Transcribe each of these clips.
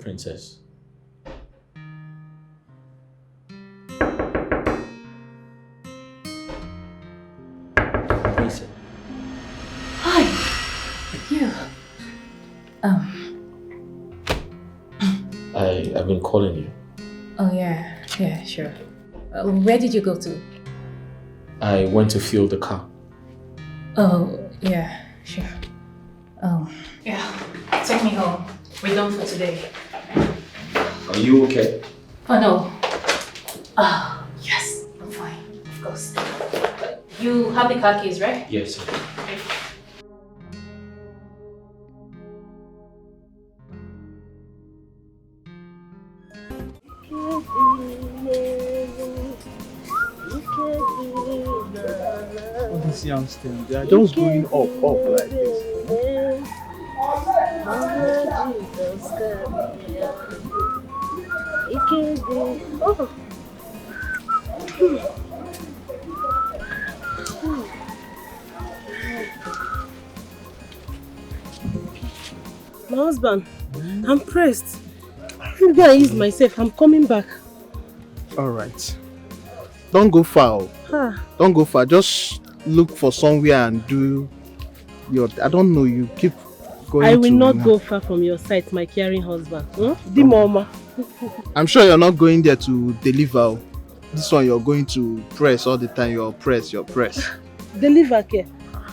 princess. Lisa. Hi. You. I've been calling you. Oh yeah, sure. Where did you go to? I went to fuel the car. Oh, yeah, sure. Oh. Yeah, take me home. We're done for today. Are you okay? Oh no. Oh, yes, I'm fine, of course. You have the car keys, right? Yes. All these youngsters, they are just going up like this. My husband, I'm pressed. Maybe I ease myself. I'm coming back. Alright. Don't go far. Don't go far. Just look for somewhere and do your... I don't know, you keep going. I will not go far from your side, my caring husband. The mama. I'm sure you're not going there to deliver. This one you're going to press all the time. You're press. Deliver care.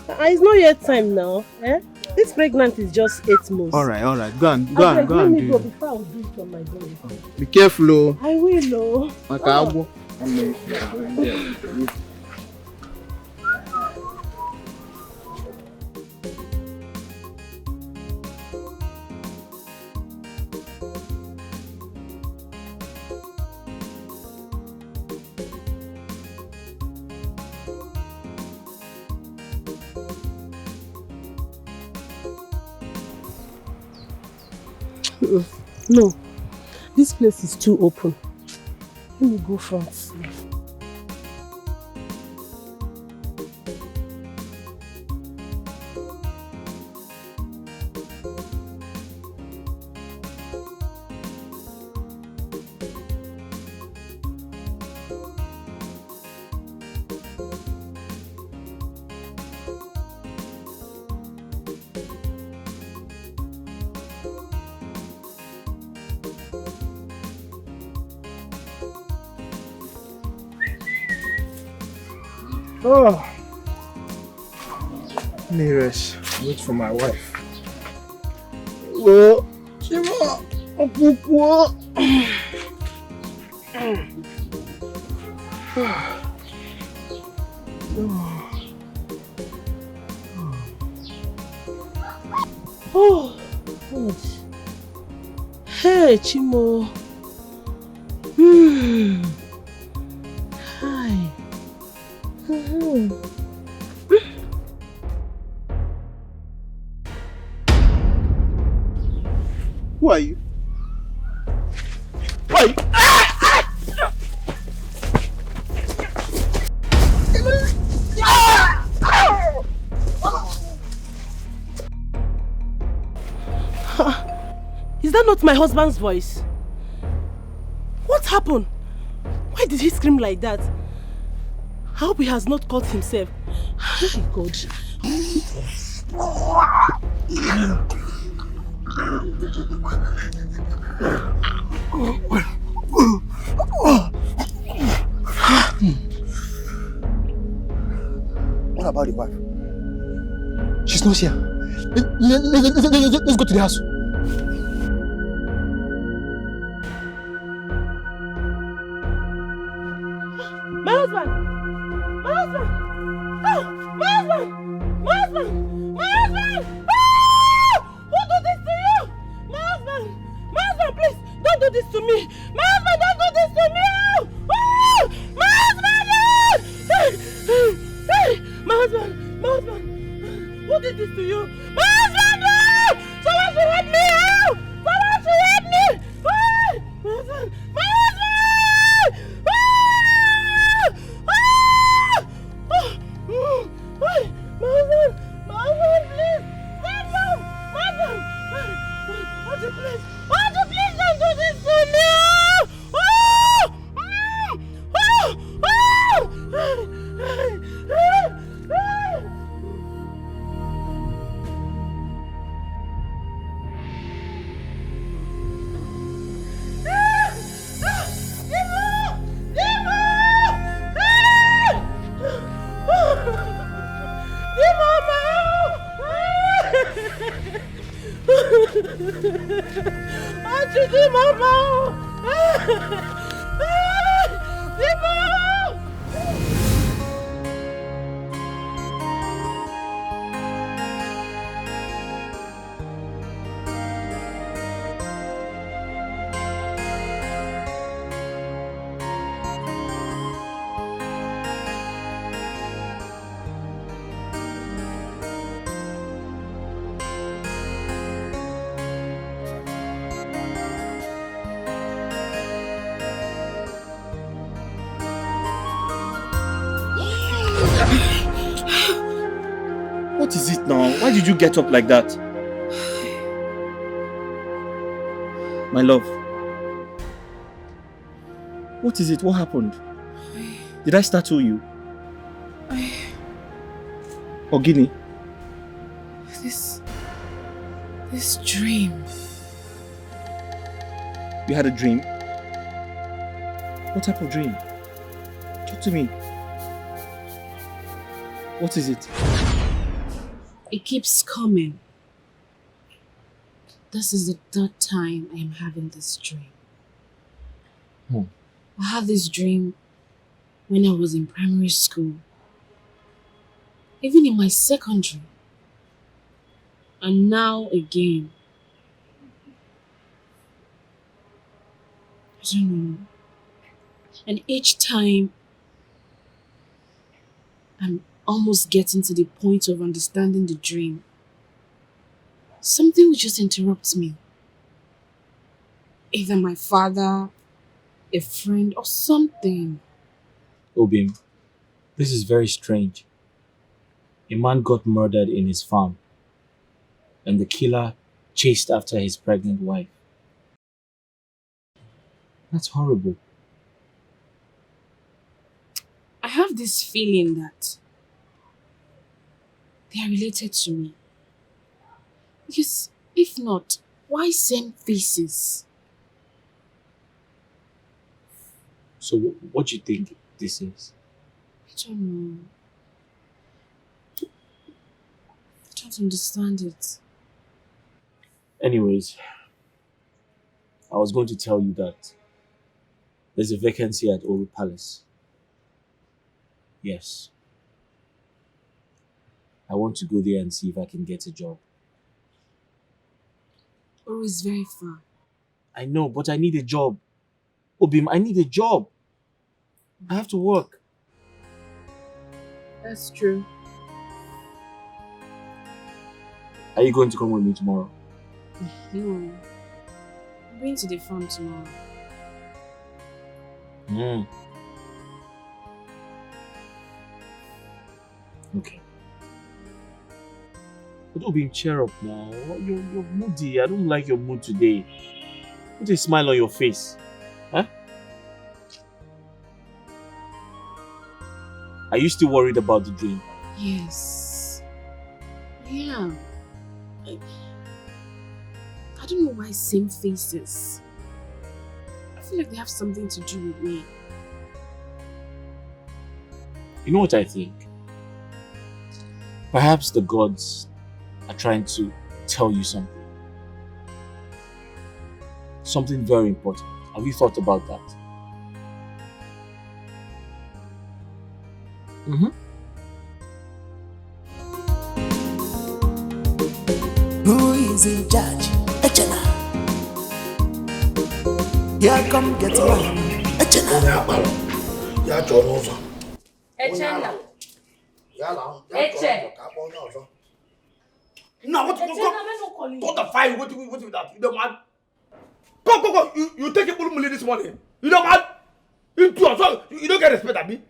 It's not yet time now. This pregnant is just 8 months. Alright. Go and do it. Before I will do it on my body. Be careful. I will. No, this place is too open. Let me go front. Oh, nearest. Wait for my wife. Oh, Chima, Apupo. Oh, God. Hey, Chimo. Hi. Who are you? Who are you? Is that not my husband's voice? What happened? Why did he scream like that? I hope he has not caught himself. Oh God. What about the wife? She's not here. Let's go to the house. My husband! My husband! Oh, my husband! My husband! My husband! Oh! Who did this to you? My husband! My husband, please! Don't do this to me! My husband, don't do this to me! Oh! My husband! Hey! My husband! My husband! Who did this to you? My husband! Oh! Someone should help me! Oh! Someone should help me! Oh! My husband! My husband! Oh! Oh! My husband, please! Stand up! Madam! Would you please Achidi mama. Dimo. What is it now? Why did you get up like that? My love. What is it? What happened? Did I startle you? Ogini? This dream. You had a dream? What type of dream? Talk to me. What is it? It keeps coming. This is the third time I am having this dream. I had this dream when I was in primary school, even in my secondary, and now again. I don't know. And each time, I'm almost getting to the point of understanding the dream. Something will just interrupt me. Either my father, a friend, or something. Obim, this is very strange. A man got murdered in his farm, and the killer chased after his pregnant wife. That's horrible. I have this feeling that they are related to me. Because if not, why same faces? So what do you think this is? I don't know. I don't understand it. Anyways, I was going to tell you that there's a vacancy at Oru Palace. Yes. I want to go there and see if I can get a job. Oru is very far. I know, but I need a job. Obim, I need a job. I have to work. That's true. Are you going to come with me tomorrow? No. I'm going to the farm tomorrow. Okay. But Obim, cheer up now. You're moody. I don't like your mood today. Put a smile on your face. Huh? Are you still worried about the dream? Yes. Yeah. I don't know why same faces. I feel like they have something to do with me. You know what I think? Perhaps the gods are trying to tell you something. Something very important. Have you thought about that? Who is in charge? Echena. Here come get one. Echena. Echena. Eche. Now what? What the fire? What with that? You don't mad? Go. You take a full money this morning. You don't mad? You don't get respect at me.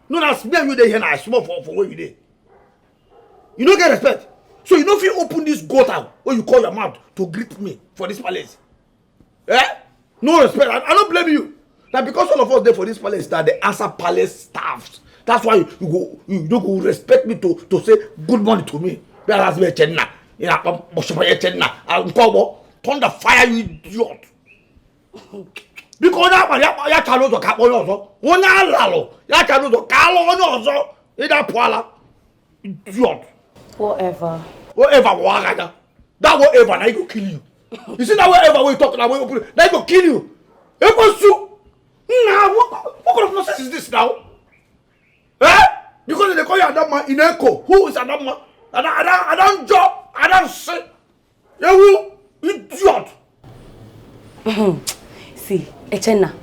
No, that's me and you there here now. Small for where you there. You don't get respect. So you know if you open this gutter or you call your mouth to greet me for this palace. Eh? No respect. I don't blame you. Now because all of us there for this palace that the answer palace staffs. That's why you don't go respect me to say good morning to me. Whereas me Chenna. Turn the fire, you idiot. Because that man, ya chalo to kapo yoso. Wona lalo. Ya chalo to kalo yoso. Ida poala. Idiot. Whatever. Whatever wagada. That whatever na go kill you. You see that wherever we talk now, they go kill you. They go sue. Now, what kind of nonsense is this now? Eh? Because they call you Adam man in Echo. Who is Adam man? Adam job. Adam say. You idiot. See, Echena.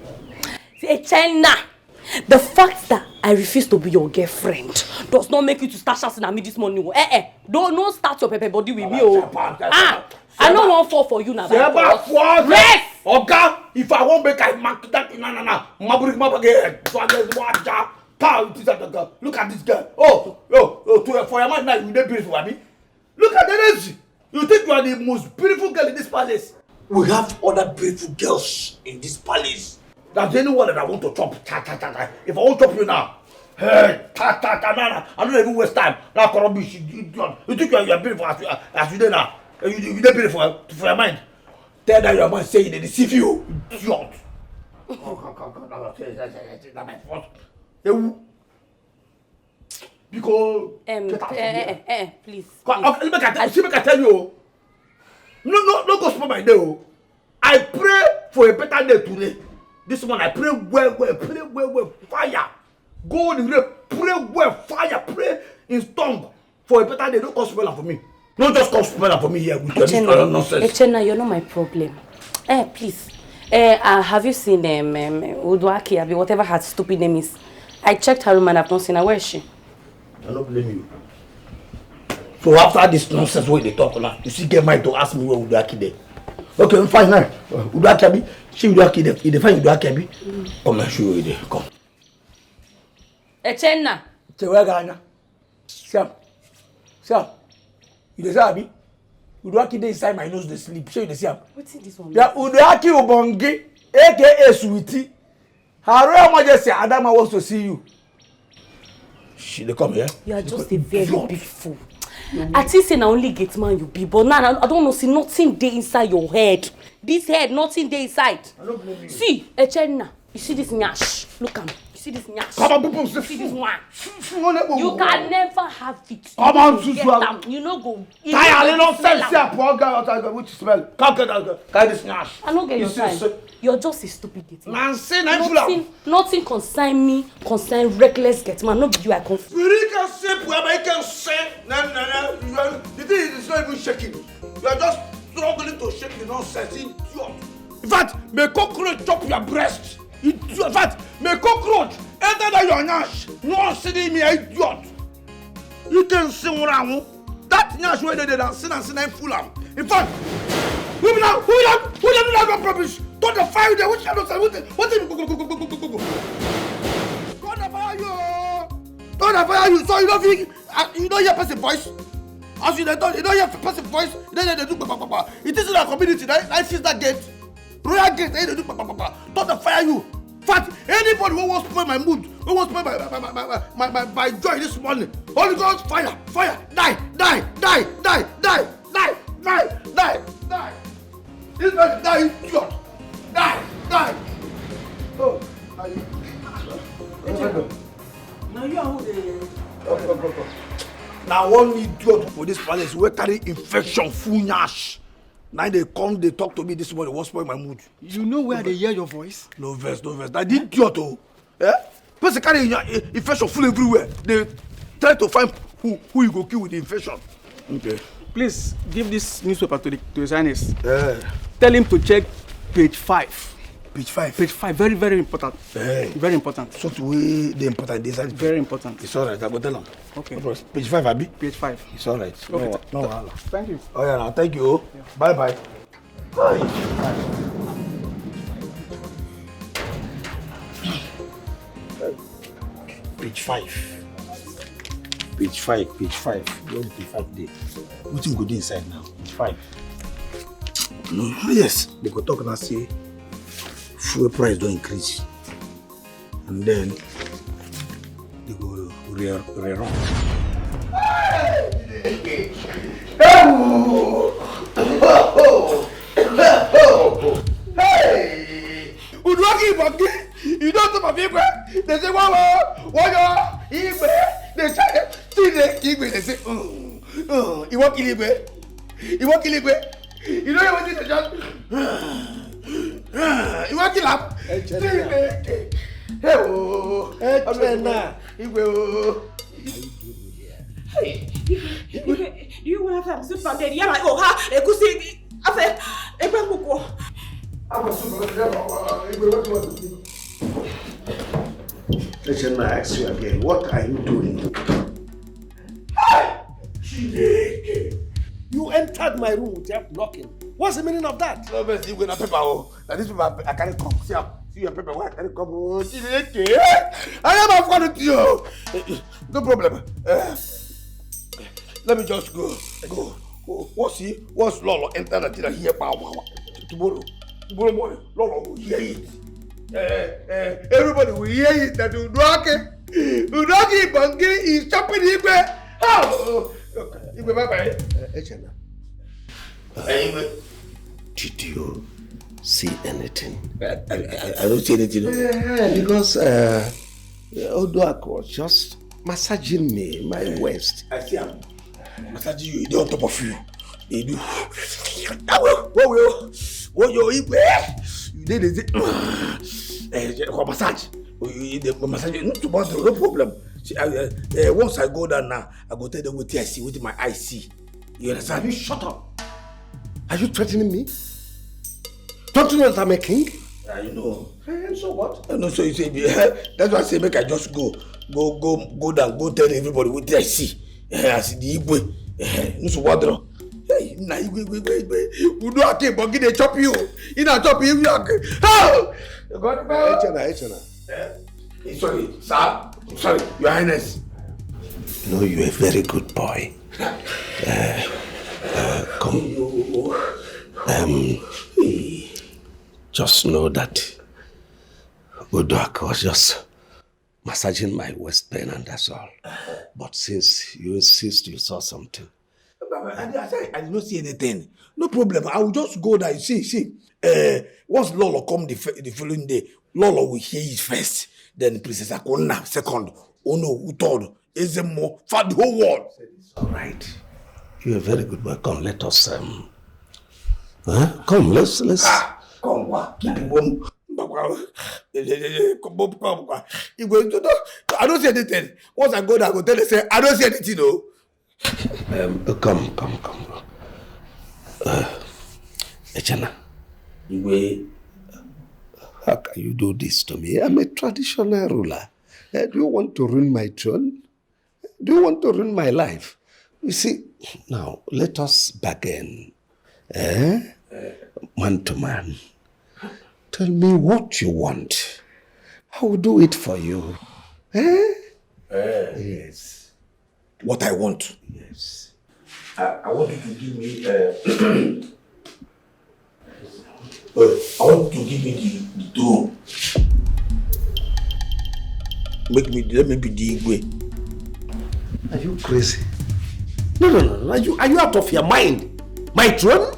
The fact that I refuse to be your girlfriend does not make you to start shouting at me this morning. Don't start your pepper body with me. I don't want fall for you now. Yes! Okay, if I won't make I mark that look at this girl. For your man now, you don't beautiful, Abby. Look at the energy. You think you are the most beautiful girl in this palace? We have other beautiful girls in this palace. There's anyone that I want to chop. If I won't chop you now, hey, I don't even waste time. Now, rubbish, you think you are beautiful as you do now. You don't beautiful for your mind. Tell that your mind saying they deceive you, idiot. Because please. Let me tell you. No, go spoil my day. I pray for a better day today. This one I pray well, fire. Go in the pray well, fire, pray in tongue for a better day. Don't come spoil for me. Don't just come spoil for me here with your nonsense. Echena, you're not my problem. Please. Have you seen Uduaki, Abi, whatever her stupid name is? I checked her room and I've not seen her. Where is she? I don't blame you. So after this nonsense where they talk now, you see get mind to ask me where Uduaki there. Okay, fine now. Uduaki Abi, she Uduaki there. If they find Uduaki Abi, come and show you there. Come. Echena. Chewagana. Sam. You dey see Abi? Uduaki dey inside my nose dey sleep. Show you dey see am. What's this one? Yeah, Uduaki Ubongi, aka Sweetie. Her Royal Majesty Adama wants to see you. She dey come here. You are just a very big fool. I think say na only gate man you be, but now I don't know, see nothing dey inside your head. This head, nothing dey inside. I don't blame you. See, Echena, you see this nyash? Look at me. You see this nyash? Come on, you see this one? You You can never have it. Come on, you Susu. them. You no go. Tired, no sense here, poor guy outside which smell. Come get that guy this nyash. I don't get your time. You're just a stupid gate man. Man, say na Nothing concern me, concern reckless gate man. No be you I confuse. We can say whoever you can say. No. The thing is not even shaking. You are just struggling to shake the nonsense. Idiot. In fact, may cockroach chop your breast. In fact, may cockroach enter that your nyash. No sitting me, idiot. You can sing around. That nyash where they did and sin and fool am. In fact, who do that rubbish? Don't the fire there. Which kind of say? What go? God fire you. Don't fire you. So you don't think you don't hear person voice. As you don't hear person voice. Then they do. It is in our community. I see that gate. Royal gate. They do. Don't fire you. In fact, anybody who wants to spoil my mood, who wants to spoil my joy this morning, Holy Ghost, fire, die. This man die, idiot. Die. Oh, Now you are who the... Now one idiot for this palace wey carry infection full nyash. Now they come, they talk to me this morning, what's spoil my mood? You know where they hear your voice? No verse. That idiot oh. Eh? Person carry infection full everywhere. They try to find who you go kill with the infection. Okay. Please give this newspaper to His Highness. Tell him to check page 5. Page 5? Page 5, very, very important. Very important. So to way the important this is very important. It's alright, I go tell him. Okay. Page 5, Abi? Page 5. It's alright. Okay. No. Thank you. Oh yeah, now thank you. Yeah. Bye. Page 5. Page 5. Where the page 5 day? What you go do inside now? Page 5. No, yes. They go talk and say fuel price don't increase. And then they go re-run. Hey! Uduaki Bagi, you don't know my people. They say, wow, they say, see the Igwe, they say, you want Kiligwe? You know what you just... You want to laugh? Hey, oh. Do you want to have some fun? Yeah, like, oh, ha, I could see. I said, I can't go. Listen, I ask you again, what are you doing? You entered my room without knocking. What's the meaning of that? No, but you going to paper. Oh, this paper I can't come. See your paper. Why can't come? Oh, I am a friend to you. No problem. Let me just go. What's Lolo enter the dinner here? Tomorrow morning, Lolo will hear it. Everybody will hear it that Udoki Bangi is chopping him. Oh, bye. Did you see anything? I don't see anything. Because Odoak was just massaging me, my waist. I see him. Massaging you, he on top of you. He do. What you eat? You did it. Massage. Massage. No problem. Once I go down now, I go tell them what I see, with my eyes see. You understand? You shut up. Are you threatening me? Don't you know that I'm a king? You know. And so what? No, so you say, that's why I say make I just go down, go tell everybody what I see. I see the Igwe. No, so what? Hey, now you do a cake, but get a chop you. You know, chop you. Oh! Sorry, sir. Sorry, Your Highness. No, you're a very good boy. Come. Just know that Udoak was just massaging my waist pain and that's all. But since you insist you saw something. I did not see anything. No problem. I will just go there. See. Once Lolo come the following day, Lolo will hear it first. Then Princess Akona second. Oh no, third. Ezemo for the whole world. All right. You're a very good boy. Come, let us come, let's come, keep him warm. I don't see anything. Once I go there, I go tell them, say, I don't see anything, no. Come. Echana. How can you do this to me? I'm a traditional ruler. Do you want to ruin my throne? Do you want to ruin my life? You see, now, let us bargain. Man to man. Tell me what you want. I will do it for you. Yes. What I want? Yes. I want you to give me... I want you to give me the throne. Let me be the Igwe. Are you crazy? No. Are you out of your mind? My throne?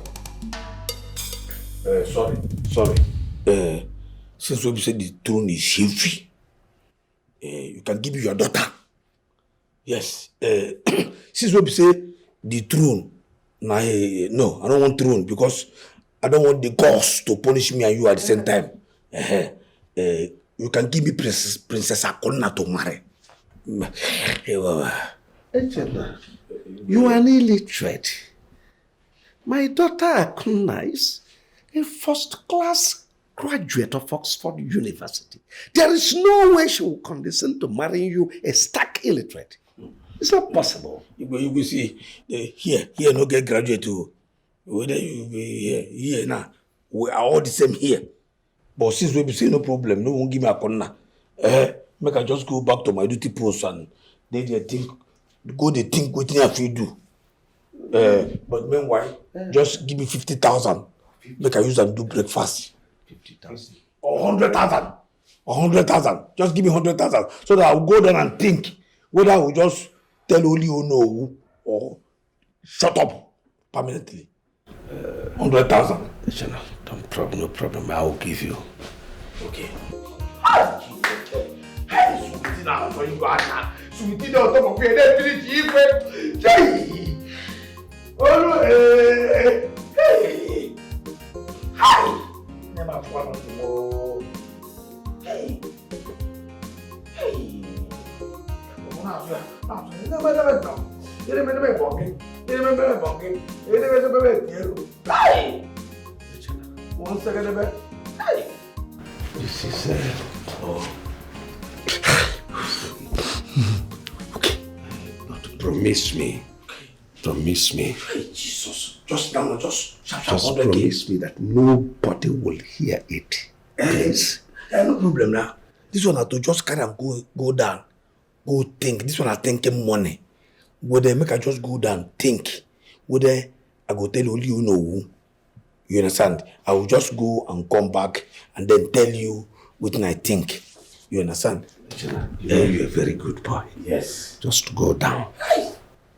Sorry. Since we said the throne is heavy, you can give me your daughter. Yes. Since we say the throne, no, I don't want throne because I don't want the gods to punish me and you at the same time. You can give me Princess Akona to marry. Echena, you are an illiterate. My daughter Akuna is a first-class graduate of Oxford University. There is no way she will condescend to marrying you, a stark illiterate. It's not possible. You will see, here no get graduate too. Whether you be here now, we are all the same here. But since we say no problem, no one give me a corner. Make I just go back to my duty post and they think what they have to do. But meanwhile, just give me 50,000. Make I use and do breakfast. 50,000. Or 100,000. 100,000. Just give me 100,000 so that I will go down and think whether I will just tell only you know or shut up permanently. 100,000. No problem. I will give you. Okay. Sweetie now for you, Asha. Sweetie on top of your head, oh, hey. Never follow tomorrow. Hey. Hey. One second, hey. This is okay. Not promise me. Promise me. Hey, Jesus. Just now, just promise me that nobody will hear it. Please. No problem now. This one I to just kind of go down. Go think. This one I thinking money. Would they make I just go down, think? Would they I go tell only you know who? You understand? I will just go and come back and then tell you what I think. You understand? You're a very good boy. Yes. Just go down.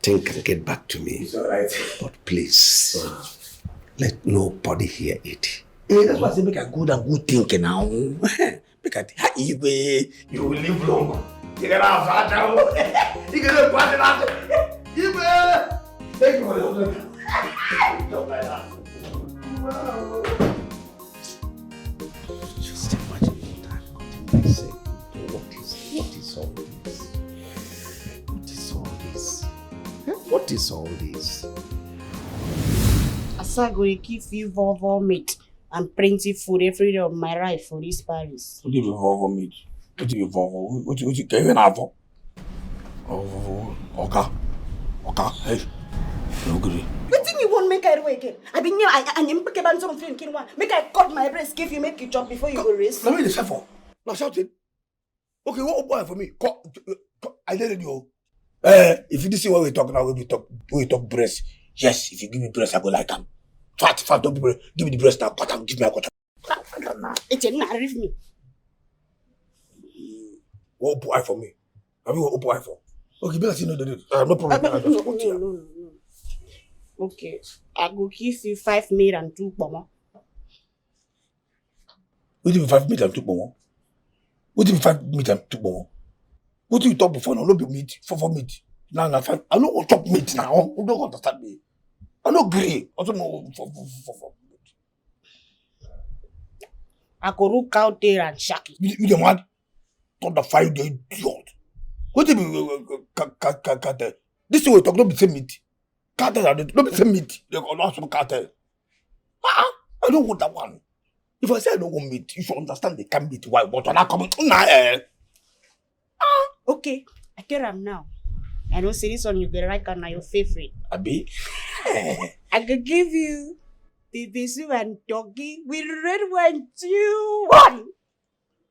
Think and get back to me. It's alright. But please, let nobody hear it. That's why I say make I go down, good thinking now. Make I think, you will live long. You get out of that. You get out of that. Thank you for the don't like that. Wow. Just imagine what I've got in myself. What is all this? What is all this? What is all this? Asagori give you vovo meat and plenty food every day of my life for this Paris. What do you vovo meat? What do you vovo? What you can even have? Oh, okay, hey, no good. What thing you want make I do again? I been here, and you pick a band of film, make I cut my breast, give you make you chop before you go race. Let me listen for. Now shouting. Okay, what boy for me? I let you. If you see what we talk now, we talk breast. Yes, if you give me breast, I go like them. Fat, don't give me the breast now. Cut them, give me a cut. It's not with me. What boy for me? I mean, what boy for? Okay, but I no problem. No. Okay, I go give you 5 meat and 2 pomo. What do you mean 5 meat and 2 pomo? What do you mean 5 meat and 2 pomo? What do you talk before now? No be meat, for meat. Now, I don't want to talk meat now. You don't understand me. I don't agree. I don't know for meat. I go look out there and shack it. You the man? Thought the 5 day idiot. What do you mean? This way talk, don't be same meat. Cartel, don't be same meat. They go not some cartel. I don't want that one. If I say I don't want meat, you should understand they can meat. Why? But when I come Okay, I care am now. I don't say this one you be right and your favorite. Abi? I could give you the bisu and doggy with red wine 2-1.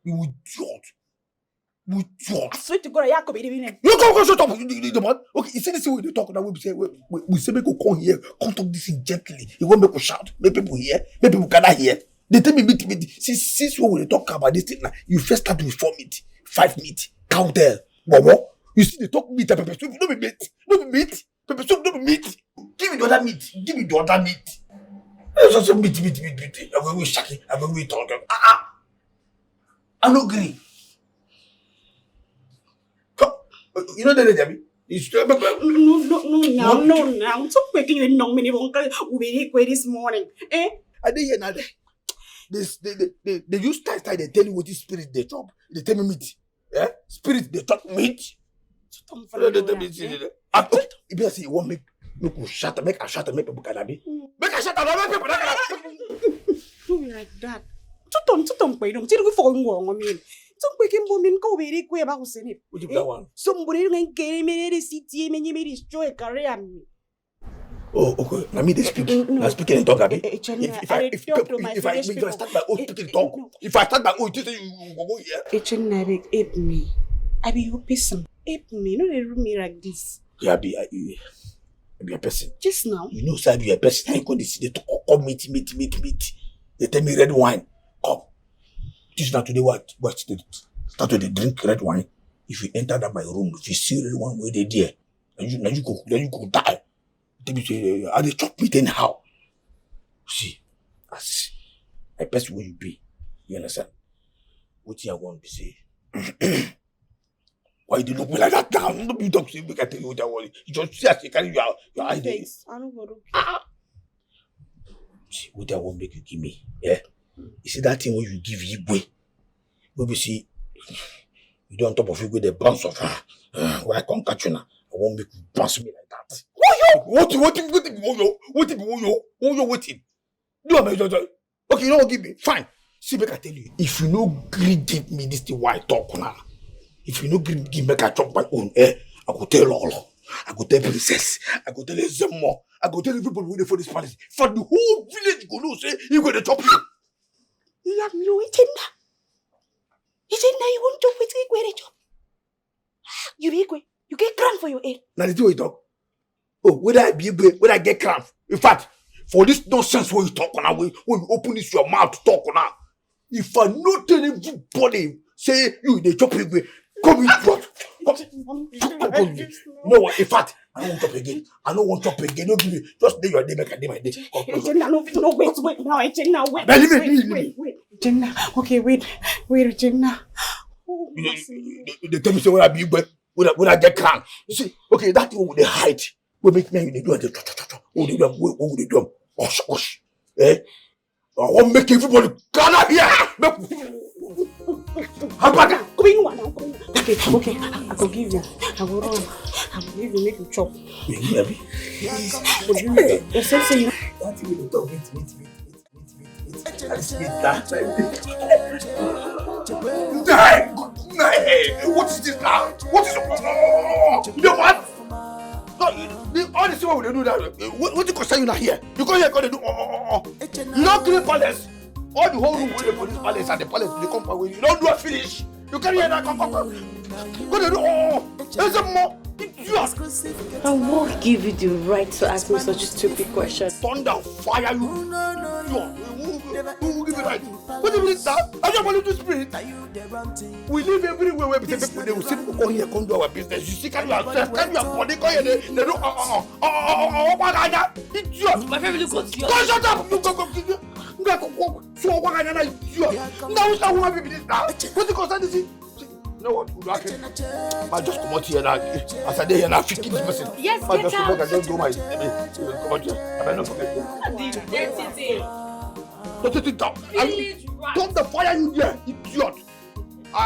You idiot. I swear to God, I could be the You go shut up. The man. Okay, you see this way they talk now. We say make you come here, come talk this in gently. You won't make you shout, make people hear, make people cannot hear. They tell me meat. Since when we talk about this thing now, you first start with 4 meat, 5 meat, count there. Momo, you see they talk meat and pepper soup. No be meat. Pepper soup no be meat. Give me the other meat. There's also meat. I'm going to shake it. I'm going to talk. I'm not agree. You know the Debbie? No. I'm so making you know many uncle we this morning. I didn't hear nothing. They use style. They tell you what is spirit they chop. They tell me meat. Yeah? Spirit they talk meat. If you say you want make you shut make a shut make people can be. Make a shut make people do like that. Tuton pay them. Tell you for I mean. Some quick women go very quick about it. Would you that one? Somebody can me the city and you may destroy a career. Oh, okay. Let me speak. I'm speaking and talk. If I start my own speaking talk, if I start my own, you go here. Help me. I be your person. Help me. No, they room me like this. Yeah, be a person. Just now. You know, sir, be a person. I go to see the come meet. They tell me red wine. Come. This is not today what they start to drink red wine. If you enter that my room, if you see red wine where they there, then you go die. They be say, are they chop meat anyhow? See, as a person where you be, you understand? What you want to say? Why you look me like that now? Don't be talk to me. I tell you what I want. You just see as you carry your idea. I don't go to. See, what I won't make you give me. Yeah. You see that thing when you give Igwe, we see you don't top of Igwe the bounce of her. Where I can't catch you now. I won't make you bounce me like that. What waiting? Do a major. Okay, you know what, give me. Fine. See, make I tell you, if you no greed give me this thing why I talk now. If you no greed give me I chop my own I go tell Lolo. I go tell Princess. I go tell Zemo. I go tell everybody who for this palace. For the whole village go know say you gonna chop you. Yeah, you waiting now. You want to wait where they chop. You get cramp for your head. Now the thing you talk. Oh, whether I be whether I get cramp. In fact, for this nonsense when you talk on when you open this your mouth to talk on now. If I not tell everybody say you they chop you, come in front. You know what? In fact, I don't want chop again. I don't want chop again. Don't give me. Just day your day, make a day my day. No, wait now, Jenna, wait. Wait. Jenna, okay, wait, Jenna. Oh, they tell me say when I be when I get cramp. You see, okay, that thing with the height. We make me they do it. Oh, they do. What they do? Osh. I want make everybody gather here. How about that? Okay, I will give you. I will run. I will give you, make you chop. Maybe. Yourself say you. That thing will talk. Wait. What is this now? What is you know what? All the people they do that. What you concern you not here? You go here, go they do. You don't clean palace. All the whole room where the police palace and the palace they come away. You don't do a finish. You carry here that come. Go they do. There's a more. I won't give you the right to ask me such stupid questions. Thunder, fire you. Who will give you right? What do you mean that? I don't want to spirit. We live everywhere where people they will see people come here, come do our business. You see, can you access? Can you afford it? They do. Idiot. My family goes to you. Go shut up. Go. So what can I do? Now it's not who have this now. What you concern this? You know what? I just come out here now. As I day now, 15 percent. Yes, I get just out. I just do my. Come out here. I better not forget. Don't take it down. Don't the fire you there, idiot.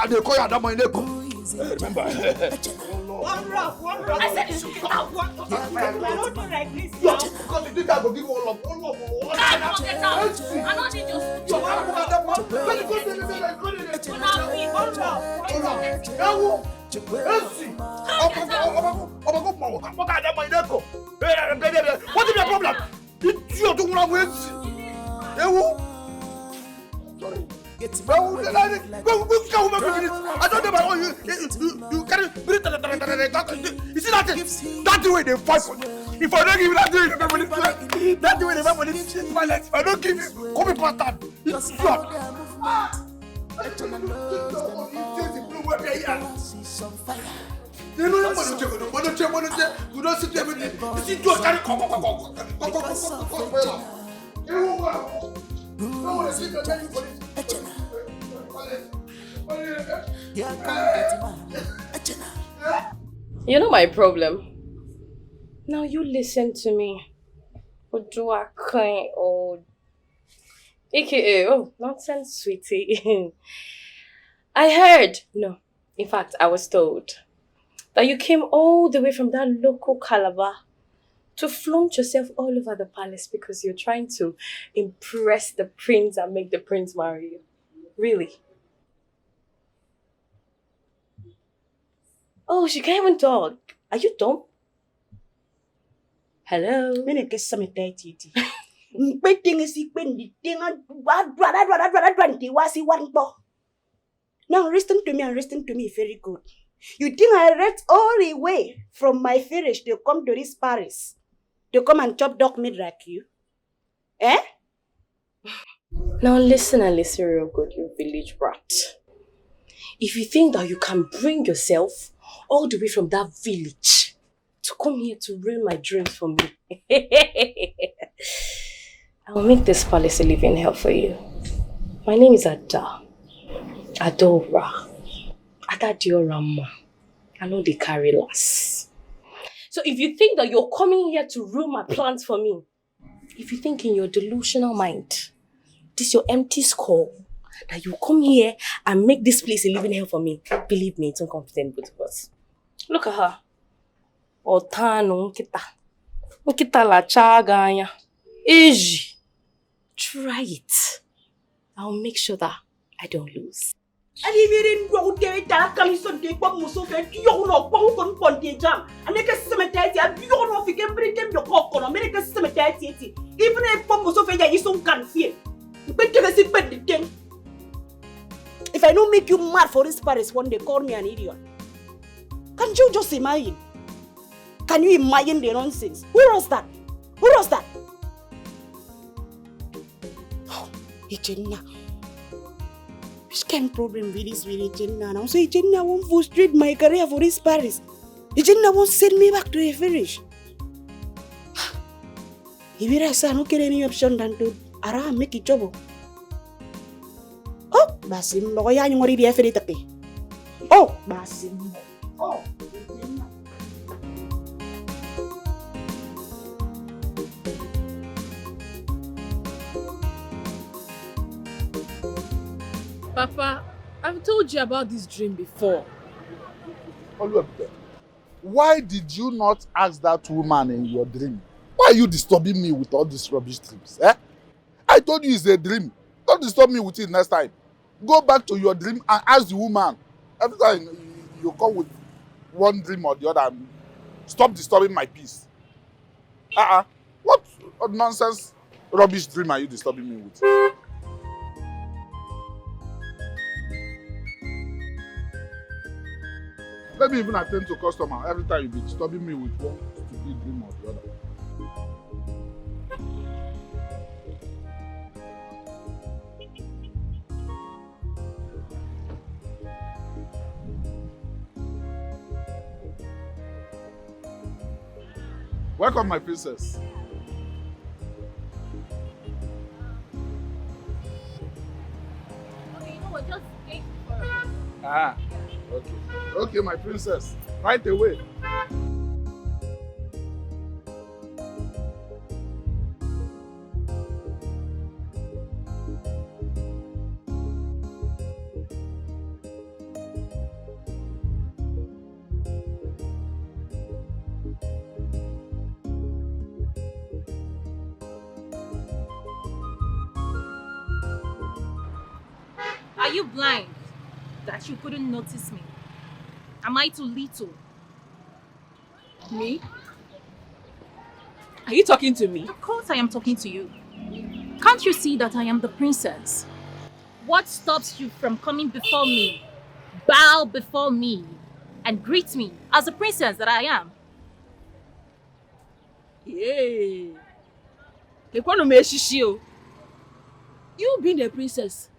They call you Adam in the remember. One rock. I said you should get out. I don't do like this. Because you think I go give one love. I don't get out. I don't need your what is the problem? Idiot, don't want to sorry. I don't know about you carry you see that the way they fight for you. If I don't give you that way the family that the way the family if I don't give you come in pattern it's short. You know what you don't sit there with it. You see just carry You know my problem. Now you listen to me. AKA, oh, nonsense, sweetie. I heard, no, in fact, I was told that you came all the way from that local Calabar to flaunt yourself all over the palace because you're trying to impress the prince and make the prince marry you. Really? Oh, she can't even talk. Are you dumb? Hello? Now listen to me and listen to me very good. You think I left all the way from my village to come to this Paris to come and chop dog meat like you? Eh? Now listen and listen real good, you village brat. If you think that you can bring yourself all the way from that village to come here to ruin my dreams for me, I will make this palace a living hell for you. My name is Ada. Adora. Adadiorama. I know they carry less. So if you think that you're coming here to ruin my plans for me, if you think in your delusional mind, this your empty skull, that you come here and make this place a living hell for me, believe me, it's uncomfortable both of us. Look at her. Otano kita. Kita la chaganya. Eji. Try it. I'll make sure that I don't lose. And if you didn't go there, that can be so deep, but Musso fed you know, Pong jam. And make a cemetery, and you know if you can bring them the cock on American cemetery. Even if Pong fed you so can't feel. But the thing. If I don't make you mad for this Paris one day, call me an idiot. Can't you just imagine? Can you imagine the nonsense? Who was that? Who was that? Oh, Ejena. Which kind of problem with this with Ejena now? So Ejena won't frustrate my career for this Paris. Ejena won't send me back to a village. If you say no get any option than to make it trouble. Oh, Basim, no, I am already afraid to pay. Oh, Basim. Oh, Papa, I've told you about this dream before. Oluwabute, why did you not ask that woman in your dream? Why are you disturbing me with all these rubbish dreams? Eh? I told you it's a dream. Don't disturb me with it next time. Go back to your dream and ask the woman. Every time you come with one dream or the other, and stop disturbing my peace. What nonsense, rubbish dream are you disturbing me with? Let me even attend to customer every time you be disturbing me with one stupid dream or the other. Welcome, my princess. Okay, you know what? Just wait for Okay. Okay, my princess. Right away. Are you blind that you couldn't notice me? Am I too little? Me? Are you talking to me? Of course I am talking to you. Can't you see that I am the princess? What stops you from coming before me, bow before me, and greet me as the princess that I am? Yay! You being a princess,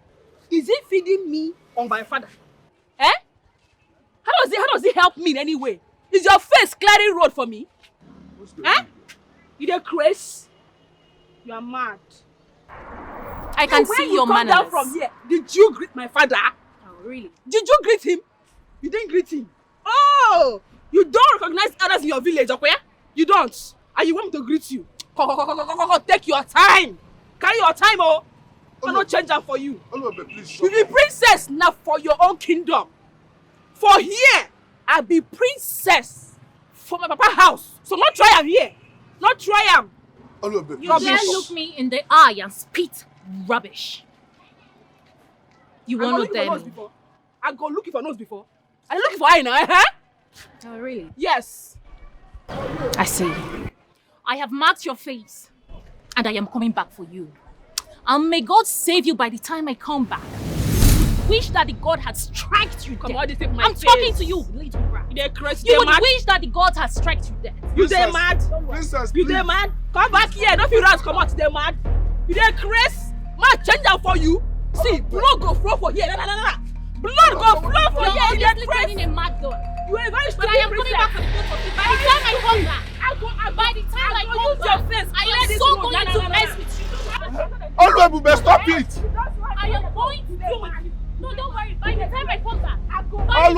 is it feeding me or my father? Eh? How does it help me in any way? Is your face clearing road for me? Eh? You the craze? You are mad. I can see your manners. When you come down from here, did you greet my father? Oh, really? Did you greet him? You didn't greet him. Oh! You don't recognize others in your village, okay? You don't. And you want me to greet you. Take your time. Carry your time, oh. I'm not changing for you. You be princess now for your own kingdom. For here, I be princess for my papa house. So not try am here. Not try am. You dare look me in the eye and spit rubbish. You want to tell me? I go looking for nose before. I looking for eye now, eh? Oh, really? Yes. I see. I have marked your face, and I am coming back for you. And may God save you by the time I come back. Wish that the God had struck you dead. I'm talking to you, little brat. You would wish that the God had struck you dead. You dey mad? Princess, you dey mad? Come back here. Don't feel rats come out. They mad? You dey crazy? Man, change that for you. See, blood go flow for here. Nah. Blood go flow for here. You dey crazy? A mad God. You are a very But I am coming back for the both of you. By the time I come back, I am so going to mess with you. Oluwabute, stop it! I am going to do it. No, don't worry. By the time I come back, I will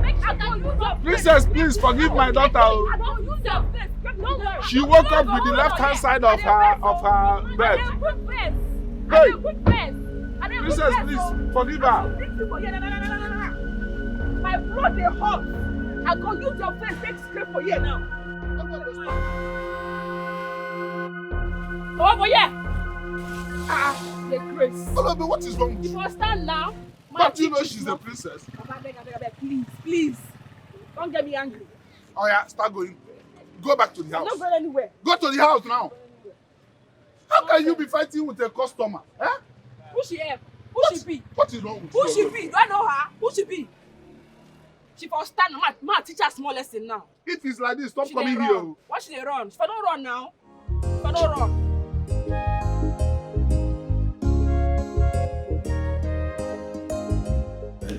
make sure that you don't. Princess, please forgive my daughter. I don't use your face. Don't worry. She woke up with the left-hand side of her bed. Hey, princess, please forgive her. My blood they hot. I go use your face take straight for you now. Come over here. The grace. Olobi, what is wrong with You you? must stand now. Don't you know she's a princess? I beg, please. Don't get me angry. Oh yeah, start going. Go back to the I'm house. not going anywhere. Go to the house now. How can you be fighting with a customer? Eh? Who she help? Who she be? What is wrong with Who you? she be? Do I know her? Who she be? She for stand. Ma teach her small lesson now. If it's like this, stop She coming dey here. run. Why she dey run? If I don't run now. If I don't run.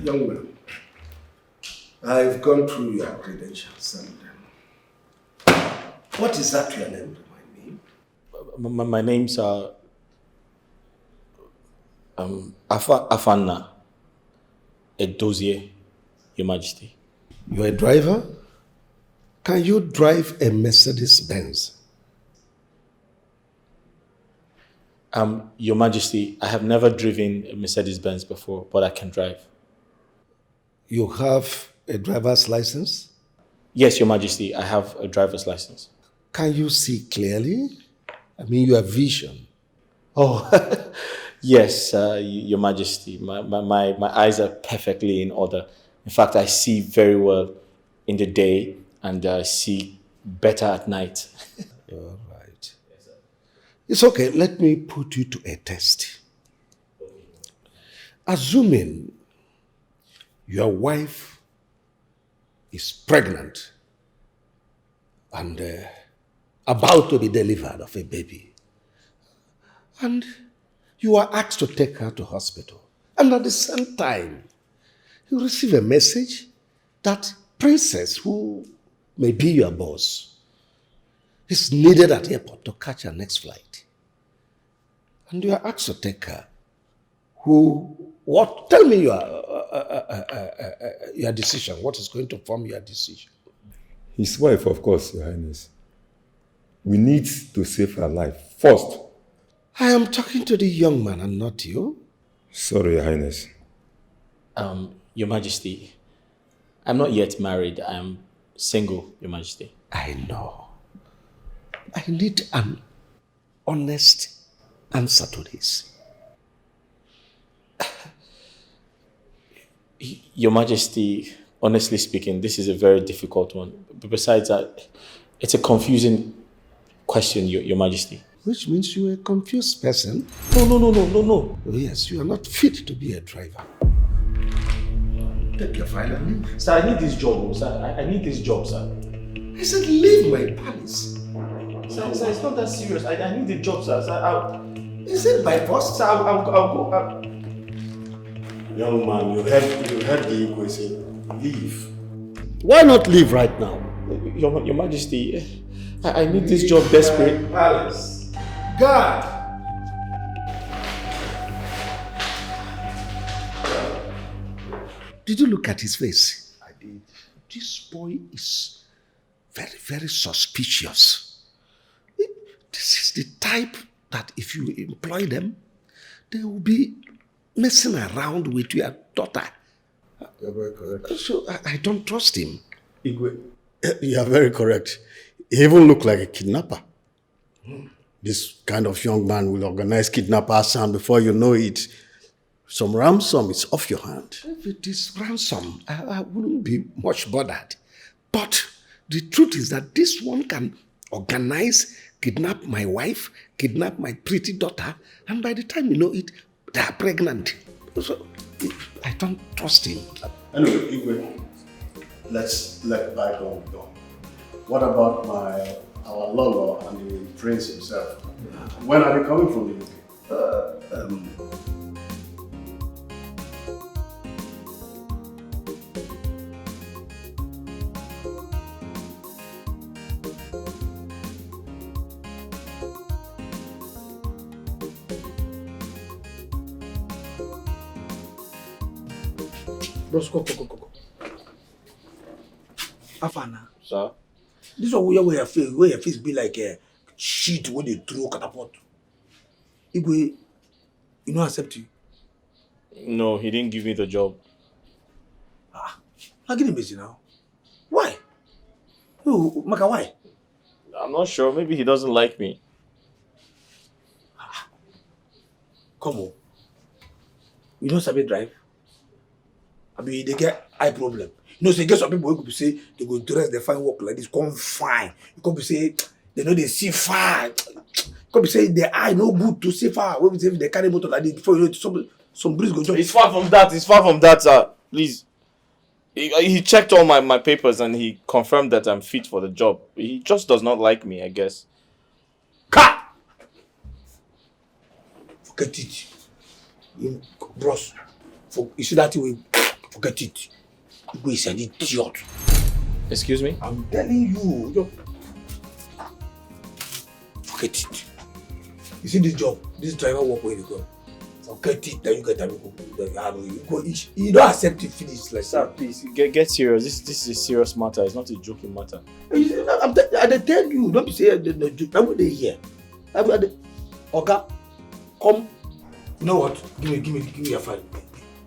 Young man, I've gone through your credentials and what is that your name? Remind me. My name's Afanna Edozie, Your Majesty. You're a driver? Can you drive a Mercedes Benz? Your Majesty, I have never driven a Mercedes Benz before, but I can drive. You have a driver's license? Yes, Your Majesty, I have a driver's license. Can you see clearly? I mean, you have vision. Oh, yes, Your Majesty. My eyes are perfectly in order. In fact, I see very well in the day and see better at night. All right. It's okay. Let me put you to a test. Assuming your wife is pregnant and about to be delivered of a baby, and you are asked to take her to hospital, and at the same time, you receive a message that Princess, who may be your boss, is needed at the airport to catch her next flight. And you are asked to take her. Tell me your decision. What is going to form your decision? His wife, of course, Your Highness. We need to save her life first. I am talking to the young man and not you. Sorry, Your Highness. Your Majesty, I'm not yet married. I am single, Your Majesty. I know. I need an honest answer to this. Your Majesty, honestly speaking, this is a very difficult one. But besides that, it's a confusing question, Your Majesty. Which means you're a confused person. No. Oh, yes, you are not fit to be a driver. Take your file and leave. Sir, I need this job, sir. I need this job, sir. I said leave my palace. Sir, it's not that serious. I need the job, sir. Is it by force? Sir, I'll go. Young man, you heard the Igwe say, leave. Why not leave right now? Your Majesty, I need this job desperate. Palace. God! Did you look at his face? I did. This boy is very, very suspicious. This is the type that if you employ them, they will be messing around with your daughter. You're very correct. So I don't trust him. Igwe, you are very correct. He even looked like a kidnapper. This kind of young man will organize kidnappers, and before you know it, some ransom is off your hand. If it is ransom, I wouldn't be much bothered. But the truth is that this one can organize, kidnap my wife, kidnap my pretty daughter, and by the time you know it, they are pregnant. So I don't trust him. Anyway, Igwe, let's let bygone go. What about our Lolo and the prince himself? When are they coming from the UK? Bros, go. Afana, Sir? This one where your face be like a shit when they throw catapult. Igwe, you don't accept you. No, he didn't give me the job. I'm getting busy now. Why? Oh, Maka, why? I'm not sure. Maybe he doesn't like me. Come on. You don't sabi drive? I mean, they get eye problem. You know, so you get some people who could say they go dress, they find work like this, come fine. You could be say they know they see far. You could be say their eye no good to see far. When we say they carry motor like this before you know some breeze go jump. It's far from that. It's far from that, sir. Please. He checked all my papers and he confirmed that I'm fit for the job. He just does not like me, I guess. Cut! Forget it. Bros. You see that way? Forget it. You is an idiot. Excuse me? I'm telling you. Forget it. You see this job, this driver work where you go. Forget it, then you get a you don't accept it, finish like sir, please get serious. This is a serious matter. It's not a joking matter. I tell you, don't be saying the joke. I'm they here. Okay, come. You know what? Give me your file.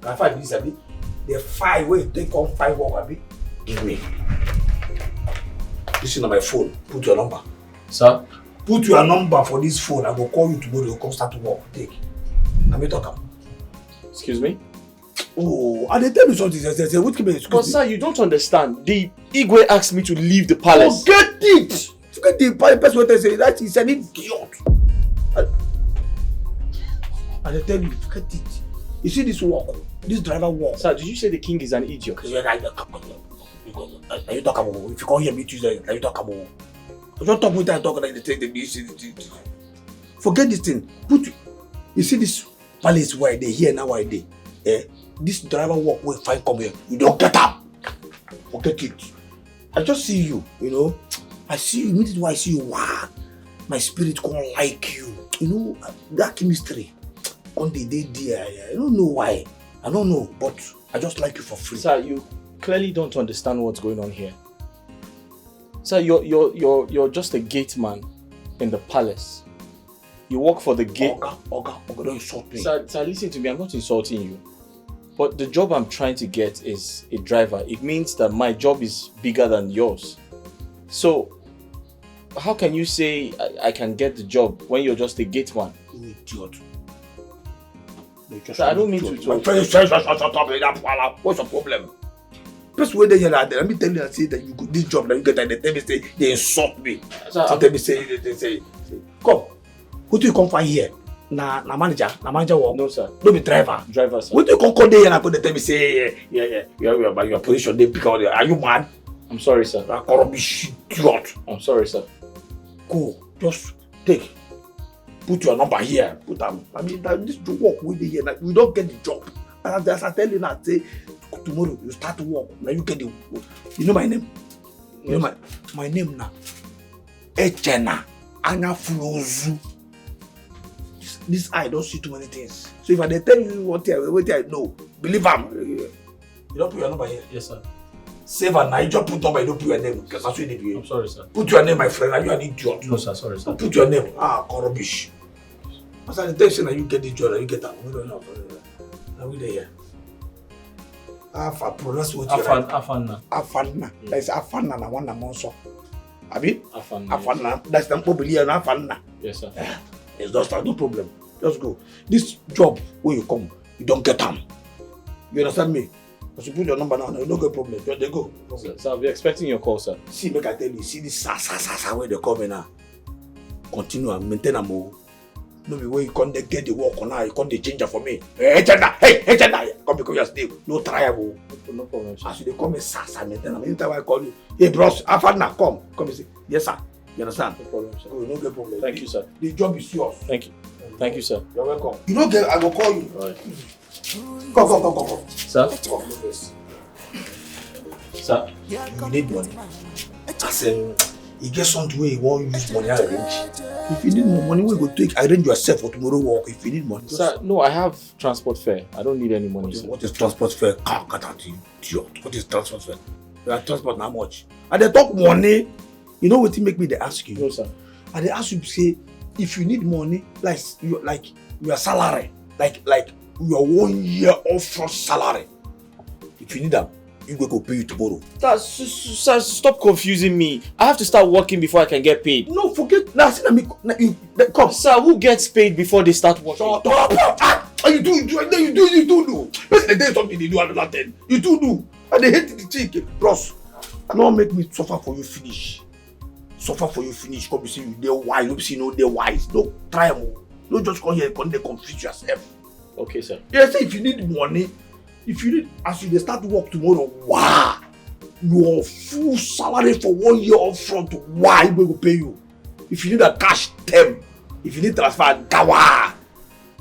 I find this abi. The file where you take on 5 work abi. Give me. This is on my phone. Put your number. Sir? Put your number for this phone. I will call you tomorrow. You come start to work. Take. Let me talk. Excuse me? Oh, and they tell me something. They say, what can be excuse but me? Sir, you don't understand. The Igwe asked me to leave the palace. Forget it! Forget the person what they say. That is an idiot. And they tell you, forget it. You see this work, this driver work. Sir, did you say the king is an idiot? Are you talk about? If you can't hear me Tuesday, are you talk about? I don't talk with that talk like they take the forget this thing. You see this palace where they here now why they this driver work will find come here. You don't get up. Forget it. I just see you, you know. I see you, immediately when I see you, wow, my spirit gonna like you. You know, that chemistry on the day there. I don't know why. I don't know, but I just like you for free. Sir, you clearly don't understand what's going on here. Sir, you're just a gate man in the palace. You work for the gate. Oga, don't insult me. Sir, listen to me. I'm not insulting you. But the job I'm trying to get is a driver. It means that my job is bigger than yours. So, how can you say I can get the job when you're just a gate man? You idiot. Sir, I don't mean to. What's your problem? First when they hear that, let me tell you, I say that you got this job, that you get that, they tell me say they insult me. Sir, so tell me say, come. Who do you come find here? Na manager work. No sir. Don't be driver. Driver sir. Who do you come there and go tell me say your position they pick out there? Are you mad? I'm sorry sir. I can't be idiot. I'm sorry sir. Go, just take. Put your number here. Put them. I mean this work with the here. Like, we don't get the job. As I tell you now, say tomorrow you start to work. Now you get the. You know my name. You know my name now. Echena Anya Fulozu. This eye don't see too many things. So if I tell you what I know, believe them. You don't put your number here. Yes sir. Save and I just put number. You don't put your name because that's what they do. I'm sorry sir. Put your name, my friend. Are you an idiot? No sir. Sorry sir. Put your name. Rubbish. As I tell you that you get the job, you get that. We don't know. Now we there. Pronounce what you like. Afanna. That's Afanna na one monso. Abi? Afanna. That's the probably Afanna. Yes sir. It's just no problem. Just go. This job when you come, you don't get them. You understand me? As you put your number now, you don't get problem. Just they go. So I'll be expecting your call, sir. See, make I tell you, see this sa where they come in now. Continue and maintain them. No be where you can't get the work on now, you can't change it for me. Hey, Chanda! Come because you're still no triable. No problem, sir. As you come in sa maintain them. Anytime I call you, hey bros, Afanna, come and say, yes sir. You understand? No problem, sir. Go, no get problem. Thank you, sir. The job is yours. Thank you. Thank you, sir. You're welcome. You don't get, I will call you. All right. Come. Sir? Come, please. Sir? You need money. As you get something where you want to use money, I arrange. If you need more money, we go take, arrange yourself for tomorrow work. If you need money. Sir, no, I have transport fare. I don't need any money, sir. What is transport fare? What is transport fare? You are transport how much? And they talk money. You know what it make me they ask you? No, sir. And they ask you to say, if you need money, like your salary, like your 1 year upfront salary. If you need them, you go pay you tomorrow. Sir, stop confusing me. I have to start working before I can get paid. No, forget. Now, come. Sir, who gets paid before they start working? Shut up! You do. Listen, they do something, they do another thing. You do. And they hate the chick. Bros, no make me suffer for you finish. Suffer for you finish. Come you see you they're wise. You see no they're wise. No try them. No just come here and confuse yourself. Okay, sir. Yeah, say if you need money, as you start work tomorrow, wow, your full salary for 1 year upfront, why we will pay you? If you need a cash, them. If you need transfer, gawa.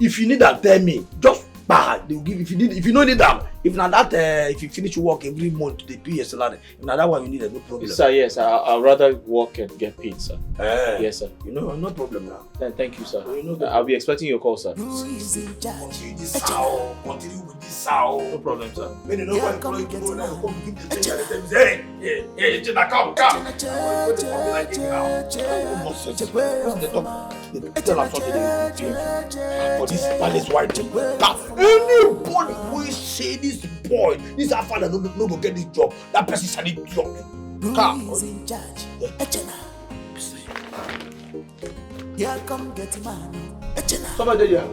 If you need that, tell me. Just they will give. If you don't need them, if not that, if you finish work every month, they pay your salary. If not that one, you need no problem. Sir, yes, I'd rather work and get paid, sir. Yes, sir. You know, no problem now. Thank you, sir. I'll be expecting your call, sir. Continue with this sound. No problem, sir. When you know when you go now, come give the thing. Hey, Jenna, come. Tell us something. For this palace white. Anybody who say this boy, this our father no go get this job, that person is an idiot. Come. In charge. Here come get man. Somebody there.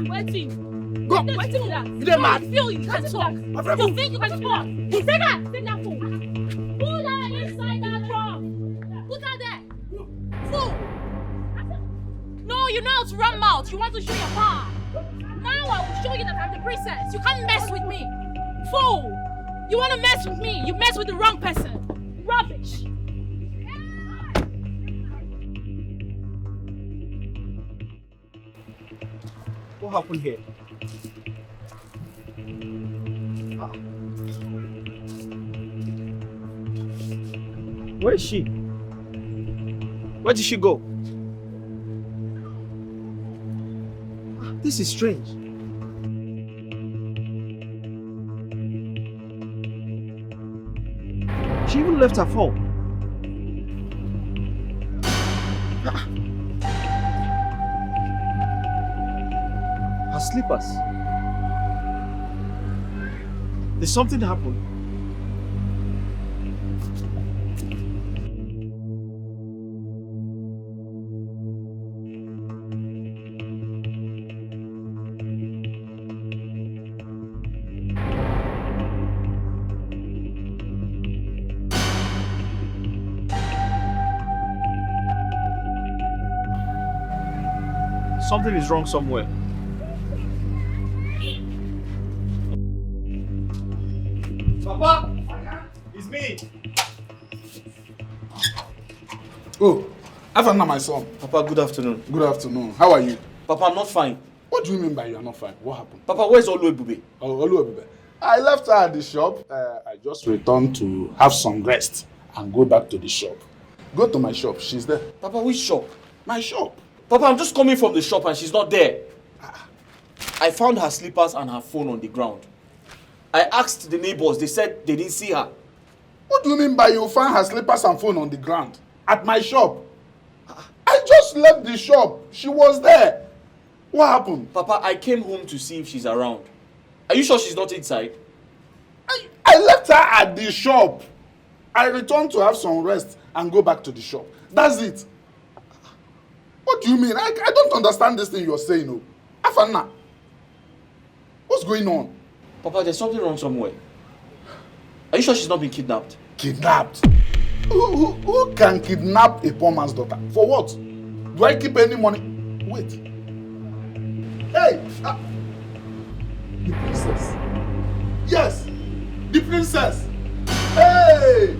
Waiting. Go. Waiting with that. You're mad. Feel you can talk. You think you can talk. Take that. Take that fool. Put that inside that truck. Put that there. Fool. No, you know how to run mouth. You want to show your power. Now I will show you that I'm the princess. You can't mess with me. Fool. You want to mess with me. You mess with the wrong person. Rubbish. What happened here? Where is she? Where did she go? This is strange. She even left her phone. Her slippers. Did something happen? Something is wrong somewhere. Papa! It's me! Oh, Afternoon, my son. Papa, good afternoon. Good afternoon. How are you? Papa, I'm not fine. What do you mean by you are not fine? What happened? Papa, where's Oluebube? Oh, Oluebube. I left her at the shop. I just returned to have some rest and go back to the shop. Go to my shop. She's there. Papa, which shop? My shop. Papa, I'm just coming from the shop and she's not there. I found her slippers and her phone on the ground. I asked the neighbors. They said they didn't see her. What do you mean by you found her slippers and phone on the ground? At my shop? I just left the shop. She was there. What happened? Papa, I came home to see if she's around. Are you sure she's not inside? I left her at the shop. I returned to have some rest and go back to the shop. That's it. What do you mean? I don't understand this thing you're saying. No. Afana, what's going on? Papa, there's something wrong somewhere. Are you sure she's not been kidnapped? Kidnapped? Who can kidnap a poor man's daughter? For what? Do I keep any money? Wait. Hey! The princess. Yes! The princess! Hey!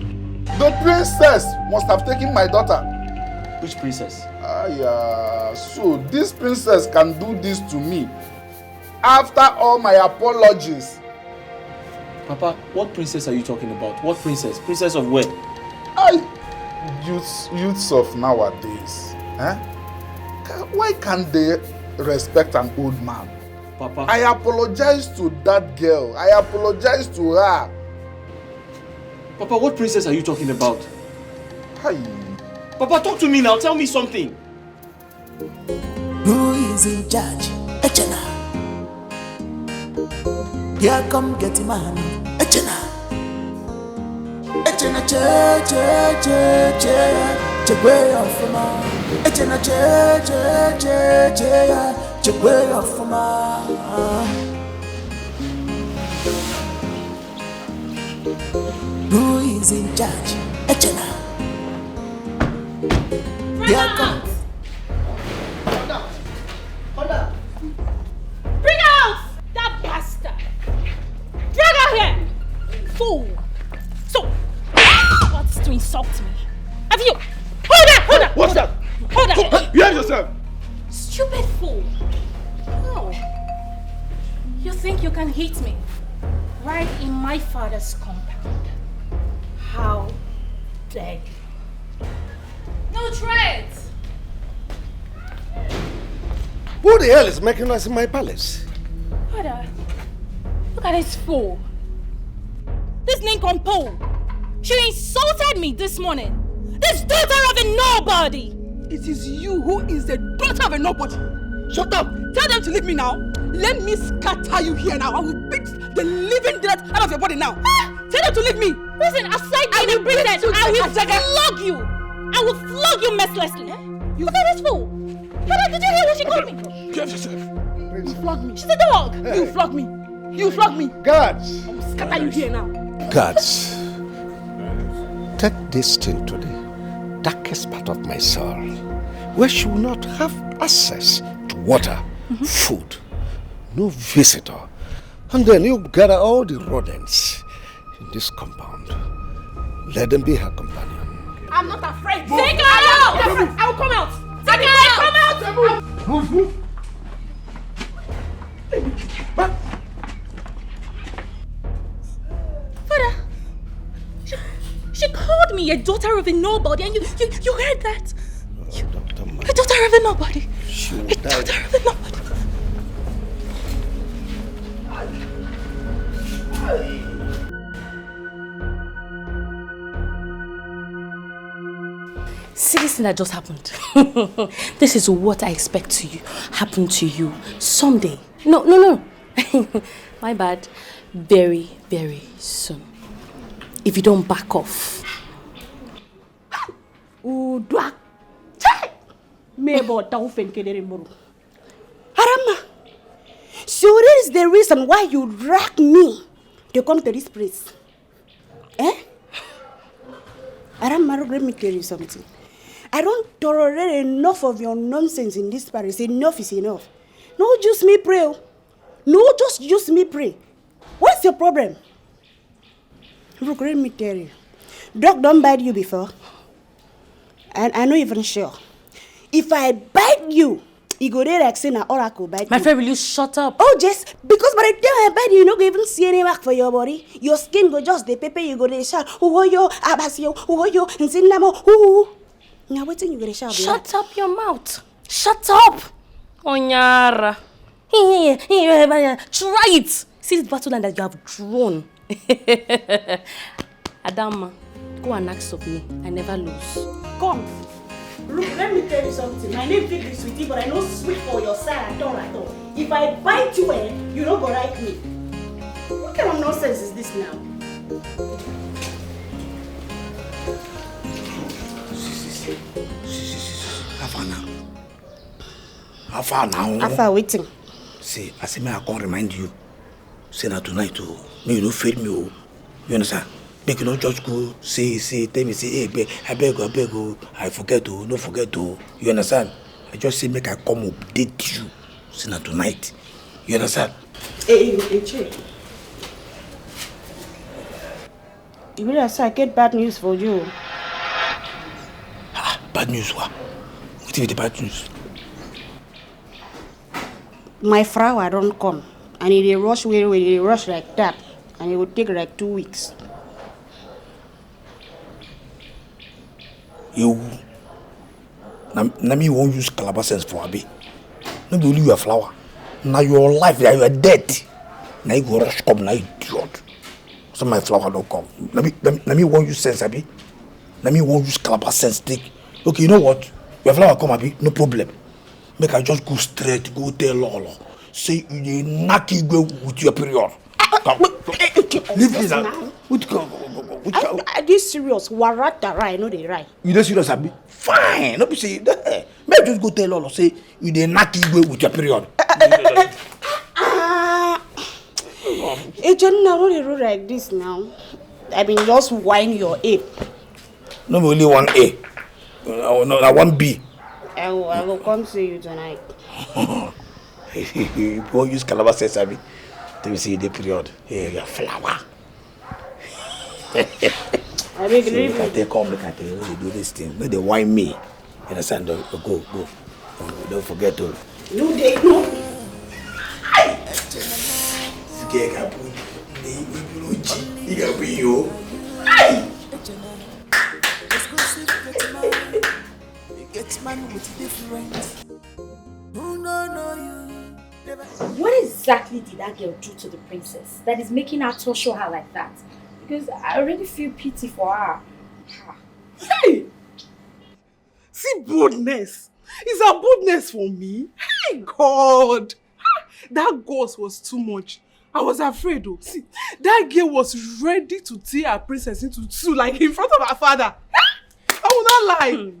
The princess must have taken my daughter. Which princess? So this princess can do this to me. after all my apologies. Papa, what princess are you talking about? What princess? Princess of where? Youths of nowadays, why can't they respect an old man? Papa. I apologize to that girl. I apologize to her. Papa, what princess are you talking about? Hi. Papa, talk to me now. Tell me something. Who is in charge? Echena. Here come get him man. Echena. Echena che che che che che way off from ma. Echena che che che che way off from ma. Who is in charge? Echena. Here come. Bring out that bastard! Drag her here! Fool! So, what's to insult me? Have you? Hold on! What's that? Hold on! Behave yourself! Stupid fool! Oh. You think you can hit me? Right in my father's compound. How dare you? No threats! Who the hell is making us in my palace? Father, look at this fool. This nincompoop. She insulted me this morning. This daughter of a nobody. It is you who is the daughter of a nobody. Shut up! Tell them to leave me now. Let me scatter you here now. I will beat the living death out of your body now. Tell them to leave me. Listen, aside being a princess, I will flog you. I will flog you mercilessly. Look at this fool. Father, did you hear what she called me? Behave yourself. You flog me. She's a dog. Hey. You flog me. You flog me. Guards. I will scatter you here now. Guards, take this thing to the darkest part of my soul, where she will not have access to water, food, no visitor. And then you gather all the rodents in this compound. Let them be her companion. I'm not afraid. Take her out! I will come out. Take her out! Come out! Move. Father, she called me a daughter of a nobody, and you heard that? A daughter of a nobody. A daughter of a nobody. See this thing that just happened. This is what I expect to happen to you someday. No. My bad. Very, very soon. If you don't back off. Arama, so that is the reason why you drag me to come to this place. Arama, let me tell you something. I don't tolerate enough of your nonsense in this palace. Enough is enough. No, just me pray. No, just use me pray. What's your problem? Look, let me tell you. Dog don't bite you before. And I'm not even sure. If I bite you, you go there like saying an oracle bite My you. friend, will you shut up? Oh, just because by the time I bite you, you don't even see any mark for your body. Your skin go just the pepper, you go there shout, oh yo, abasio, oh yo, and sinamo, ooh. Now waiting you go there shout. Shut up your mouth. Shut up. Onyara. Try it. See this battle line that you have drawn. Adama, go and ask of me. I never lose. Come. Look, let me tell you something. My name is Sweetie, but I know sweet for your side at all. If I bite you, you don't go like me. What kind of nonsense is this now? How far now? How far waiting? See, I say, I can't remind you. Say that tonight, me, you don't fail me. You understand? Make you not just go, say, tell me, say, hey, I beg, I forget, no forget, you understand? I just say, make I come update you. Say that tonight. You understand? Hey, Che. You really say I get bad news for you. Bad news, what? What is the bad news? my flower don't come. And it dey rush where they rush like that. And it would take like 2 weeks. You na me won't use calabar sense for Abi. No be only your flower. Now your life, you are dead. Now you go rush come, now you idiot. So my flower don't come. Let me won't use sense, Abi. Let me won't use calabar sense. Take. Okay, you know what? Your flower come, Abi, no problem. Make I just go straight, go tell Lolo. Say you dey knock you go with your period. Leave this out. Are this serious? Warata, right? No, they right. You dey serious, Abi? Fine. No be say may I just go tell Lolo say you dey knock you go with your period. Agent, now don't do like this now. I mean, just whine your ape. No be only one A. No, one B. I will come see you tonight. You won't use calabar sense, Abi. Let me see the period. Here, your flower. I beg you. Look at they come, look at they do this thing. No, they whine me. You understand? Go. Don't forget to. No, they no. You can be you. What exactly did that girl do to the princess that is making her torture her like that? Because I already feel pity for her. Hey! See boldness. Is that boldness for me? Hey God! That ghost was too much. I was afraid though. See, that girl was ready to tear her princess into two like in front of her father. I will not lie.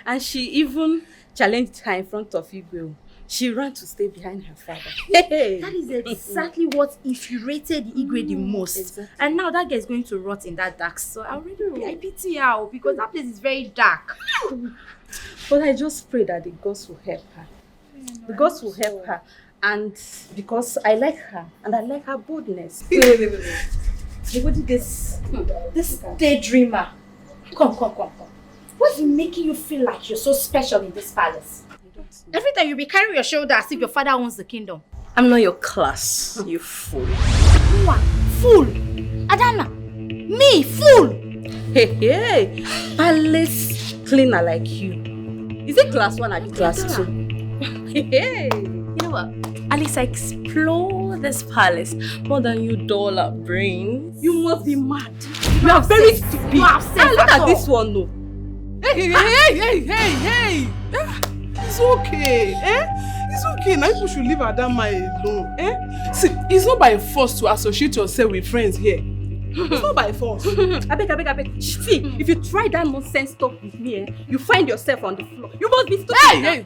And she even challenged her in front of Igwe. She ran to stay behind her father. Hey. That is exactly what infuriated Igwe the most. Exactly. And now that girl is going to rot in that dark. So I pity her because that place is very dark. But I just pray that the gods will help her. The gods will help her. And because I like her and I like her boldness. Wait. What did this daydreamer? Come. What's making you feel like you're so special in this palace? Every time you be carrying your shoulder as if your father owns the kingdom. I'm not your class, you fool. Who are? Fool? Adana? Me? Fool? Hey. Palace cleaner like you. Is it class 1 or class 2? Hey. You know what? At least I explore this palace more than you dollar brains. You must be mad. You are very stupid. You are sense. Look at this one though. Hey. It's okay. It's okay. Now you should leave Adama alone. See, it's not by force to associate yourself with friends here. It's not by force. I beg. See, if you try that nonsense talk with me, you find yourself on the floor. You must be stupid.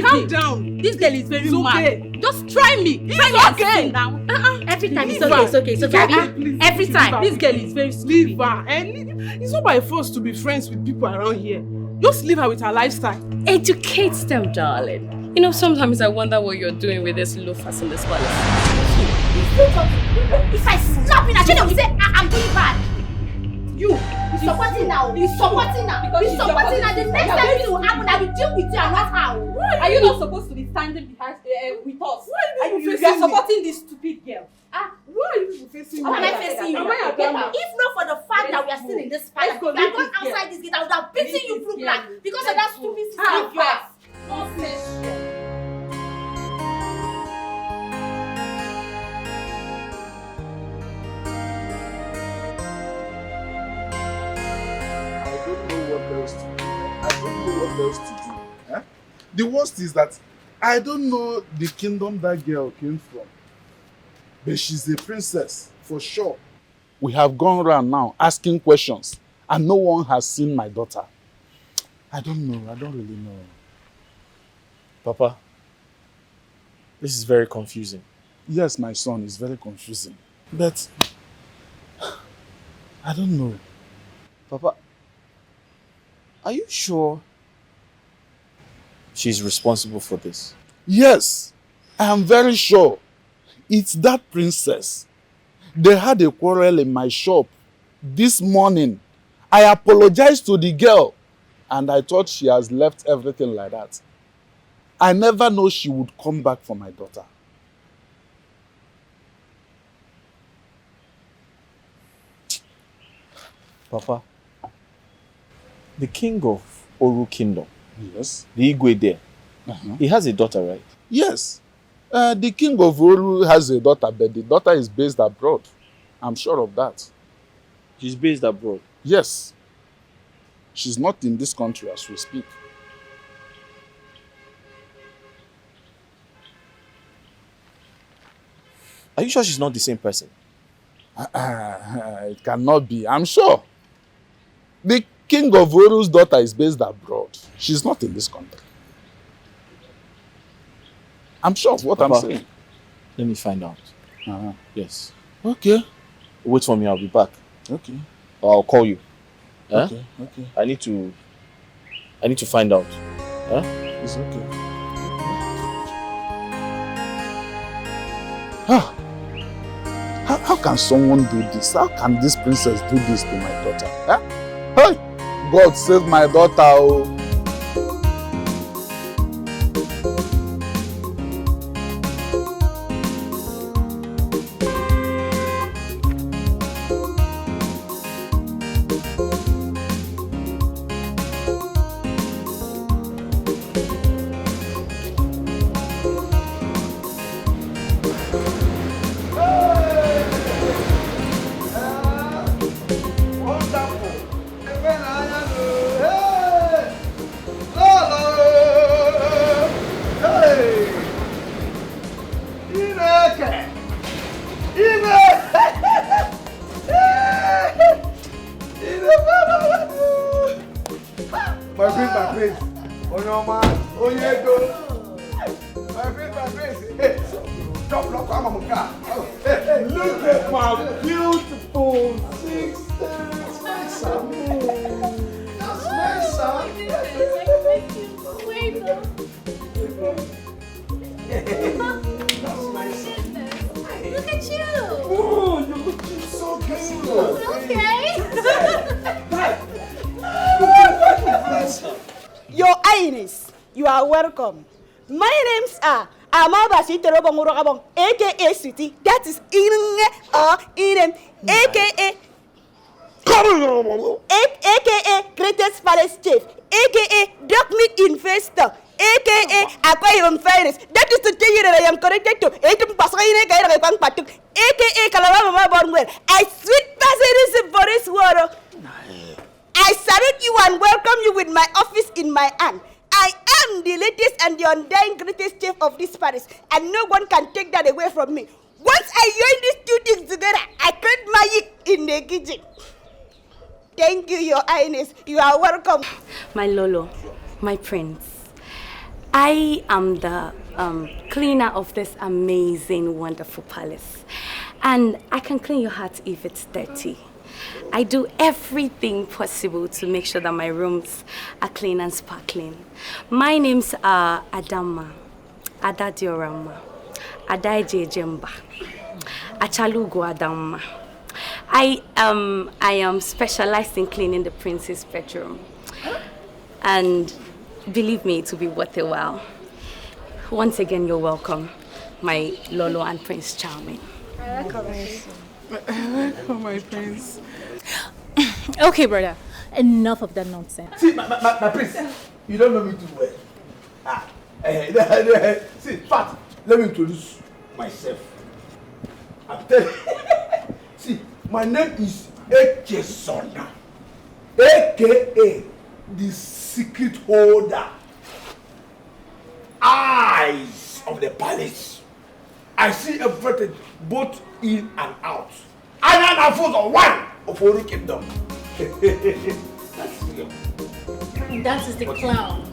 Calm down. This girl is very mad. Just try me. It's okay. Down. Every time it's okay. Every time. This girl is very stupid. Leave her. It's not by force to be friends with people around here. Just leave her with her lifestyle. Educate them, darling. You know, sometimes I wonder what you're doing with this loafers in this palace. If I slap you, I will say I'm doing bad. You're supporting now. You're supporting now. The next time this will happen, I will deal with you and not her. Are you not supposed to be standing behind with us? You are supporting this stupid girl. Why are you facing me? Am I facing you? If not for the fact that we are still in this palace, if I got outside this gate, I would have beaten you blue black because of that stupid sister of yours. I don't know what else to do. Eh? The worst is that I don't know the kingdom that girl came from. But she's a princess, for sure. We have gone around now asking questions, and no one has seen my daughter. I don't know. I don't really know. Papa, this is very confusing. Yes, my son, it's very confusing. But I don't know. Papa, are you sure she's responsible for this? Yes, I am very sure. It's that princess. They had a quarrel in my shop this morning. I apologized to the girl and I thought she has left everything like that. I never know she would come back for my daughter. Papa, the king of Oru Kingdom, Yes. the Igwe there, he has a daughter, right? Yes. The king of Oru has a daughter, but the daughter is based abroad. I'm sure of that. She's based abroad. Yes. She's not in this country as we speak. Are you sure she's not the same person? It cannot be. I'm sure. The king of Oru's daughter is based abroad. She's not in this country. I'm sure of what Papa, I'm saying. Let me find out. Yes. Okay. Wait for me, I'll be back. Okay. Or I'll call you. Huh? Okay. Okay. I need to find out. Huh? It's okay. Ah. How can someone do this? How can this princess do this to my daughter? Huh? Hey! God save my daughter. Oh. Welcome. My names are Amabasi Terobongurabong, aka City, that is Inem, aka Greatest Palace Chief, aka Dog Meat Investor, aka Aquarium Virus, that is to tell you that I am connected to aka Kalama Bornwell. I sweet passage for this water. I salute you and welcome you with my office in my hand. I am the latest and the undying greatest chief of this palace, and no one can take that away from me. Once I join these two things together, I create magic in the kitchen. Thank you, Your Highness. You are welcome. My Lolo, my prince, I am the cleaner of this amazing, wonderful palace. And I can clean your heart if it's dirty. I do everything possible to make sure that my rooms are clean and sparkling. My names are Adama, Adadiorama, Adaije Jemba, Achalugo Adama. I am specialized in cleaning the prince's bedroom. And believe me, it will be worth a while. Once again, you're welcome, my Lolo and Prince Charming. Oh, my prince. Okay, brother. Enough of that nonsense. See, my prince, you don't know me too well. See, Fat, let me introduce myself. I'm telling you. See, my name is Echesona, aka the secret holder. Eyes of the palace. I see everything both in and out. And I'm a foot of one of Oru Kingdom. That is the clown.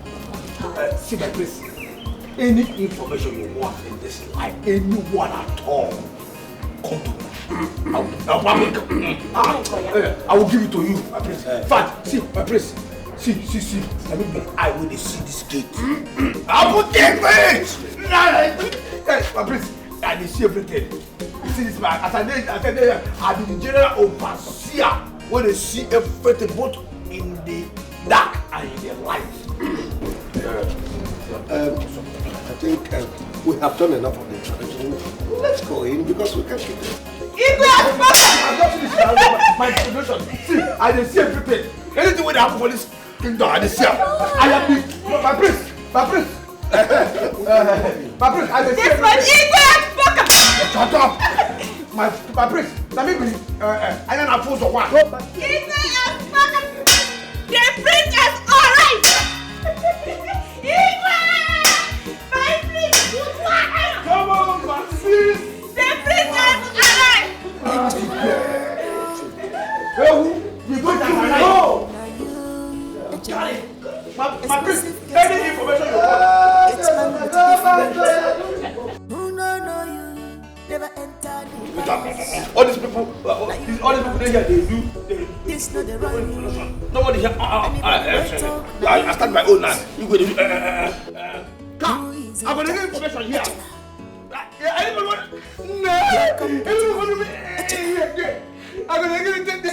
See my place. Any information you want in this life, anyone at all, come to me. I will give it to you, my prince. Fact, see, my prince. See. I mean, I will see this gate. I will take it. My prince, I will see everything. You see this man, as I be the general overseer when they see everything both in the dark and in the light. think we have done enough of the tradition. Let's go in because we can't keep it. My introduction. See, I didn't see everything. Anything will happen for this kingdom, I didn't see. I am my prince. My prince, I didn't see everything. Shut up. My prince, let me be. I don't have food or what? The prince is alright! My prince! Come on, my sis! The prince is alright! You go to no! My prince, any information you want. All these people here, they do. Nobody here. I start my own now. You go to I'm going to get information here. Anybody want? No. Anybody want to? I'm going to get it.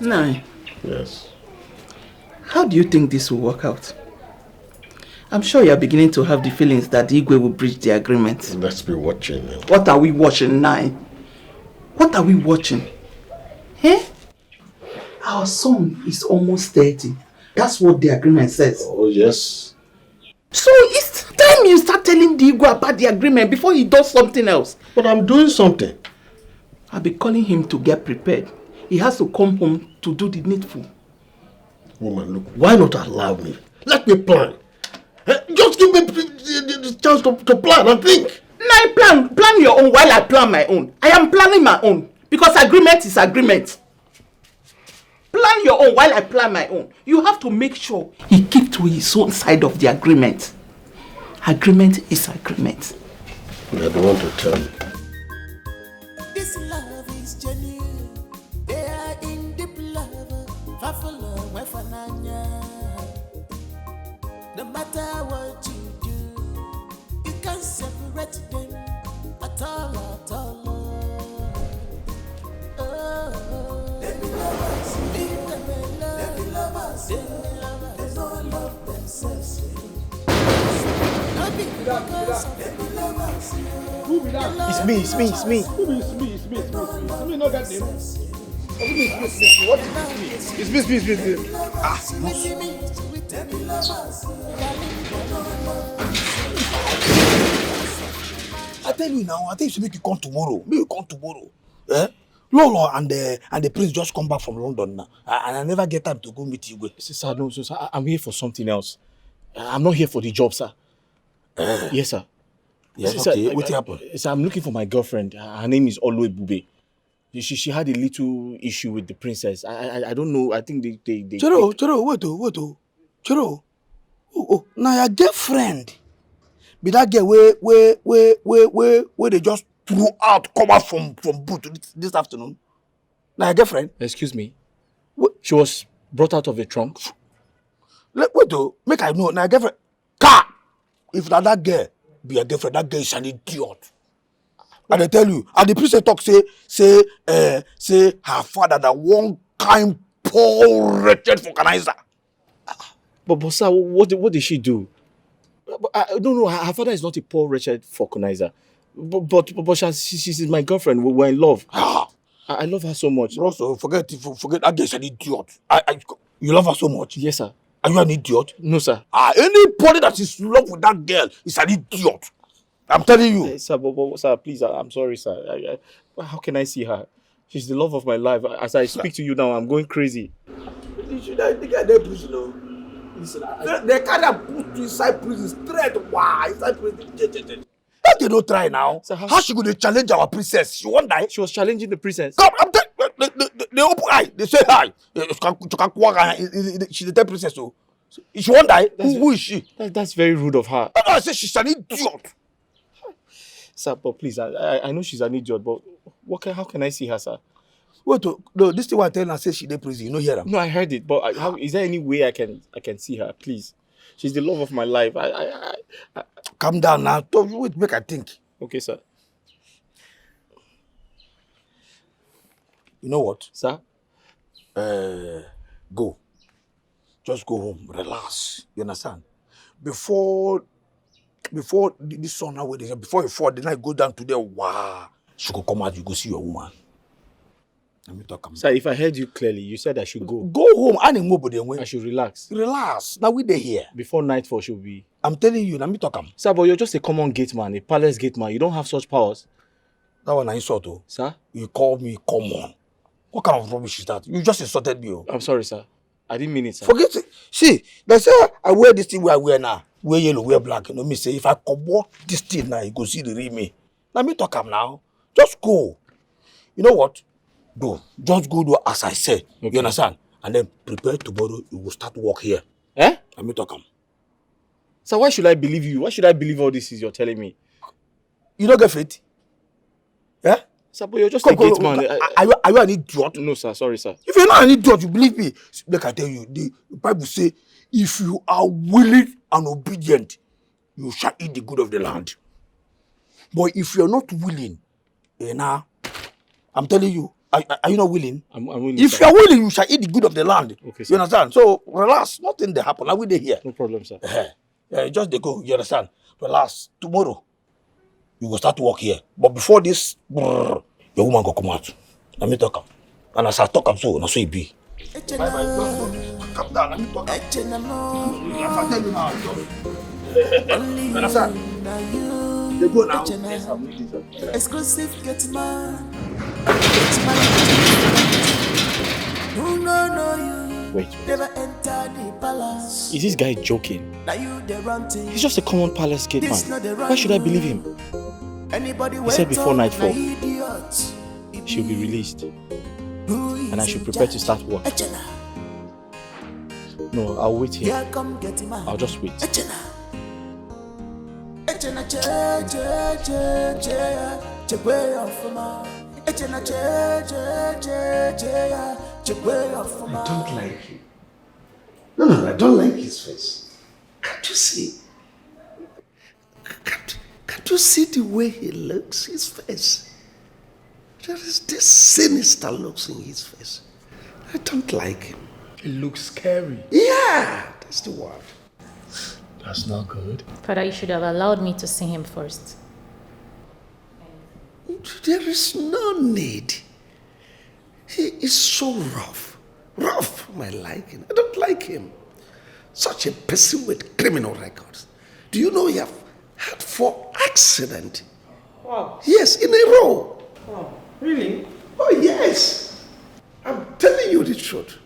Nine. Yes. How do you think this will work out? I'm sure you're beginning to have the feelings that the Igwe will breach the agreement. Let's be watching. What are we watching, Nine? What are we watching? Eh? Our son is almost 30. That's what the agreement says. Oh, yes. So it's time you start telling the Igwe about the agreement before he does something else. But I'm doing something. I'll be calling him to get prepared. He has to come home to do the needful. Woman, look, why not allow me? Let me plan. Just give me the chance to plan and think. Now plan your own while I plan my own. I am planning my own because agreement is agreement. Plan your own while I plan my own. You have to make sure he keeps to his own side of the agreement. Agreement is agreement. I don't want to tell you. This love is genuine. They are in deep love. Fafalo, wefananya. No matter what you do, you can't separate them at all, at all. Oh, let me lovers, leave them alone. Let me lovers, they don't love themselves. It's me. Who me know that name? What is me? I tell you now, I think you should make you come tomorrow. Make you come tomorrow. Eh? Lolo and the prince just come back from London now. And I never get time to go meet you. Sir, no, sir, I'm here for something else. I'm not here for the job, sir. Yes, sir. Yes, sir, okay. What happened? Sir, I'm looking for my girlfriend. Her name is Oluebube. She had a little issue with the princess. I don't know. I think they Choro, wait. Choro. Oh, now your girlfriend. Be that girl where they just threw out, come out from boot this afternoon. Now your girlfriend. Excuse me. What? She was brought out of the trunk. Wait though, make I know. Now your girlfriend. Car! If not that girl be a girlfriend, that girl is an idiot. And I tell you, and the priest talk say her father that one kind poor wretched vulcanizer. But sir, what did she do? I don't know. Her father is not a poor wretched vulcanizer. But she's my girlfriend. We're in love. I love her so much. Also, forget that girl is an idiot. You love her so much? Yes, sir. Are you an idiot? No, sir. Anybody that is in love with that girl is an idiot. I'm telling you. Sir, sir, please, I'm sorry, sir. How can I see her? She's the love of my life. As I speak to you now, I'm going crazy. You should get that prison, no? Listen, they can't put you inside prison straight. Why? Inside prison. How they don't try now? Sir, how she going to challenge our princess? She won't die. She was challenging the princess. Come, I'm telling they open eye. They say hi. She's the third princess, so she won't die. Who is she? That's very rude of her. I say she's an idiot. Sir, but please, I know she's an idiot, but how can I see her, sir? Wait, no, this thing I tell her says she did prison. You know, hear her? No, I heard it, but how is there any way I can see her? Please, she's the love of my life. I calm down now. Don't wait, make her think. Okay, sir. You know what, sir? Go. Just go home, relax. You understand? Before this sun now, before you fall, the night go down to there, wow. She could come out, you go see your woman. Let me talk. Sir, if I heard you clearly, you said I should go. Go home. I should relax. Relax. Now we there here. Before nightfall should be. I'm telling you, let me talk. Sir, but you're just a common gate man, a palace gate man. You don't have such powers. That one I insult you. Sir? You call me common. What kind of rubbish is that? You just insulted me. I'm sorry, sir. I didn't mean it, sir. Forget it. See, they say I wear this thing where I wear now. Wear yellow, wear black. You know me say, if I come this thing now, you go see the real me. Let me talk now. Just go. You know what? Go. Just go do as I said. Okay. You understand? And then prepare tomorrow, you will start work here. Eh? Let me talk. So why should I believe you? Why should I believe all this is you're telling me? You don't get fit? Yeah? Sir, but you're just a gate man. Are you an idiot? No, sir. Sorry, sir. If you're not an idiot, you believe me. Like I tell you, the Bible say, if you are willing and obedient, you shall eat the good of the land. But if you're not willing, I'm telling you, are you not willing? I'm willing. If you're willing, you shall eat the good of the land. Okay, sir. You understand? So relax. Nothing there happen. I will here. No problem, sir. Just they go. You understand? Relax. Tomorrow, you will start to work here. But before this, your woman go come out. Let me talk. And as I talk, I'm so it be. Bye. Come down. Let me talk. I tell you now. You understand? They go now. Exclusive get man. Wait. Never enter the palace. Is this guy joking? Now you the run thing. He's just a common palace gate man. Why should I believe him? He said before nightfall, she'll be released. And I should prepare to start work. No, I'll wait here. I'll just wait. I don't like him. No, I don't like his face. Can't you see? Can't you see the way he looks, his face? There is this sinister looks in his face. I don't like him. It looks scary. Yeah, that's the word. That's not good. Father, you should have allowed me to see him first. There is no need. He is so rough. Rough for my liking. I don't like him. Such a person with criminal records. Do you know he have had 4 accidents? Wow. Yes, in a row. Wow. Really? Oh, yes. I'm telling you the truth.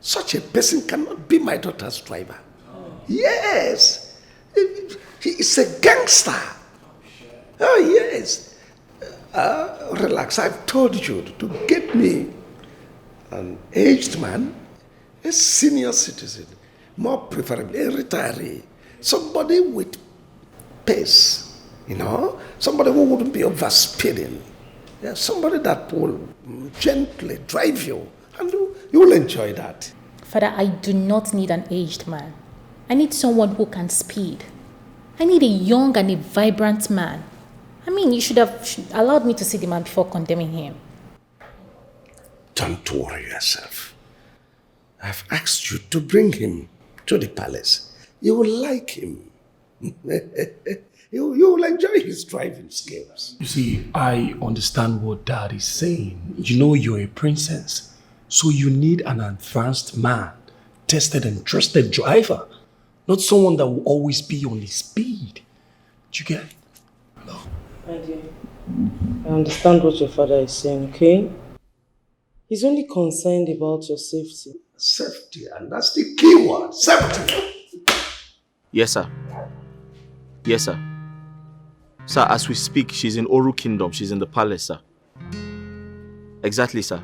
Such a person cannot be my daughter's driver. Oh. Yes. He is a gangster. Oh, yes. Relax. I've told you to get me an aged man, a senior citizen, more preferably a retiree, somebody with pace, somebody who wouldn't be overspeeding, somebody that will gently drive you, and you will enjoy that. Father, I do not need an aged man. I need someone who can speed. I need a young and a vibrant man. I mean, you should have allowed me to see the man before condemning him. Don't worry yourself. I've asked you to bring him to the palace. You will like him. You will enjoy his driving skills. You see, I understand what Dad is saying. You know you're a princess, so you need an advanced man, tested and trusted driver, not someone that will always be on his speed. Do you get it? No. My dear, I understand what your father is saying, okay? He's only concerned about your safety. Safety, and that's the key word, safety. Yes, sir. Yes, sir. Sir, as we speak, she's in Oru Kingdom. She's in the palace, sir. Exactly, sir.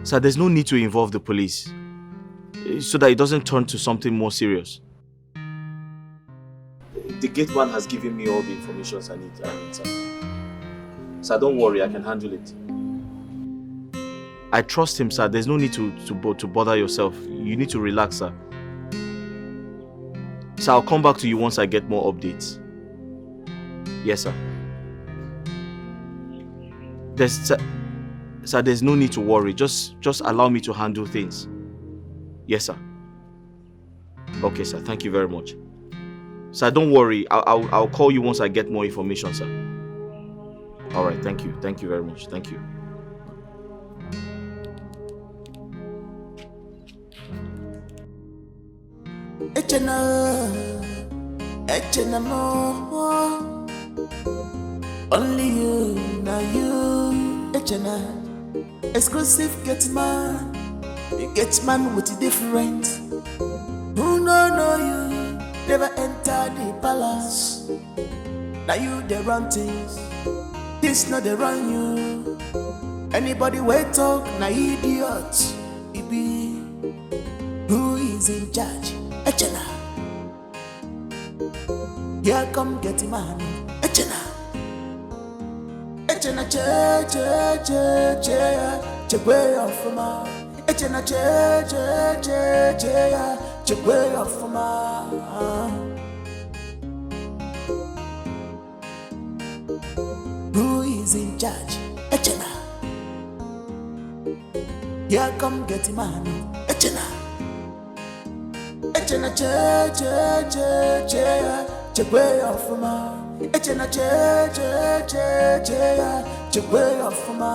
Sir, there's no need to involve the police so that it doesn't turn to something more serious. The gate man has given me all the information I need, sir. Sir, don't worry, I can handle it. I trust him, sir. There's no need to bother yourself. You need to relax, sir. Sir, I'll come back to you once I get more updates. Yes, sir. Sir, there's no need to worry. Just allow me to handle things. Yes, sir. Okay, sir. Thank you very much. Sir, don't worry. I'll call you once I get more information, sir. All right. Thank you. Thank you very much. Thank you. Echena mo, only you, now you. Echena, exclusive get man, you get man with a different. Who know you, never enter the palace. Now you the run things, this not the run you. Anybody wait talk, na idiot. It be who is in charge. Echena, here come get man. Echena, Echena che way off ma. Echena che way off ma. Who is in charge? Echena, here come get man. Echena, Echena che way off ma. Echena che way off ma.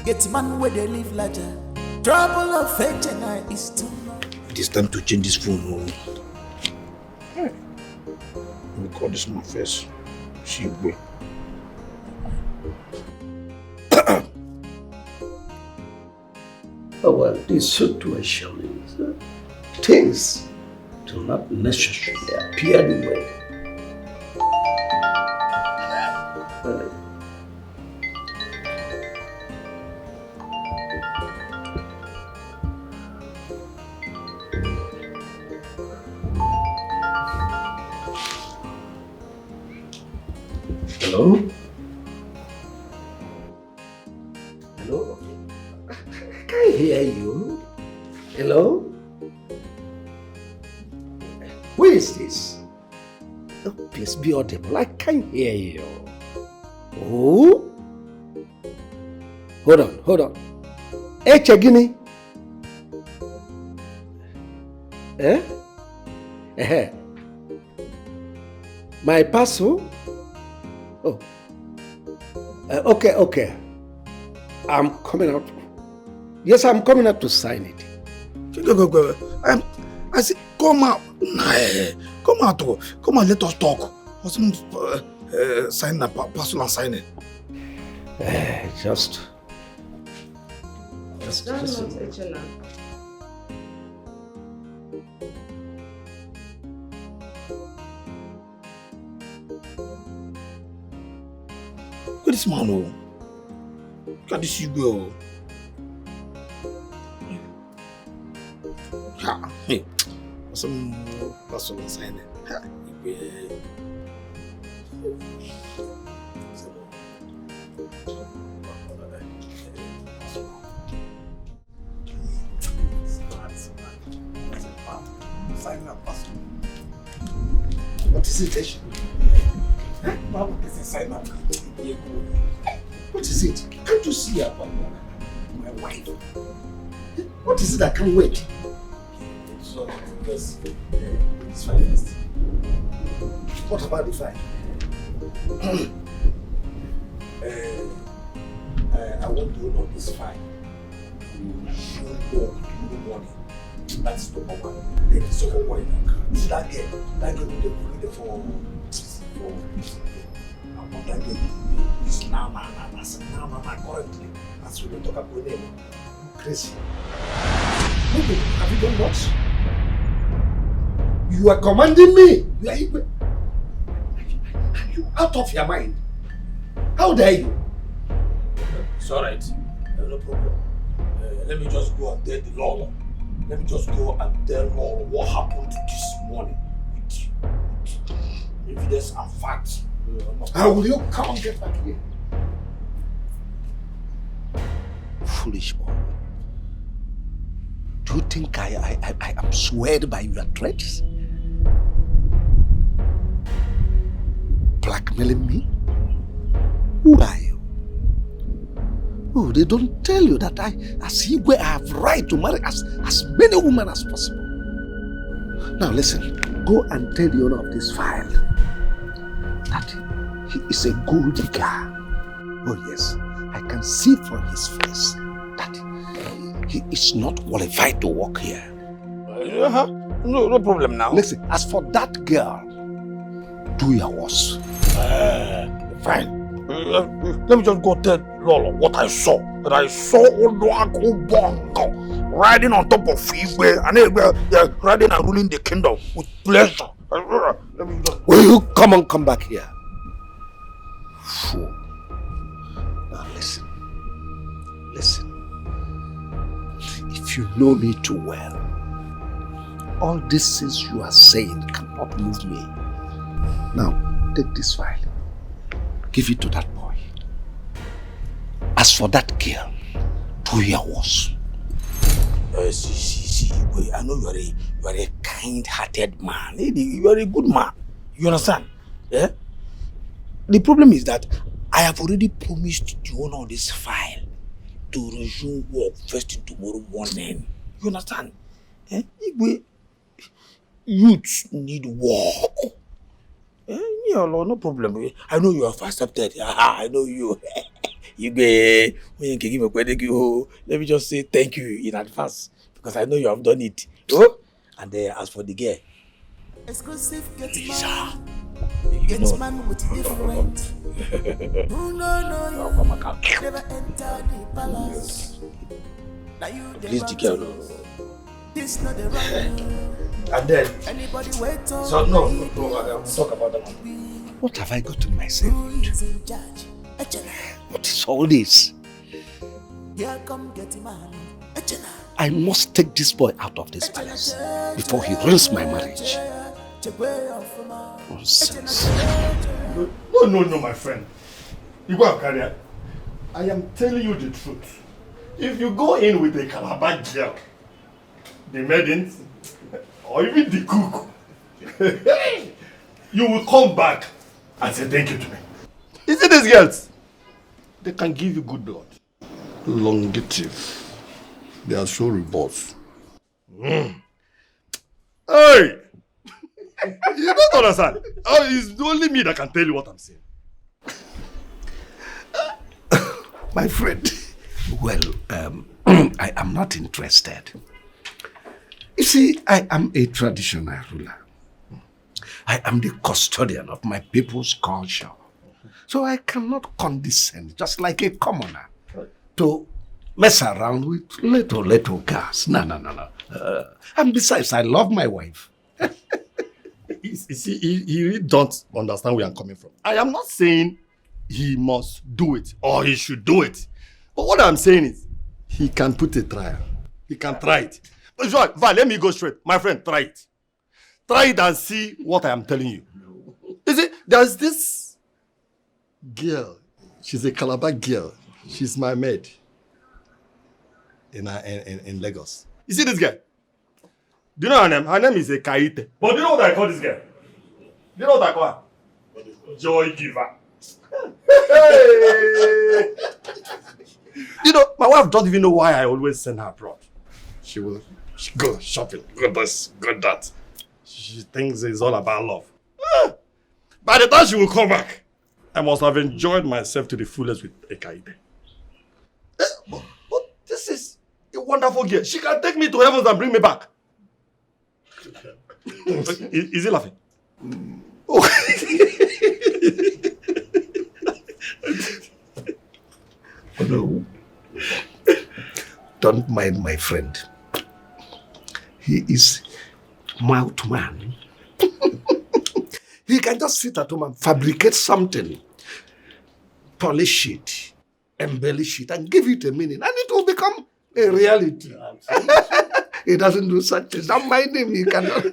Get man where they live larger. Trouble of Echena is too much. It is time to change this phone. Let me call this man first. See you. Oh, well, this situation is things do not necessarily appear the way. Hello? Hello? I can't hear you. Hello? Who is this? Oh, please be audible. I can't hear you. Oh? Hold on. Hey, Chagini. My parcel? Oh. Okay. I'm coming out. Yes, I'm coming out to sign it. Go. I said, come out. Come out. Come on, let us talk. Sign the parcel and sign it. Just. That's not Echena. Look at this man, oh. Look at this girl. Hey, some parcel and sign it. What is it? What is it? Can't you see about my wife? What is it I can't wait? So, it's fine first. What about the fine? I want to know this fine. You should go tomorrow morning. That's the number one. Then the second one, is that girl will be for that girl is now currently. As we don't talk about her name. Crazy. Maybe, have you done what? You are commanding me. Are you out of your mind? How dare you? It's alright. No problem. Let me just go and tell the Lord. Let me just go and tell Lord what happened this morning with evidence and facts. How will you come and get back here? Foolish boy. Do you think I am swayed by your threats? Blackmailing me? Who are you? Oh, they don't tell you that as Igwe, I have right to marry as many women as possible. Now listen, go and tell the owner of this file that he is a gold digger. Oh yes, I can see from his face that he is not qualified to work here. No problem now. Listen, as for that girl, do your worst. Fine. Let me just go tell Lolo what I saw. That I saw Odoako Bongo riding on top of Igwe and riding and ruling the kingdom with pleasure. Will you come back here? Fool. Now listen. If you know me too well, all these things you are saying cannot move me. Now, take this file. Give it to that boy. As for that girl, do your worst. See, wait, I know you are a kind-hearted man. You are a good man. You understand? Yeah? The problem is that I have already promised the owner of this file to resume work first thing tomorrow morning. You understand? Eh? Youths need work. Yeah, no problem. I know you have accepted. I know you. Let me just say thank you in advance because I know you have done it. Oh? And as for the girl, exclusive get man with different. Who no never enter the palace. Now you please the girl. This not the right. And then, anybody wait on so no, we'll talk about that one. What have I gotten myself into? What is all this? Here come get man. I must take this boy out of this palace before he ruins my marriage. Nonsense. No, my friend. You go career. I am telling you the truth. If you go in with a Calabar girl, the maidens, or even the cook, you will come back and say thank you to me. You see these girls? They can give you good blood. Longative. They are so robust. Hey! You don't understand. Oh, it's only me that can tell you what I'm saying. My friend, well, I am not interested. You see, I am a traditional ruler. I am the custodian of my people's culture. So I cannot condescend, just like a commoner, to mess around with little girls. No. And besides, I love my wife. You see, he really don't understand where I'm coming from. I am not saying he must do it or he should do it. But what I'm saying is, he can put a trial. He can try it. But Val, let me go straight. My friend, try it. Try it and see what I am telling you. You see, there's this girl. She's a Calabar girl. She's my maid in Lagos. You see this girl? Do you know her name? Her name is Kaite. But do you know what I call this girl? Do you know what I call her? Joy giver. Hey! You know, my wife doesn't even know why I always send her abroad. She will go shopping, go this, go that. She thinks it's all about love. By the time she will come back, I must have enjoyed myself to the fullest with Ekaide. But this is a wonderful girl. She can take me to heavens and bring me back. Is he laughing? Oh. Oh no. Don't mind my friend. He is mouth man. He can just sit at home and fabricate something, polish it, embellish it, and give it a meaning, and it will become a reality. He doesn't do such things. Don't mind him. He cannot.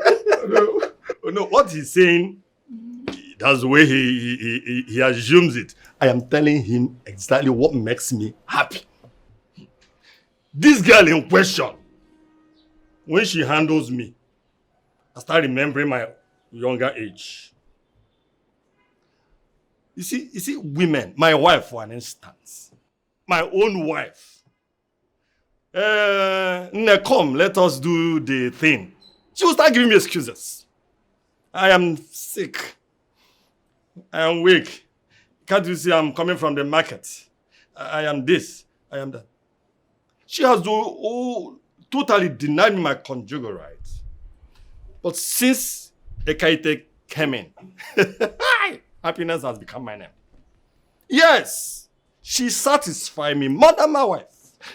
No, what he's saying, that's the way he assumes it. I am telling him exactly what makes me happy. This girl in question, when she handles me, I start remembering my younger age. You see, women, my wife, for an instance, my own wife. Come, let us do the thing. She will start giving me excuses. I am sick. I am weak. Can't you see I'm coming from the market? I am this. I am that. She has totally denied me my conjugal rights. But since Ekaite came in, happiness has become my name. Yes, she satisfies me more than my wife.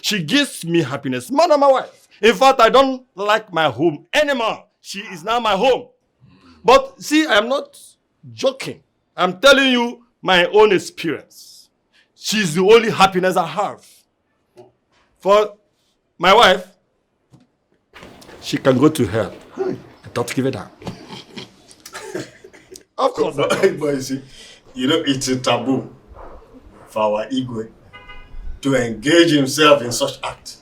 She gives me happiness more than my wife. In fact, I don't like my home anymore. She is now my home. But see, I am not joking. I'm telling you my own experience. She's the only happiness I have. For my wife, she can go to hell. I don't give it up. Of course. But you see, it's a taboo for our ego to engage himself in such act.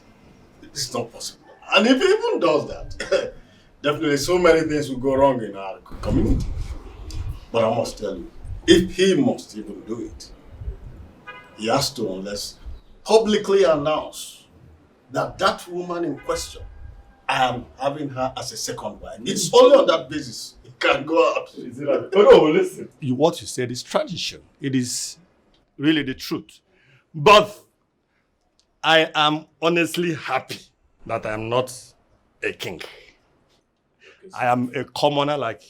It's not possible. And if he even does that, definitely so many things will go wrong in our community. But I must tell you, if he must even do it, he has to, unless publicly announce that that woman in question, I am having her as a second wife. It's only on that basis it can go out. Oh no, listen. What you said is tradition. It is really the truth. But I am honestly happy that I am not a king. I am a commoner, like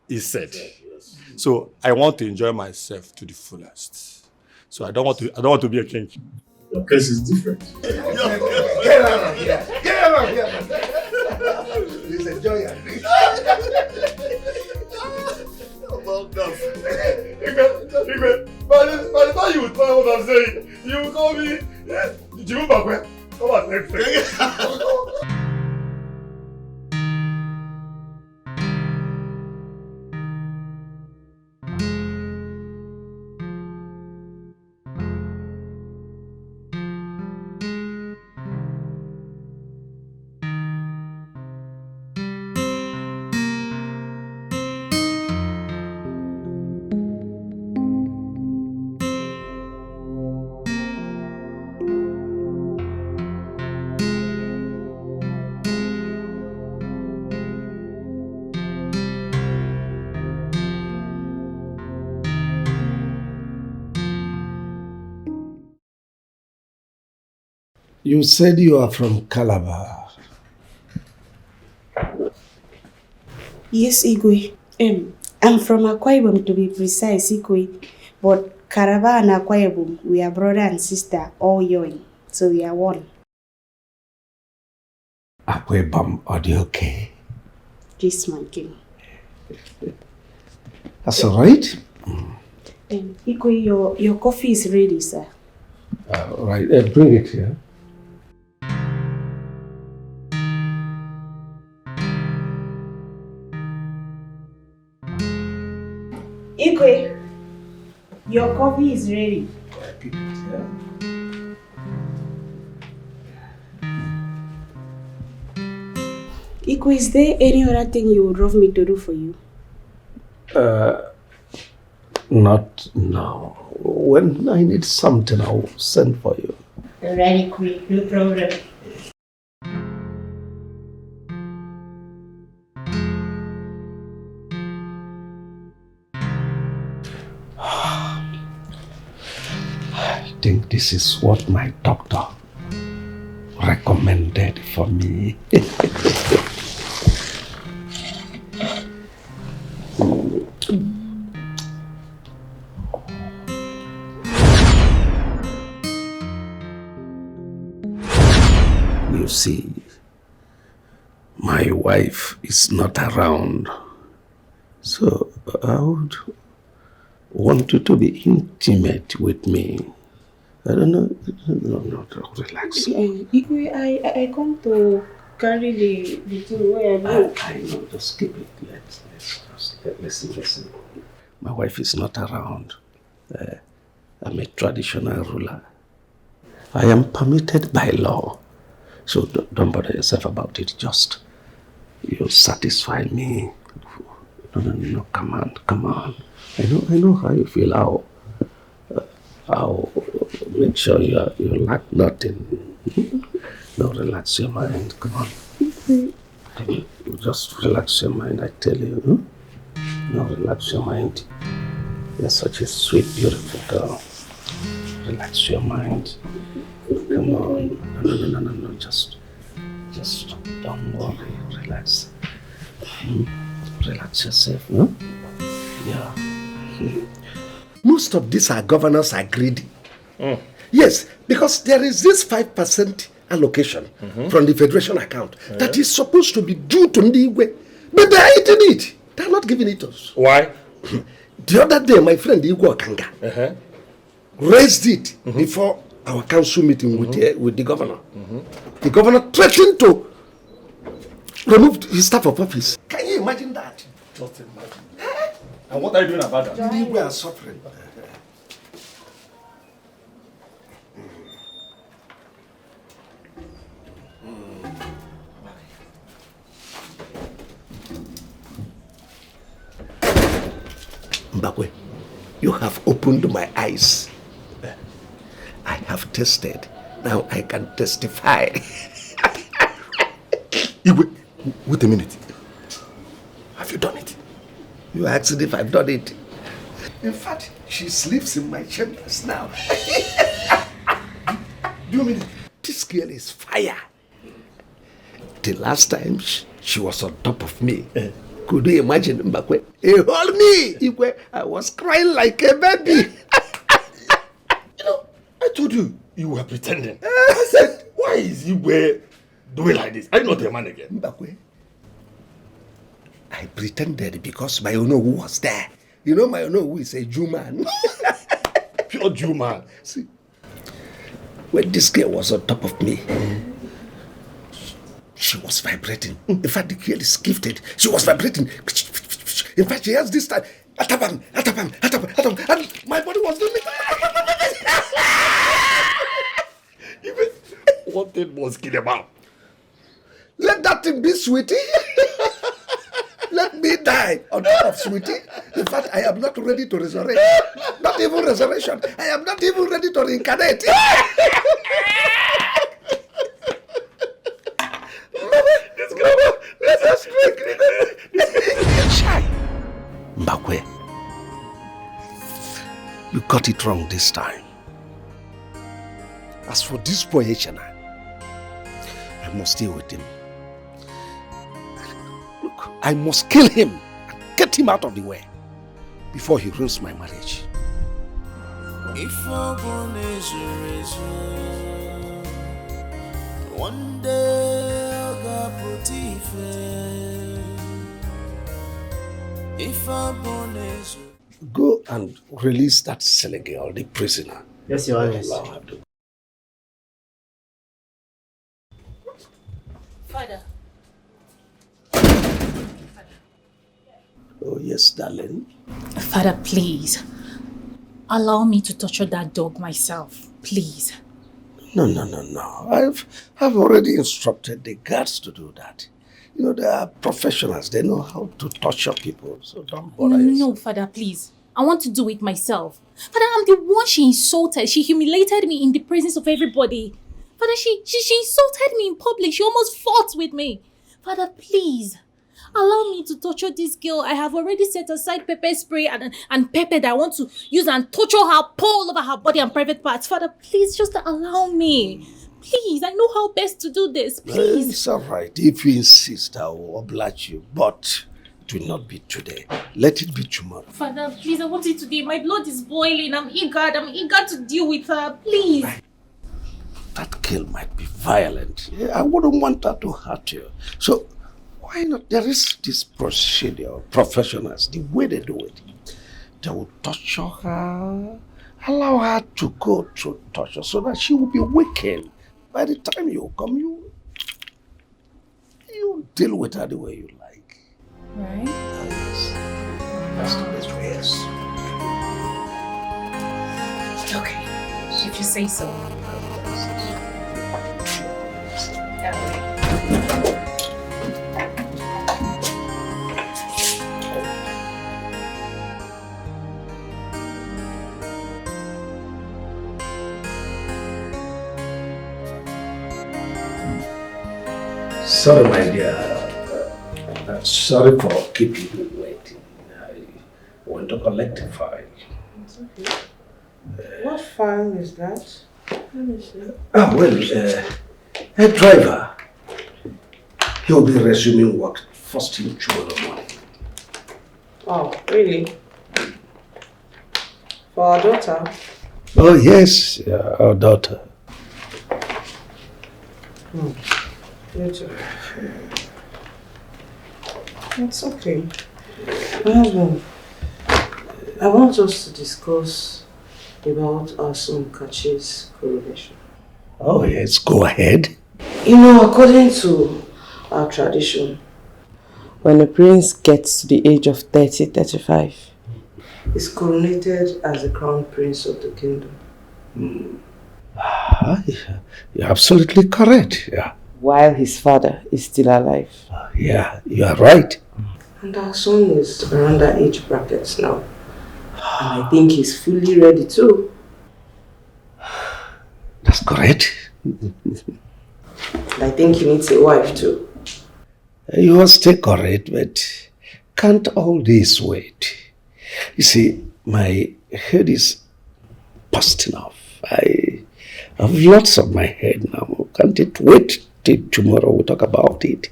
he said. So I want to enjoy myself to the fullest. So I don't want to be a king. Your case is different. Get out of here! Get out of here! Please enjoy your drink. Well done. By the time you would find what I'm saying, you will call me Jimu Bakwe. Come on, next. You said you are from Calabar. Yes, Igwe. I'm from Akwa Ibom, to be precise, Igwe. But Calabar and Akwa Ibom, we are brother and sister, all young. So we are one. Akwa Ibom, are you okay? Yes, my king. That's all right. Igwe, your coffee is ready, sir. Right, bring it here. Igwe, your coffee is ready. Keep it here. Igwe, is there any other thing you would love me to do for you? Not now. When I need something, I'll send for you. Very quick, no problem. I think this is what my doctor recommended for me. You see, my wife is not around, so I would want you to be intimate with me. I don't know. No, relax. Igwe, I come to carry the thing where I go. I know, just keep it. Listen. My wife is not around. I'm a traditional ruler. I am permitted by law. So don't bother yourself about it. Just, you satisfy me. No, come on. I know how you feel. Now, make sure you lack nothing. Now, relax your mind. Come on. Just relax your mind, I tell you. Now, relax your mind. You're such a sweet, beautiful girl. Relax your mind. Come on. No. Just don't worry. Relax. Relax yourself. Huh? Yeah. Most of these are governors are greedy. Yes, because there is this 5% allocation from the federation account that is supposed to be due to Ndigwe. But they are eating it. They are not giving it to us. Why? The other day, my friend Igwe Okanga raised it before our council meeting with the governor. The governor threatened to remove his staff of office. Can you imagine that? Just imagine. And what are you doing about that? The Igwe are suffering. Mbakwe, you have opened my eyes. I have tested. Now I can testify. Igwe, wait a minute. Have you done it? You asked if I've done it. In fact, she sleeps in my chambers now. Do you mean it? This girl is fire. The last time she was on top of me. Could you imagine, Mbakwe? He hold me! Igwe, I was crying like a baby. I told you were pretending. I said, why is Igwe doing like this? I'm not a man again. Mbakwe, I pretended because my Onowu was there. You know my Onowu is a Jew man. Pure Jew man. See, when this girl was on top of me, she was vibrating. In fact, the girl is gifted. She was vibrating. In fact, she has this time. Atapam. And my body was doing it. Even what thing was kill about? Let that thing be, sweetie. Let me die on top of sweetie. In fact, I am not ready to resurrect. Not even resurrection. I am not even ready to reincarnate. This girl, let us drink. Mbakwe, you got it wrong this time. As for this boy Echana, I must stay with him. Look, I must kill him and get him out of the way before he ruins my marriage. If I born is one day I got put if I born is Go and release that silly girl, the prisoner. Yes, Your Honor. Father. Oh, yes, darling. Father, please. Allow me to torture that dog myself. Please. No. I've already instructed the guards to do that. You know, they are professionals. They know how to torture people. So don't bother yourself. No, Father, please. I want to do it myself. Father, I'm the one she insulted. She humiliated me in the presence of everybody. Father, she insulted me in public. She almost fought with me. Father, please. Allow me to torture this girl. I have already set aside pepper spray and pepper that I want to use and torture her, pour all over her body and private parts. Father, please just allow me. Please, I know how best to do this. Please. It's all right. If you insist, I will oblige you. But it will not be today. Let it be tomorrow. Father, please, I want it today. My blood is boiling. I'm eager to deal with her. Please. That girl might be violent. I wouldn't want her to hurt you. So, why not? There is this procedure, professionals, the way they do it. They will torture her, allow her to go through torture so that she will be weakened. By the time you come, you deal with her the way you like. Right? Yes. That's the best way, yes. Okay, if you say so. Sorry, my dear. Sorry for keeping you waiting. I want to collect a file. It's okay. What file is that? Let me see. A driver. He'll be resuming work first thing tomorrow morning. Oh, really? For our daughter? Oh, yes, our daughter. Beautiful. It's okay. My husband, I want us to discuss about our son Kachi's coronation. Oh, yes, go ahead. You know, according to our tradition, when a prince gets to the age of 30-35, he's coronated as the crown prince of the kingdom. You're absolutely correct. Yeah. While his father is still alive. Yeah, you are right. And our son is around that age bracket now. And I think he's fully ready too. That's correct. I think he needs a wife too. You are still correct, but can't all this wait? You see, my head is busting off. I have lots on my head now. Can't it wait till tomorrow we talk about it?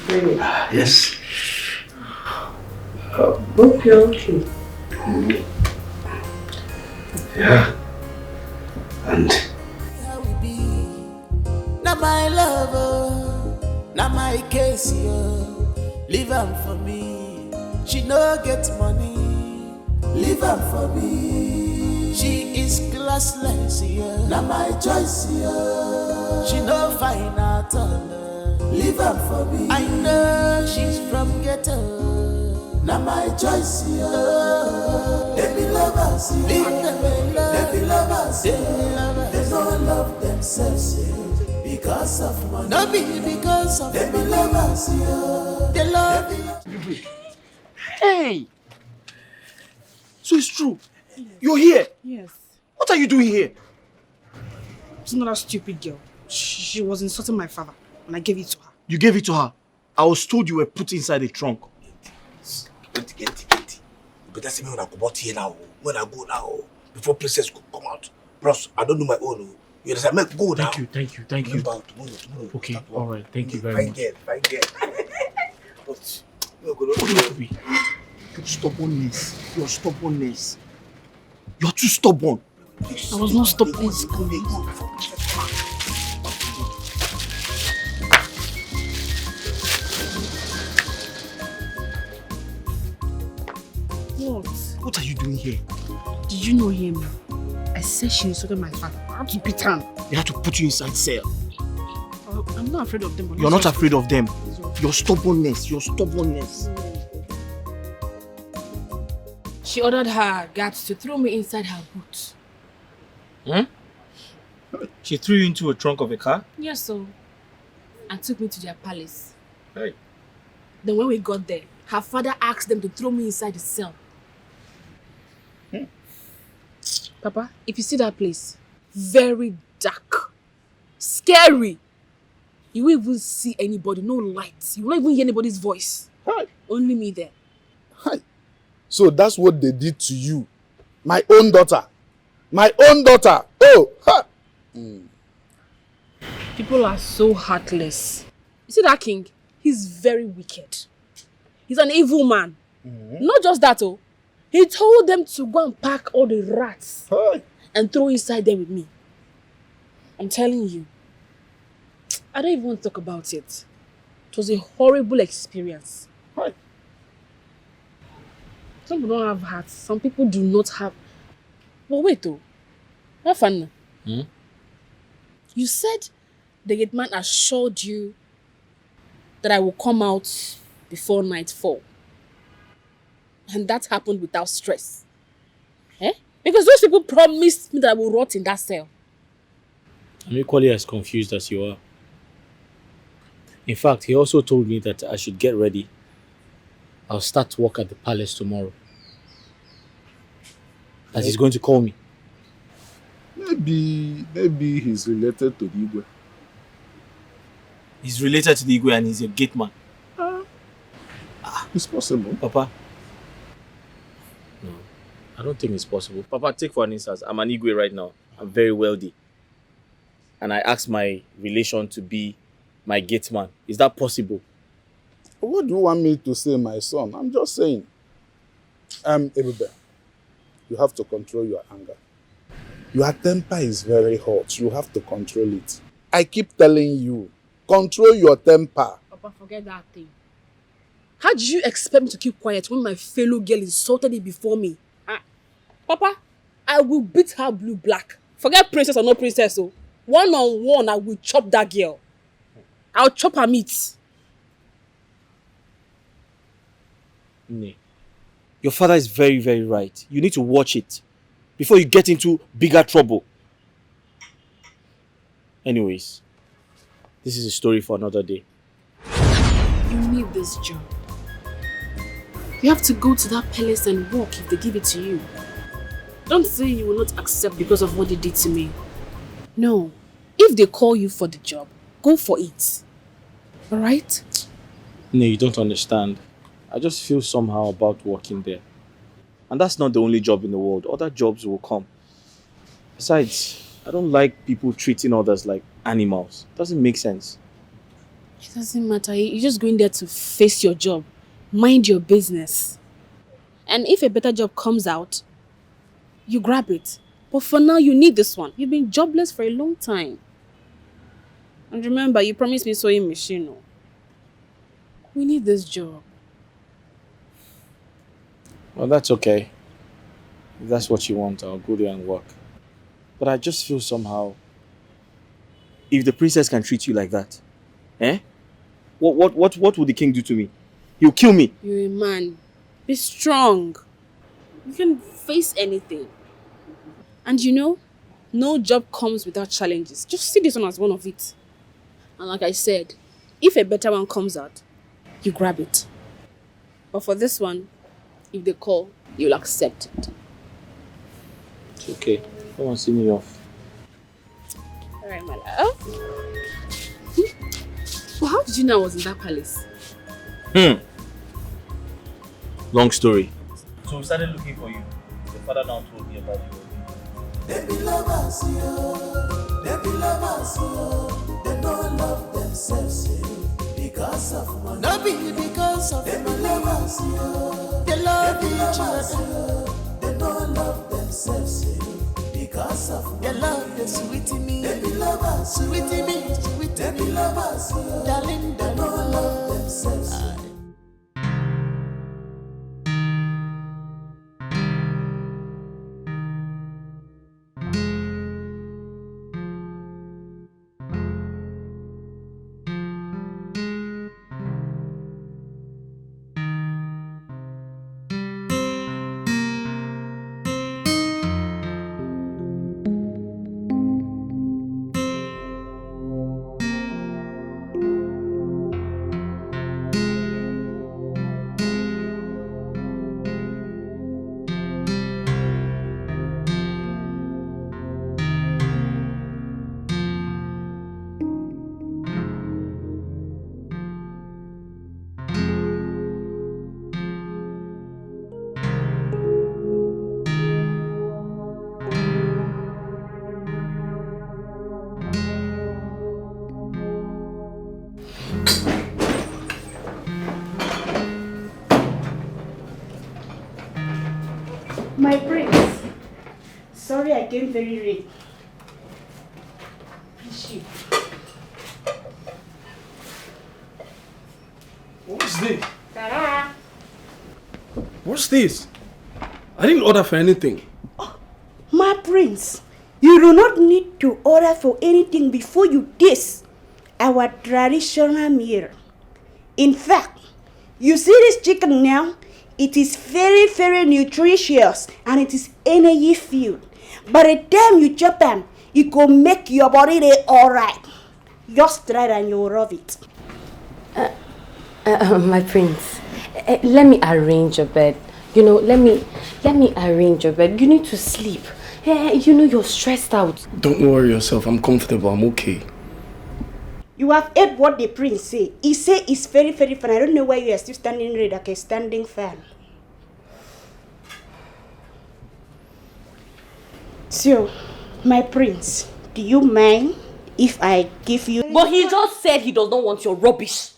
Really? Yes. Hope you're okay. Yeah. And Now my lover, now my case, yeah. Leave am for me. She no get money. Leave am for me. She is classless, yeah. Now my choice, yeah. She no fine at all. Leave am for me. I know she's from ghetto. Now my choice, yeah. They be lovers, yeah. They be lovers, yeah. They don't love themselves, yeah. Because of money. No be because of they be lovers, yeah. They love you. Hey! So it's true. You're here. Yes. What are you doing here? It's not that stupid girl. She was insulting my father when I gave it to her. You gave it to her. I was told you were put inside the trunk. Get. You better see me when I go out here now. When I go now, before princess could come out. Bros, I don't do my own. You understand? Make go now. Thank you. Tomorrow. Okay, all right. Thank you very much. Fine girl. But you go to be. Your stubbornness. You're too stubborn. I was not stubborn. What are you doing here? Did you know him? I said she insulted my father. I had to beat her. They had to put you inside cell. I'm not afraid of them. But You're not afraid of them. Your stubbornness. She ordered her guards to throw me inside her boot. She threw you into a trunk of a car? Yes, so. And took me to their palace. Hey. Then when we got there, her father asked them to throw me inside the cell. Papa, if you see that place, very dark, scary. You won't even see anybody, no lights. You won't even hear anybody's voice. Hi. Only me there. Hi. So that's what they did to you. My own daughter. Oh, ha. People are so heartless. You see that king? He's very wicked. He's an evil man. Not just that, oh. He told them to go and pack all the rats and throw inside them with me. I'm telling you. I don't even want to talk about it. It was a horrible experience. Some people don't have hearts. Some people do not have. But wait though. Have fun. You said the gate man assured you that I will come out before nightfall. And that happened without stress. Because those people promised me that I will rot in that cell. I'm equally as confused as you are. In fact, he also told me that I should get ready. I'll start work at the palace tomorrow. That he's going to call me. Maybe he's related to Igwe. He's related to the Igwe and he's a gate man. It's possible. Papa. No, I don't think it's possible. Papa, take for an instance, I'm an Igwe right now. I'm very wealthy. And I asked my relation to be my gate man. Is that possible? What do you want me to say, my son? I'm just saying. Ebube, you have to control your anger. Your temper is very hot. You have to control it. I keep telling you, control your temper. Papa, forget that thing. How did you expect me to keep quiet when my fellow girl insulted it before me? Papa, I will beat her blue black. Forget princess or no princess. So, one-on-one, I will chop that girl. I'll chop her meat. Nee. Your father is very, very right. You need to watch it before you get into bigger trouble. Anyways, this is a story for another day. You need this job. You have to go to that palace and work if they give it to you. Don't say you will not accept because of what they did to me. No. If they call you for the job, go for it. Alright? No, you don't understand. I just feel somehow about working there. And that's not the only job in the world. Other jobs will come. Besides, I don't like people treating others like animals. It doesn't make sense. It doesn't matter. You're just going there to face your job. Mind your business. And if a better job comes out, you grab it. But for now, you need this one. You've been jobless for a long time. And remember, you promised me sewing machine. No? We need this job. Well, that's okay. If that's what you want, I'll go there and work. But I just feel somehow, if the princess can treat you like that, what would the king do to me? He'll kill me. You're a man. Be strong. You can face anything. And you know, no job comes without challenges. Just see this one as one of it. And like I said, if a better one comes out, you grab it. But for this one, if they call, you'll accept it. It's okay. Come on, see me off. Alright, my love. Well, how did you know I was in that palace? Long story. So we started looking for you. Your father now told me about you. They be lovers, yo. They be lovers, yo. They don't love themselves, yo. Because of money. No be because of money. They be lovers, yo. They love each other. They don't love themselves, yo. Because of money. They love the sweetie me. They be lovers, sweetie me, sweetie me. They be lovers, yo. Darling, they don't love themselves, yo. My prince. Sorry I came very late. Appreciate. What's this? Ta-da! What's this? I didn't order for anything. My prince, you do not need to order for anything before you taste our traditional meal. In fact, you see this chicken now? It is very, very nutritious and it is energy filled. By the time you chop them, it will make your body alright. Just try it and you'll love it. My prince, let me arrange your bed. You know, let me arrange your bed. You need to sleep. You know you're stressed out. Don't worry yourself. I'm comfortable. I'm okay. You have heard what the prince say. He say it's very, very fun. I don't know why you are still standing red like a standing fan. So, my prince, do you mind if I give you... But he just said he does not want your rubbish.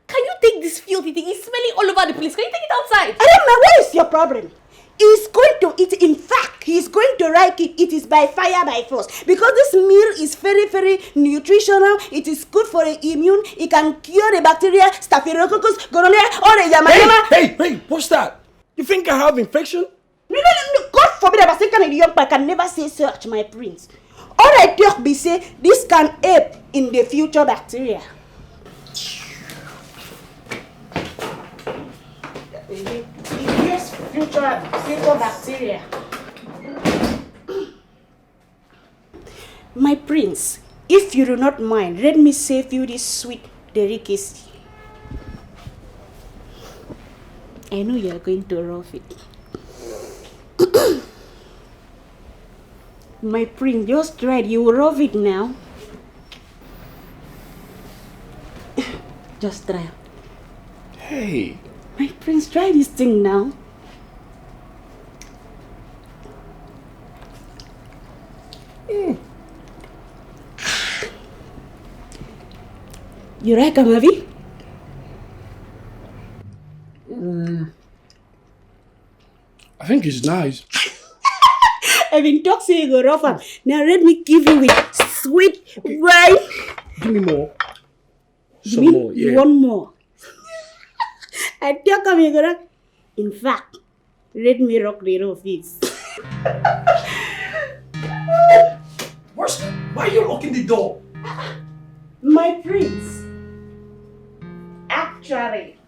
Can you take this filthy thing? It's smelling all over the place. Can you take it outside? I don't know. What is your problem? He's going to eat. In fact, he's going to like it. It is by fire, by force. Because this meal is very, very nutritional. It is good for the immune. It can cure the bacteria, staphylococcus, gonorrhea, or the yamayama. Hey, what's that? You think I have infection? No. God forbid, I was thinking the young man can never say such, my prince. All I talk be say, this can help in the future bacteria. Yes, future bacteria. My prince, if you do not mind, let me save you this sweet delicacy. I know you are going to rough it. My prince, just try it. You will rough it now. Just try. Hey. My prince, try this thing now. You like a movie? I think it's nice. I've been talking you go rough up. Now let me give you with sweet wine. Give me more. Some Me? more, yeah. You want more? I talk you go rough. In fact, let me rock the rough this. Why are you locking the door? My prince, actually,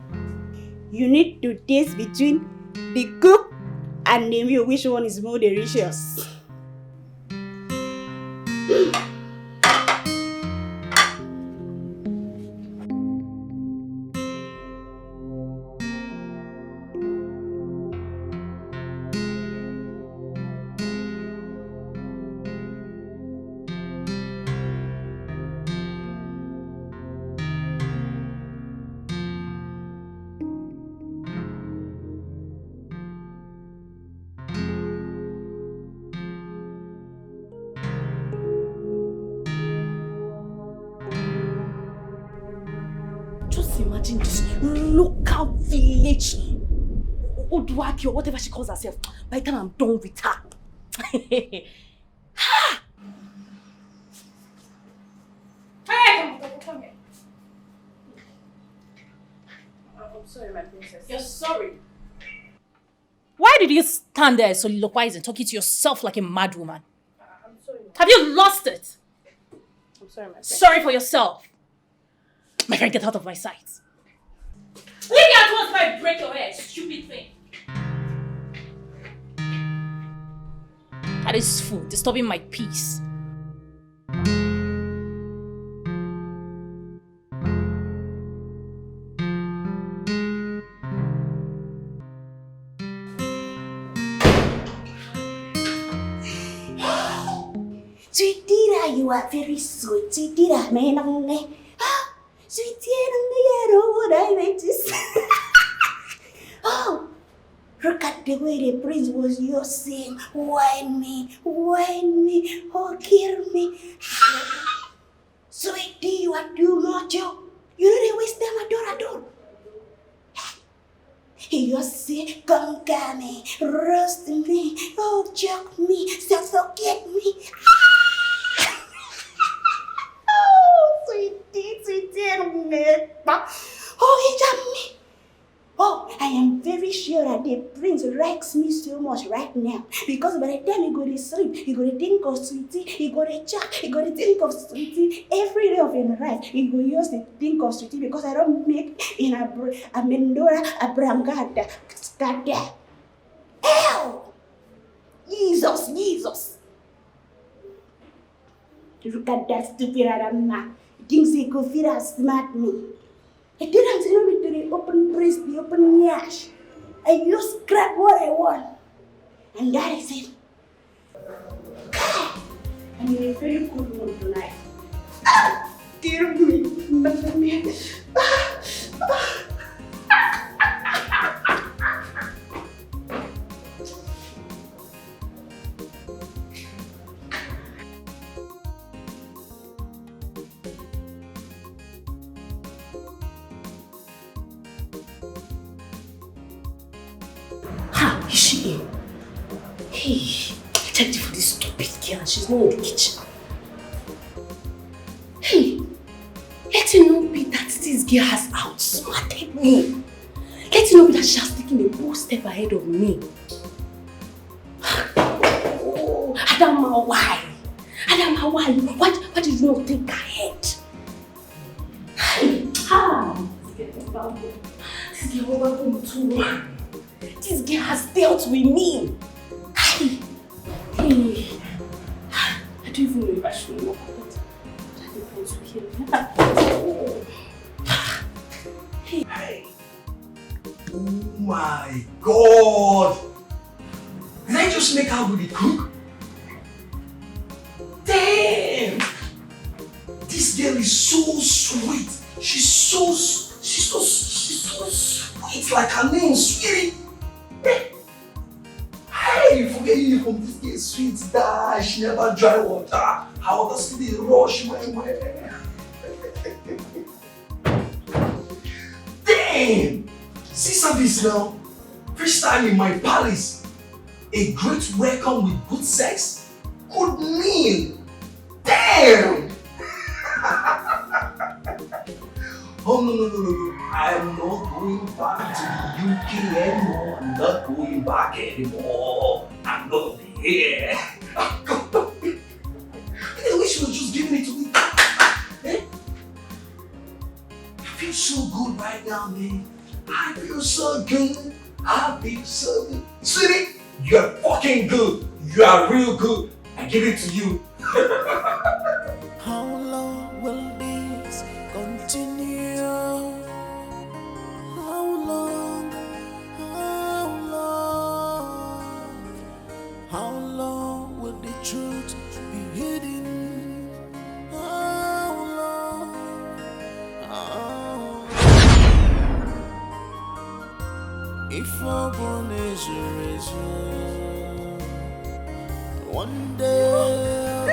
you need to taste between the cook and the meal which one is more delicious. Just imagine this local village Oduaki or whatever she calls herself. By the time I'm done with her. Hey, come here. I'm sorry, my princess. You're sorry. Why did you stand there soliloquizing, talking to yourself like a mad woman? I'm sorry. Have you lost it? I'm sorry, my princess. Sorry for yourself. My friend, get out of my sight. Leave me at once before I break your head, stupid thing. That is food, disturbing my peace. Sweetie, you are very sweet. Sweetie, man, sweetie, I don't know what I meant to say. Oh, look at the way the prince was just saying, whine me, oh, kill me. Sweetie, you are too much. You know they waste them at all. He just say, come get me, roast me, oh, choke me, suffocate me. Oh, sweetie, oh, he jumped me. Oh, I am very sure that the prince likes me so much right now. Because by the time he go to sleep, he go to think of sweetie, he go to chat, he go to think of sweetie. Every day of his life, he go use to think of sweetie because I don't make in a Mendora, a Bramgada, Skada. Hell! Jesus! Look at that stupid Adama. He thinks he could feel as smart me. I didn't tell me to the open breast, the open yash. I just grab what I want. And that is it. I'm in a very good mood tonight. kill me. Let me. Ha! Is she in? Hey, I checked for this stupid girl and she's not in the kitchen. Hey, let it not be that this girl has outsmarted me. Let it not be that she has taken a bold step ahead of me. Oh, Adama, why? Adama, why? Why did you not think ahead? This girl overcome too. This girl has dealt with me. Hey, I don't even know if I should know about it. I don't want to hear. Hey. Oh my God! Did I just make her with the cook? Damn! This girl is so sweet. She's so sweet, like her name, sweetie. Hey, you forget you from this girl, sweet dash, she never dry water. How does it rush my way? Damn! See service now. First time in my palace. A great welcome with good sex, good meal. Damn! Oh no. I'm not going back to the UK anymore. I'm not going back anymore. I'm not here. I wish you were just giving it to me. Eh? I feel so good right now, man. I feel so good. I feel so good. Sweetie, you're fucking good. You are real good. I give it to you. How long will this continue? How long? How long will the truth be hidden? How long? If a born is a razor, one day I'll be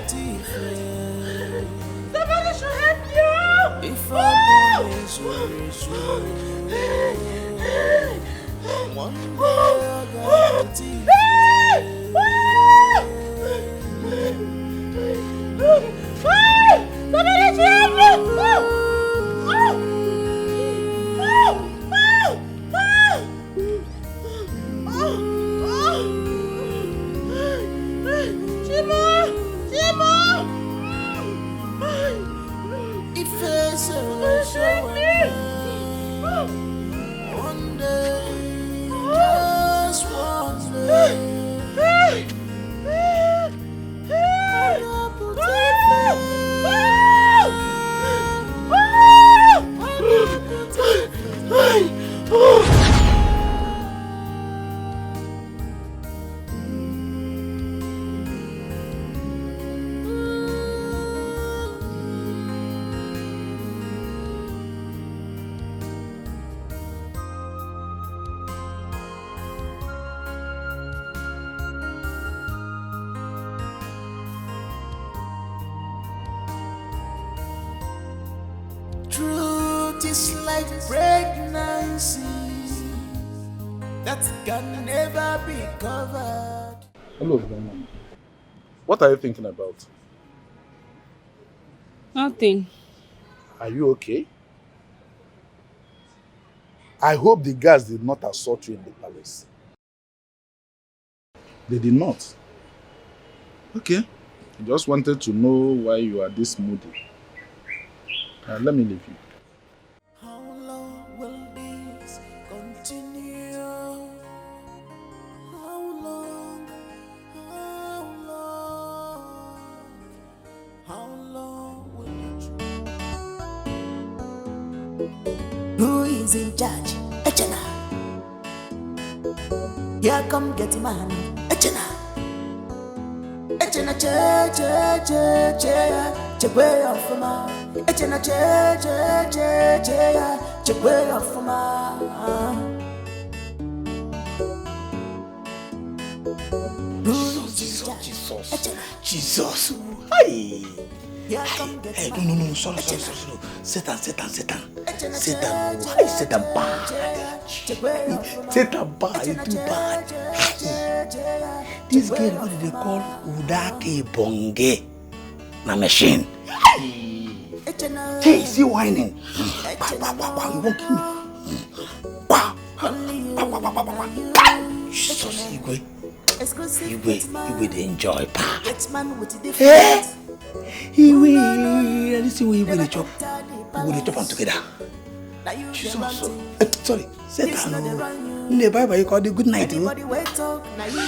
different. Somebody should help you! If a born is a razor, one day I'll be different. Somebody should help you! One day, just one day. Truth is like pregnancy that can never be covered. Hello, Grandma. What are you thinking about? Nothing. Are you okay? I hope the guards did not assault you in the palace. They did not. Okay. I just wanted to know why you are this moody. Let me leave you. How long will this continue? How long? How long will it? Who is in charge? Echena. Here come get man. Echena. Echena, che. chegwe ofuma. Echena che ya, chegwe ofuma. Jesus. Hey. Hey, no, sorry. Satan. Why Satan bad? Satan bad, you too bad. This girl, what do they call Udake Bonge? Na machine. Hey, see whining. You won't kill me. Jesus, you will enjoy part. Eh? You will see we will chop. We will chop them together. Jesus. Sorry, Satan. In the Bible, you call it good night.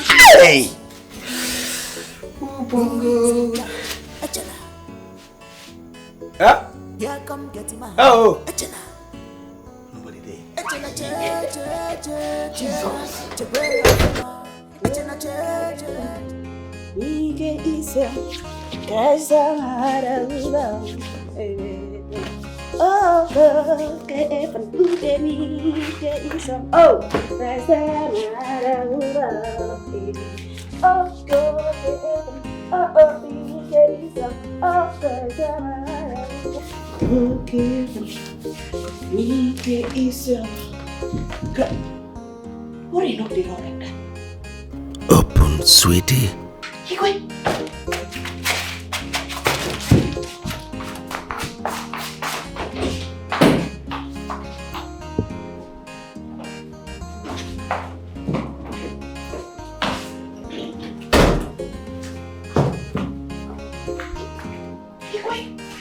Hey! Bongo. Huh? Oh. Nobody there. Jesus. What are you not doing like that? Open, sweetie.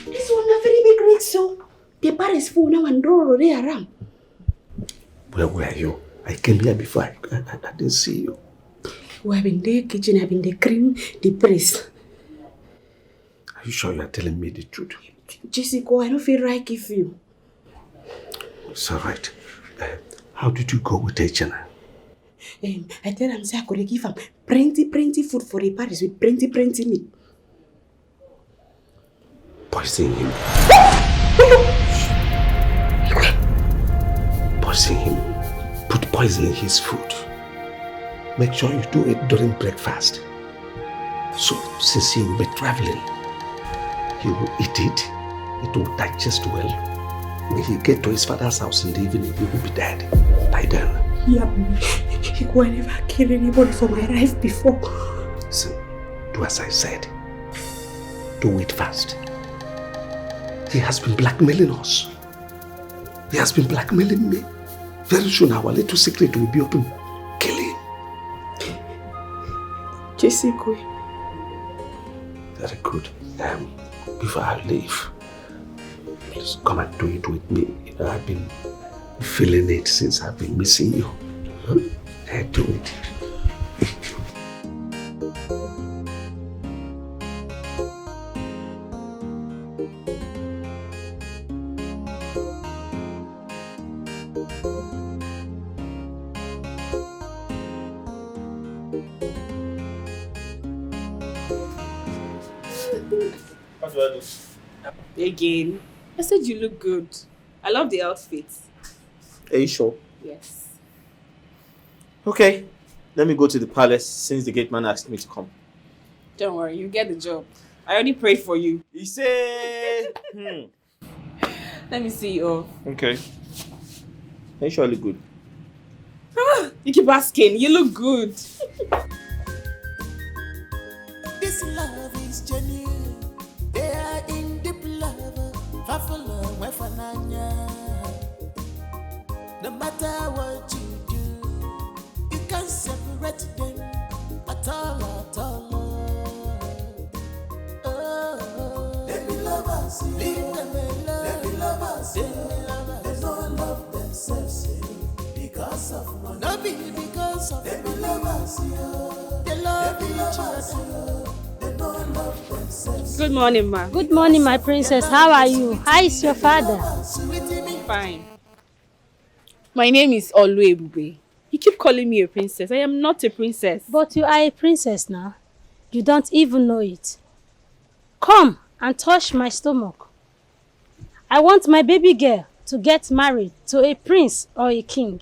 This one a very big rig, so the bar is full now and roll around. Where were you? I came here before. I didn't see you. We have been the kitchen, have been the cream, the press. Are you sure you are telling me the truth? Jessica, I don't feel right if you. It's all right. How did you go with Echena? I tell him say I could give him plenty food for the Paris with plenty meat. Poison him. Poison him. Put poison in his food. Make sure you do it during breakfast. So, since he will be traveling, he will eat it. It will digest well. When he get to his father's house in the evening, he will be dead by then. Yeah, he could never kill anybody for my life before. Listen, do as I said. Do it fast. He has been blackmailing us. He has been blackmailing me. Very soon our little secret will be open. Kill him. Jessica. Very good. Before I leave, please come and do it with me. You know, I've been feeling it since I've been missing you. Do it. What do I do? Again. I said you look good. I love the outfit. Are you sure? Yes. Okay. Let me go to the palace since the gate man asked me to come. Don't worry, you get the job. I already prayed for you. He said... Let me see you. Okay. Are you sure I look good? You keep asking. You look good. This love is genuine. They are in deep love. Fafala wefananya. No matter what you do, you can't separate them at all. Oh, they be lovers, leave them alone. They be lovers, they don't love themselves because of money. No be because of they be lovers, they love each other. They don't love themselves. Good morning, ma. Good morning, my princess. How are you? How is your father? Fine. My name is Oluebube. You keep calling me a princess. I am not a princess. But you are a princess now. You don't even know it. Come, and touch my stomach. I want my baby girl to get married to a prince or a king.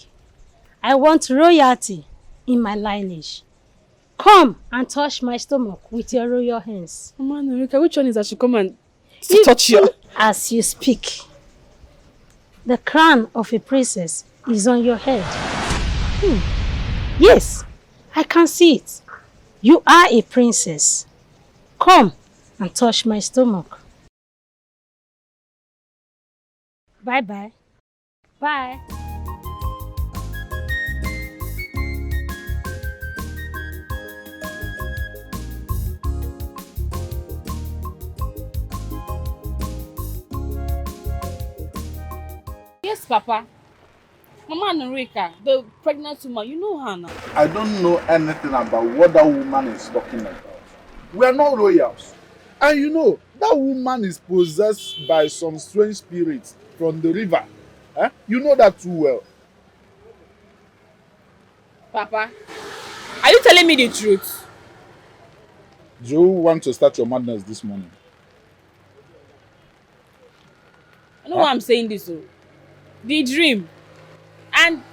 I want royalty in my lineage. Come and touch my stomach with your royal hands. Mama Norika, which one is that she come and touch you? As you speak, the crown of a princess is on your head. Yes, I can see it. You are a princess. Come and touch my stomach. Bye-bye. Bye. Yes, Papa. Mama Norika, the pregnant woman, you know her now. I don't know anything about what that woman is talking about. We are not royals. And you know, that woman is possessed by some strange spirits from the river. You know that too well. Papa, are you telling me the truth? Do you want to start your madness this morning? I know why I'm saying this, though. The dream. And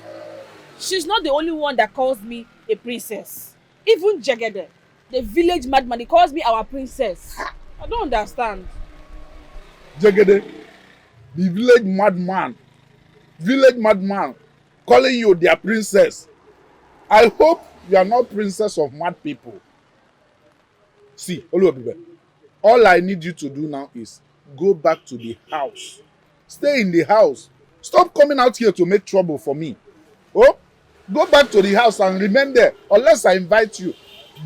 she's not the only one that calls me a princess. Even Jagede, the village madman, he calls me our princess. I don't understand. Jagede, the village madman, calling you their princess. I hope you are not princess of mad people. See, all I need you to do now is go back to the house. Stay in the house. Stop coming out here to make trouble for me. Oh, go back to the house and remain there unless I invite you.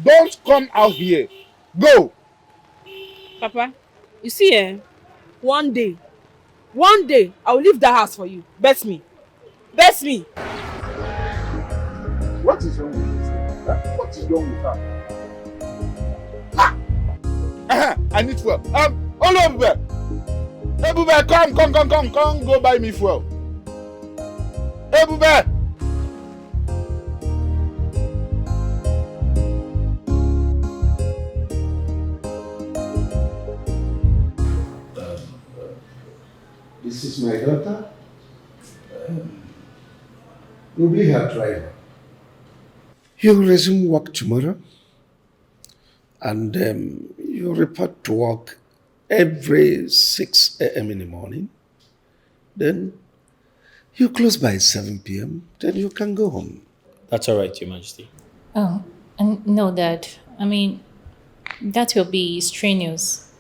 Don't come out here. Go. Papa, you see, one day, I will leave that house for you. Bet me. Bet me. What is wrong with this? What is wrong with her? I need fuel. All over there. Ebube, come, go buy me fuel. Ebube! This is my daughter. You'll be her driver. You'll resume work tomorrow. And you report to work every 6 a.m. in the morning. Then you close by 7 p.m. Then you can go home. That's all right, Your Majesty. Oh, no, Dad. I mean, that will be strenuous.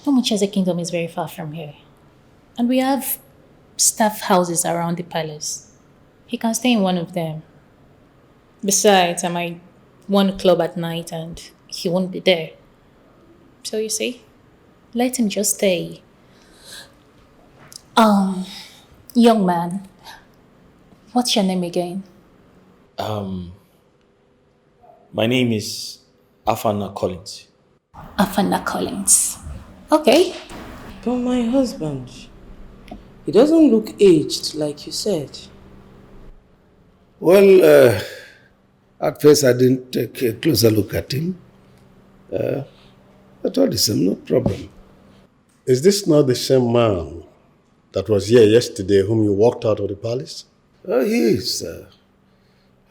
Umucha's kingdom is very far from here. And we have staff houses around the palace. He can stay in one of them. Besides, I might want to club at night and he won't be there. So you see, let him just stay. Young man, what's your name again? My name is Afana Collins. Afana Collins. Okay. But my husband, he doesn't look aged like you said. Well, at first I didn't take a closer look at him. But all the same, no problem. Is this not the same man that was here yesterday whom you walked out of the palace? Oh, he is.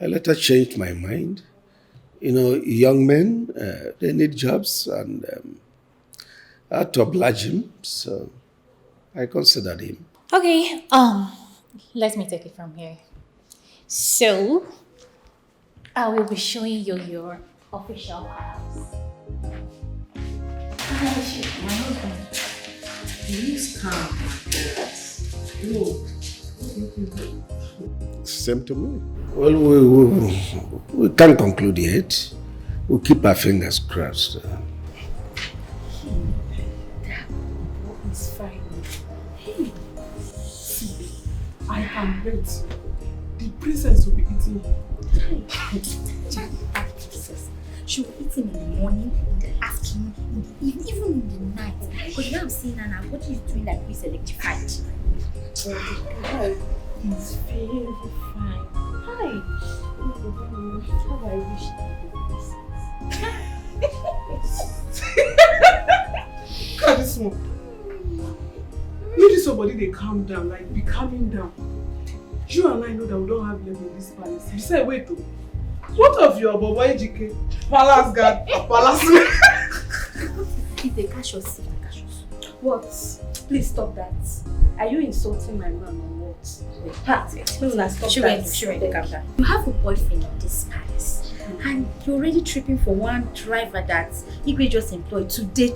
I later changed my mind. You know, young men, they need jobs, and I had to oblige him, so I considered him. Okay, let me take it from here. So, I will be showing you your official house. My husband. Please come. Same to me. Well, we can't conclude yet. We'll keep our fingers crossed. It's fine. Hey, see, I am ready. The princess will be eating him. She will eat him in the morning, in the afternoon, in the evening, even in the night. Because now I'm seeing her now, what is doing like we selectified? Hi. He's very fine. Hi. How I wish that small. Maybe somebody they calm down, like be calming down. You and I know that we don't have love in this palace. Besides, wait though. What of your Bobo Ejike? Palace guard, palace. If they catch us, what? Please stop that. Are you insulting my mom or what? Please stop that. Calm down. You have a boyfriend in this palace, and you're already tripping for one driver that Igwe just employed today.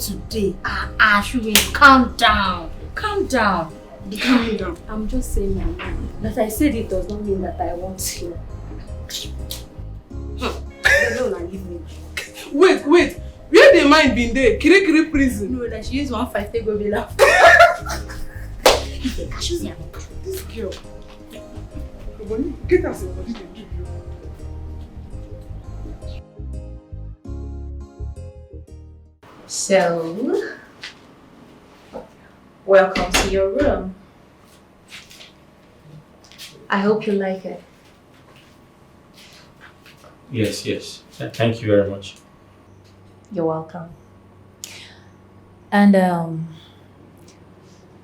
Shuwe, calm down. Calm down. Be calming down. I'm just saying my mind. That I said it does not mean that I want you. Wait. Where the mind been there? Kiri prison. No, like she used 1.5 to go be laugh. This girl. Get us a body to give you. So, welcome to your room. I hope you like it. Yes. Thank you very much. You're welcome. And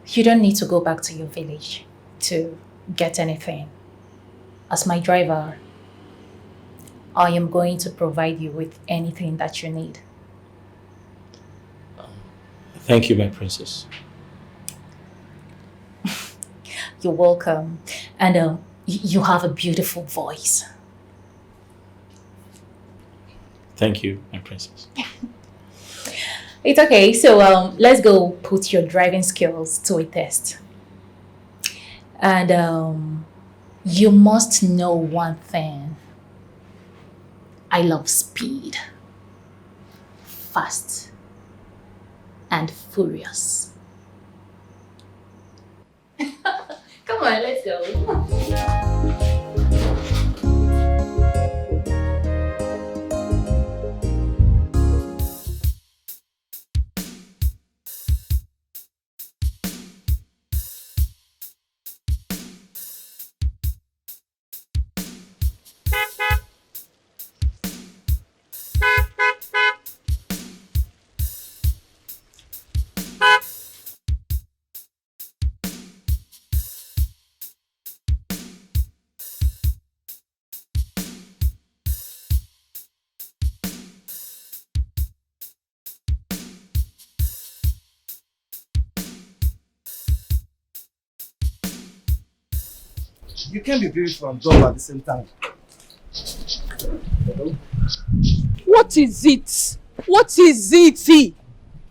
you don't need to go back to your village to get anything. As my driver, I am going to provide you with anything that you need. Thank you, my princess. You're welcome. And you have a beautiful voice. Thank you, my princess. It's okay. So let's go put your driving skills to a test. And you must know one thing. I love speed. Fast. And furious. Come on, let's go. You can't be beautiful and dumb at the same time. What is it? What is it?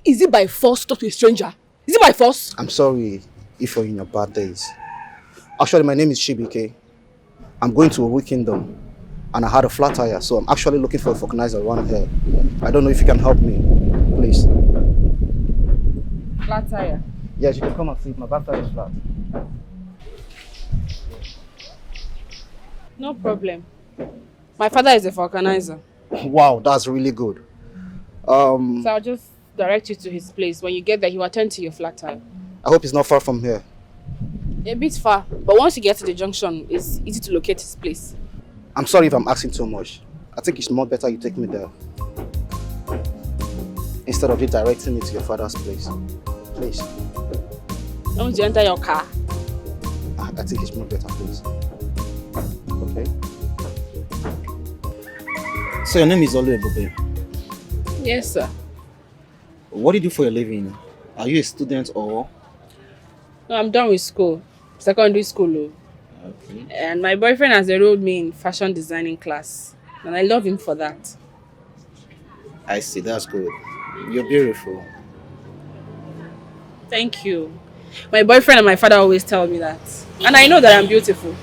Is it by force to talk to a stranger? Is it by force? I'm sorry if you're in your bad days. Actually, my name is Chibike. I'm going to a weak kingdom and I had a flat tire, so I'm actually looking for a vulcanizer around here. I don't know if you can help me, please. Flat tire? Yes, you can come and see if my back tire is flat. No problem. My father is a vulcanizer. Wow, that's really good. So I'll just direct you to his place. When you get there, he will attend to your flat tire. I hope it's not far from here. A bit far, but once you get to the junction, it's easy to locate his place. I'm sorry if I'm asking too much. I think it's more better you take me there. Instead of you directing me to your father's place. Please. Don't you enter your car? I think it's more better, please. Okay. So your name is Oluebube? Yes, sir. What do you do for your living? Are you a student or? No, I'm done with school. Secondary school. Okay. And my boyfriend has enrolled me in fashion designing class. And I love him for that. I see, that's good. You're beautiful. Thank you. My boyfriend and my father always tell me that. And I know that I'm beautiful.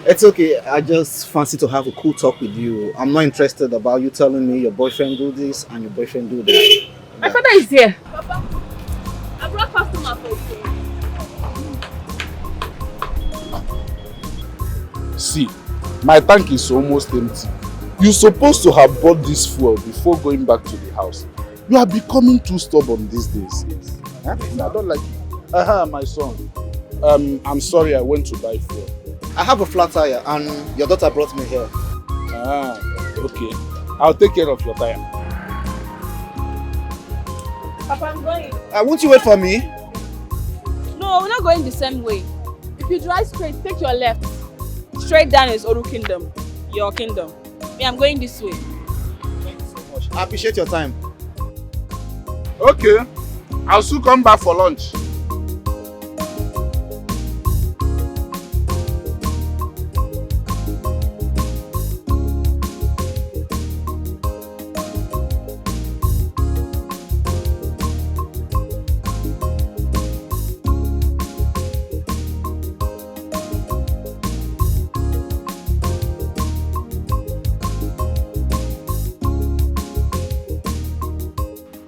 It's okay. I just fancy to have a cool talk with you. I'm not interested about you telling me your boyfriend do this and your boyfriend do that. My father is here. Papa, I brought customer for you. See, my tank is almost empty. You're supposed to have bought this fuel before going back to the house. You are becoming too stubborn these days. Huh? I don't like it. My son. I'm sorry I went to buy fuel. I have a flat tire and your daughter brought me here. Okay. I'll take care of your tire. Papa, I'm going. Won't you wait for me? No, we're not going the same way. If you drive straight, take your left. Straight down is Oru Kingdom. Your kingdom. Me, I'm going this way. Thank you so much. I appreciate your time. Okay. I'll soon come back for lunch.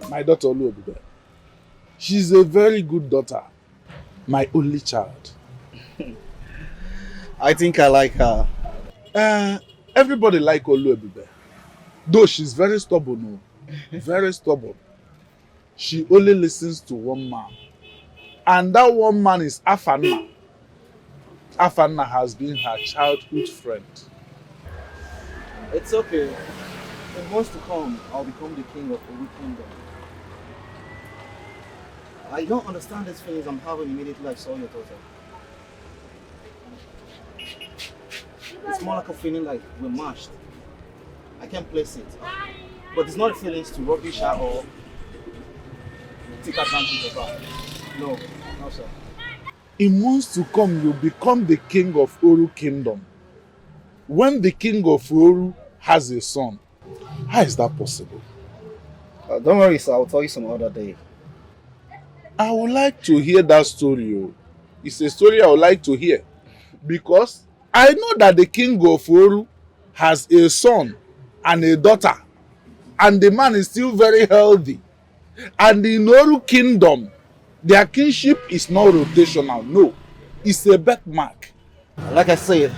My daughter Oluobibe. She's a very good daughter. My only child. I think I like her. Everybody like Oluobibe. Though she's very stubborn. Very stubborn. She only listens to one man. And that one man is Afanna. Afanna has been her childhood friend. It's okay. In months to come, I'll become the king of Oru Kingdom. I don't understand these feelings I'm having immediately I saw your daughter. It's more like a feeling like we're matched. I can't place it. But it's not a feeling to rubbish her or take advantage of her. No, no sir. In months to come, you'll become the king of Oru Kingdom. When the king of Oru has a son, how is that possible? Don't worry sir, I'll tell you some other day. I would like to hear that story. It's a story I would like to hear. Because I know that the king of Oru has a son and a daughter. And the man is still very healthy. And in Oru Kingdom, their kinship is not rotational. No, it's a birthmark. Like I said,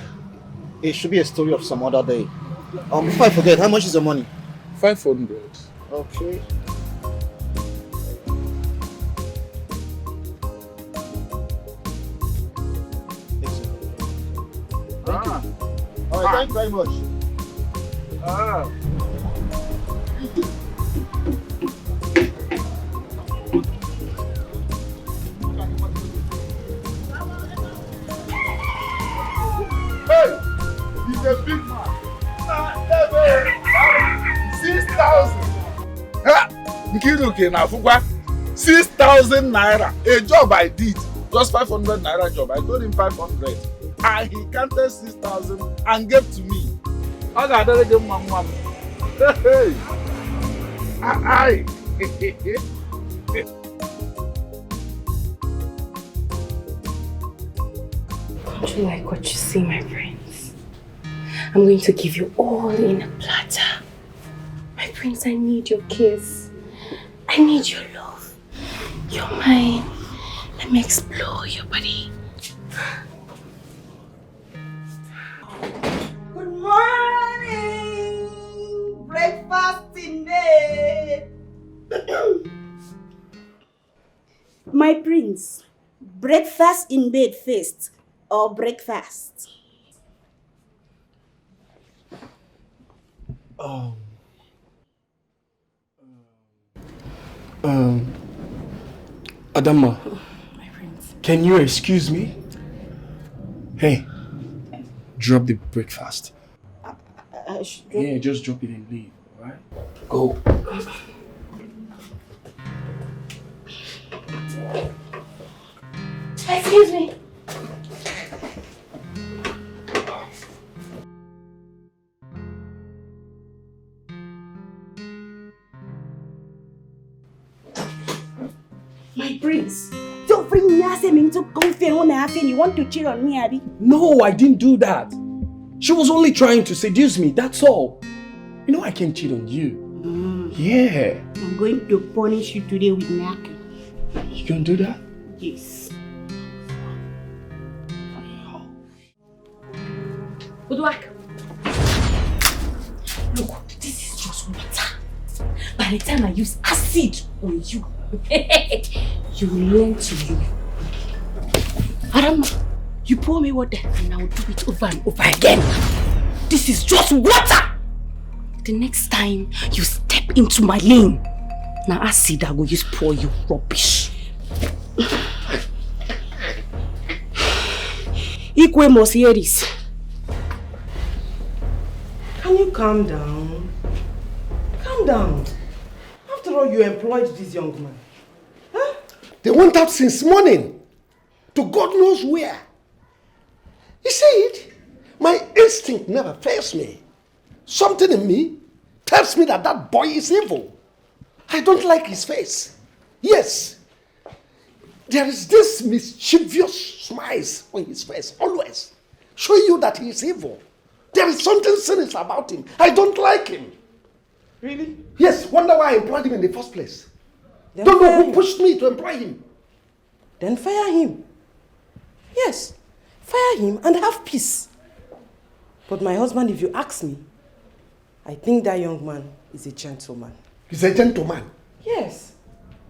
it should be a story of some other day. Before I forget, how much is the money? 500. Okay. Thank you. All right, thank you very much. Hey, he's a big man. 6,000. Nkiruke na Fugwa. 6,000 naira. A job I did. Just 500 naira job. I told him 500. And he counted 6,000 and gave to me. I got to give my mom. Hey. Aye. Don't you like what you see, my friends? I'm going to give you all in a platter. My prince, I need your kiss. I need your love. You're mine. Let me explore your body. Good morning! Breakfast in bed! My prince, breakfast in bed first or breakfast? Adama, can you excuse me? Hey, drop the breakfast. Yeah, just drop it and leave, alright? Go. Excuse me. My prince, don't bring me into confidence when I have you want to cheat on me, Abby. No, I didn't do that. She was only trying to seduce me, that's all. You know I can't cheat on you. Yeah. I'm going to punish you today with knacking. You can do that? Yes. Good work. Look, this is just water. By the time I use acid on you, you will learn to live. Arama, you pour me water and I will do it over and over again. This is just water. The next time you step into my lane, Now acid I go use pour you rubbish. Ikwe must hear this. Can you calm down? Calm down. After all, you employed this young man. Huh? They went out since morning to God knows where. You see it? My instinct never fails me. Something in me tells me that that boy is evil. I don't like his face. Yes, there is this mischievous smile on his face, always, showing you that he is evil. There is something sinister about him. I don't like him. Really? Yes, wonder why I employed him in the first place. Then Don't know fire who him. pushed me to employ him. Then fire him. Yes, fire him and have peace. But my husband, if you ask me, I think that young man is a gentleman. He's a gentleman. Yes.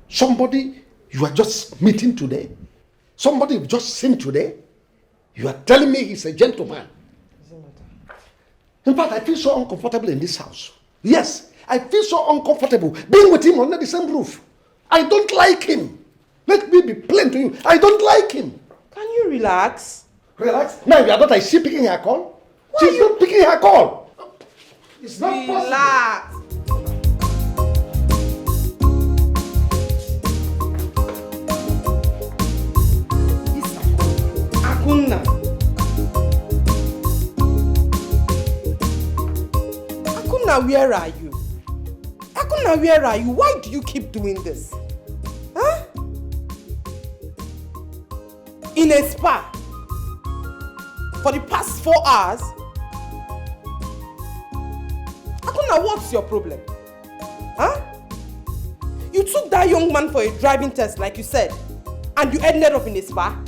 Somebody you are just meeting today, somebody you've just seen today, you are telling me he's a gentleman. In fact, I feel so uncomfortable in this house. Yes, I feel so uncomfortable being with him under the same roof. I don't like him. Let me be plain to you. I don't like him. Can you relax? Relax? Now your daughter, is she picking her call? She's not picking her call. It's not Relax. Akunna. Akunna, where are you? Akunna, where are you? Why do you keep doing this? Huh? In a spa? For the past 4 hours? Akunna, what's your problem? Huh? You took that young man for a driving test, like you said, and you ended up in a spa?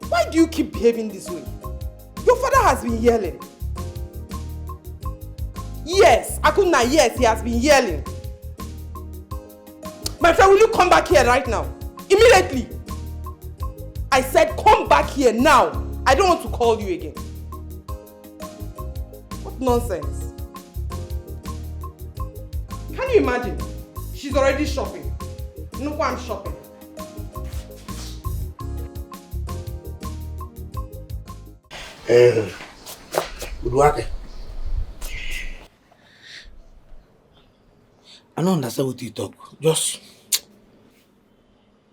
Why do you keep behaving this way? Your father has been yelling. Yes, Akunna, yes, he has been yelling. My friend, will you come back here right now? Immediately. I said come back here now. I don't want to call you again. What nonsense. Can you imagine? She's already shopping. No one shopping. Good work. I don't understand what you talk. Just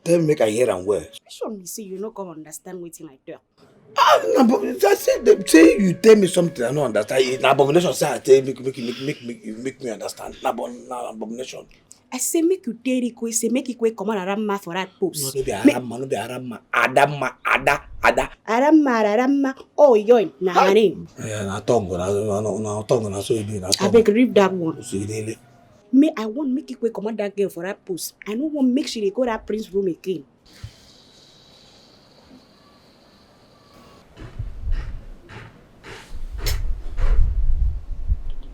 tell me make I hear and well. Sure me say you no come understand wetin I talk. No, but say you tell me something I don't understand. It's an abomination. Say I tell you make me understand. Na abomination. I say make you tell Ikwe, say make Ikwe come on Aramma for that post. No be Aramma, no be Aramma. Ada. Aramma. Oh, yoy, na her name. Yeah, na tongue na so you do na. I beg read that one. So you dey. Me, I want make Ikwe come on that girl for that post. I don't want make she dey go that prince room again.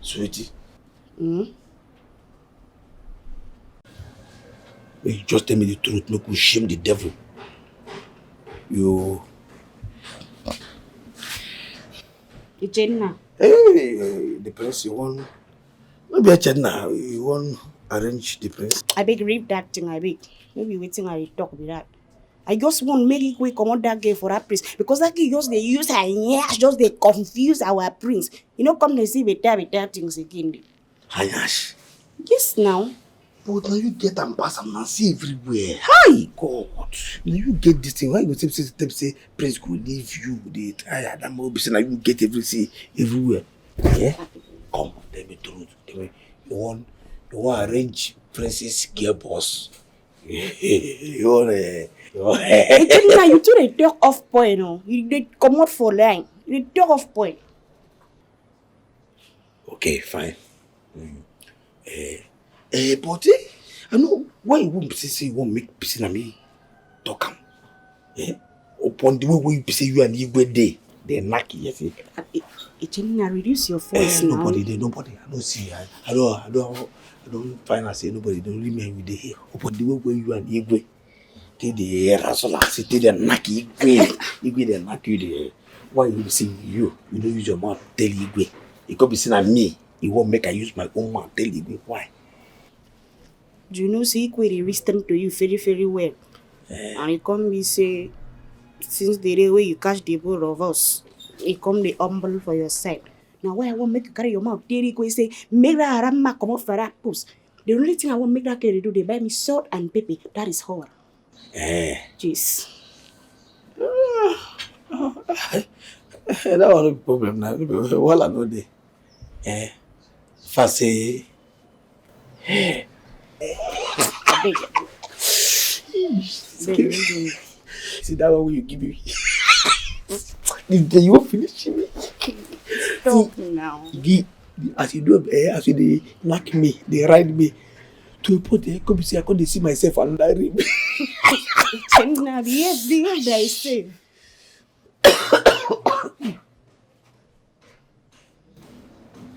Sweetie. Hmm? You just tell me the truth, make you shame the devil. You. Jenna. Hey, the prince, you want. Maybe a Jenna, you want arrange the prince. I beg read that thing, I beg. Maybe waiting I talk with that. I just want make Ikwe come on that girl for that prince. Because that girl just they use her nyash, just they confuse our prince. You know, come to see better things again. Hayash. Yes, now. But now you get and pass and now see everywhere. Hi, God. Now you get this thing. Why you say prince could leave you? They tired. I'm now you get everything everywhere. Yeah? Come, tell me truth. Tell me, you want arrange princess girl boss. You want Jenna, you do the talk off point, no? You did come out for line. You did talk off point. Okay, fine. But I know why you won't say you won't make peace in me talk am. Upon the way you say you and you go there, they knock you. Jenna, reduce your voice now. Nobody. I don't see. I don't find out say nobody. Don't remain with the hair. Upon the way you and you go, they razzle us. They knock you. They knock you there. Why you see you? You don't use your mouth. Tell you go. You could be saying at me. You won't make I use my own mouth. Tell you go. Why? Do you know, see, he listen to you very, very well. And he come be say, since the day where you catch the both of us, he come the humble for your side. Now, why I want make you carry your mouth? They say, make that Arama come off for that post. The only thing I want make that carry do, they buy me salt and pepper. That is how. Jeez. That was no problem now. Well, I know the Fassi. See that one you give me. You won't finish me. Stop now. As you do, as you knock me, they ride me to a point. I come see, I can't see myself and I read. Yes, they say.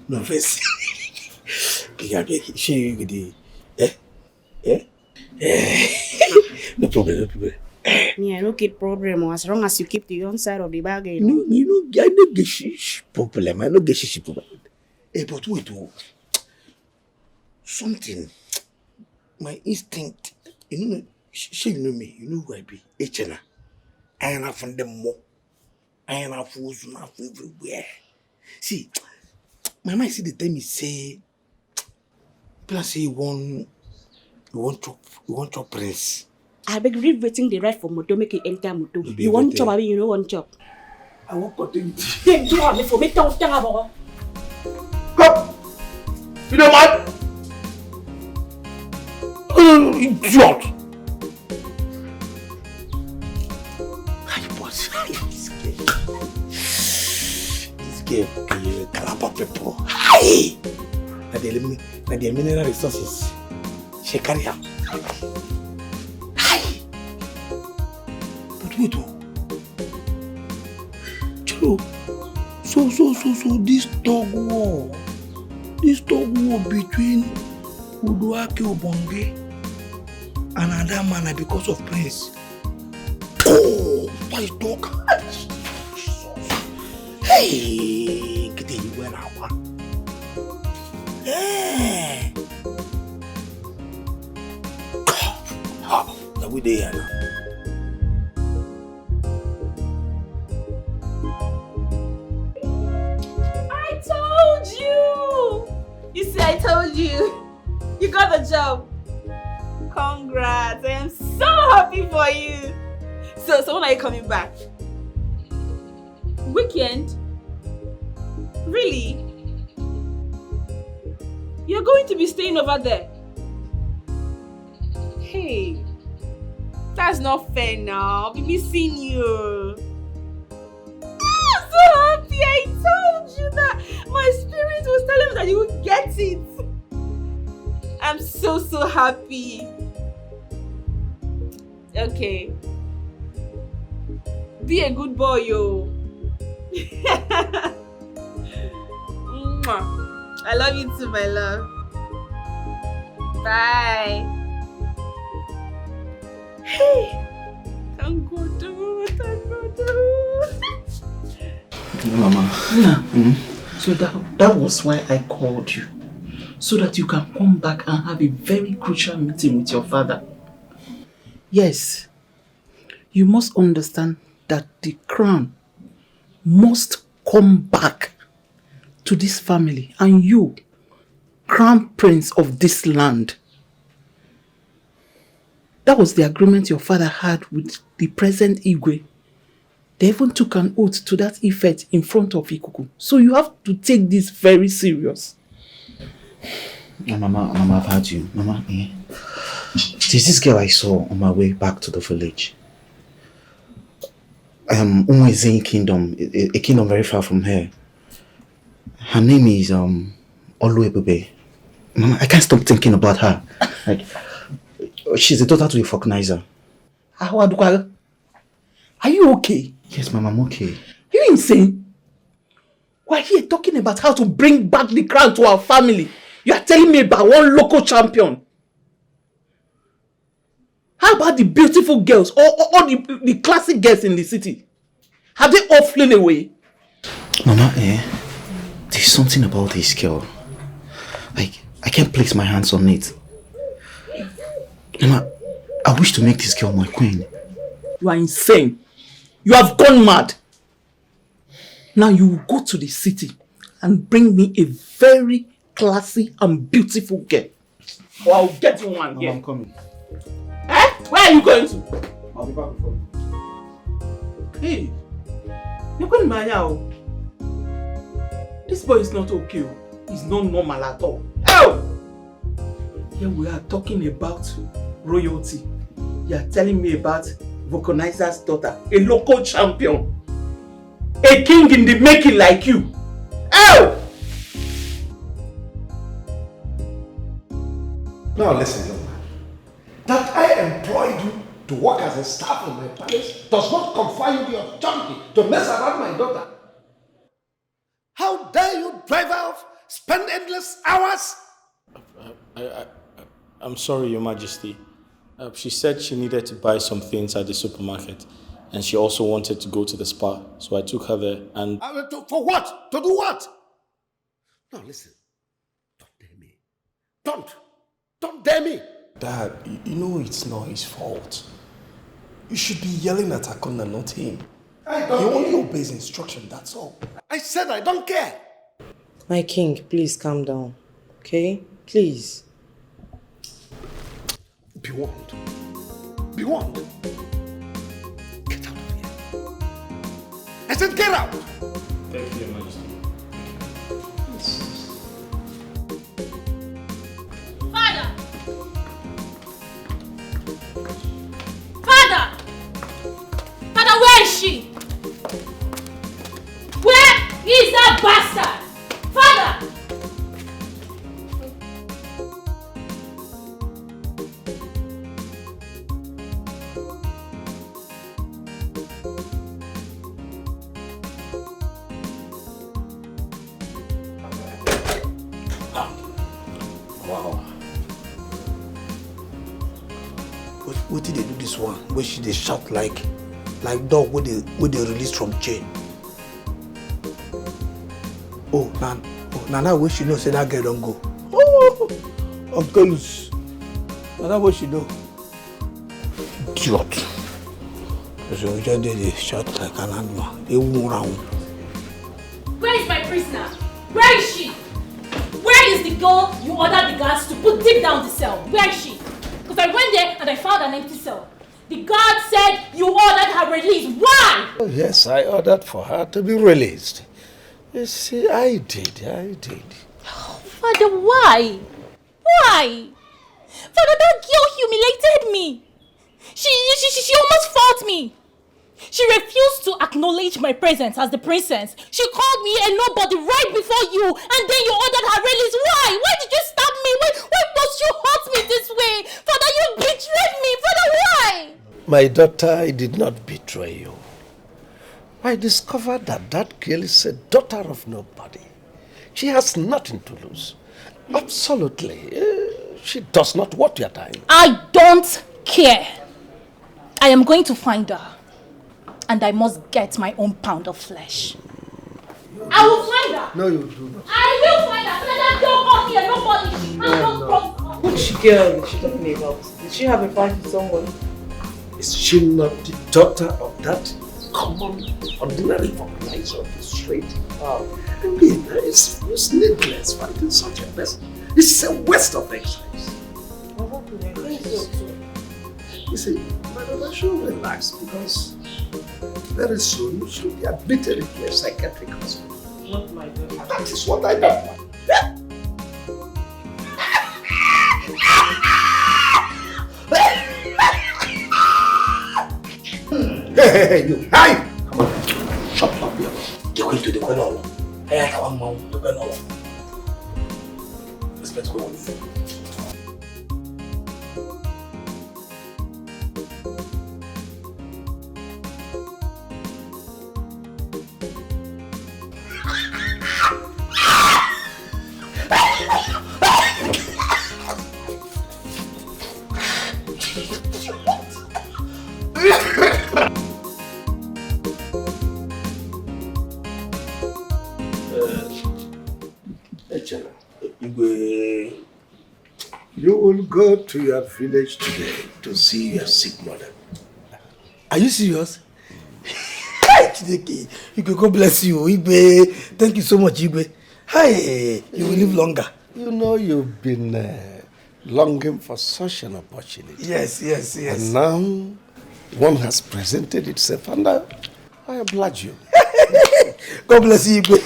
No face. She no problem. Yeah, no kid problem. As long as you keep the own side of the bargain. No, I don't get shish problem. I don't get shish problem. But wait, something. My instinct, she know me. You know who I be. Echena. I am from them more. I am a fool everywhere. See, my mind see the time he say, plus say you want chop prince. I beg read waiting the right for moto make it enter moto. You want chop, I mean you know want chop. I want continue. Then do me for me tongue about. Come! You know what? Idiot! This girl, Kalapa people. Hi! Now the mineral resources. She carry her. Hi! But wait, Chilo. So this dog war between Uduake Obonge and Adamana because of Prince. Oh, my dog. Hey, get you where I want. Hey. Now we there now. You see, I told you. You got the job. Congrats. I am so happy for you. So when are you coming back? Weekend? Really? You're going to be staying over there? Hey, that's not fair now. I'll be missing you. I'm so happy. I told you that. My spirit was telling me that you would get it. I'm so happy. Okay. Be a good boy, yo. I love you too, my love. Bye. Hey. Thank God. Mama. Yeah. So that was why I called you. So that you can come back and have a very crucial meeting with your father. Yes. You must understand that the crown must come back to this family, and you, crown prince of this land. That was the agreement your father had with the present Igwe. They even took an oath to that effect in front of Ikuku. So you have to take this very serious. Mama, I've heard you. Mama, there's this girl I saw on my way back to the village. Umwezin Kingdom, a kingdom very far from here. Her name is Oluebube. Mama, I can't stop thinking about her. Like, she's the daughter to a Falconizer. Are you okay? Yes, Mama, I'm okay. Are you insane? We're here talking about how to bring back the crown to our family. You are telling me about one local champion. How about the beautiful girls or the classic girls in the city? Have they all flown away? Mama, there's something about this girl. Like, I can't place my hands on it. Mama, I wish to make this girl my queen. You are insane. You have gone mad. Now you will go to the city and bring me a very classy and beautiful girl. Or I'll get you one girl. I'm coming. Eh? Where are you going to? I'll be back before you. Hey, you're going to this boy is not okay. He's not normal at all. Oh! Here we are talking about royalty. You are telling me about Vulcanizer's daughter, a local champion. A king in the making like you. Oh! Now listen, young man. That I employed you to work as a staff in my palace does not confer you the authority to mess around my daughter. How dare you drive her off, spend endless hours? I'm sorry, Your Majesty. She said she needed to buy some things at the supermarket, and she also wanted to go to the spa. So I took her there and... For what? To do what? Now listen, don't dare me. Don't dare me. Dad, you know it's not his fault. You should be yelling at Akona, not him. He only obeys instruction, that's all. I said I don't care. My king, please calm down. Okay? Please. Be warned. Be warned. Get out of here. I said get out. Thank you, Your Majesty. Father! Father! Father, where is she? Where is that bastard? Father! Wow. What did they do this one? Where she they shout like dog when they release from chain. Oh, now where she know say that girl don't go. Oh, uncles. Now where she know. Idiot. So we just did they shout like an animal. They won't round. Where is my prisoner? Where is she? Where is the girl you ordered the guards to put deep down the cell? Where is she? Because I went there and I found an empty cell. The guard said you ordered her release. Why? Oh, yes, I ordered for her to be released. You see, I did. Father, why? Why? Father, that girl humiliated me. She almost fought me. She refused to acknowledge my presence as the princess. She called me a nobody right before you, and then you ordered her release. Why? Why did you stab me? Why must you hurt me this way? Father, you betrayed me. Father, why? My daughter, I did not betray you. I discovered that girl is a daughter of nobody. She has nothing to lose. Absolutely. She does not want your time. I don't care. I am going to find her. And I must get my own pound of flesh. I will find her. No, you do not. I will find her. That girl called me a nobody. Which girl is she talking about? Did she have a fight with someone? Is she not the daughter of that common, ordinary organizer of the street? I mean, it's needless fighting such a person. It's a waste of exercise. You see, my should relax because very soon you should be admitted into a psychiatric hospital. Not my daughter. That is what I don't want. Hey, you! Hey! Come on, shut up here. They're going to the corner. Hey, I can't mount the corner. Let's go on. You will go to your village today to see your sick mother. Are you serious? Hi, Chideki. Igwe, God bless you. Igwe, thank you so much, Igwe. Hi, you will live longer. You know you've been longing for such an opportunity. Yes. And now one has presented itself, and I oblige you. God bless you, Igwe.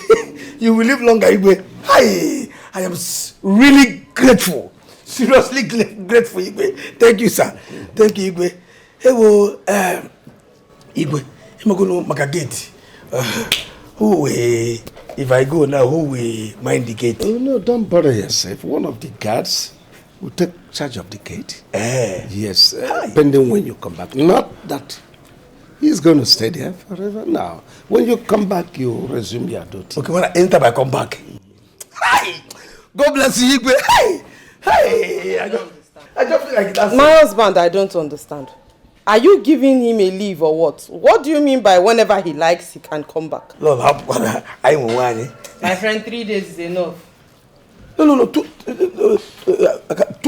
You will live longer, Igwe. Hi, I am really grateful. Seriously grateful, Igwe. Thank you, sir. Thank you, Igwe. Hey, well, Igwe, I'm going to make a gate. If I go now, who will mind the gate? Oh, no, don't bother yourself. One of the guards will take charge of the gate. Yes, depending when you come back. Not that he's going to stay there forever now. When you come back, you resume your duty. Okay, when I enter, I come back. Hi! God bless you, Igwe. Hi! I just feel like that's My husband, I don't understand. Are you giving him a leave or what? What do you mean by whenever he likes, he can come back? Love, I'm one. My friend, 3 days is enough. No. 2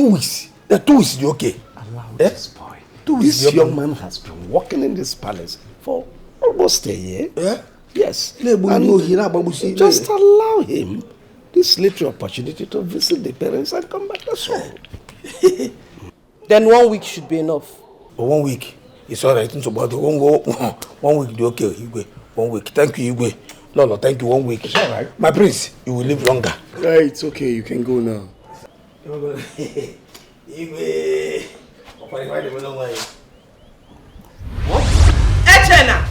weeks. 2 weeks is okay. Allow this boy. This young man has been working in this palace for almost a year. Yeah? Yes. And just allow him this little opportunity to visit the parents and come back. That's all. Then 1 week should be enough. 1 week. It's all right. It's about 1 week. Okay, Igwe. 1 week. Thank you, Igwe. No, thank you. 1 week. It's all right. My prince, you will live longer. Yeah, it's okay. You can go now. Igwe. What? Echena!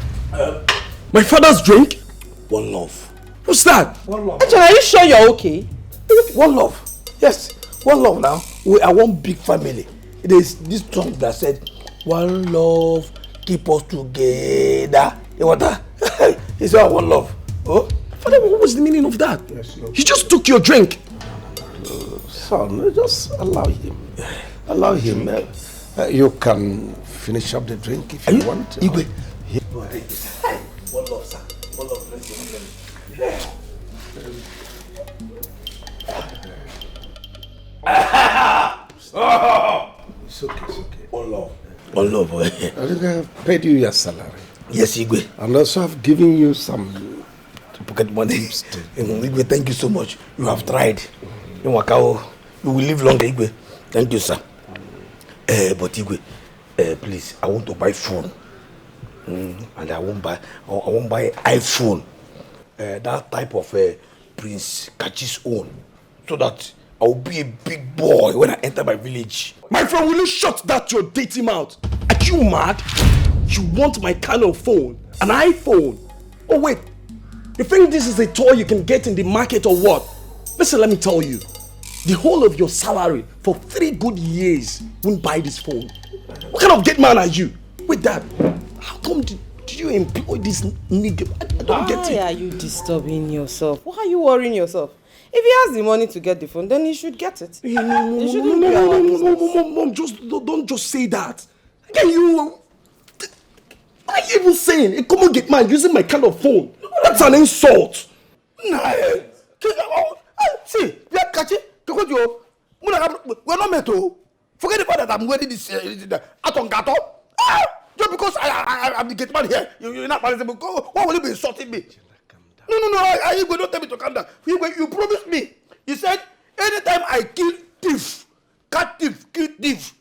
My father's drink? One love. What's that? One love. Echena, are you sure you're okay? One love. Yes. One love now. We are one big family. It is this song that said, one love, keep us together. You want that? It's all one love. Oh? Father, what was the meaning of that? Yes, he just took your drink. Son, just allow him. Allow him. You can finish up the drink if you want. Igwe. One love, sir. One love. It's okay. One love. One love. I think I've paid you your salary. Yes, Igwe. And also I've given you some pocket money. Igwe, thank you so much. You have tried. You will live longer, Igwe. Thank you, sir. But Igwe, please, I want to buy phone. And I won't buy iPhone. That type of Prince Kachi's own. So that I will be a big boy when I enter my village. My friend, will you shut that your dating mouth? Are you mad? You want my kind of phone? An iPhone? Oh wait, you think this is a toy you can get in the market or what? Listen, let me tell you. The whole of your salary for 3 good years won't buy this phone. What kind of gate man are you? Wait, Dad, how come did you employ this nigga? I don't get it. Why are you disturbing yourself? Why are you worrying yourself? If he has the money to get the phone, then he should get it. Mom, don't just say that. Again, what are you even saying? A common gate man using my kind of phone. That's an insult. Nah, see, we're not meant to. Forget the fact that I'm wearing this atongato. Just because I'm the gate man here, you're not manageable. Why will you be insulting me? No, I will not tell me to calm down. You promised me. You said, anytime I kill thief, cat thief, kill thief,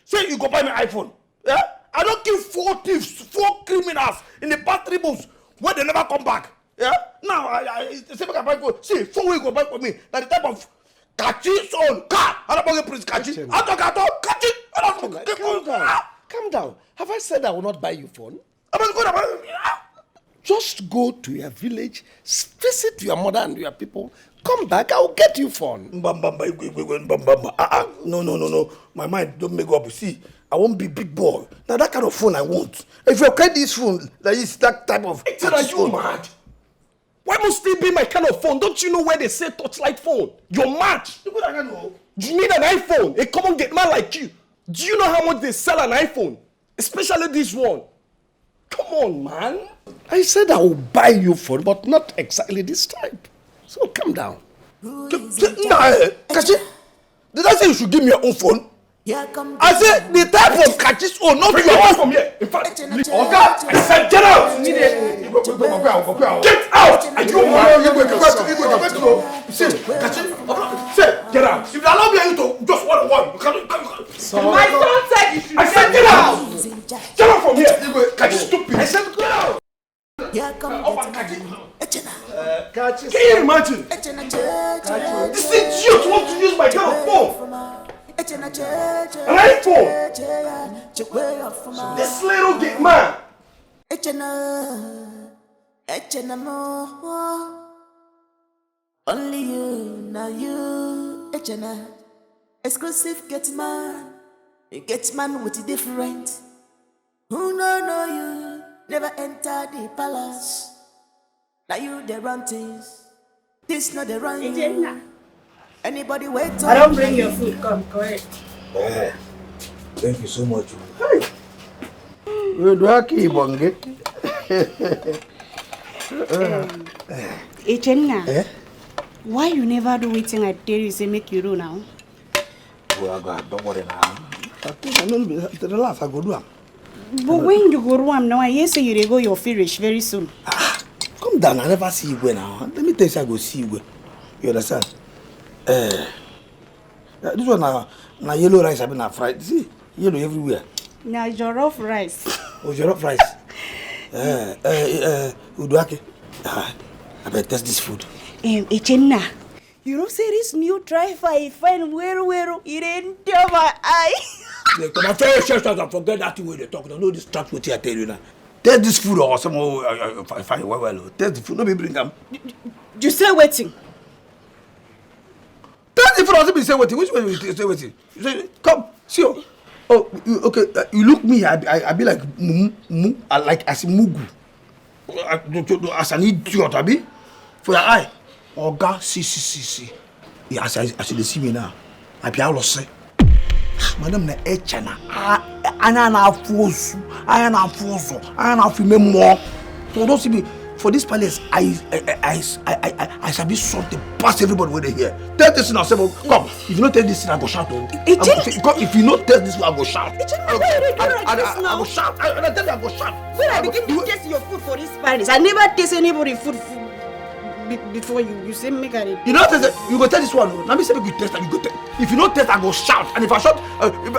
say you go buy me iPhone. Yeah? I don't kill 4 thieves, 4 criminals in the past 3 months where they never come back. Yeah? Now, I say I buy for, see, 4 weeks go buy for me. Like the type of Kachi's own car. I don't buy Prince Kachi. Calm down. Have I said I will not buy you phone? Just go to your village, visit your mother and your people. Come back, I will get you phone. No. My mind don't make up. See, I won't be big boy. Now that kind of phone I want. If you get this phone, that is that type of. Are you mad? Why must it be my kind of phone? Don't you know where they say touchlight phone? You're mad. You need an iPhone, a common gate man like you. Do you know how much they sell an iPhone? Especially this one. Come on, man. I said I will buy you phone, but not exactly this type. So calm down. Kachi, Did I say you should give me your own phone? I said the type of catches own, not your own from here. In fact, Oga, I said get out. Immediately. Get out. I don't say get out. If you allow me to just one, you can't. My son said you should I said get out. Get out from here. Catch stupid. I said get out. Can you imagine? This idiot wants to use my kind of phone. An iPhone. This little gay man. Only you, now you, exclusive get man. You get man with different. Who know you, never enter the palace. Now you the run things. This not the run you. Anybody wait? I don't bring your food. Come, go ahead. Thank you so much. Echenna, why you never do wetin I tell you say make you do now? Well, God, don't worry now. I think I know relax, I go do am. But when you go do am now, I hear say you dey go your finish very soon. Come down, I never see you now. Let me tell you, I go see you. You understand? This one now yellow rice, I been fried. See, yellow everywhere. Now jollof rice. Oh, jollof rice. Uduake. I better test this food. Echenna, you know say this new driver I find where it enter my eye. My favorite chef I forget that way they talk. Don't know this trap what I tell you now. Test this food or some fine well. Test the food. No be bring them. You say waiting. Test the food or say waiting. Which way you say waiting? You say come see. Oh, okay. You look me. I be like mumu. I like as mugu. As an idiot, I be for your eye. Oga, see. Yeah, as you see me now, I be all say. Madam na echana. Anya na force. Anya na film more. So don't see me for this palace. I shall be something past everybody when they hear. Tell this thing I say, come. If you not tell this thing, I go shout. If you not tell this thing, I go shout. I go shout. I tell you, I go shout. When I begin to taste your food for this palace, I never taste anybody food before you say make I. You know taste. You go tell this one. Let me say make you taste and you go tell. If you not taste, I go shout. And if I shout,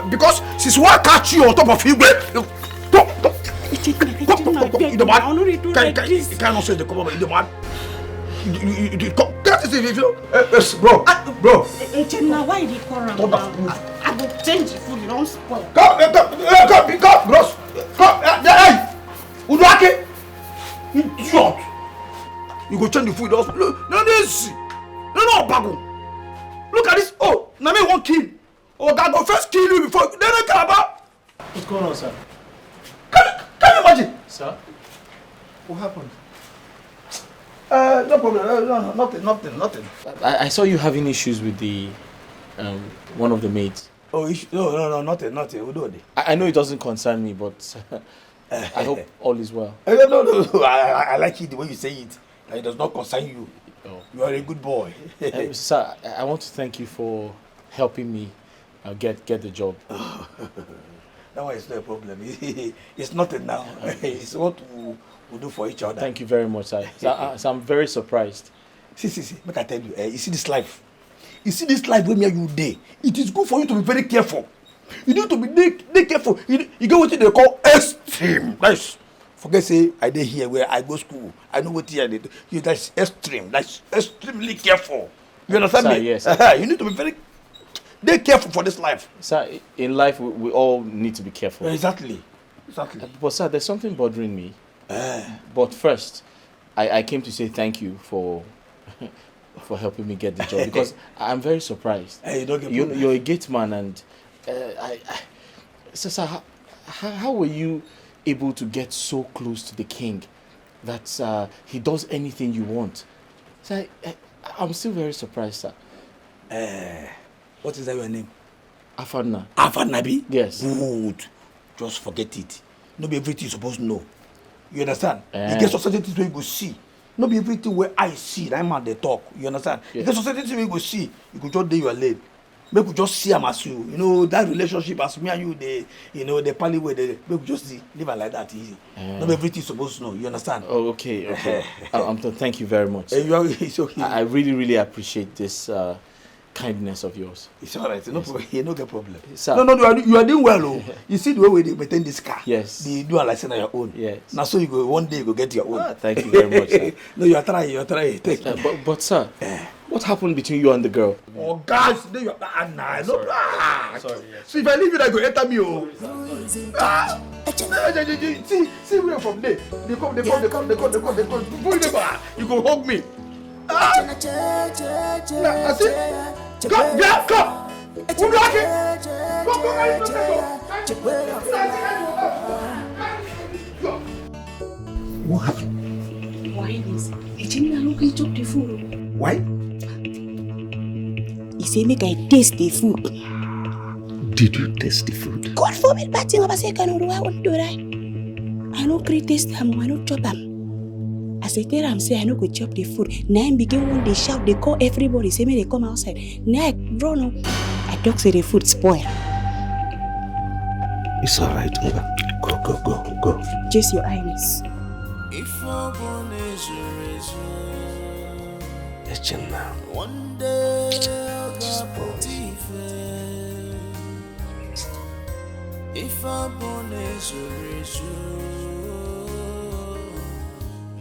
because since one catch you on top of you, you the man. You cannot say the come over. You the man. You can't say if you bro. Echenna, why did you call around now? I will change the food. You don't spoil. Come, bros. Come, hey, Uduake. Idiot. You go change the food. No, this. No, bago. Look at this. Oh, now me won't kill. Oh, God, go first kill you before. Then I care about. What's going on, sir? Can you imagine? Sir? What happened? No problem. Nothing. I saw you having issues with the one of the maids. Oh, no, nothing. We'll do it. I know it doesn't concern me, but I hope all is well. No. I like it the way you say it. It does not concern you. Oh. You are a good boy. Sir, I want to thank you for helping me get the job. That one is not a problem. It's nothing now. It's what we do for each other. Thank you very much, sir. So I'm very surprised. See. Make I tell you, you see this life. You see this life where me and you day. It is good for you to be very careful. You need to be careful. You get what they call extreme. That's forget say I dey here where I go school. I know what here they do. That's extreme. That's extremely careful. You understand sir, me? Yes. You need to be very careful for this life. Sir, in life we all need to be careful. Exactly. But sir, there's something bothering me. But first, I came to say thank you for helping me get the job because I'm very surprised. Hey, you don't get you're a gate man and sir, how were you able to get so close to the king that he does anything you want? So I'm still very surprised, sir. What is that your name? Afanna. Afannabi? Yes. Good. Just forget it. Not be everything you're supposed to know. You understand? You get certain things where you go see. Not be everything where I see. I'm at the talk. You understand? Yes. You get certain things where you go see. You could just do your lane. make we just see am as you know that relationship as me and you dey the pally way dey make we just live am like that easy. Not everything supposed to know, you understand? Oh, okay. Thank you very much. It's okay. I really appreciate this kindness of yours. It's all right. No problem. You no get problem. Sir. No, you are doing well. Oh. You see the way we maintain this car. Yes. They do a license on your own. Yes. Now so you go one day you go get your own. Thank you very much. Sir. No, you are trying. Take. But sir, what happened between you and the girl? Oh gosh, you are no. Sorry. So if I leave you, I go enter me. Oh. See where from there. They come. Pull them back. You go hug me. I see. Come. Who block it? What happened? Why is it? Ejimi no go chop the food. Why? He say make I taste the food. Did you taste the food? God forbid, bad thing about say can do I want to right. I no create taste am, I no chop am. As I tell am say I no go chop the food. Now I begin when they shout, they call everybody, say me they come outside. Now I run up. I talk say the food spoil. It's alright, Mba. Go. Just your eyes. Listen now. One day Just pause. If I'm born as a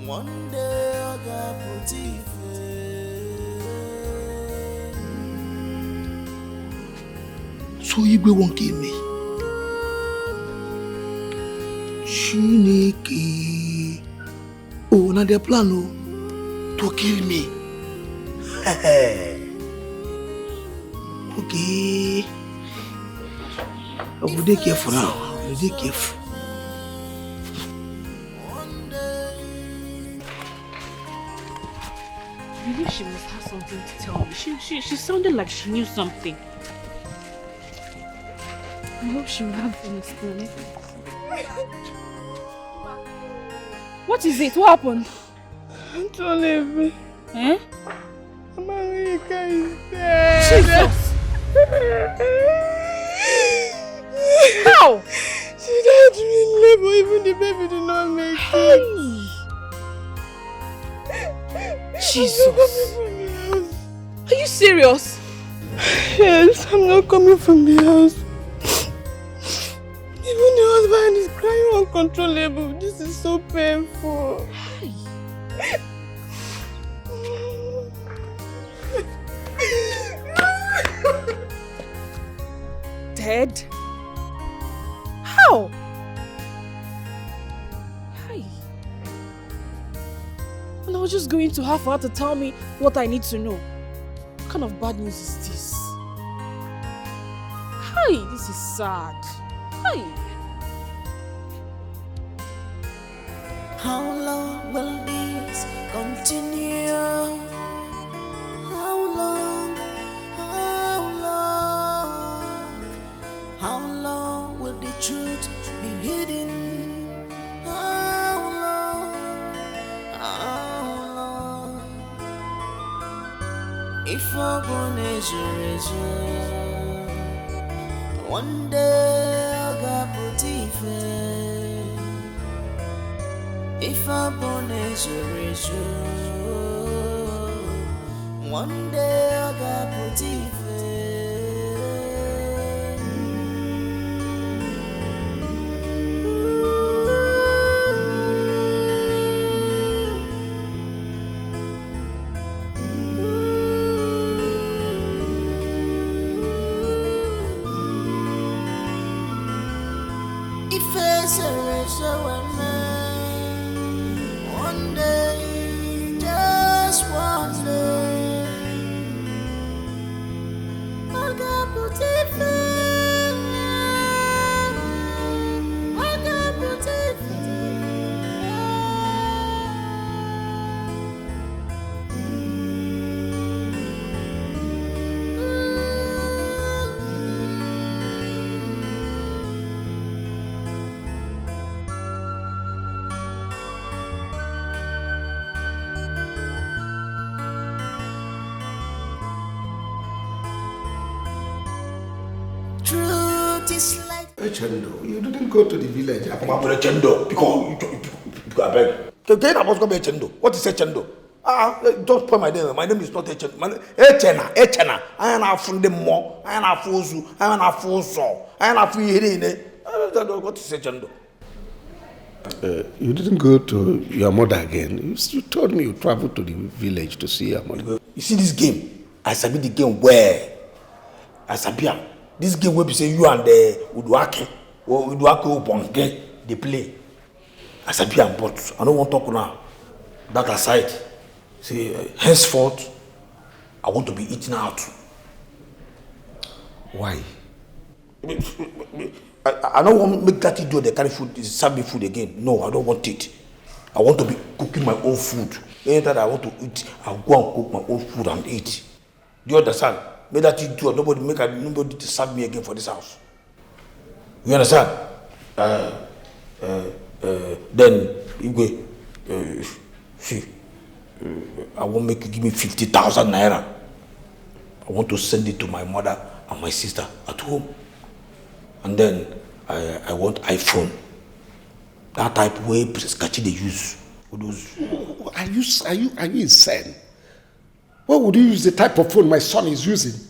one day I got put So Igwe won't kill me. Chineke. Oh, now their plan to kill me. Okay. I will be careful now. I will be careful. Maybe she must have something to tell me. She sounded like she knew something. I hope she will have an explanation. What is it? What happened? Don't leave me. Eh? Marika is dead. Jesus! How? She died in labor, even the baby did not make it. Jesus! Are you serious? Yes, I'm not coming from the house. Even the husband is crying uncontrollable. This is so painful. Dead? How? Hi. And I was just going to her for her to tell me what I need to know. What kind of bad news is this? Hi, this is sad. Hi. How long will this continue? How long? How long will the truth be hidden? How long? If I'm born as a one day I got put if I'm born as a one day I got put one day, just one day, I got put is like. Chendo, you didn't go to the village. I come up with a chendo because I beg. What is a chendo? Don't put my name. My name is not Echena. Echena. I am not from the more. I am not Fuzu. I am not Fuso. I am not free. What is a chendo? You didn't go to your mother again. You told me you traveled to the village to see your mother. You see this game? I sabi the game where? I sabi am. This game where we say you and the Uduake or Uduake Bonge they play. I sabi am, but I don't want to talk now. That aside, see, henceforth, I want to be eaten out. Why? I don't want to make that idiot they carry food, serve me food again. No, I don't want it. I want to be cooking my own food. Anytime I want to eat, I'll go and cook my own food and eat. Do you understand? Make that idiot, nobody to serve me again for this house. You understand? Then you go. See, I won't make you give me 50,000 naira. I want to send it to my mother and my sister at home. And then I want iPhone. That type way Skachi they use. Are you insane? Why would you use the type of phone my son is using?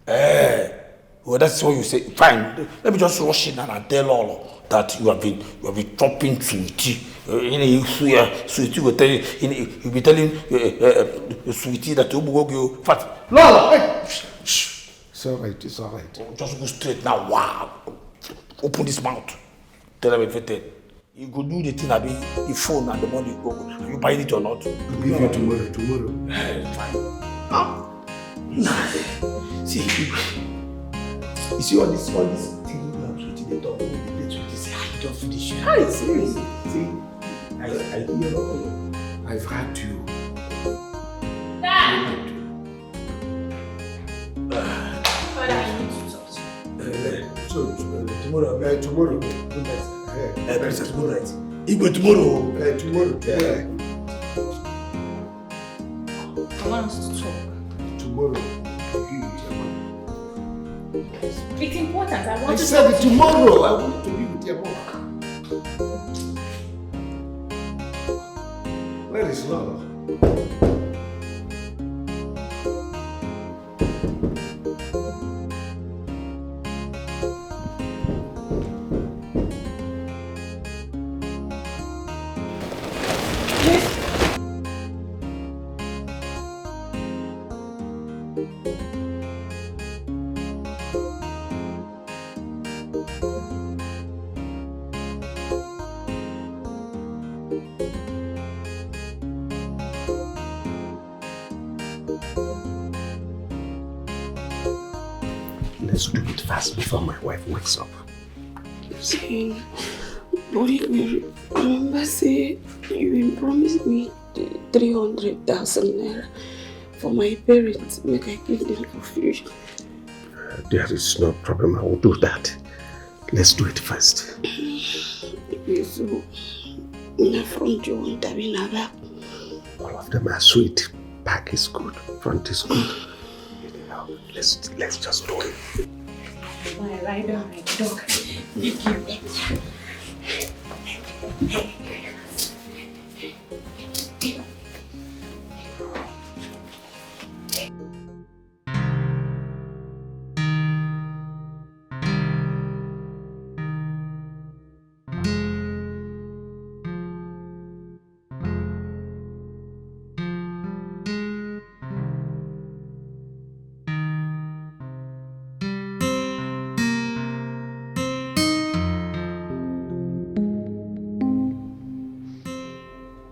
Well, that's what you say. Fine. Let me just rush in and I tell all that you have been chopping sweetie. Sweetie will tell you. You'll be telling sweetie that you will go fat. No. Shh. It's all right. It's all right. Just go straight now. Wow. Open this mouth. Tell them everything. You go do the thing, the phone and the money go. Are you buying it or not? I'll give you tomorrow. Fine. Nah. See, you see all this thing you have to the dog. I don't finish. Hi, see. I hear all. I've had you. Dad! Father, I need to talk to you. So, tomorrow. Good night. Princess, good night. Igwe, tomorrow. Tomorrow. Yeah. I want us to talk. Tomorrow. It's important. I want to said talk tomorrow. I want to be with your mom. Where is Lolo? Let's do it fast before my wife wakes up. See, remember say you promised me 300,000 naira for my parents, make I give them for future. There is no problem, I will do that. Let's do it first. So, front you want to be back. All of them are sweet. Back is good, front is good. Let's just do it. my rider, my dog. Thank you.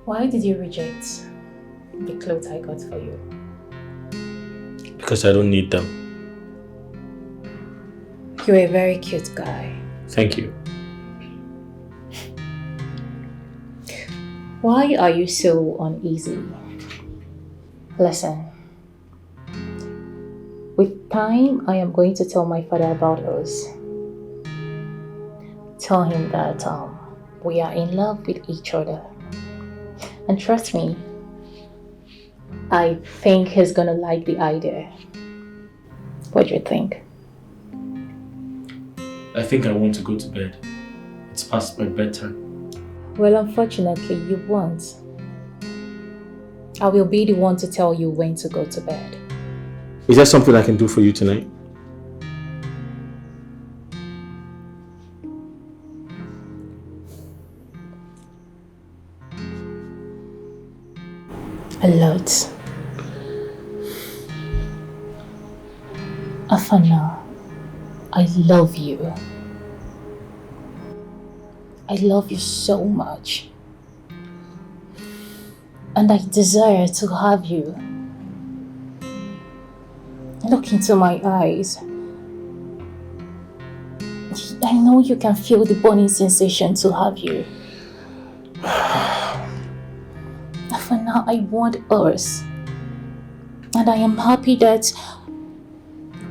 Why did you reject the clothes I got for you? Because I don't need them. You're a very cute guy. Thank you. Why are you so uneasy? Listen. With time, I am going to tell my father about us. Tell him that we are in love with each other. And trust me, I think he's gonna like the idea. What do you think? I think I want to go to bed. It's past my bedtime. Well, unfortunately, you won't. I will be the one to tell you when to go to bed. Is there something I can do for you tonight? A lot. Afana, I love you. I love you so much. And I desire to have you. Look into my eyes. I know you can feel the burning sensation to have you. For now, I want us. And I am happy that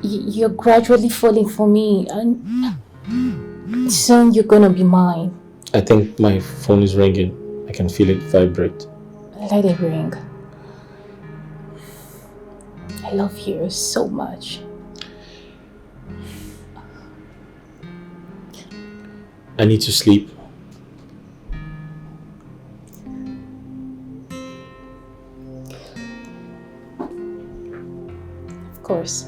you're gradually falling for me, and soon you're gonna be mine. I think my phone is ringing. I can feel it vibrate. Let it ring. I love you so much. I need to sleep. Of course.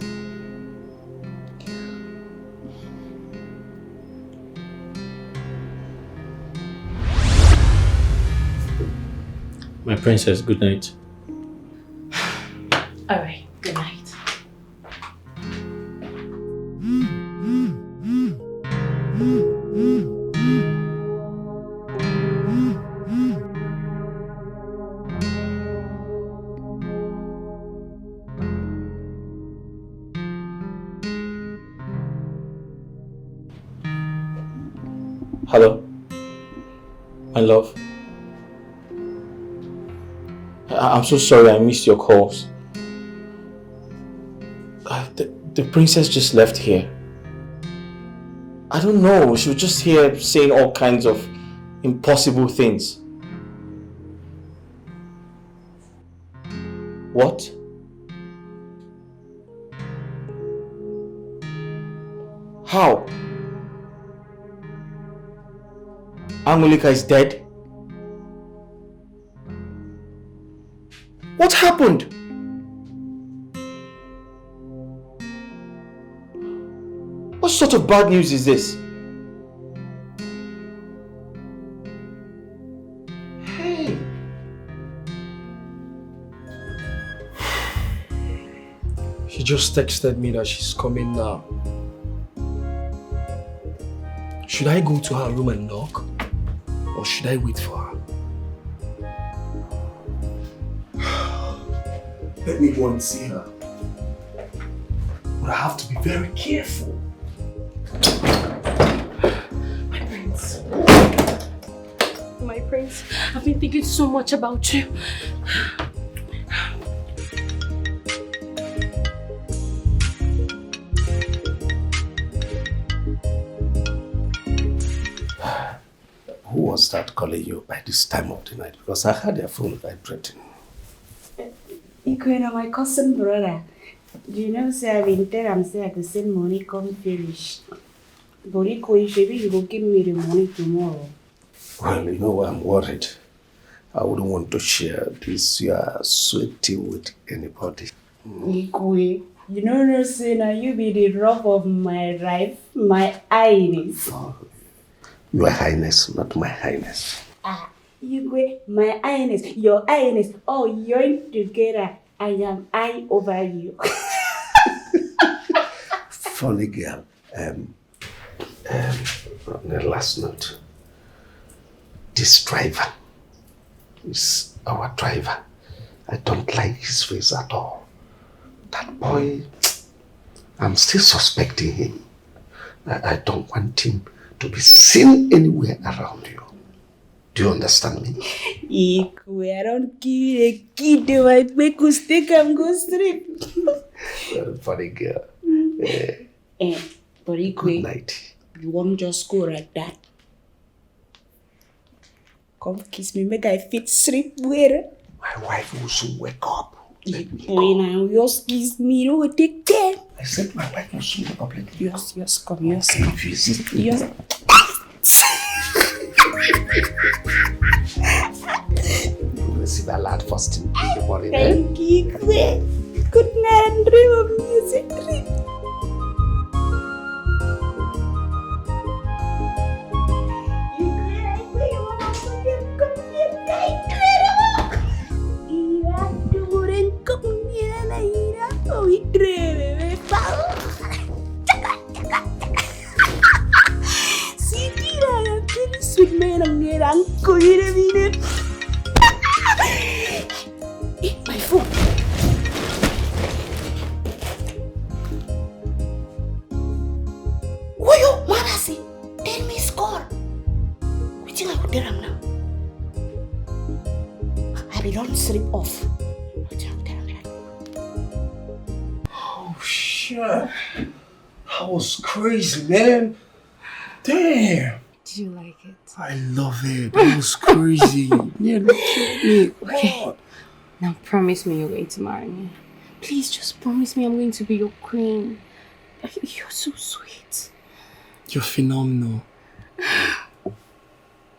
My princess, good night. All right, good night. Hello? My love? I'm so sorry I missed your calls. The princess just left here. I don't know, she was just here saying all kinds of impossible things. What? How? Angelica is dead? What happened? What sort of bad news is this? Hey! She just texted me that she's coming now. Should I go to her room and knock? Or should I wait for her? Let me go and see her. But I have to be very careful. My prince. My prince, I've been thinking so much about you. Who was that calling you by this time of the night? Because I heard your phone vibrating. Ikwena, my cousin brother. Do you know, say I've been telling him say I could send money come finish. But maybe you will give me the money tomorrow. Well, you know why I'm worried. I wouldn't want to share this sweaty with anybody. Ikwe, you know no say now you be the rock of my life, my highness. Oh, Your Highness, not my Highness. Ikwe, my highness, your highness, oh, you're together. I am I over you. Funny girl. On the last note, this driver is our driver. I don't like his face at all. That boy, I'm still suspecting him. I don't want him to be seen anywhere around you. Do you understand me? Ikwe, I don't give a kid to my make you stick and go straight. Very funny girl. But Ikwe, good night. You won't just go like that. Come kiss me, make I fit sleep well. My wife will soon wake up. When I just kiss me, you will take time. I said my wife must soon be completely. Yes, come. Yes. You will see that lad first in the morning. Thank you. Good night and dream of music. Sweet man, I'm getting uncle. My phone. Woyo, Marasi, tell me score. Which I would tell him now. I be don't sleep off. Oh shit. That was crazy, man. Damn. Did you like it? I love it. That was crazy. Yeah, look at me. Okay. Now promise me you're going to marry me. Please just promise me I'm going to be your queen. You're so sweet. You're phenomenal.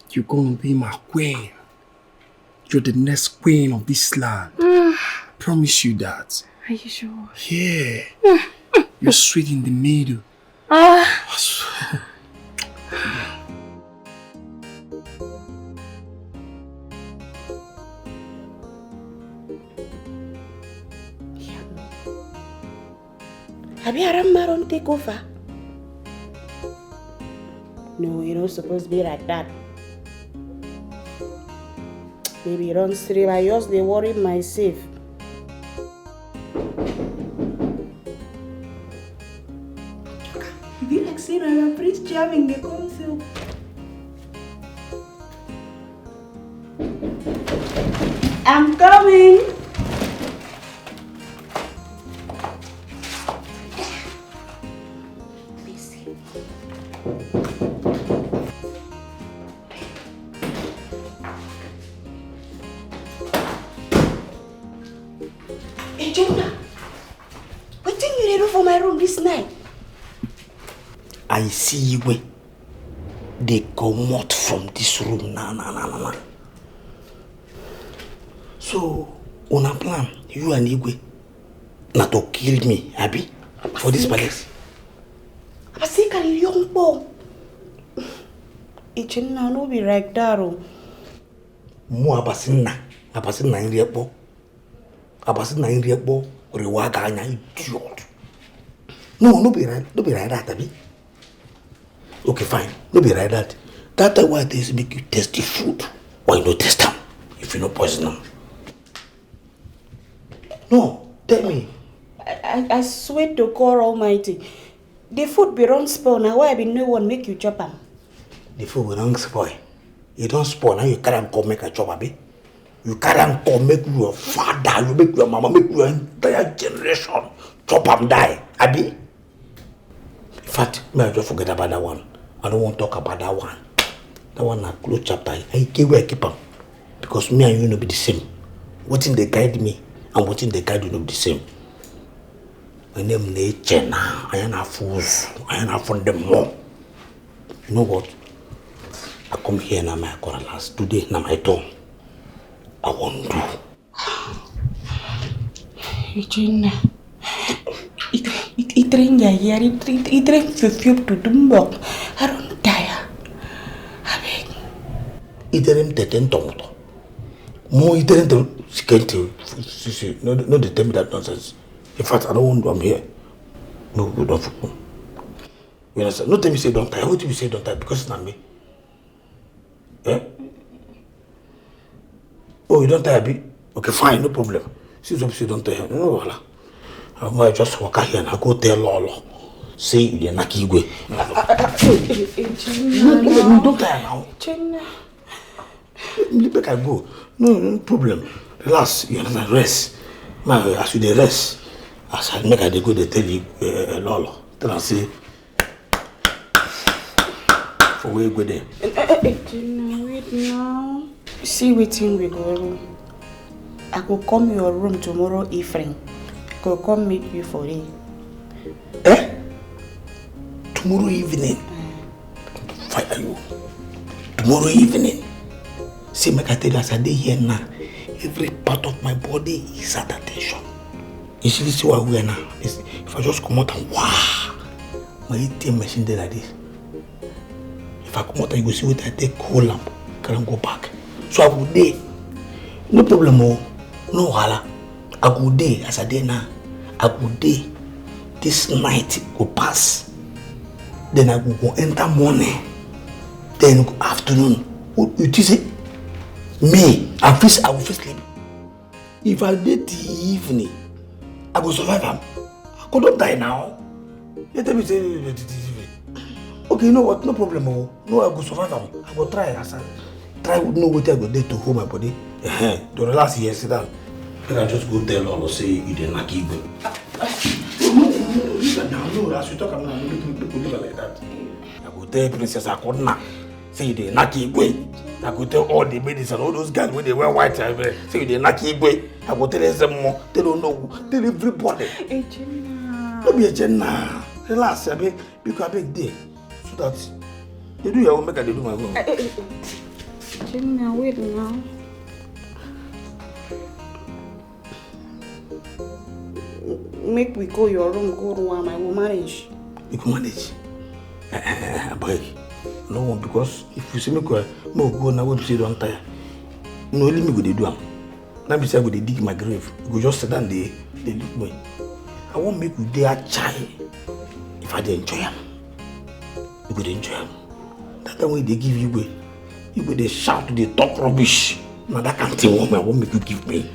You're gonna be my queen. You're the next queen of this land. I promise you that. Are you sure? Yeah. You're sweet in the middle. Have you had a maron take over? No, you're not supposed to be like that. Maybe you don't sleep. I just they worry myself. Be like saying I'm a priest jamming the council. I'm coming. Hey, Jonah, what thing you do for my room this night? I see where they come out from this room. Nah. So, on a plan, you and Igwe not to kill me, Abby, for this palace. I think I'm young boy. It's not be like that. Mo abasinna in repo. Abasinna in repo. Rewaga anya idiot. No be right that, Abby. Okay, fine. No be right that. That's why they make you taste the food. Why you no taste them? If you no poison them. No, tell me. I swear to God Almighty. The food be wrong spoil. Now why be no one make you chop them? The food will not spoil. You don't spoil. Now you can't come make a chop, Abby. You can't come make your father, you make your mama, make your entire generation chop and die, Abby. In fact, may I just forget about that one. I don't want to talk about that one. That one na close chapter. I keep them. Because me and you no be the same. What in they guide me and what in they guide you no be the same. My name is Chena. I am not fools. I am not from them more. You know what? I come here now my corner last. Today now my turn. I want to. Regina. It rain here. It rain fulfilled to Dumbok. I don't tire. I beg. It rain teten tomato. More it rain to skate. No, they tell me that nonsense. In fact, I don't want to. I'm here. No, we don't. You understand? No, tell me say don't tire. What do you say don't tire? Because it's not me. Eh? Oh, you don't tire, Abby? Okay, fine, no problem. Since you don't tire, no, voila. I might just walk out here and I go tell Lolo. Say you're not Igwe. No, don't tire now. Let me go. No problem. Relax, you understand? Rest. As you dey rest, as I make I dey go, they tell you Lolo. Tell her say for where you go there. Wait now. See wetin we go. I go come your room tomorrow evening. Go come meet you for it. tomorrow evening, fire you. Tomorrow evening. See, make I tell you, as I dey here now, every part of my body is at attention. You see what we are now? If I just come out and wow, my ATM machine there like this. If I come out and you go see what I take, hold lamp, can go back. So I go there. No problem, no wahala. I go there as I dey now. I go there. This night go pass. Then I go enter morning. Then go afternoon. You see? Me, I will sleep. If I did the evening, I will survive him. I could not die now. Let me say, okay, you know what? No problem. No, I will survive him. I will try. As I try to know what I go do to hold my body. To relax here, sit down. Then I just go tell all say you didn't knock you. No, as we talk about now, like that. I go tell Princess Akodna, say you didn't knock you. I could tell all the ladies and all those guys when they wear white, say they knocky boy. I will tell them more. They don't know. Tell everybody. Don't be a jenna. Relax, I beg. Because I beg there. So that they do your own, make I do my own. Jenna, wait now. Make we go your room, go to one, I will manage. You can manage. Boy. No one, because if you see me go now, what you don't tire. No, let me go to do am. Now be say I go to dig my grave. You go just sit down there, they look me. I won't make you there chai. If I dey enjoy am, you go enjoy am. That time when they give you way, you go they shout, they talk rubbish. Now that can't thing I won't make you give me.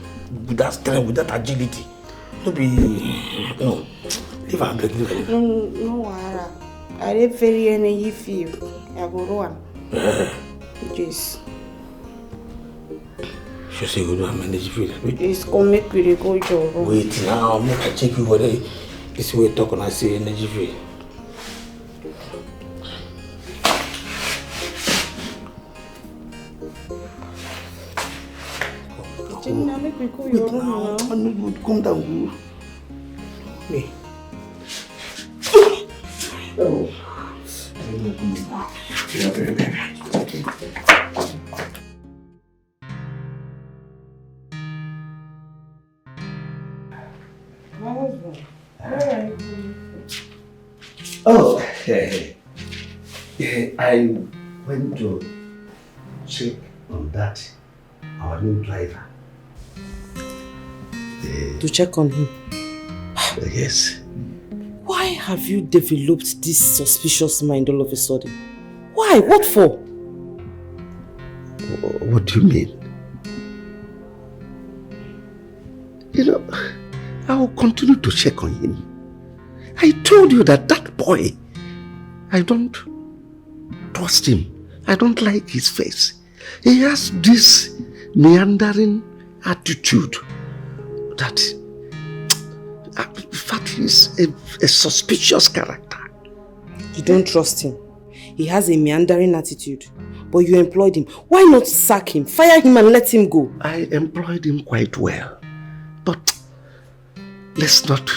With that strength, with that agility. No be no. Leave am, leave am. No, Ara. I dey very energy feel. I go run. Yes. She say go do am energy feel. It's come make we go your room. Wait now, make I check you for there. This way talk and I say energy feel. Jenna, make we go your room now. Come down. Me. Oh. Yeah, very. Oh, hey. I went to check on that, our new driver. To check on him? Yes. Why have you developed this suspicious mind all of a sudden? Why? What for? What do you mean? You know, I will continue to check on him. I told you that boy, I don't trust him. I don't like his face. He has this meandering attitude that, in fact, he's a suspicious character. You don't trust him. He has a meandering attitude. But you employed him. Why not sack him, fire him and let him go? I employed him quite well. But let's not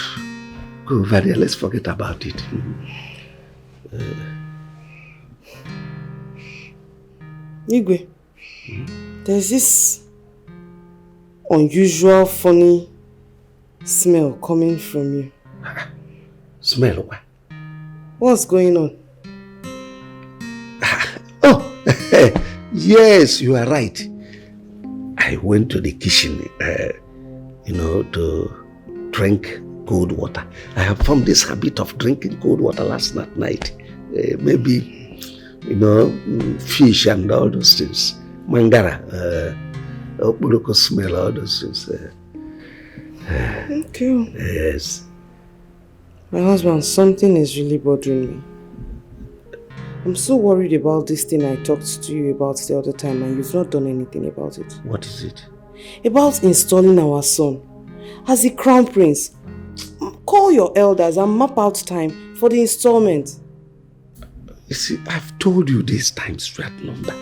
go over there. Let's forget about it. Igwe, there's this unusual, funny smell coming from you. Smell what? What's going on? Oh, yes, you are right. I went to the kitchen, to drink cold water. I have formed this habit of drinking cold water last night. Maybe, fish and all those things. Mangara, Oporoko smell, all those things. Okay. Yes. My husband, something is really bothering me. I'm so worried about this thing I talked to you about the other time and you've not done anything about it. What is it? About installing our son as the crown prince. Call your elders and map out time for the installment. You see, I've told you this time straight number.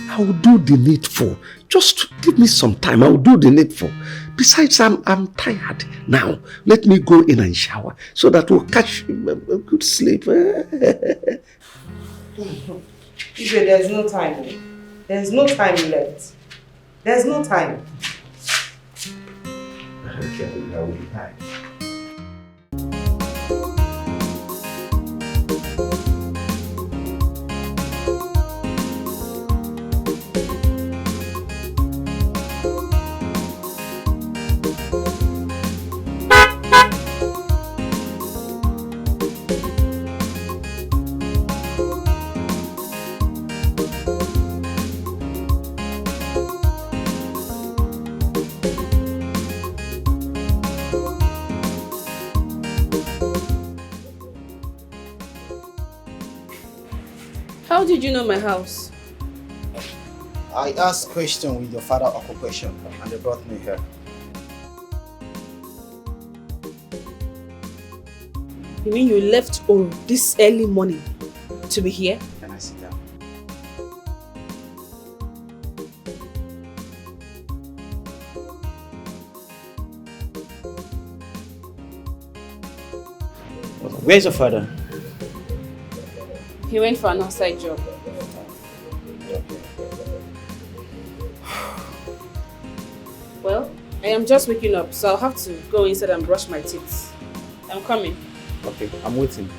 I will do the needful. Just give me some time. I will do the needful. Besides, I'm tired. Now, let me go in and shower so that we'll catch a good sleep. Ibe, there's no time. There's no time left. There's no time. Okay, I will be back. How did you know my house? I asked question with your father occupation and they brought me here. You mean you left Oro this early morning to be here? Can I sit down? Where's your father? He went for an outside job. Well, I am just waking up, so I'll have to go inside and brush my teeth. I'm coming. Okay, I'm waiting.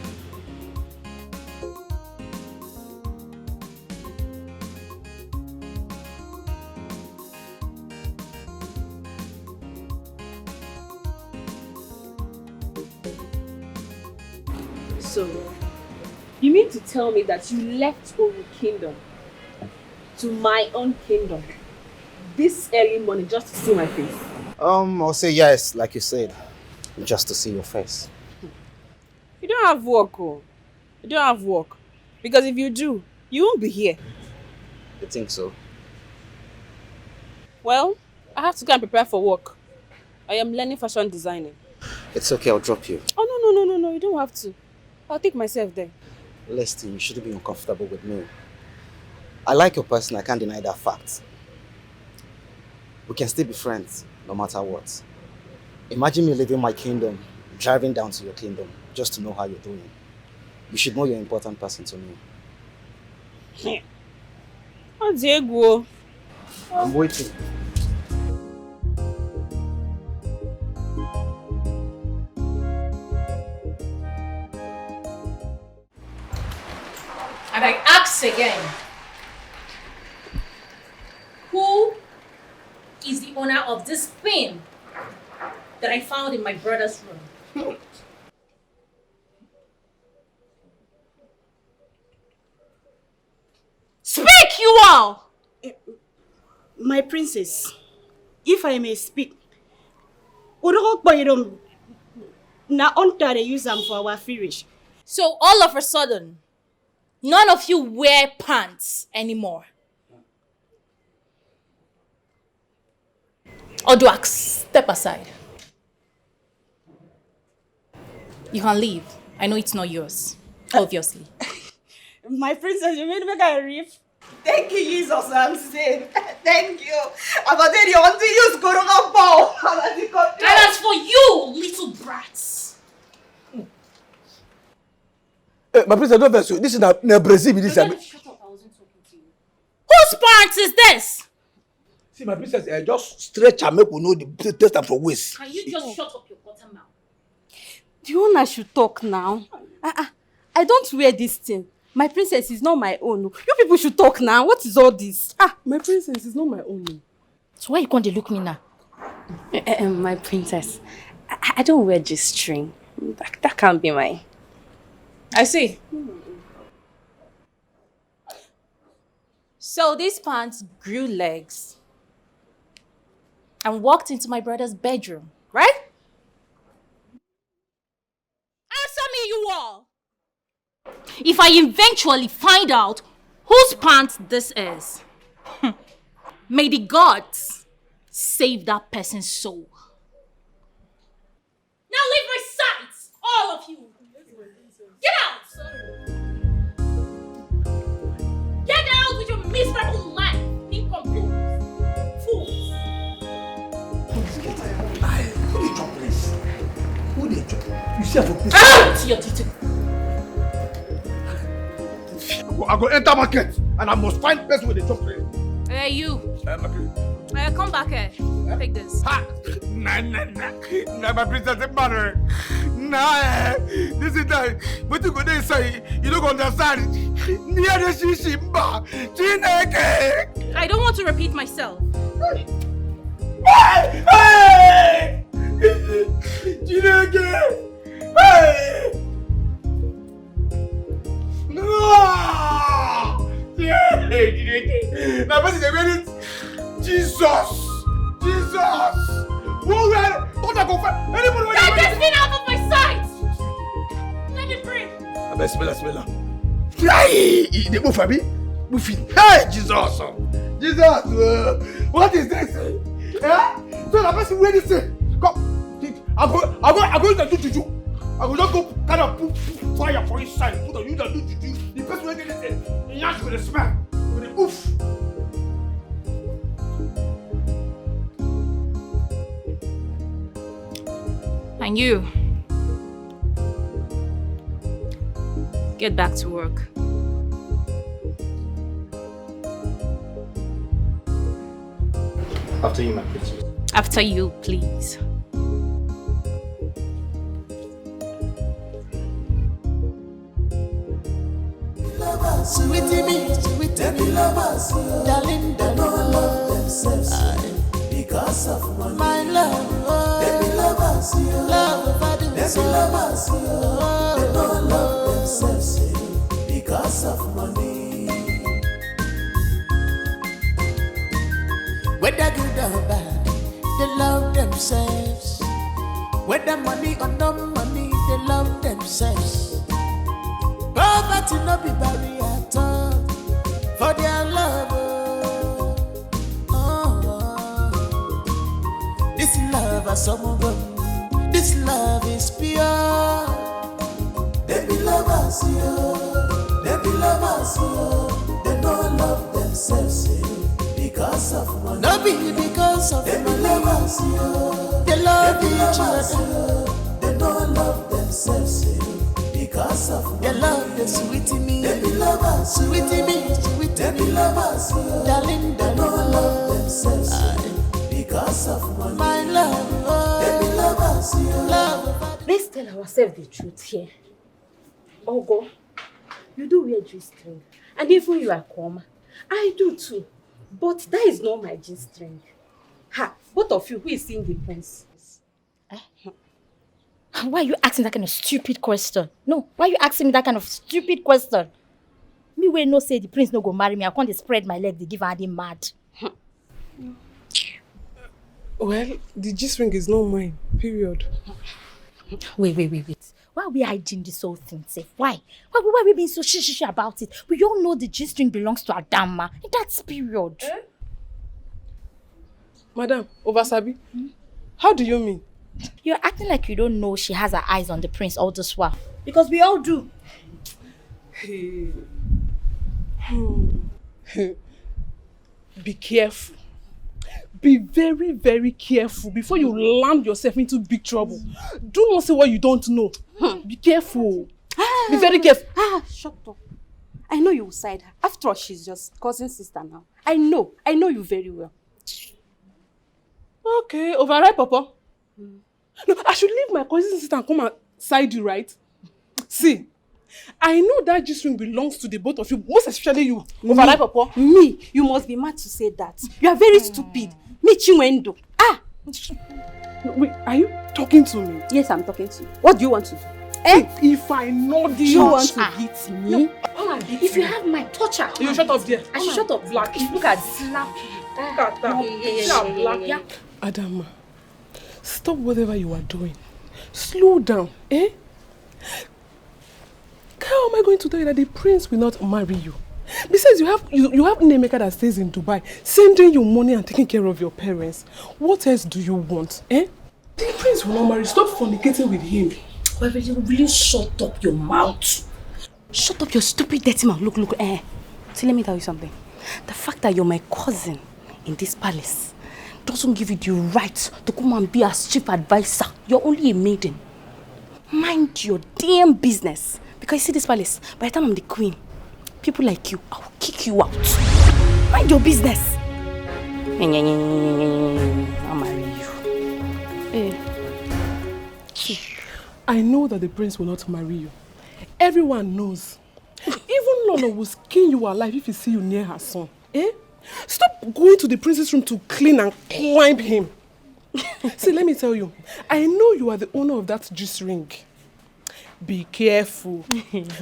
So, you mean to tell me that you left Oro Kingdom to my own kingdom this early morning just to see my face? I'll say yes, like you said, just to see your face. You don't have work, oh. You don't have work. Because if you do, you won't be here. You think so? Well, I have to go and prepare for work. I am learning fashion designing. It's okay, I'll drop you. Oh, no, you don't have to. I'll take myself there. Leslie, you shouldn't be uncomfortable with me. I like your person, I can't deny that fact. We can still be friends, no matter what. Imagine me leaving my kingdom, driving down to your kingdom, just to know how you're doing. You should know you're an important person to me. What's Diego? I'm waiting. And I ask again, who is the owner of this thing that I found in my brother's room? Speak, you all! My princess, if I may speak, na onta they use them for our finish. So all of a sudden, none of you wear pants anymore. Oduak, step aside. You can leave. I know it's not yours, obviously. My princess, you made me make a riff. Thank you, Jesus, I'm saying. Thank you. But then you want to use Goroga ball. And as for you, little brats. My princess, don't vex you. This is na Brazil. This Shut up, I wasn't talking to you. Whose pants is this? See, my princess, just stretch and make we know the taste am for waist. Can you just shut up your bottom mouth? Do you want I should talk now? I don't wear this thing. My princess is not my own. You people should talk now. What is all this? My princess is not my own. So why you going to look me now? My princess, I don't wear this string. That can't be mine. I see. So these pants grew legs and walked into my brother's bedroom, right? Answer me, you all! If I eventually find out whose pants this is, may the gods save that person's soul. Now leave my sight, all of you! Get out! Get out with your miserable life, incomplete fools! To your duty. I go enter market and I must find person with the job trade. Hey, you. Come back here. Take this. Ha! Nah, my princess, it matter. Nah, this is that. What you gonna say? You don't understand. Near the shishimba, Chineke. I don't want to repeat myself. Hey! Chineke! Hey! No! Yeah, Chineke. Now, what's the minute? Jesus! Who ran? Don't go find anybody. Get this thing out of my sight! Let me breathe. I bet smell. Hey! They move for me? Move it. Hey, Jesus! What is this? So the person where they say, come. I'm going to do juju. I will not go kind of put fire for his side. Put on you that do juju. The person where they say, he has with the smell. With the oof. And you, get back to work. After you, my princess. After you, please. Sweetie me, lovers, darling, they don't love themselves because of money. My love, baby lovers, love baby lovers, they don't love themselves because of money. Whether good or bad, they love themselves. Whether money or no money, they love themselves. Poverty no be barrier at all for their love. This love is some this love is pure. They be lovers, they be lovers, they don't love themselves because of money. No be because of they money. Be lovers, they love each other. They don't love themselves because of money. They love the sweetie me. They be lovers, sweetie me, sweetie they be lovers, darling. They don't love themselves because of money. My love, they be lovers, love. Let's tell ourselves the truth here. Ogo, you do wear G-string, and even you are Kwoma. I do too, but that is not my G-string. Ha! Both of you, who is seeing the prince? Why are you asking that kind of stupid question? No, why are you asking me that kind of stupid question? Me wey no say the prince no go marry me, I can't spread my leg, they give her mad. Well, the G-string is not mine, period. Wait. Why are we hiding this whole thing, safe? Why are we being so shish about it? We all know the G-string belongs to Adama. That's period. Madam, Ovasabi, how do you mean? You're acting like you don't know she has her eyes on the prince all this while. Because we all do. Be careful. Be very, very careful before you land yourself into big trouble. Do not say what you don't know. Be careful. Be very careful. Shut up. I know you will side her. After all, she's just cousin sister now. I know you very well. Okay, override, Papa. No, I should leave my cousin sister and come and side you, right? See, I know that G-string belongs to the both of you, most especially you. Override, Papa. Me, you must be mad to say that. You are very stupid. Me, Chinwendo. Wait, are you talking to me? Yes, I'm talking to you. What do you want to do? If I know do you want to beat me? No. If you have my toucher, you shut up there. I should shut up. Black. Look at slap you. Look at that. Yeah. Adama, stop whatever you are doing. Slow down, How am I going to tell you that the prince will not marry you? Besides, you have Nemeka that stays in Dubai, sending you money and taking care of your parents. What else do you want, The prince will not marry. Stop fornicating with him. Well, will you shut up your mouth? Shut up your stupid dirty mouth. Look. See, let me tell you something. The fact that you're my cousin in this palace doesn't give you the right to come and be as chief advisor. You're only a maiden. Mind your damn business. Because you see this palace, by the time I'm the queen, people like you, I'll kick you out. Mind your business. I'll marry you. I know that the prince will not marry you. Everyone knows. Even Lolo will skin you alive if he see you near her son. Stop going to the prince's room to clean and climb him. See, let me tell you. I know you are the owner of that juice ring. Be careful.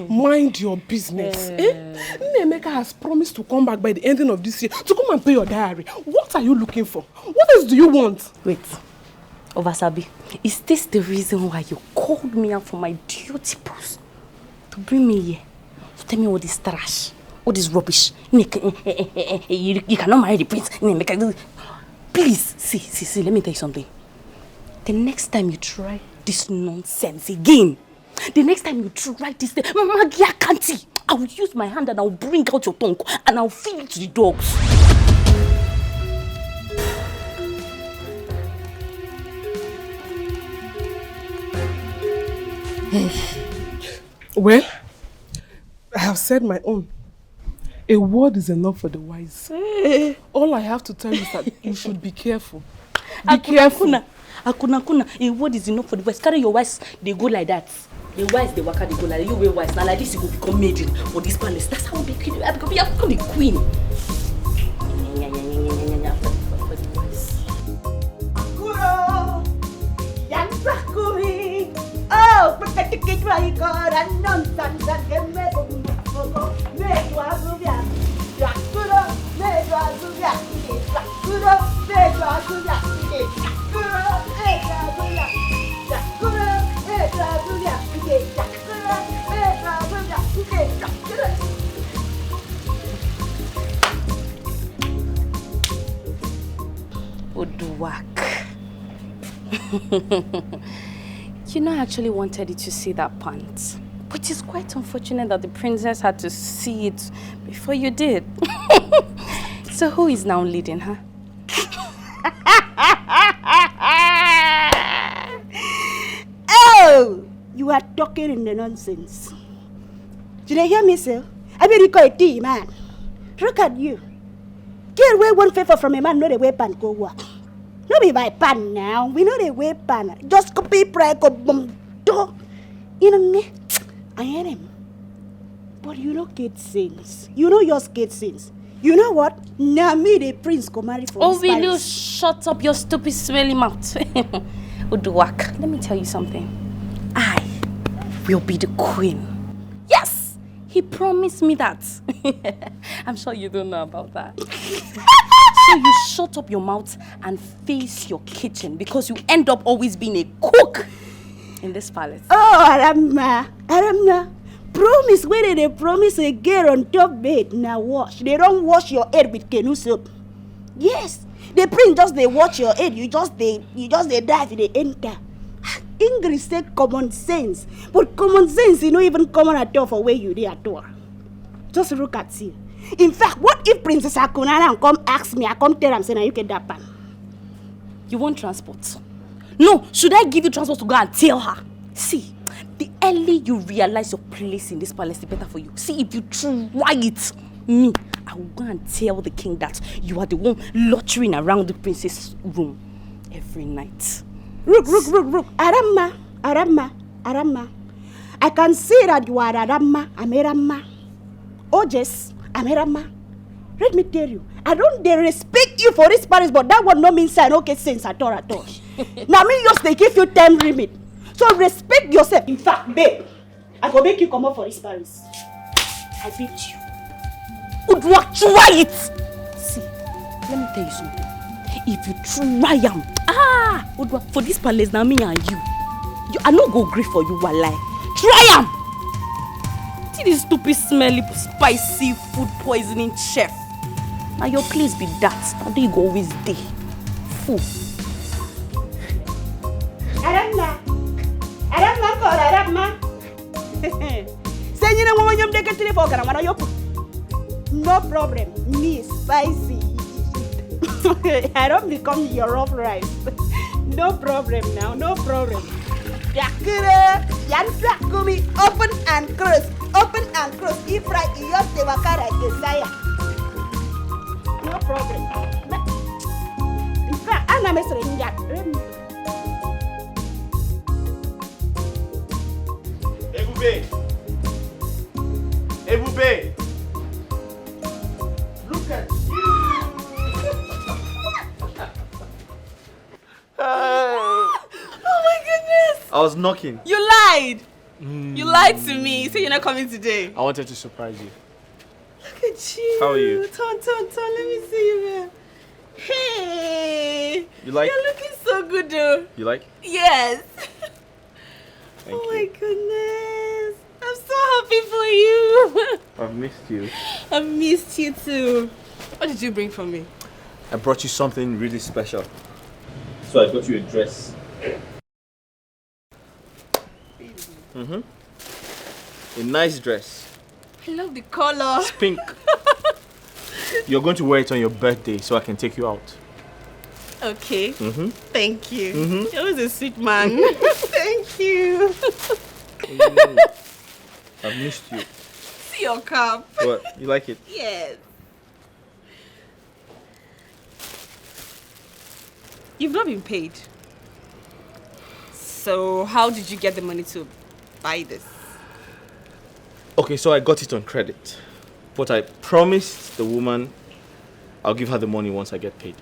Mind your business. Nemeka has promised to come back by the ending of this year to come and pay your diary. What are you looking for? What else do you want? Wait. Ovasabi, is this the reason why you called me out for my duty post? To bring me here? To tell me all this trash? All this rubbish? You cannot marry the prince. Please, see, let me tell you something. The next time you try this nonsense again, the next time you try this thing, Magia Kanti, I will use my hand and I will bring out your tongue and I will feed it to the dogs. Well, I have said my own. A word is enough for the wise. All I have to tell you is that you should be careful. Be careful. Akuna, a word is enough for the wise. Carry your wise, they go like that. The wise, they waka, they go like that. You were wise. Now like this, you will become maiden for this palace. That's how we become the queen. Oh, protect the right God and nonsense and get me Oduwak. You know, I actually wanted you to see that pant. But it's quite unfortunate that the princess had to see it before you did. So who is now leading her? Oh, you are talking in the nonsense. Did you hear me, sir? I mean, you call it tea, man. Look at you. Get away one favor from a man, not a weapon, go work. No be my pan now. We know the weapon. Just copy break up you know me. I am him. But you know get sins. You know yours get sins. You know what? Now me the prince go marry for Oh, will you shut up your stupid smelly mouth? Uduwak, let me tell you something. I will be the queen. Yes! He promised me that. I'm sure you don't know about that. So you shut up your mouth and face your kitchen because you end up always being a cook in this palace. Oh, Aramna. Promise when they promise a girl on top bed. Now wash. They don't wash your head with canoe soap. Yes. The prince just they wash your head. You just they dive in the enter. English say common sense. But common sense is not even common at all for where you there at all. Just look at you. In fact, what if Princess Akunana come ask me, I come tell them, say, now you get that pan. You want transport? No, should I give you transport to go and tell her? See, the early you realize your place in this palace, the better for you. See, if you try it, me, I will go and tell the king that you are the one loitering around the princess' room every night. Rook. Aramma. I can see that you are Aramma. I'm Aramma. Oh, yes. Amerama, let me tell you, I don't they respect you for this palace, but that one no means I don't get sense at all. Now me just they give you time limit. So respect yourself. In fact, babe, I go make you come up for this palace. I beat you. Udwa, try it! See, let me tell you something. If you try Udwa, for this palace now me and you I no go agree for you, walai. Try See this stupid, smelly, spicy, food poisoning chef. Now your place be that. Now they go always day. Fool. Aramma. Say you know when you take a telephone, no problem. Me spicy. I don't become your rough rice. No problem now. No problem. Open and close. Open and close. If right, you have to work like a sire. No problem. In fact, I'm not saying that. Ebube! Look at Oh my goodness! I was knocking. You lied! You lied to me. You said you're not coming today. I wanted to surprise you. Look at you. How are you? Ton, let me see you, man. Hey! You like? You're looking so good, though. You like? Yes. Thank oh my goodness. I'm so happy for you. I've missed you. I've missed you too. What did you bring for me? I brought you something really special. So I got you a dress. A nice dress. I love the color. It's pink. You're going to wear it on your birthday so I can take you out. Okay. Thank you. You're always a sweet man. Thank you. I've missed you. See your cup. What? You like it? Yes. You've not been paid. So how did you get the money to buy this? Okay, so I got it on credit. But I promised the woman I'll give her the money once I get paid.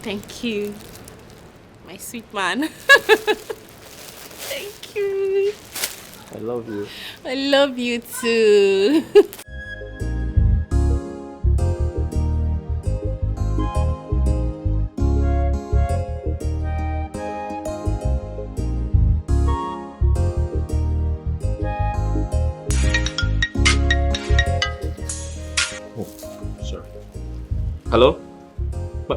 Thank you, my sweet man. Thank you. I love you. I love you too. Hello?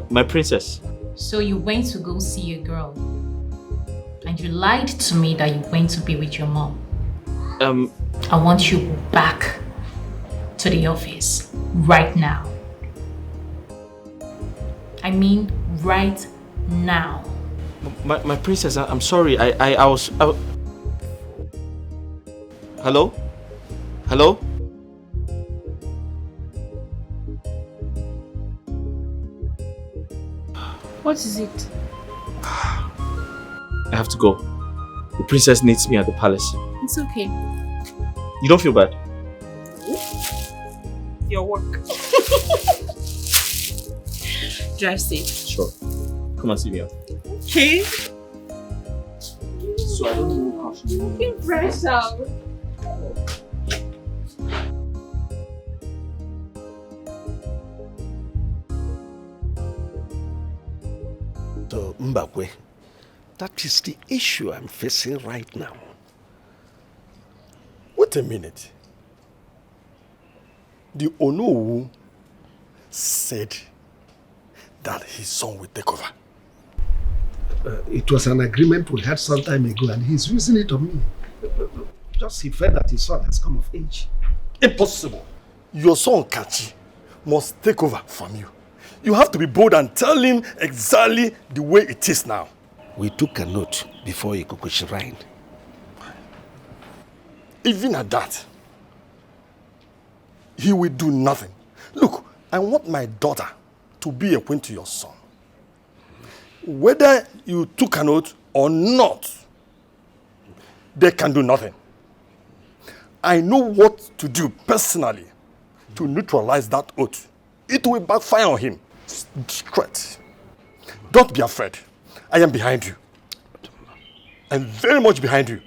My princess. So you went to go see a girl. And you lied to me that you went to be with your mom. I want you back to the office right now. I mean right now. My princess, I'm sorry. I was... Hello? Hello? What is it? I have to go. The princess needs me at the palace. It's okay. You don't feel bad? Your work. Drive safe. Sure. Come and see me out. Okay. So I don't know how she... Looking fresh out. So, Mbakwe, that is the issue I'm facing right now. Wait a minute. The Onowu said that his son will take over. It was an agreement we had some time ago and he's using it on me. Just he felt that his son has come of age. Impossible. Your son Kachi must take over from you. You have to be bold and tell him exactly the way it is now. We took a note before Ikuku Shrine. Even at that, he will do nothing. Look, I want my daughter to be a queen to your son. Whether you took an oath or not, they can do nothing. I know what to do personally to neutralize that oath. It will backfire on him. Straight. Don't be afraid. I am behind you. I'm very much behind you.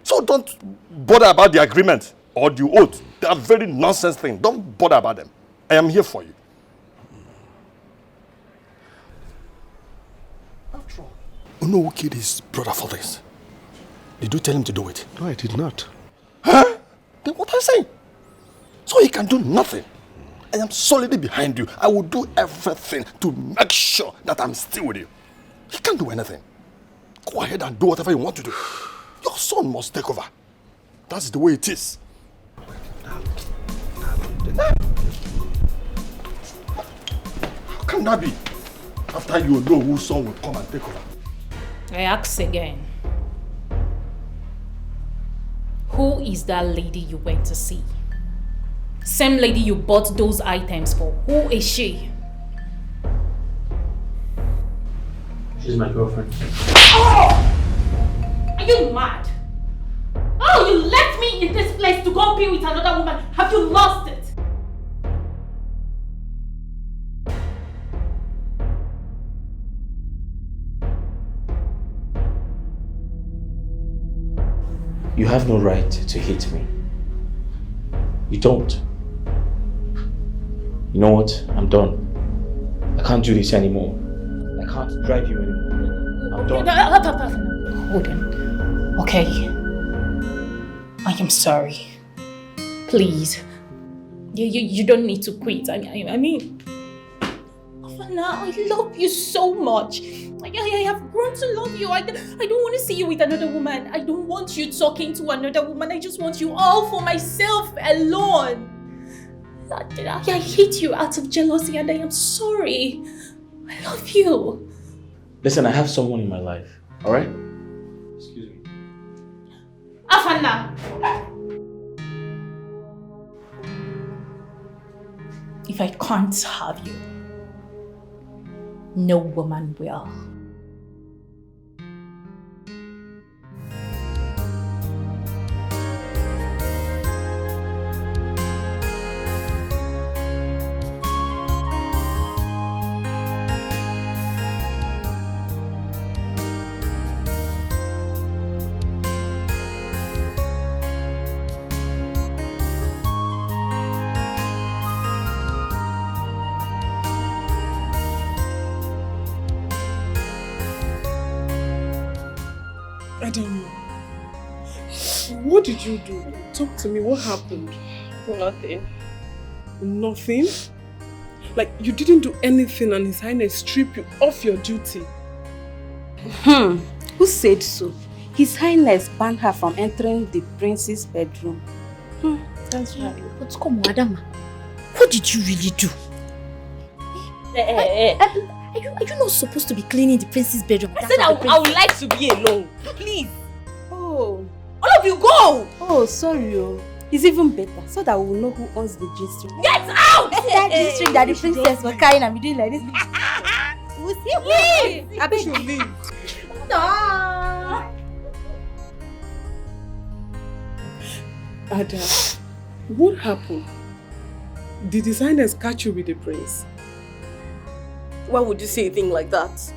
So don't bother about the agreement or the oath. They are very nonsense things. Don't bother about them. I am here for you. After all, you know who killed his brother for this? Did you tell him to do it? No, I did not. Huh? Then what are you saying? So he can do nothing. I am solidly behind you. I will do everything to make sure that I'm still with you. He can't do anything. Go ahead and do whatever you want to do. Your son must take over. That's the way it is. How can that be? After you know whose son will come and take over. I ask again. Who is that lady you went to see? Same lady you bought those items for. Who is she? She's my girlfriend. Oh! Are you mad? Oh, you left me in this place to go be with another woman. Have you lost it? You have no right to hit me. You don't. You know what? I'm done. I can't do this anymore. I can't drive you anymore. I'm done. Hold on. Okay. I am sorry. Please. You don't need to quit. I mean, Afana, I love you so much. I have grown to love you. I don't want to see you with another woman. I don't want you talking to another woman. I just want you all for myself alone. I hate you out of jealousy and I am sorry. I love you. Listen, I have someone in my life, alright? Excuse me. Afana! If I can't have you, no woman will. Adam, what did you do? Talk to me, what happened? Nothing. Nothing? Like you didn't do anything and His Highness stripped you off your duty? Who said so? His Highness banned her from entering the prince's bedroom. That's right. But come on, Adam. What did you really do? Are you not supposed to be cleaning the prince's bedroom? I said I would like to be alone. Please. Oh. All of you go! Oh, sorry. It's even better so that we will know who owns the G-string. Get out! That G-string that the princess was carrying and we doing like this. We'll see. Leave! I bet you leave. No. Ada, what happened? Did His Highness catch you with the prince? Why would you say a thing like that?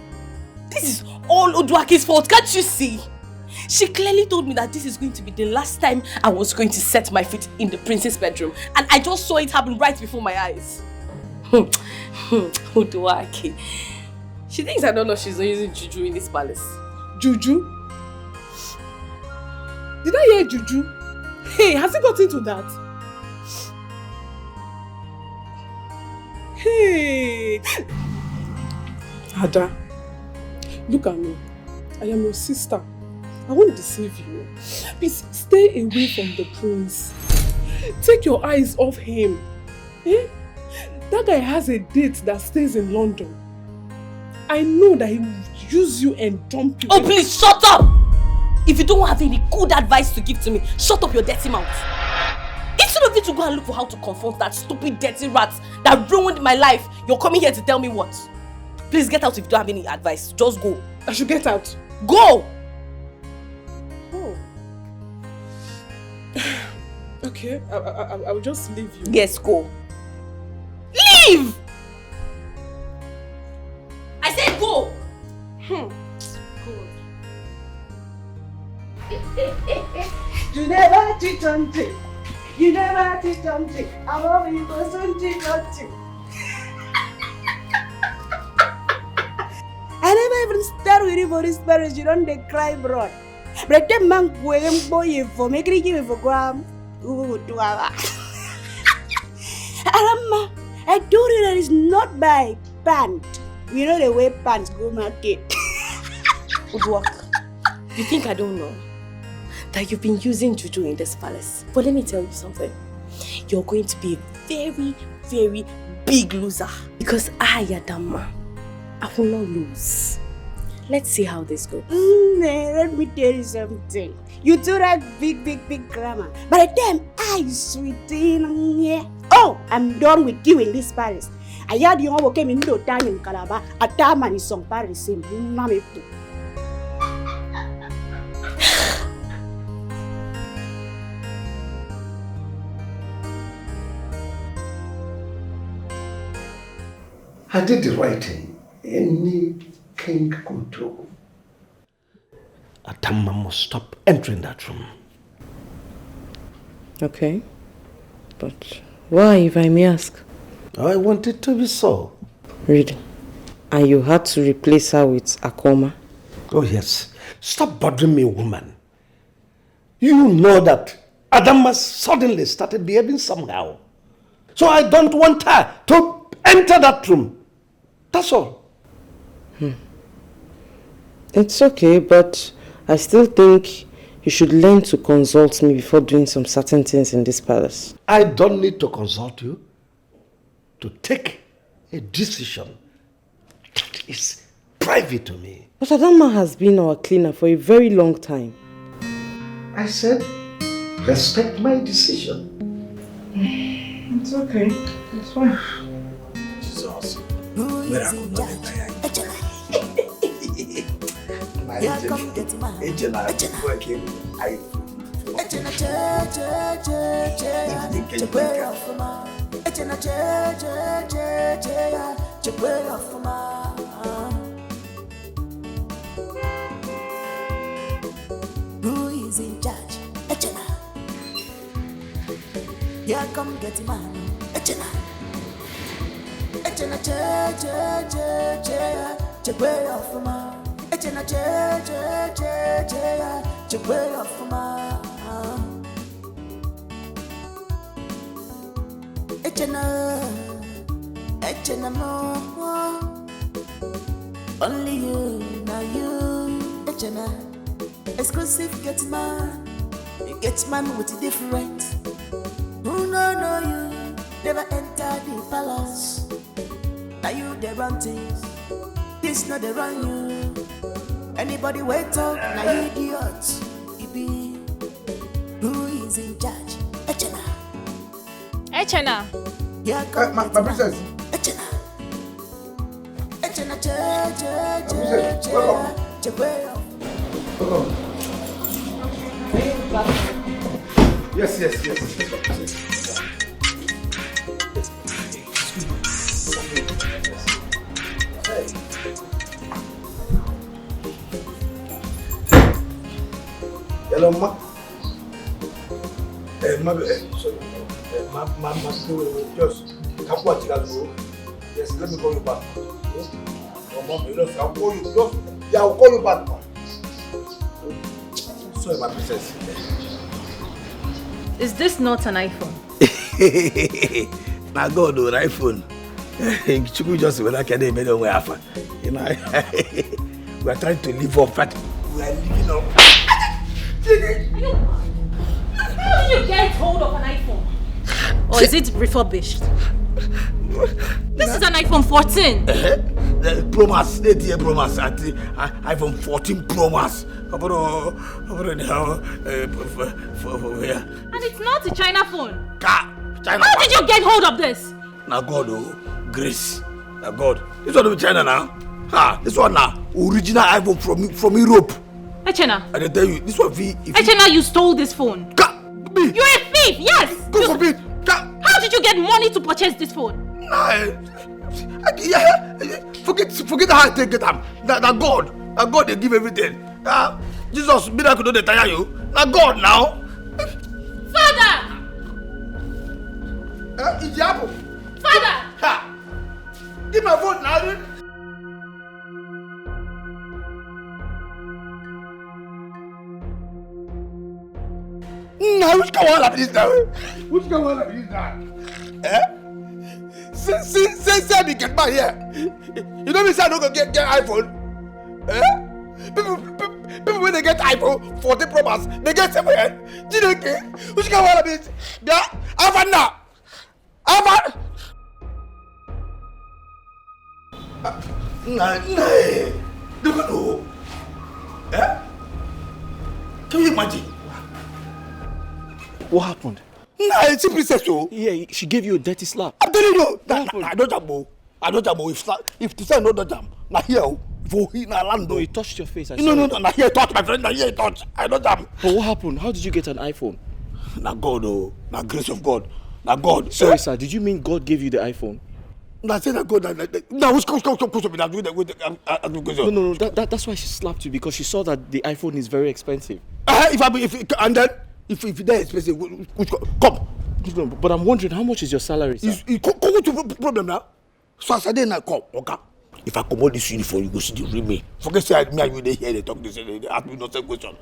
This is all Oduake's fault, can't you see? She clearly told me that this is going to be the last time I was going to set my feet in the prince's bedroom. And I just saw it happen right before my eyes. Oduake. She thinks I don't know she's not using juju in this palace. Juju? Did I hear juju? Hey, has it got into that? Hey! Ada, look at me. I am your sister. I won't deceive you. Please stay away from the prince. Take your eyes off him. Eh? That guy has a date that stays in London. I know that he will use you and dump you. Oh, please shut up! If you don't have any good advice to give to me, shut up your dirty mouth. Instead of you to go and look for how to confront that stupid dirty rat that ruined my life, you're coming here to tell me what? Please get out if you don't have any advice. Just go. I should get out. Go! Oh. Okay, I will just leave you. Yes, go. Leave! I said go! You never cheat on me. You never cheat on me. I love you, but don't cheat on me. I never even start with you for this marriage. You don't they cry, bro. But the man going boy for making you for gram. Arama, I told you that it's not by pant. We know the way pants go market. Udwak, you think I don't know that you've been using juju in this palace? But let me tell you something. You're going to be a very, very big loser. Because I, Adama, I will not lose. Let's see how this goes. Let me tell you something. You do that big grammar. By the time I sweetie, oh, I'm done with you in this Paris. I had you all came in no time in Calabar. A time and is on Paris. I did the right thing. Any king could do. Adama must stop entering that room. Okay. But why, if I may ask? I want it to be so. Really? And you had to replace her with Akoma? Oh yes. Stop bothering me, woman. You know that Adama suddenly started behaving somehow. So I don't want her to enter that room. That's all. It's okay, but I still think you should learn to consult me before doing some certain things in this palace. I don't need to consult you to take a decision that is private to me. But Adama has been our cleaner for a very long time. I said, respect my decision. It's okay. It's fine. Jesus. Who is in charge? Echena. Here come get man. Echena. Echena way off ma. Echena way off ma. Echena more. Only you, now you. Echena. Exclusive get man. You get man with a different. Who know you? Never enter the palace. Now you they run things. This not they run you. Anybody wait up, now you idiots. It be who is in charge? Echena. Echena. Here come my princess. Echena. Echena Welcome. Yes. Hello, ma. Just come watch that go. Yes, let me call you back. Oh, mom, you know, I'll call you. Yeah, I'll call you back, ma. Sorry, my princess. Is this not an iPhone? Now go do an iPhone. You just when I can make it way after. You know, we are trying to live up, but we are living up. How did you get hold of an iPhone? Or is it refurbished? This is an iPhone 14. Pro Max, 8-year Pro Max, iPhone 14 Pro Max. And it's not a China phone. China. How did you get hold of this? Now God, grace. Now God. This one is China now. This one now, original iPhone from Europe. Echena. I tell you, this one Echena, you stole this phone. You're a thief, yes. Go for me. How did you get money to purchase this phone? Forget how I take it. Now God they give everything. Jesus, miracle don't tire you. Now God now. Father. Idiabo. Father. Give my phone now. Now which can one like this now? Which can one like this now? Say me get back here. You know me say I don't go get iPhone. People when they get iPhone 14 Pro Max, they get somewhere. GDK. Which can one like this? Yeah, Avan now. Avan. Nah. don't know. Eh? Can you imagine? What happened? Nah, it's a princess, oh. Yeah, she gave you a dirty slap. I'm telling you, I don't jam. I don't jam. If the son don't jam, now here, for he na land. No, he touched your face. No, now here touch, my friend. Now here touch. I don't jam. But what happened? How did you get an iPhone? Na God, oh, na grace of God, na God. Sorry, sir. Did you mean God gave you the iPhone? Na say na God. Now who's come? No. That's why she slapped you, because she saw that the iPhone is very expensive. If they're expensive, come. No, but I'm wondering, how much is your salary, sir? Come to problem now. So I said, now come, okay. If I come out this uniform, you go see the real me. Forget say me and you they hear they talk this, they ask me no same question.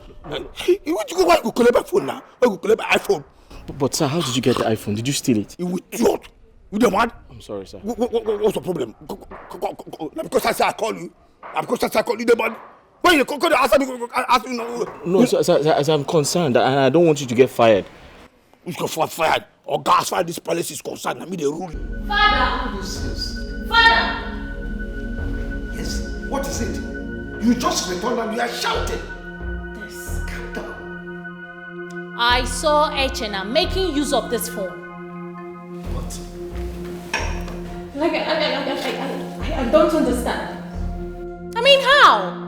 You want to go why you collect my phone now? Why you collect my iPhone? But sir, how did you get the iPhone? Did you steal it? You idiot. You the man? I'm sorry, sir. What's the problem? Because I say I call you. Because I say I call you the man. When you come to ask me, No, sir, as I'm concerned, and I don't want you to get fired. You can fired. Or gas fire, this palace is concerned. I mean, the rule. Father! Father! Yes, what is it? You just returned and you are shouting. This. Calm down. I saw Echena making use of this phone. What? Like, I don't understand. I mean, how?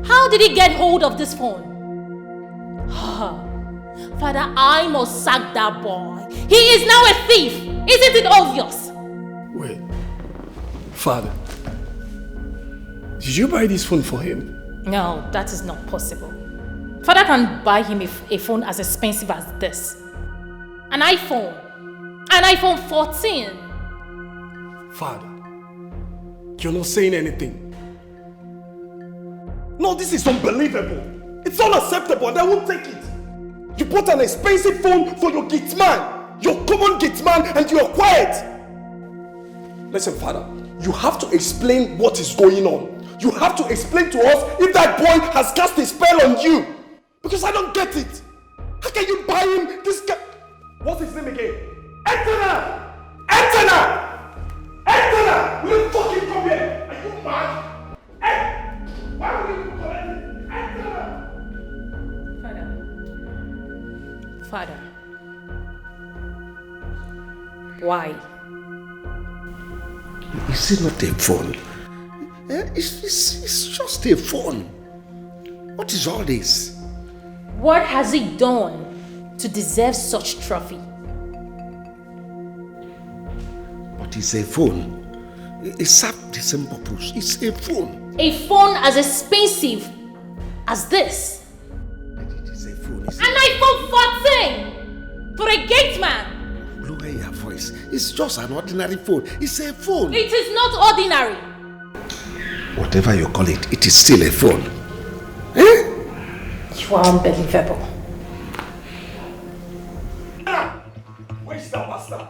How did he get hold of this phone? Father, I must sack that boy. He is now a thief. Isn't it obvious? Wait. Father, did you buy this phone for him? No, that is not possible. Father can buy him a phone as expensive as this. An iPhone. An iPhone 14. Father, you're not saying anything. No, this is unbelievable. It's unacceptable and I won't take it. You bought an expensive phone for your gate man, your common gate man, and you're quiet. Listen, Father, you have to explain what is going on. You have to explain to us if that boy has cast a spell on you. Because I don't get it. How can you buy him this guy? What's his name again? Antenna! Antenna! Antenna! Will you fucking come here? Are you mad? Why will you come here? Antenna! Father, why? Is it not a phone? It's just a phone. What is all this? What has he done to deserve such trophy? But it's a phone. It serves the same purpose. It's a phone. A phone as expensive as this? An iPhone 14 for a gate man. Lower your voice. It's just an ordinary phone. It's a phone. It is not ordinary. Whatever you call it, it is still a phone. You are unbelievable. Where's that bastard?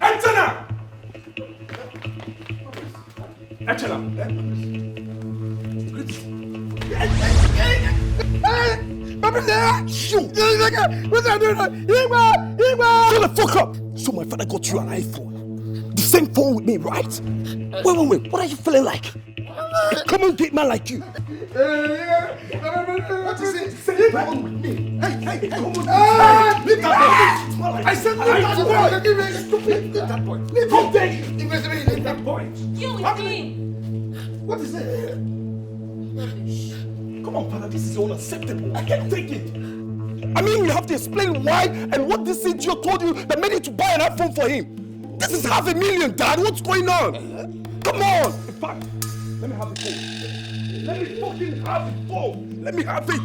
Antenna! Shut the fuck up! So my father got you an iPhone. The same phone with me, right? Wait. What are you feeling like? Come on, gate man like you. What is it? Say phone with me. Hey, come on. Leave that boy. I said leave that boy. Leave that boy. You with him. What is it? Come on, father, this is unacceptable. I can't take it. I mean, you have to explain why and what this idiot told you that made you to buy an iPhone for him. This is $500,000, Dad. What's going on? Come on. In fact, let me have the phone. Let me fucking have the phone. Let me have it.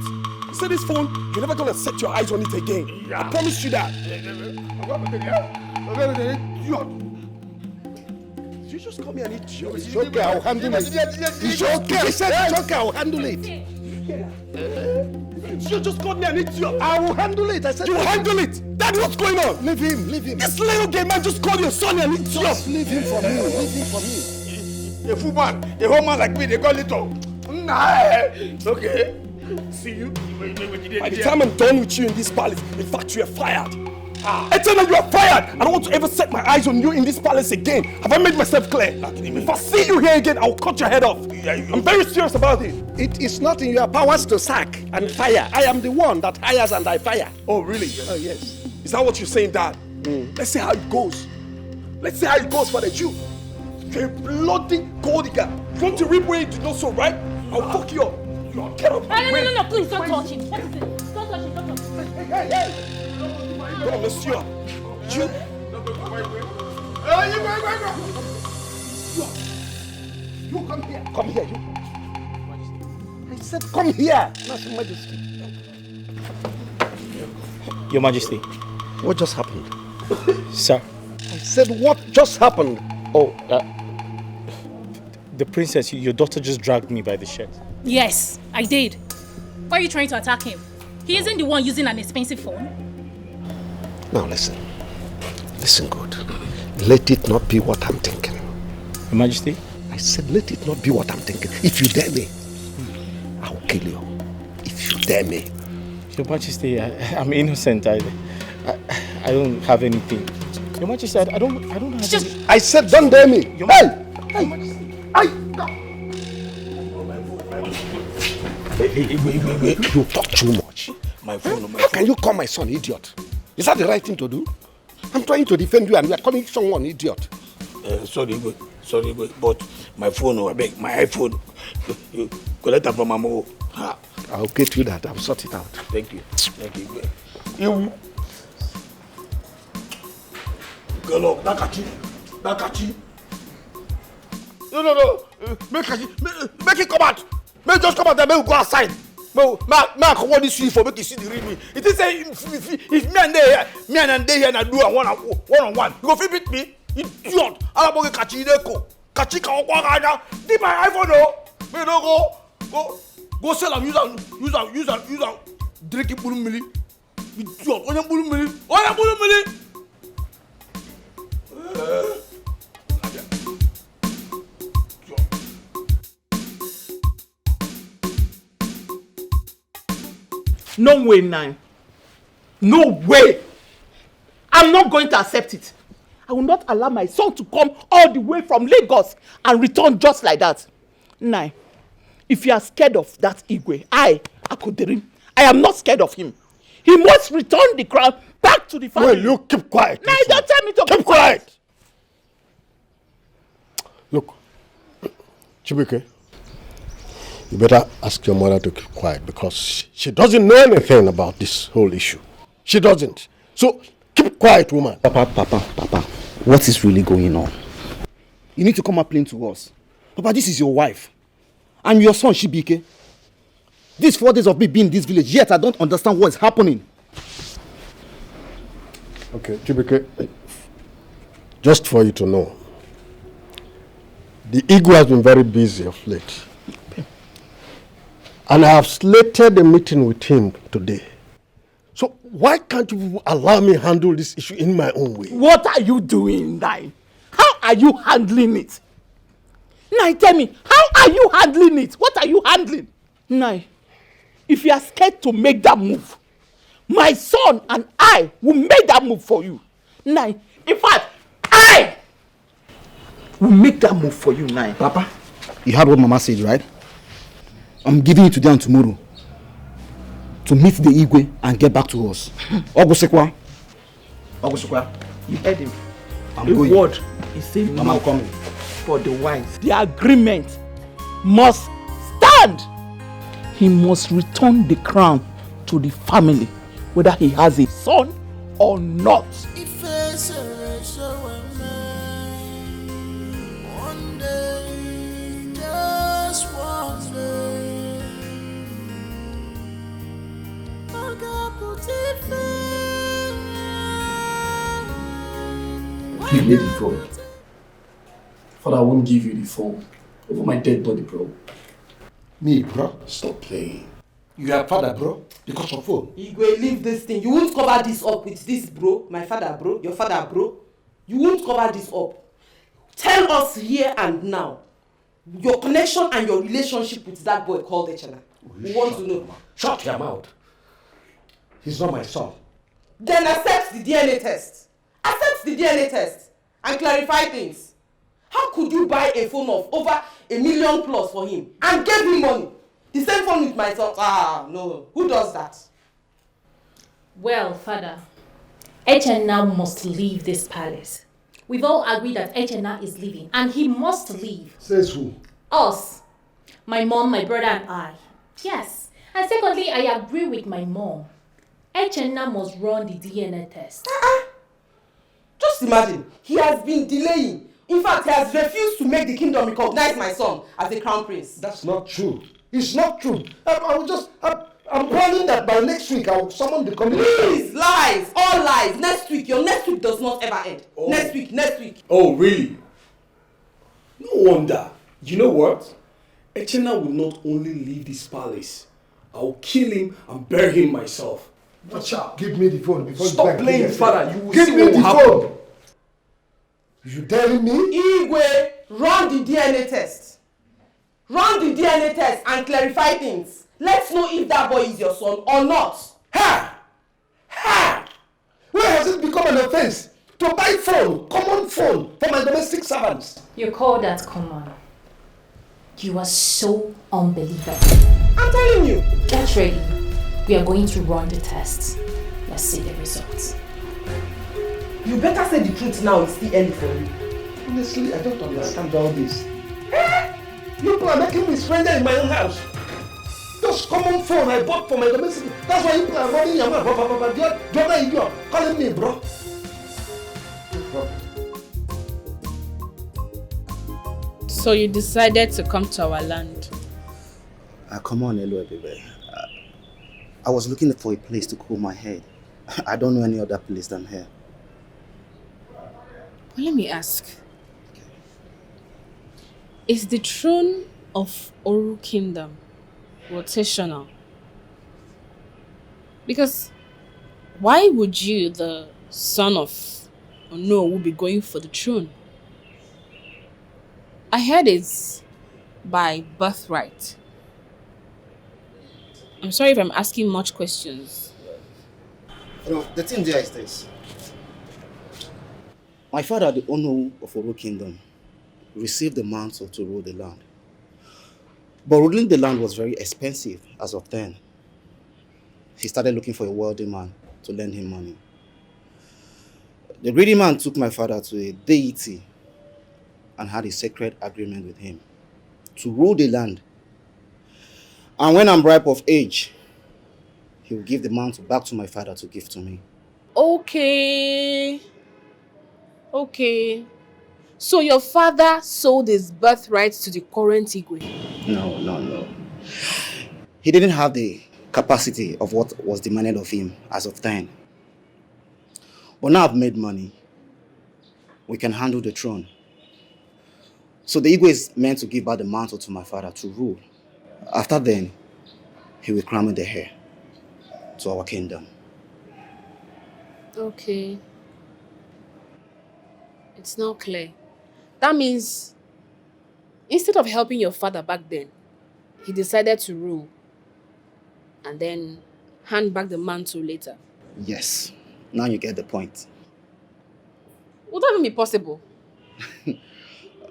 You see this phone? You're never gonna set your eyes on it again. I promise you that. You just call me an idiot. It's okay, I'll handle it. It's okay, I said it's okay, I'll handle it. You just called me an idiot. I will handle it. I said you handle it. Dad, what's going on? Leave him. This little gay man just called your son an idiot. Just leave him for me. A fool man, a whole man like me, they call little. Nah, it's okay. See you. By the time I'm done with you in this palace, in fact, you are fired. I tell you, you are fired. I don't want to ever set my eyes on you in this palace again. Have I made myself clear? If I see you here again, I'll cut your head off. I'm very serious about it. It is not in your powers to sack and fire. I am the one that hires and I fire. Oh, really? Oh, yes. Is that what you're saying, Dad? Let's see how it goes. Let's see how it goes for the Jew. You're a bloody gold digger. You want to reap where you do not so, right? I'll fuck you up. Get up. No, please don't touch him. What is it? Don't touch him, don't touch him. Hey. Oh, monsieur. You. You come here. Come here, you. I said come here. Not Your Majesty. Your Majesty. What just happened? Sir. I said what just happened? Oh, the princess, your daughter just dragged me by the shirt. Yes, I did. Why are you trying to attack him? He isn't the one using an expensive phone. Now listen. Listen good. Let it not be what I'm thinking. Your Majesty? I said let it not be what I'm thinking. If you dare me, I'll kill you. If you dare me. Your Majesty, I'm innocent. I don't have anything. Your Majesty, I don't have any... I said don't dare me. Hey! Your Majesty. You talk too much. My phone. How can you call my son idiot? Is that the right thing to do? I'm trying to defend you and you are calling someone idiot. Sorry, but my phone, my iPhone, you collect that from my mom. I'll get you that. I'll sort it out. Thank you. You. Girl up, Nakachi. No. Make it come out. Make just come out and make it go outside. I come on this week for make you see the real me. It is say if me and they here and do a one-on-one. You go fit beat me? Idiot. I don't want to catch you there. Catch you can walk around. Did my iPhone though? Me don't go sell and use and drink it bulu mili. Idiot. Oya bulu mili. No way, Nine. No way. I'm not going to accept it. I will not allow my son to come all the way from Lagos and return just like that. Nine, if you are scared of that Igwe, Akoderim, I am not scared of him. He must return the crown back to the family. Well, you keep quiet. Nine, don't tell me to keep quiet. Look, Chibuike, you better ask your mother to keep quiet because she doesn't know anything about this whole issue. She doesn't. So, keep quiet, woman. Papa, what is really going on? You need to come and explain to us. Papa, this is your wife. And your son, Shibike. These 4 days of me being in this village, yet I don't understand what is happening. Okay, Chibike, just for you to know, the Igwe has been very busy of late. And I have slated a meeting with him today. So why can't you allow me handle this issue in my own way? What are you doing, Nai? How are you handling it? Nai, tell me, how are you handling it? What are you handling? Nai, if you are scared to make that move, my son and I will make that move for you. Nai, in fact, I will make that move for you, Nai. Papa, you heard what Mama said, right? I'm giving it to them tomorrow to meet the Igwe and get back to us. Ogusekwa, you heard him. I'm going. Word is saying Mama, I'm coming. For the wise. The agreement must stand. He must return the crown to the family, whether he has a son or not. One day, just one day, I got put it Give me the phone. Father, I won't give you the phone over my dead body, bro. Me, bro? Stop playing. You are father, bro, because of phone. Igwe, leave this thing. You won't cover this up with this, bro. My father, bro. Your father, bro. You won't cover this up. Tell us here and now your connection and your relationship with that boy called Echena. We want to know. Shut your mouth. He's not my son. Then accept the DNA test. Accept the DNA test and clarify things. How could you buy a phone of over $1 million plus for him and gave him money? The same phone with my son. Ah, no. Who does that? Well, Father, Echena must leave this palace. We've all agreed that Echena is leaving and he must leave. Says who? Us. My mom, my brother and I. Yes. And secondly, I agree with my mom. Echena must run the DNA test. Just imagine, he has been delaying. In fact, he has refused to make the kingdom recognize my son as the crown prince. That's not true. It's not true. I'm planning that by next week I will summon the committee. Please, lies, all lies. Next week, your next week does not ever end. Oh. Next week. Oh, really? No wonder. You know what? Echena will not only leave this palace, I will kill him and bury him myself. Watch out. Give me the phone before Stop playing, Father. You will give see me what the will happen. phone. You telling me? Igwe, run the DNA test. Run the DNA test and clarify things. Let's know if that boy is your son or not. Ha! Ha! Where has it become an offense to buy phone, common phone, for my domestic servants? You call that common? You are so unbelievable. I'm telling you. Get ready. We are going to run the test. Let's see the results. You better say the truth now. It's still early for you. Honestly, I don't understand all this. You people are making me stranger in my own house. Just common phone I bought for my domestic. That's why you people are running your mouth. The other idiot calling me bro. So you decided to come to our land? Come on, Elo, baby. I was looking for a place to cool my head. I don't know any other place than here. Well, let me ask. Is the throne of Oru Kingdom rotational? Because why would you, the son of Ono, will be going for the throne? I heard it's by birthright. I'm sorry if I'm asking much questions. The thing there is this. My father, the Ono of Oru Kingdom, received the mantle to rule the land. But ruling the land was very expensive as of then. He started looking for a wealthy man to lend him money. The greedy man took my father to a deity and had a sacred agreement with him to rule the land. And when I'm ripe of age, he will give the mantle back to my father to give to me. Okay. So your father sold his birthright to the current Igwe? No. He didn't have the capacity of what was demanded of him as of then. But now I've made money. We can handle the throne. So the Igwe is meant to give back the mantle to my father to rule. After then, he will crown me the heir to our kingdom. Okay. It's now clear. That means, instead of helping your father back then, he decided to rule and then hand back the mantle later. Yes. Now you get the point. Would that even be possible?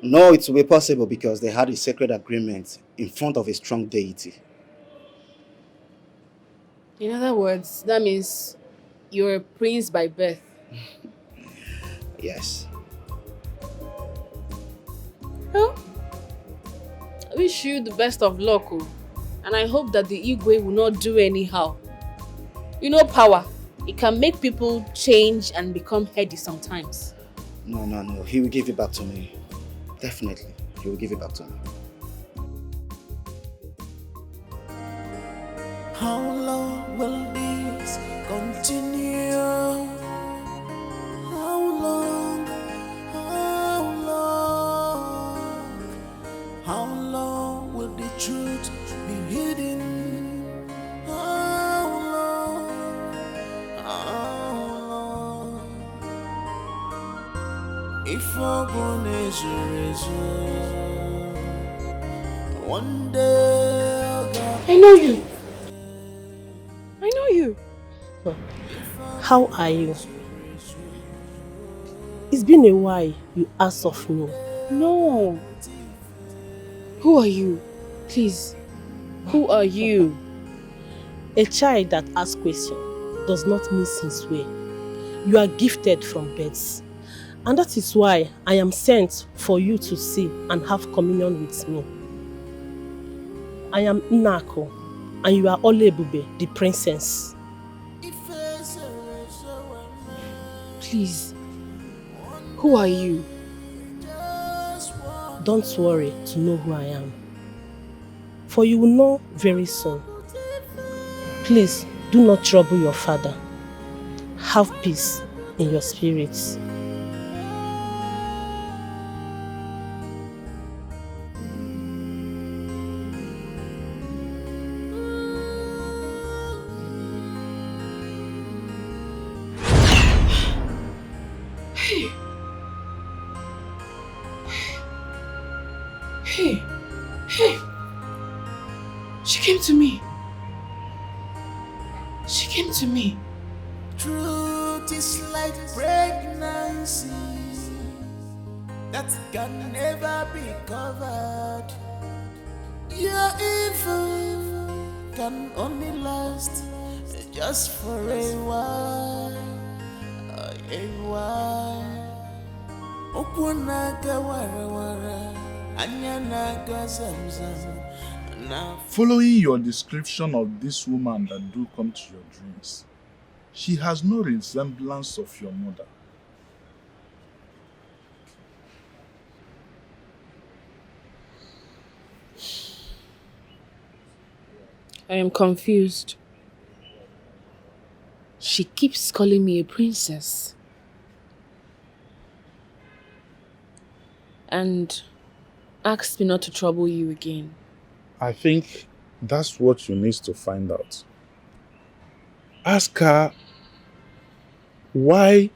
No, it will be possible because they had a sacred agreement in front of a strong deity. In other words, that means you're a prince by birth. Yes. Well, I wish you the best of luck, and I hope that the Igwe will not do anyhow. You know power, it can make people change and become heady sometimes. No. He will give it back to me. Definitely. He will give it back to me. How long will this continue? How long? How long will the truth be hidden? How long? If I'm gonna one day I know you. How are you? It's been a while you asked of me. No. Who are you? Please. Who are you? A child that asks questions does not mean sincere. You are gifted from birth. And that is why I am sent for you to see and have communion with me. I am Inako, and you are Olebube, the princess. Please. Who are you? Don't worry to know who I am. For you will know very soon. Please do not trouble your father. Have peace in your spirits. Hey. She came to me. She came to me. Truth is like pregnancy that can never be covered. Your evil can only last just for a while. A while. Okunaga wara wara, anyanaga zamzam. Following your description of this woman that do come to your dreams, she has no resemblance of your mother. I am confused. She keeps calling me a princess. And asked me not to trouble you again. I think that's what you need to find out. Ask her, why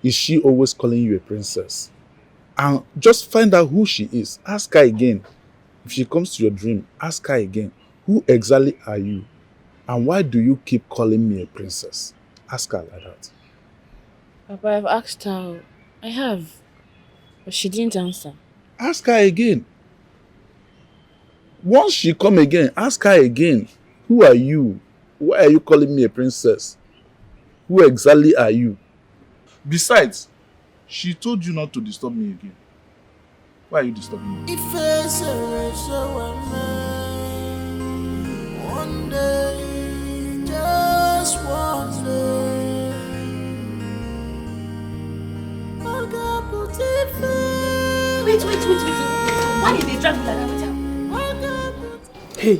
is she always calling you a princess? And just find out who she is. Ask her again. If she comes to your dream, ask her again, who exactly are you? And why do you keep calling me a princess? Ask her like that. Papa, I've asked her. I have. But she didn't answer. Ask her again. Once she come again, ask her again, who are you? Why are you calling me a princess? Who exactly are you? Besides, she told you not to disturb me again. Why are you disturbing me? One day, just one day, Wait. Why did they drag me like that? Hey,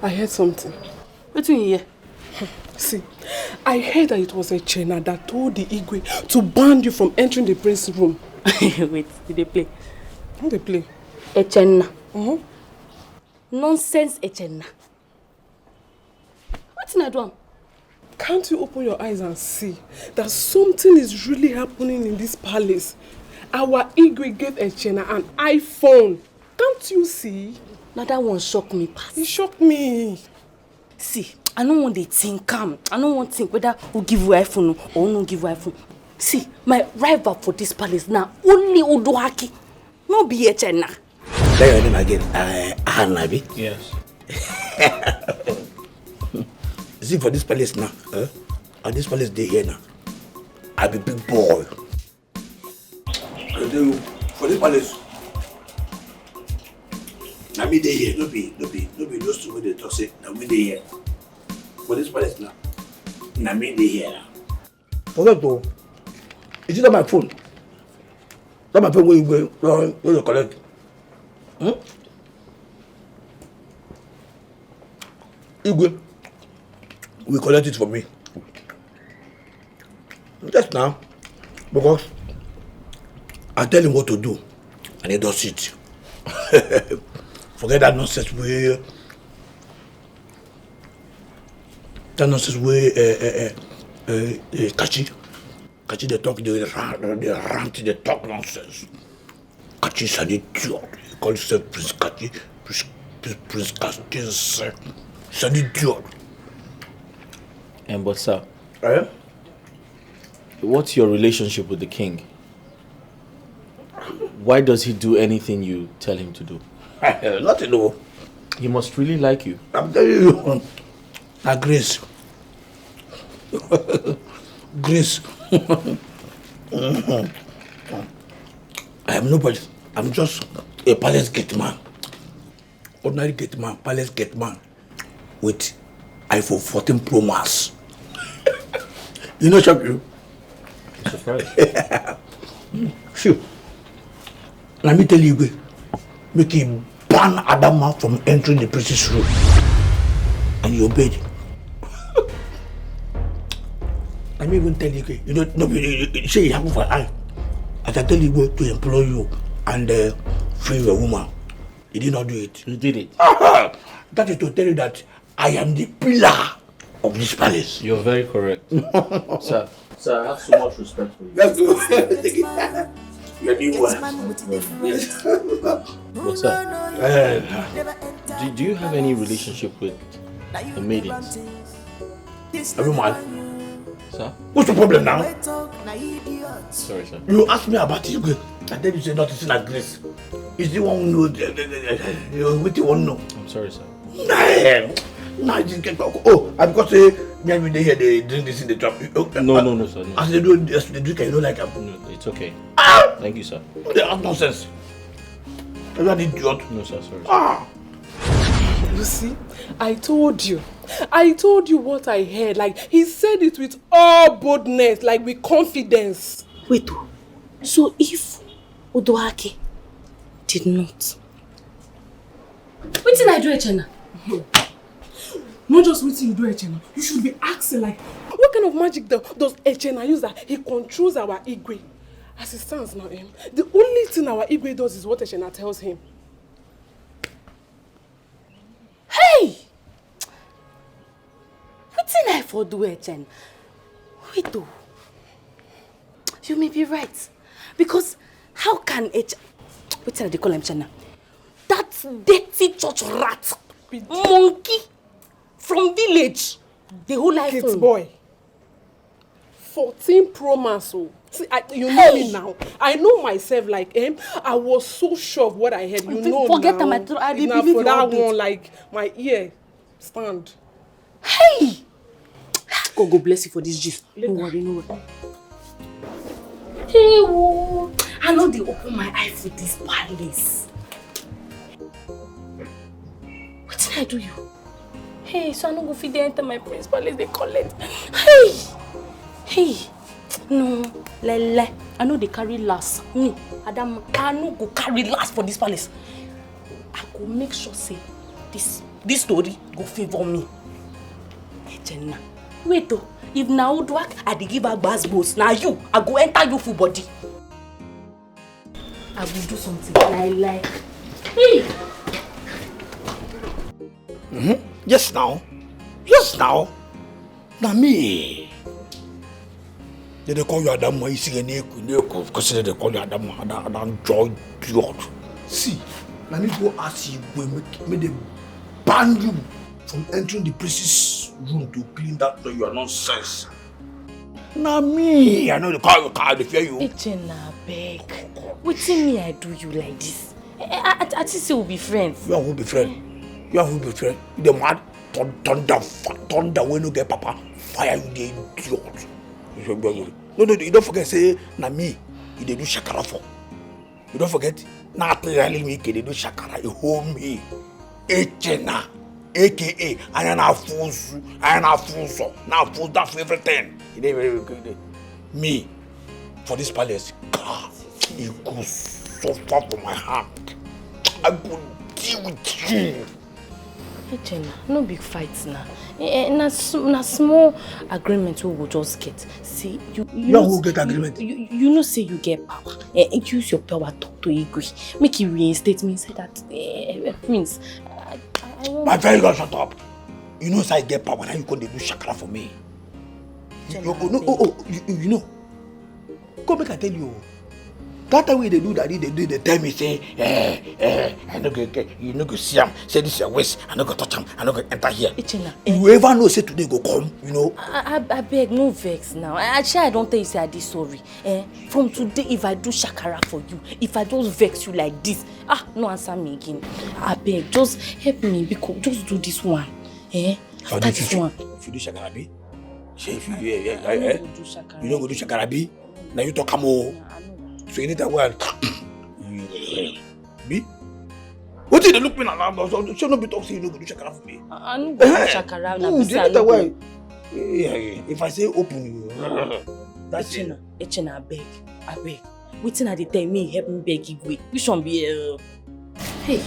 I heard something. What do you hear? See, I heard that it was a Chena that told the Igwe to ban you from entering the prince's room. Wait, did they play? How they play? A Chena. Nonsense, a Chena. What's in that one? Can't you open your eyes and see that something is really happening in this palace? Our Igwe gave a Chena an iPhone. Can't you see? Now that one shocked me. It shocked me. See, I don't want to think calm. I don't want to think whether we'll give you iPhone or not give you iPhone. See, my rival for this palace now only Udohaki. No be a Chena. There you again. Hanabi. Yes. See, for this palace now, and this palace they here now, I be big boy. I tell you, for this palace, I mean they here, no be those two they talk say, I mean they here. For this palace now, I mean they here now. Forget though, is it on my phone? Not my phone where you collect. Igwe, we collect it for me. Just now, because I tell him what to do, and he does it. Forget that nonsense way. That nonsense way. Kachi they talk, they rant, they talk nonsense. Kachi is an idiot. He calls himself Prince Kachi, Prince Kachi. It's an idiot. And but sir, What's your relationship with the king? Why does he do anything you tell him to do? Nothing, no. He must really like you. I'm telling you. Grace. Grace. I am nobody. I'm just a palace gate man. Ordinary gate man, palace gate man. With iPhone 14 Pro Max. You know, shock you? I'm surprised. Sure. Let me tell you, make him ban Adama from entering the priest's room. And he obeyed. Let me even tell you, you know, no, you say you have for eye. As I tell you to employ you and free your woman, he did not do it. He did it. That is to tell you that I am the pillar of this palace. You're very correct. Sir, I have so much respect for you. That's good. You're the one. What's up? Do you have any relationship with the maidens? Everyone. Sir? What's the problem now? Sorry, sir. You asked me about it, and then you say nothing like Grace. Is the one who knows, what you want to know? I'm sorry, sir. Nah, just get back. Oh, I because me and they here they drink this in the trap. No, sir. No. As they do, they drink, you know, like No, it's okay. Thank you, sir. They have nonsense. You're an idiot. No, sir. Sorry. You see, I told you what I heard. Like, he said it with all boldness, like with confidence. Wait, so if Odoake did not, what did I do, Echena? Not just what you do, Echena. You should be asking, like, what kind of magic does Echena use that he controls our Igwe? As it stands now, the only thing our Igwe does is what Echena tells him. Hey! What did I for do, Echena? Wait, though. You may be right. Because how can what did they call him, Echena? That dirty church rat, monkey from village, the whole life. Kids boy. 14 Pro Max. See, you know me now. I know myself like him. I was so sure of what I heard. You know forget now. I believe for that one, like my ear stand. Hey! God go bless you for this gist. No worry. Hey, whoa. I know they open my eye for this palace. What did I do you? Hey, so I don't go feed they enter my prince palace, they collect. Hey! No, lele. I know they carry last. Me, Adam, I no go carry last for this palace. I go make sure say this story go favor me. Hey, Jenna. Wait though, if now Udwak I dey give her bass now you, I go enter you full body. I will do something like. Hey! Yes now. Now me. They call you Adam, you see any because they call you Adam, joy. See, let me go ask you, may they ban you from entering the priest's room to clean that so you are nonsense. Now me, I know they call you car, they fear you. Echena, beg. What me I do you like this? I just say we'll be friends. You will be friends. The mad thunder when you get papa fire you the idiot. No, you don't forget say na me you dey do shakara for. You don't forget not really me they do shakara you hold me. Echena aka I am a fool now fool that for everything. You dey very good. Me for this palace it goes so far from my hand. I go deal with you. Echena, no big fights now. Na small agreement we will just get. See, you will get agreement. You know, say you get power. Use your power talk to Igwe. Make you reinstate me. Say that, Prince. My very God, shut up. You know, say I get power. Now you can do shakara for me. You know. Go make I tell you. That time when they do that, they tell me, say, I no go get, you no go see him, say this is your waist, I no go touch him, I no go enter here. You ever know, say today go come, you know? I beg, no vex now. Actually, I don't tell you, say I did sorry. From today, if I do shakara for you, if I just vex you like this, no answer me again. I beg, just help me, because just do this one. After this one. If you do shakara, be? If you don't go do shakara, be? Now you talk more. So you need that word. Me? What did they look me now? Should not be talking, you don't go do shakara for me. I don't go do shakara. No, you need that word. If I say open, that's it. Echena, I beg. Waiting at the time, me help me beg Igwe. We shouldn't be Hey.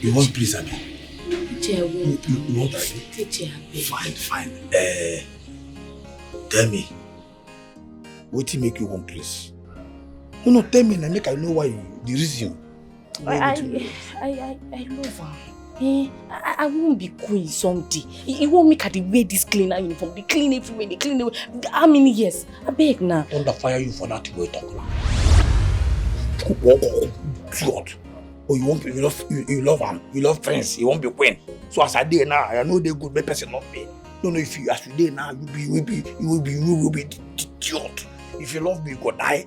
You want please, Abi? You want Abi? Fine. Tell me. What will make you want please? No, tell me and make I know why the reason. I love her. I won't be queen someday. It won't make her the way this cleaner uniform. They clean everywhere, they clean everywhere. How many years? I beg now. Under fire you for that way talk now. God. Oh, you love him, you love friends, you won't be queen. So as I did now, I know they good, but person not me. No, if you as you did now, you will be idiot. If you love me, you go die.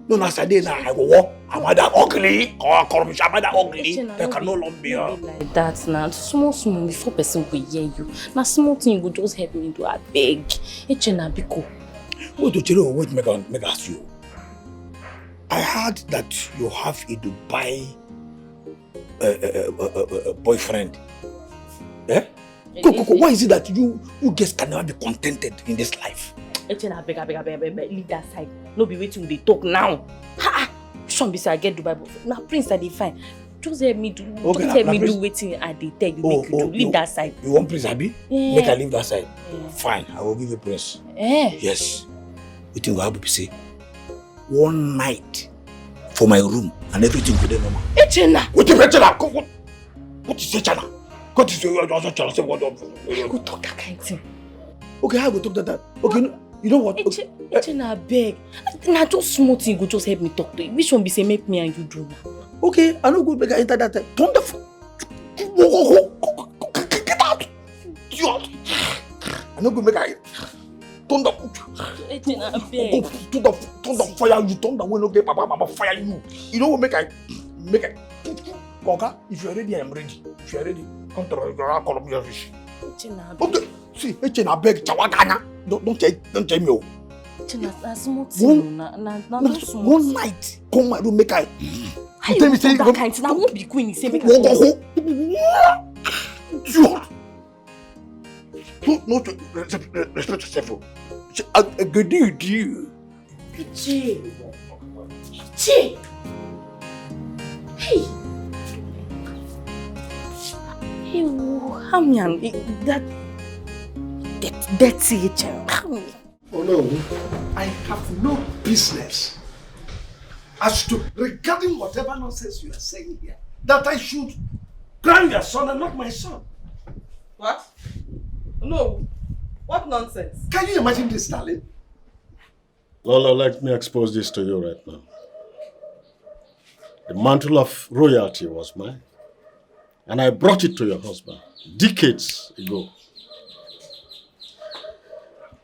No, as I did now, I go walk. Am I that ugly? Am I that ugly? They can no love me. Like that now. Small before person will hear you. Now small thing you go just help me do. I beg. Echena biko. Wait to tell you what make ask you. I heard that you have a Dubai boyfriend. Eh? Go. Why is it that you guys can never be contented in this life? Echena beg, leave that side. No be waiting they talk now. Shouldn't be say I get Dubai boyfriend. Now Prince I dey fine. Just help me do. Okay, just help me do waiting I dey tell you make you do. Leave that side. You want Prince Abi? Yeah. Make I leave that side. Yeah. Fine, I will give you Prince. Yes. You think I will say one night for my room and everything go there normal. Echena. What is Echena? What is Echena? What is your Echena? Go talk that kind of thing. Okay, I go talk that. Okay, you know what? Echena beg. Now just small thing go just help me talk to you. Which one be say make me and you do now? Okay, I no go make I enter that time. Turn the get out. I no go make I turn the Echena beg. Turn the fire you. Turn the way no get Papa fire you. You know what make I. Koga, if you are ready, I am ready. If you are ready, come to the call me your fish. Okay, see, Echena beg chawagana. Don't tell me. Echena, small thing. One night, come my room make I. You tell me say that kind thing. I won't be queen. Say make No, respect yourself. I good you. Che. Hey, how me that dirty Echena. Oh no, I have no business as to regarding whatever nonsense you are saying here, that I should crown your son and not my son. What? No. What nonsense? Can you imagine this, darling? Lola, let me expose this to you right now. The mantle of royalty was mine, and I brought it to your husband decades ago.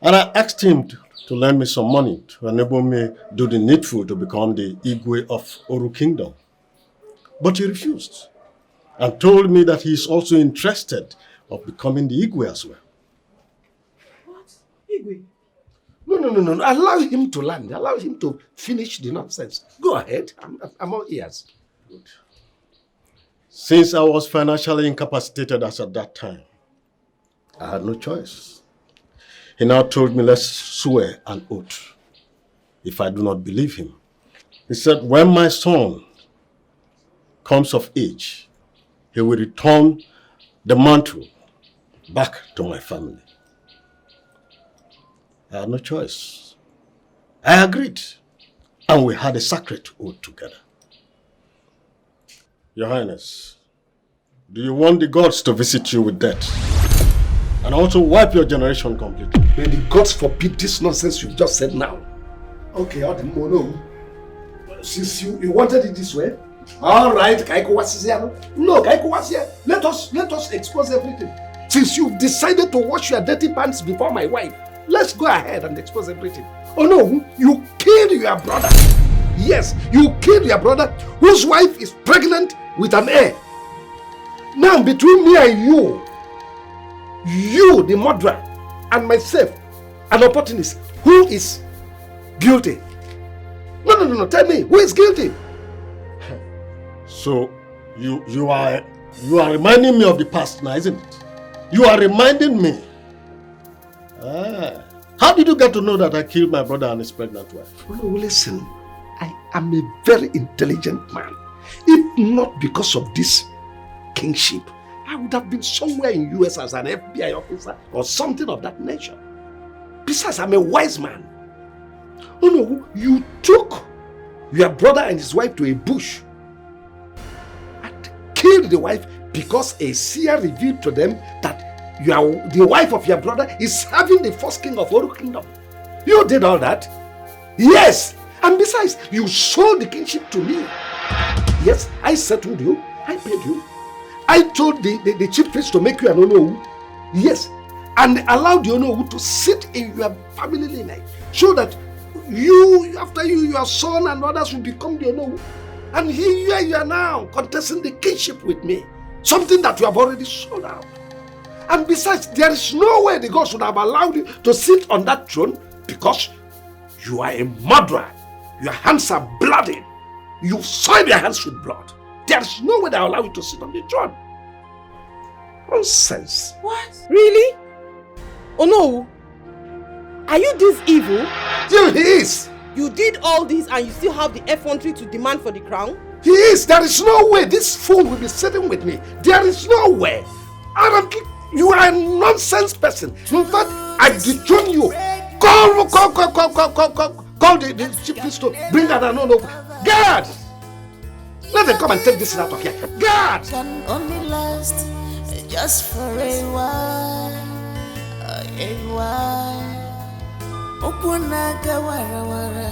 And I asked him to lend me some money to enable me do the needful to become the Igwe of Oru Kingdom. But he refused and told me that he is also interested of becoming the Igwe as well. What? Igwe? No. Allow him to land. Allow him to finish the nonsense. Go ahead. I'm all ears. Good. Since I was financially incapacitated as at that time, I had no choice. He now told me, let's swear an oath if I do not believe him. He said, when my son comes of age, he will return the mantle back to my family. I had no choice. I agreed, and we had a sacred oath together. Your Highness, do you want the gods to visit you with death and also wipe your generation completely? May the gods forbid this nonsense you've just said now. Okay, no. Since you wanted it this way, all right, no, let us expose everything. Since you've decided to wash your dirty pants before my wife, let's go ahead and expose everything. Oh no, you killed your brother. Yes, you killed your brother whose wife is pregnant with an heir. Now between me and you the murderer, and myself, an opportunist, who is guilty? No, tell me, who is guilty? So, you are reminding me of the past now, isn't it? You are reminding me. How did you get to know that I killed my brother and his pregnant wife? Oh, listen, I am a very intelligent man. If not because of this kingship, I would have been somewhere in US as an FBI officer or something of that nature. Besides, I'm a wise man. Oh no, you took your brother and his wife to a bush and killed the wife because a seer revealed to them that the wife of your brother is having the first king of Oru Kingdom. You did all that? Yes! And besides, you sold the kingship to me. Yes, I settled you. I paid you. I told the chief priest to make you an Onowu. Yes. And allowed the Onowu to sit in your family lineage. So that after your son and others will become the Onowu. And here you are now contesting the kingship with me. Something that you have already sold out. And besides, there is no way the gods would have allowed you to sit on that throne because you are a murderer. Your hands are bloody. You soiled your hands with blood. There is no way they allow you to sit on the throne. Nonsense. What? Really? Oh no. Are you this evil? Yeah, he is. You did all this and you still have the effrontery to demand for the crown? He is. There is no way this fool will be sitting with me. There is no way. You are a nonsense person. In fact, I dethrone you. Call the chief priest to bring that no. Guard! Let them come and take this out of here. Guard! Can only last just for a while. Okunaga wara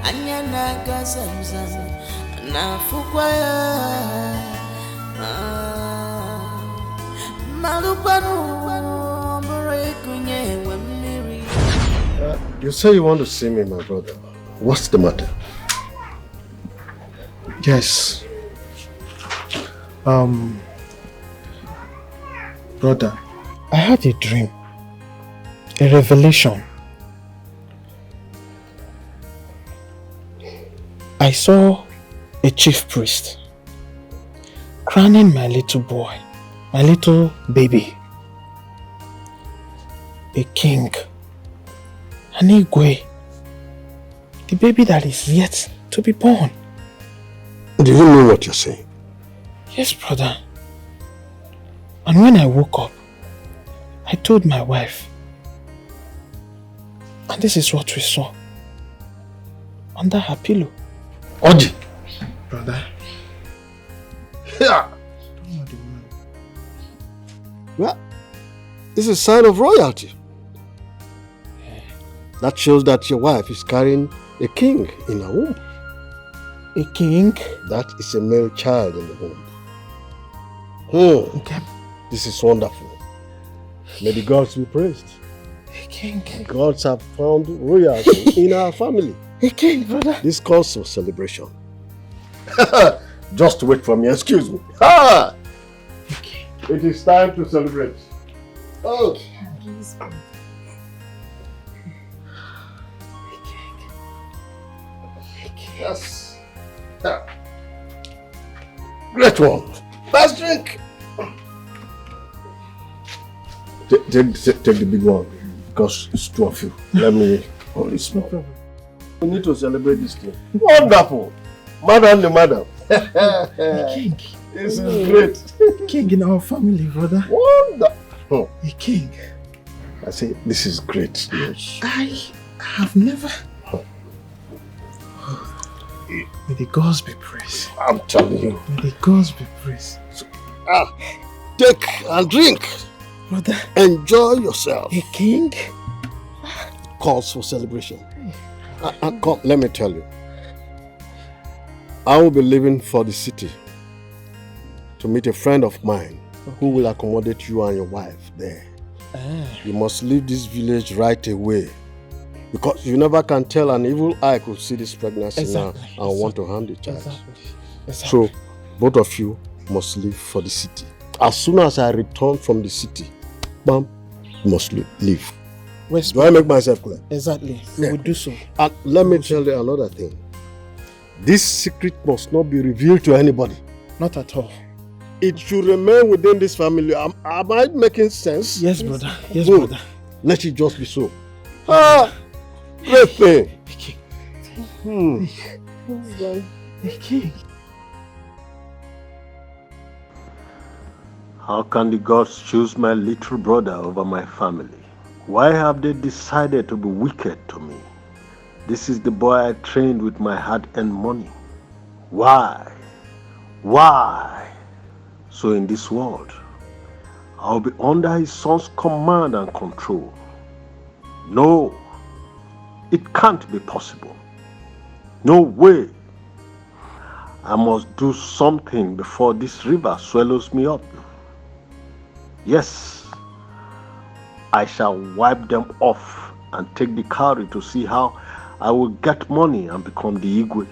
anyanaga zamzam na fukwaya malupanu brekunye wemiri. You say you want to see me, my brother. What's the matter? Yes. Brother, I had a dream. A revelation. I saw a chief priest crowning my little boy, my little baby, a king, an Igwe, the baby that is yet to be born. Do you know what you're saying? Yes, brother. And when I woke up, I told my wife, and this is what we saw under her pillow. Oji! Brother. Yeah. Well, this is a sign of royalty. That shows that your wife is carrying a king in her womb. A king? That is a male child in the womb. Okay. This is wonderful. May the gods be praised. A king. The gods have found royalty in our family. A king, brother. This calls for celebration. Just wait for me, excuse me. Ah! Okay. It is time to celebrate. Oh. Yes. Yeah. Great one. First drink. Take the big one because it's two of you. Let me hold this one. We need to celebrate this thing. Wonderful. Madam the madam. King. This is great. King in our family, brother. Wonderful. A king. I say this is great. I have never. May the gods be praised. I'm telling you. May the gods be praised. Take and drink. Brother. Enjoy yourself. A king? Calls for celebration. Come, let me tell you. I will be leaving for the city to meet a friend of mine who will accommodate you and your wife there. You must leave this village right away, because you never can tell an evil eye could see this pregnancy now and want to harm the child. So, both of you must leave for the city. As soon as I return from the city, bam, you must leave. Do I make myself clear? Exactly. We will do so. And let me tell you another thing. This secret must not be revealed to anybody. Not at all. It should remain within this family. Am I making sense? Yes, brother. Yes, Good. brother. Let it just be so. Great thing. How can the gods choose my little brother over my family? Why have they decided to be wicked to me? This is the boy I trained with my hard-earned money. Why? Why? So in this world, I'll be under his son's command and control. No, it can't be possible. No way. I must do something before this river swallows me up. Yes, I shall wipe them off and take the cowrie to see how I will get money and become the Igwe.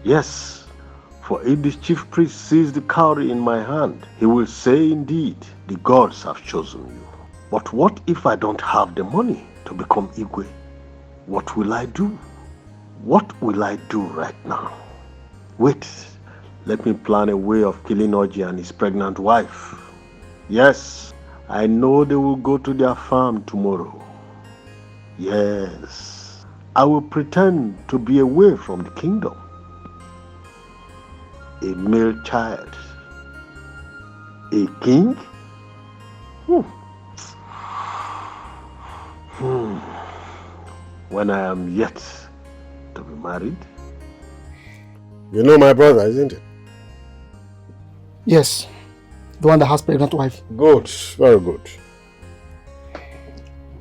Yes, for if the chief priest sees the cowrie in my hand, he will say indeed, the gods have chosen you. But what if I don't have the money to become Igwe? What will I do? What will I do right now? Wait, let me plan a way of killing Oji and his pregnant wife. Yes, I know they will go to their farm tomorrow. Yes, I will pretend to be away from the kingdom. A male child. A king? When I am yet to be married. You know my brother, isn't it? Yes. The one that has pregnant wife. Good, very good.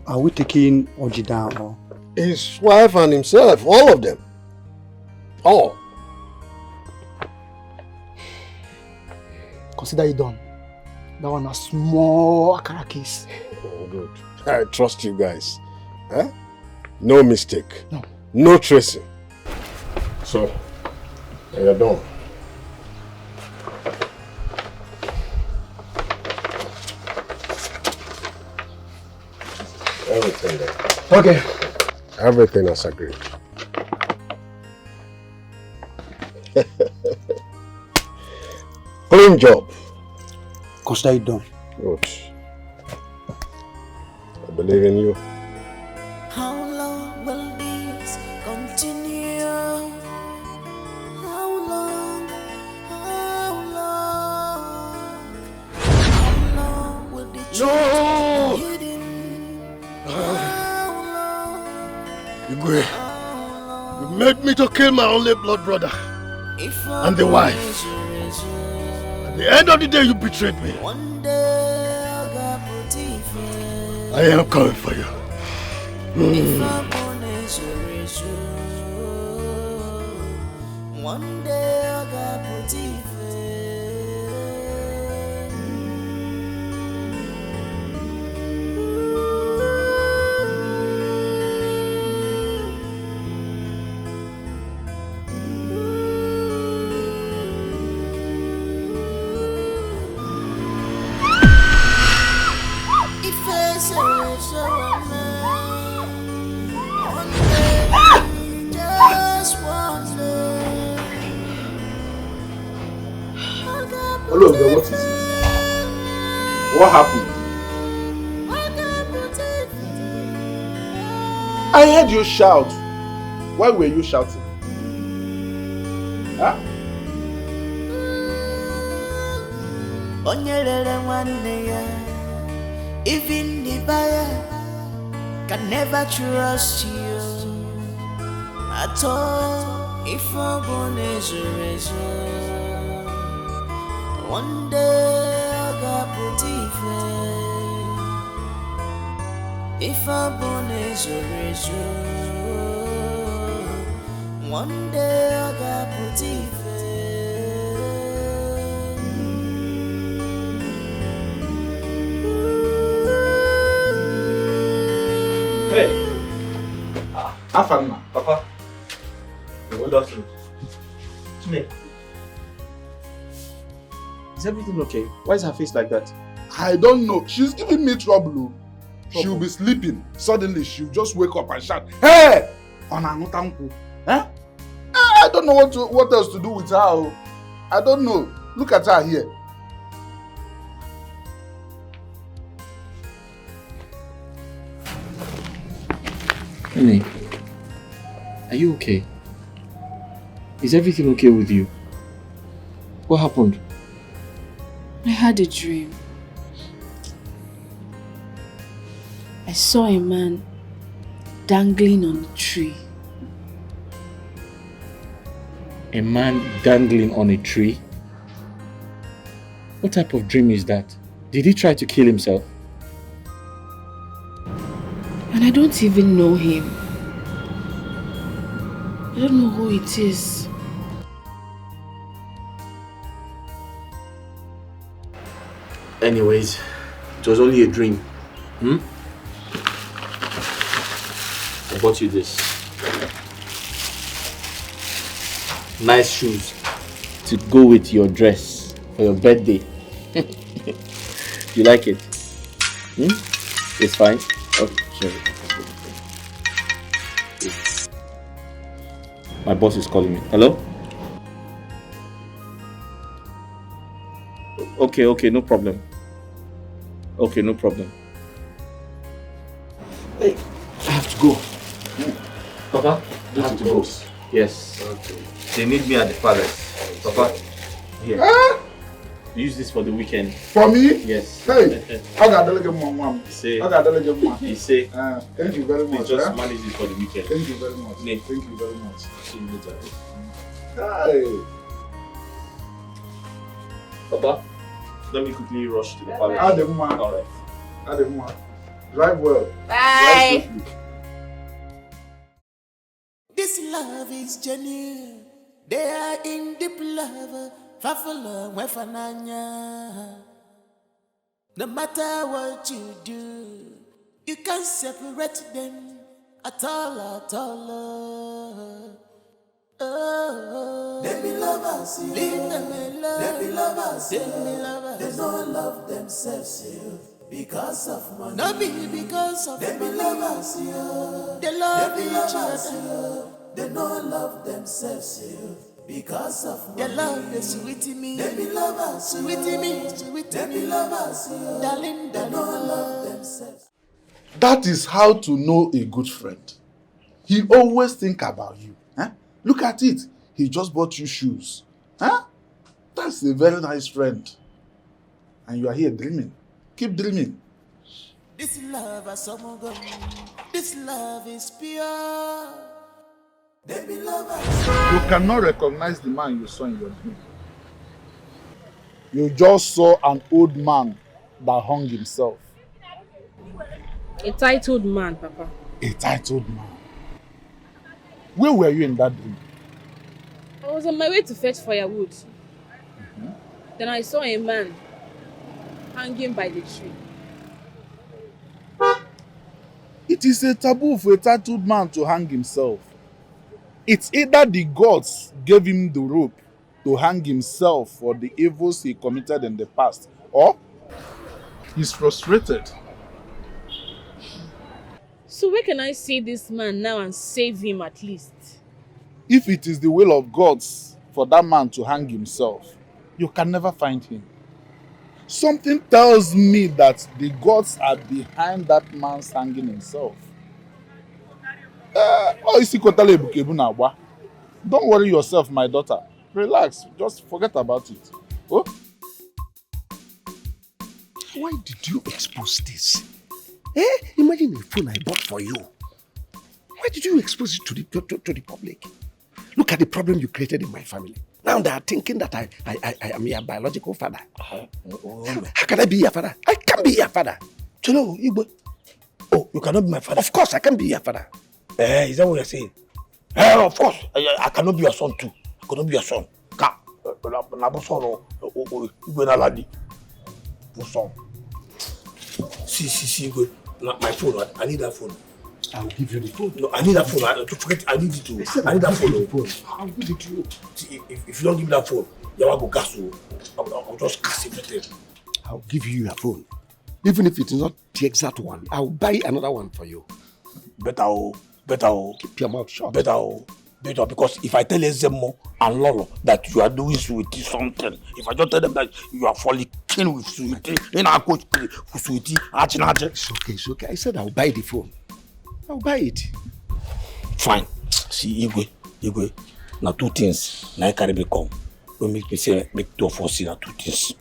Are we taking Oji down or? His wife and himself, all of them. All. Consider it done. That one a small akara case. Oh, good. I trust you guys. Eh? No mistake. No. No tracing. So, you're done. Everything there. Okay. Everything as agreed. Clean job. Consider it done. Good. I believe in you. How long will this continue? How long? How long? How long will the truth be hidden? Igwe, you made me to kill my only blood brother and the wife. At the end of the day, you betrayed me. I am coming for you. One day I got put Oluoga, what is it? What happened? I heard you shout. Why were you shouting? Huh? Even the buyer can never trust you at all. If I'm born as a razor, one day I got put if I'm born as a razor. One day I got put Hey, Afana, Papa. Good afternoon. Chime, is everything okay? Why is her face like that? I don't know. She's giving me trouble. She'll be sleeping. Suddenly, she'll just wake up and shout, "Hey! On Anutanku." Huh? I don't know what else to do with her. I don't know. Look at her here. Honey, are you okay? Is everything okay with you? What happened? I had a dream. I saw a man dangling on a tree. A man dangling on a tree? What type of dream is that? Did he try to kill himself? And I don't even know him. I don't know who it is. Anyways, it was only a dream. I bought you this. Nice shoes to go with your dress for your birthday. You like it? It's fine? Okay, sure. My boss is calling me. Hello? Okay, no problem. Okay, no problem. Hey, I have to go. Papa, I have to go. Yes. Okay. They need me at the palace. Papa, here. Use this for the weekend. For me? Yes. Hey, I got to delegate mom. Say. I got to delegate mom. He say. Thank you very much. Just manage it for the weekend. Thank you very much. Nate. Thank you very much. See you later. Hey. Papa, let me quickly rush to the palace. Alright. Drive well. Bye. This love is genuine. They are in deep love. Fafala wefananya. No matter what you do, you can't separate them at all. Oh, they be lovers, you. Leave them alone. They be lovers, they be lovers. They don't love themselves, you. Because of money. No be because of they money. They be lovers, you. They love each other. They don't love themselves, you. Because of money. They love the sweet me. They be lovers, sweet me, sweet they me. Be lovers, you. Darling, they don't love themselves. That is how to know a good friend. He always think about you. Huh? Look at it. He just bought you shoes. Huh? That's a very nice friend. And you are here dreaming. Keep dreaming. This love is someone gone. This love is pure. They be lovers. You cannot recognize the man you saw in your dream. You just saw an old man that hung himself. A titled man, Papa. A titled man. Where were you in that dream? I was on my way to fetch firewood. Then I saw a man hanging by the tree. It is a taboo for a tattooed man to hang himself. It's either the gods gave him the rope to hang himself for the evils he committed in the past, or he's frustrated. So where can I see this man now and save him at least? If it is the will of gods for that man to hang himself, you can never find him. Something tells me that the gods are behind that man's hanging himself. Don't worry yourself, my daughter. Relax, just forget about it. Oh? Why did you expose this? Imagine a phone I bought for you. Why did you expose it to the public? Look at the problem you created in my family. Now they are thinking that I am your biological father. How can I be your father? I can't be your father. Oh, you cannot be my father? Of course, I can be your father. Is that what you're saying? Of course, I cannot be your son too. I cannot be your son. See, my phone. I need that phone. I'll give you the phone. No, I need that phone. I need it too. I need that phone. I'll give it to you. See, if you don't give me that phone, you will go gas. I'll just gas everything. I'll give you your phone. Even if it is not the exact one, I'll buy another one for you. Better. Keep your mouth shut. Better, because if I tell Ezemo and Lolo that you are doing Sweetie something, if I just tell them that you are falling kin with Sweetie, in our coach with Sweetie, It's okay. I said I'll buy the phone. I'll buy it. Fine. See, Igwe, now two things. Now I carry me come. Don't make me say, make 2 of us see now 2 things.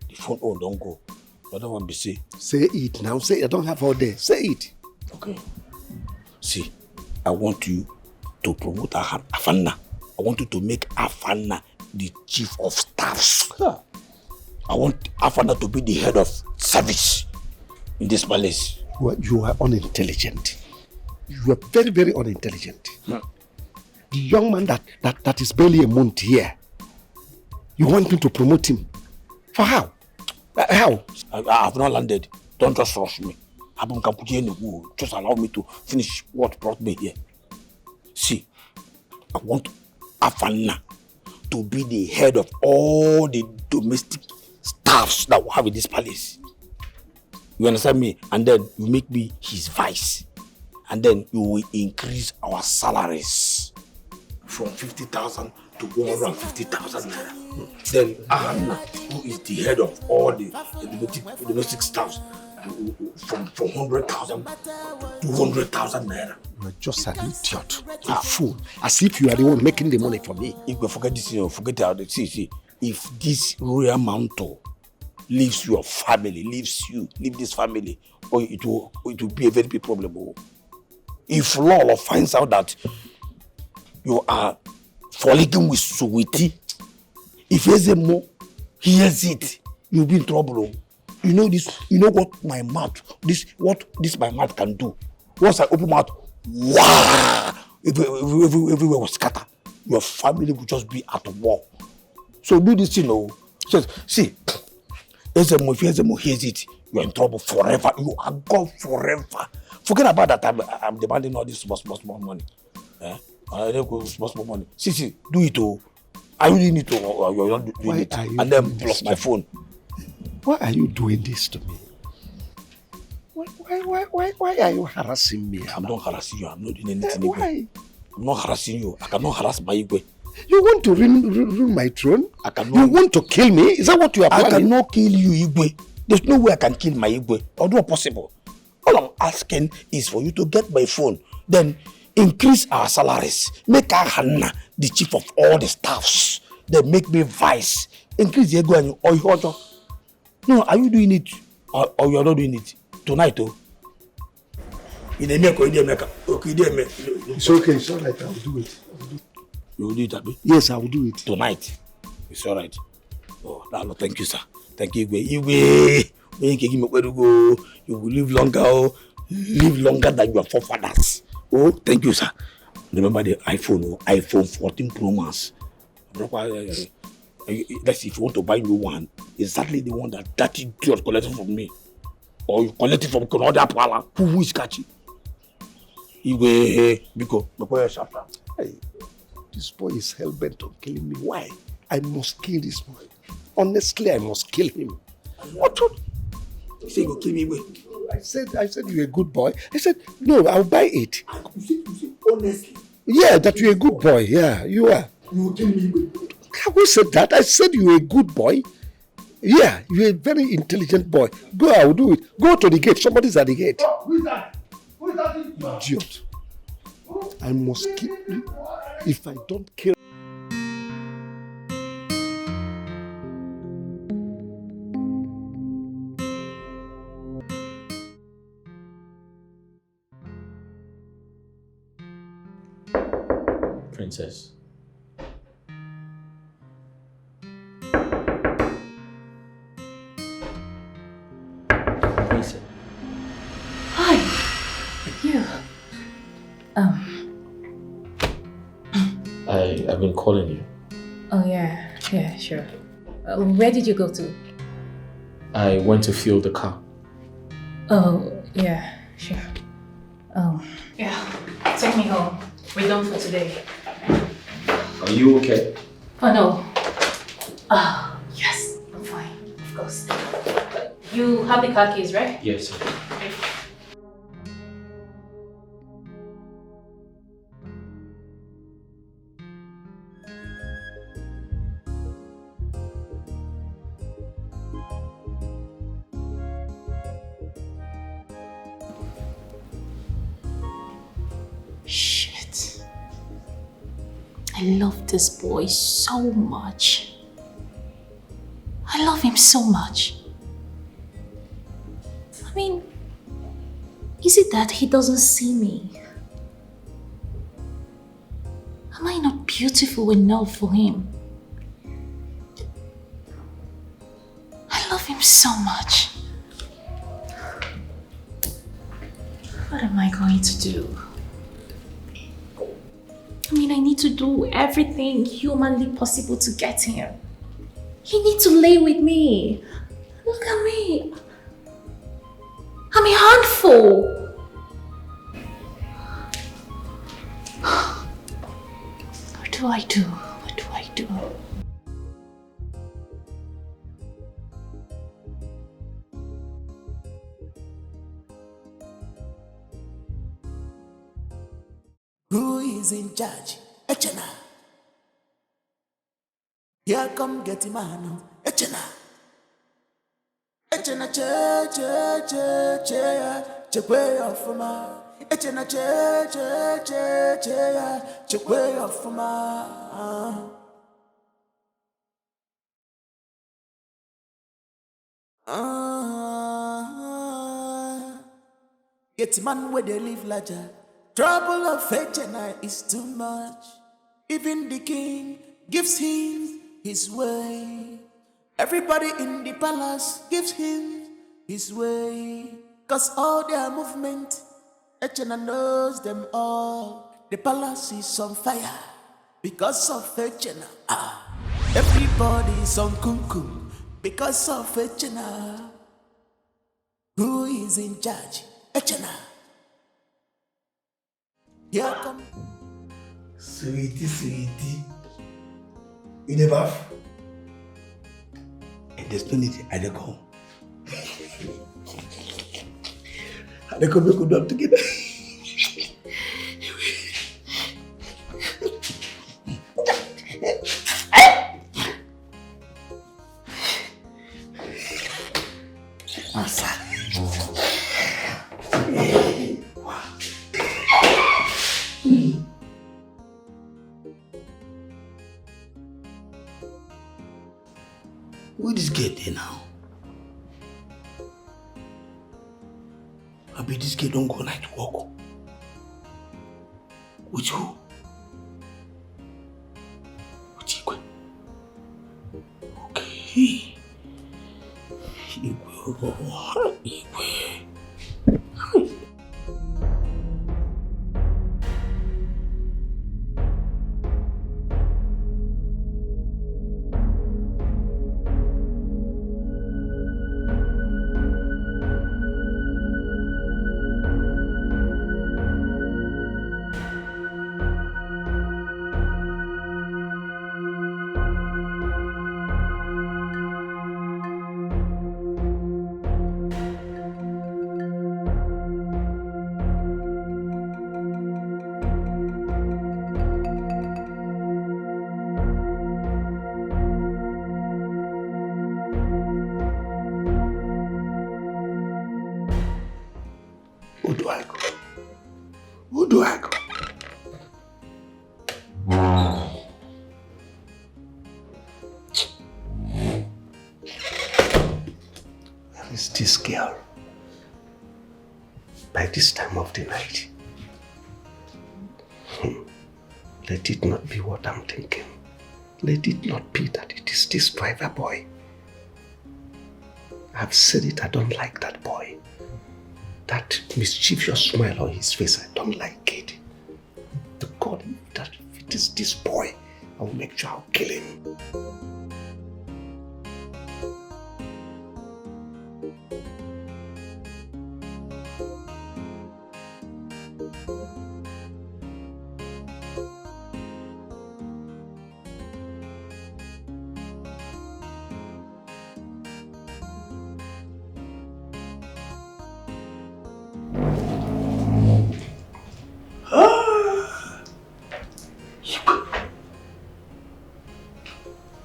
The phone, don't go. I don't want to be say. Say it now. Say it. I don't have all day. Say it. Okay. See, I want you to promote Afanna. I want you to make Afanna the chief of staffs. Huh. I want Afanna to be the head of service in this palace. You are unintelligent. You are very, very unintelligent. The young man that is barely a month here, you want me to promote him? For how? How? I have not landed. Don't just rush me. Just allow me to finish what brought me here. See, I want Afanna to be the head of all the domestic staffs that we have in this palace. You understand me? And then you make me his vice. And then you will increase our salaries from 50,000 to 150,000 naira. Then Afanna, who is the head of all the domestic staffs, from 100,000 to 200,000 naira. You are just an idiot, a fool. As if you are the one making the money for me. If you forget this, forget how they see. If this royal mantle leaves your family, leave this family, or it will be a very big problem. If Lolo finds out that you are falling with Sweetie, if Ezemo hears it, you'll be in trouble. You know this. You know what my mouth my mouth can do. Once I open mouth, wow! Everywhere will scatter. Your family will just be at war. So do this, see, if Ezemo hears it, you are in trouble forever. You are gone forever. Forget about that. I'm demanding all this small money. I don't go small money. See, do it. I really need to. You're not doing it. And then plus my phone. Why are you doing this to me? Why are you harassing me? I'm not harassing you. I'm not doing anything. Why? I'm not harassing you. I cannot harass my Igwe. You want to ruin my throne? I cannot. You want to kill me? Is that what you are planning? I cannot kill you, Igwe. There's no way I can kill my Igwe. Although possible. All I'm asking is for you to get my phone. Then increase our salaries. Make Afanna the chief of all the staffs. Then make me vice. Increase the Igwe or you. No, are you doing it or you are not doing it tonight? It's okay, it's alright, I will do it. You will do it, Abi? Yes, I will do it. Tonight? It's alright. Oh, no, thank you, sir. Thank you, Igwe. You will live longer than your forefathers. Oh, thank you, sir. Remember the iPhone 14 Pro Max. Let's see, if you want to buy new one, exactly the one that idiot collected from me. Or you collect it from another pala. Who is catching? Hey, this boy is hell-bent on killing me. Why? I must kill this boy. Honestly, I must kill him. What? You say you kill me? I said you're a good boy. I said, no, I'll buy it. You say honestly? Yeah, that you're a good boy. Yeah, you are. You will kill me? Who said that? I said you're a good boy. Yeah, you're a very intelligent boy. Go, I will do it. Go to the gate. Somebody's at the gate. Oh, who is that? Who is that? Idiot. I must kill you. If I don't kill... Princess. Hi. You. I've been calling you. Oh, yeah, sure. Where did you go to? I went to fuel the car. Oh, yeah, sure. Oh, yeah. Take me home. We're done for today. Are you okay? Oh, no. Oh, yes, I'm fine, of course. You have the car keys, right? Yes, sir. Shit. I love this boy so much. I love him so much. I mean, is it that he doesn't see me? Am I not beautiful enough for him? I love him so much. What am I going to do? I mean, I need to do everything humanly possible to get him. He needs to lay with me. Look at me. I'm a handful. What do I do? What do I do? Who is in charge? Echena. Here come get him man. Echena. Echena che way off ma. Echena che way off ma. Get man where they live larger. Trouble of Echena is too much. Even the king gives him his way. Everybody in the palace gives him his way. Cause all their movement, Echena knows them all. The palace is on fire because of Echena. Everybody's on kumkum because of Echena. Who is in charge? Echena. Here come. Sweetie. You the bath? And there's no need I don't go. I don't go, we could up together. Where this gate there now? I bet this gate don't go night walk. With who? With Igwe. Okay. Igwe. Who do I go? Where is this girl? By this time of the night. Let it not be what I'm thinking. Let it not be that it is this driver boy. I've said it, I don't like that boy. That mischievous smile on his face, I don't like it. To God, that notice this boy, I will make sure I'll kill him.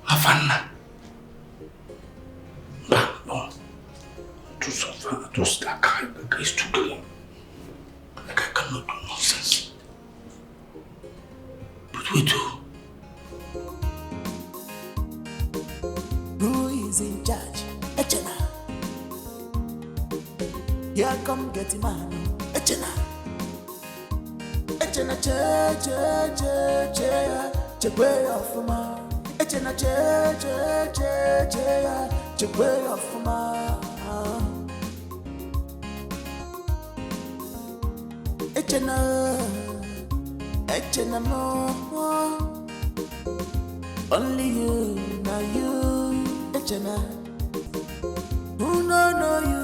Havana. No. Too suffer, too slack. The guy is too clean. The guy cannot do nonsense. But we do. Who is in charge? Echena. Here come get man. Echena. Echena che way of man. Echena che way of man. Echena more. Only you, now you, Echena. Who know you,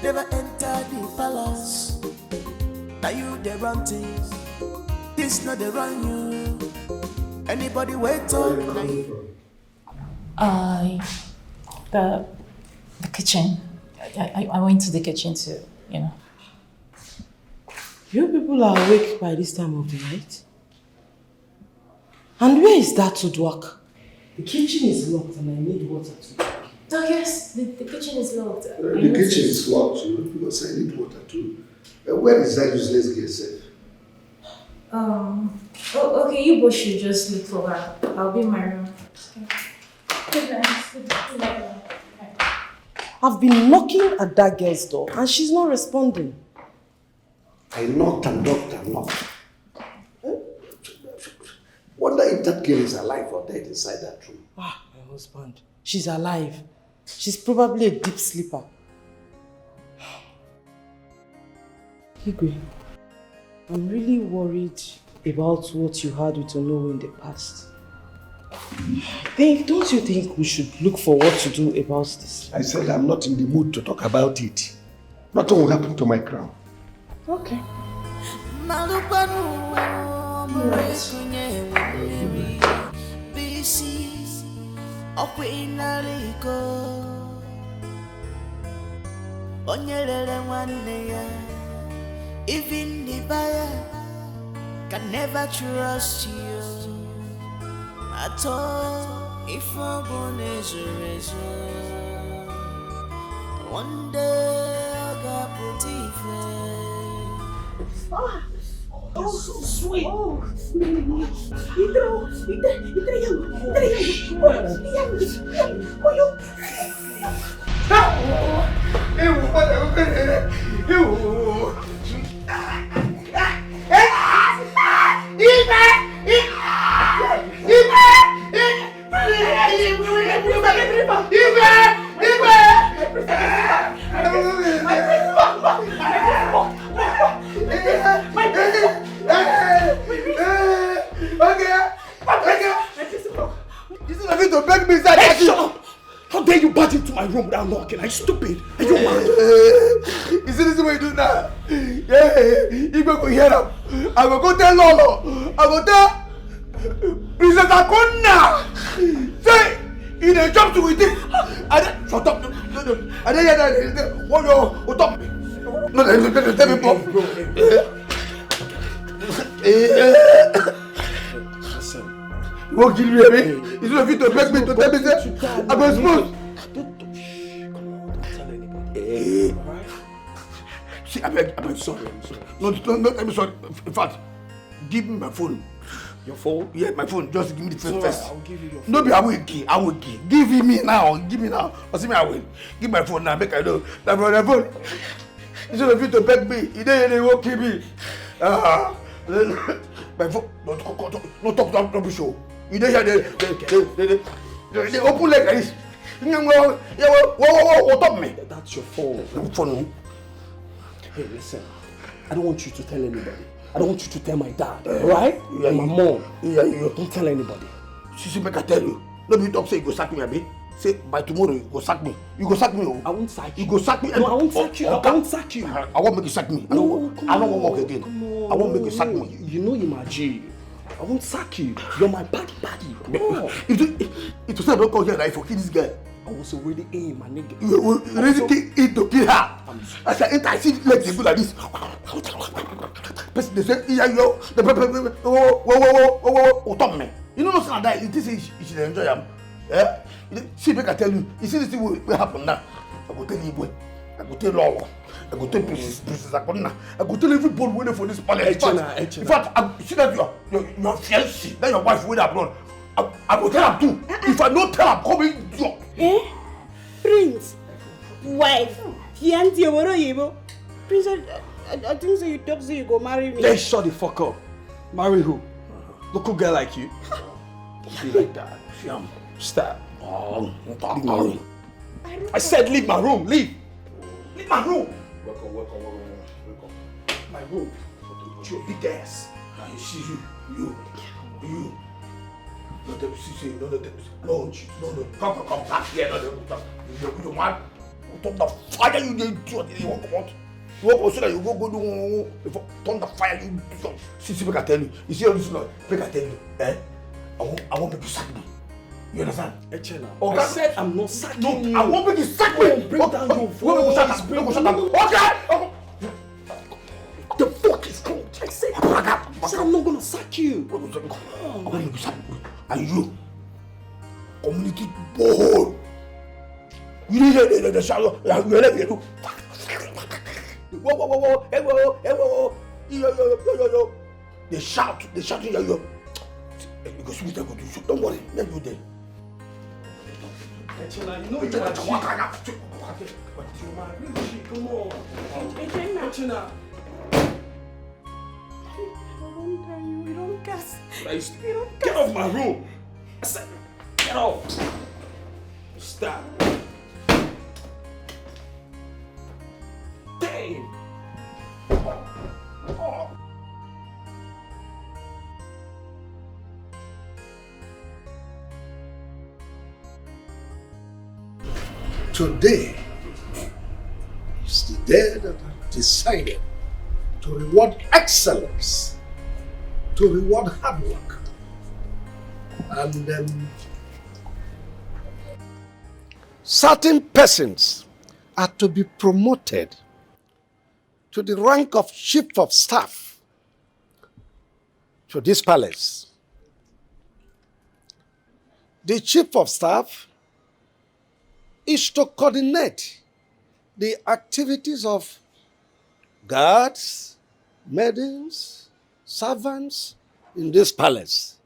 never enter the palace. Now you they run things, this not they run you. Anybody wait on you? The kitchen. I went to the kitchen to, you know. You people are awake by this time of the night? And where is that to work? The kitchen is locked and I need water to drink. Oh yes, the kitchen is locked. The kitchen is locked because I need water too. Where is that useless girl safe? Okay, you both should just look for her. I'll be in my room. Good night. I've been knocking at that girl's door and she's not responding. I knocked and knocked and knocked. Wonder if that girl is alive or dead inside that room. Ah, my husband. She's alive. She's probably a deep sleeper. Igwe, I'm really worried about what you had with Onowu in the past. Don't you think we should look for what to do about this? I said I'm not in the mood to talk about it. Nothing will happen to my crown. Okay. Even the buyer can never trust you at all. If I'm born as a razor, one day I got put Oh, so sweet. Oh, To beg me inside. Hey, shut up! How dare you barge into my room without knocking? Are you stupid? Are you mad? You see this way you do now? Yeah, you go hear them. I will go tell Lolo. I will tell Princess Akona. Say, in a job to with it. Shut up. I didn't hear that. What stop me? No, tell me, bro. You won't kill me, baby. It's not fit to beg me to tell me that I'm a smooth. Don't tell anybody. Alright? See, I'm sorry. No, I'm sorry. In fact, give me my phone. Your phone? Yeah, my phone. Just give me the phone first. I'll give you your phone. No, be I will give. Give me now. Give me now. Or see me, I will. Give my phone now. Make I know. That my phone. It's not fit to beg me. They won't kill me. My phone. Don't talk to show. You don't hear they open like this. What up me? That's your phone. Phone. Hey, listen. I don't want you to tell anybody. I don't want you to tell my dad, alright? Yeah, And my mom. Yeah, you. Don't tell anybody. See, make I tell you. Let me talk say you go sack me, abi. Say by tomorrow you go sack me. You go sack me. Oh. I won't sack you. You go sack me. No, I won't sack you. I won't sack you. I won't make you sack me. I don't want work again. I won't make you sack me. You know you're my G. I won't sack you. You're my buddy. Come on. It was not come here like for kill this guy. I was already in, my nigga. You ready to kill her? As I enter, I see legs go like this. Person they say, yeah, yo, the whoa, talk me. You know what's not that? It is you should enjoy them. Yeah. See, make I tell you. You see this thing will happen now. I go tell you, I go tell Lolo. I go tell Princess Akona. I go tell everybody waiting for this palace. In fact, I see that your fiancé, that your wife waiting abroad. I go tell her too. If I don't tell her, come in, drop. Eh? Prince, wife, fiancé, what are you? Prince, I think so you talk so you go marry me. Let's shut the fuck up. Marry who? Local girl like you? Don't be like that. Stop. Leave my room. I said leave my room. Leave. Leave my room. Welcome. My room. Your big ass. You see you. No, come back here. You man. Turn the fire you did. You won't come out. You won't so that you go do. Turn the fire you do. See, make I tell you. You see all this noise? Make I tell you. I want people to sack me. You understand? Echela, I said I'm not sacking you. I want people to sack me. Bring down your voice. Okay. The fuck is wrong? I said I'm not gonna sack you. I want people to sack me. And you, community boy. You need the shadow. You let me do. Whoa. Yo. They shout, yo. Because we don't go to shoot. Don't worry, let you there. Echela, you know you're my G. Come on. Echela. We don't gas. Get off my room. I said, get off. Stop. Damn. Today is the day that I've decided to reward excellence, to reward hard work. And certain persons are to be promoted to the rank of chief of staff to this palace. The chief of staff is to coordinate the activities of guards, maidens, servants in this palace.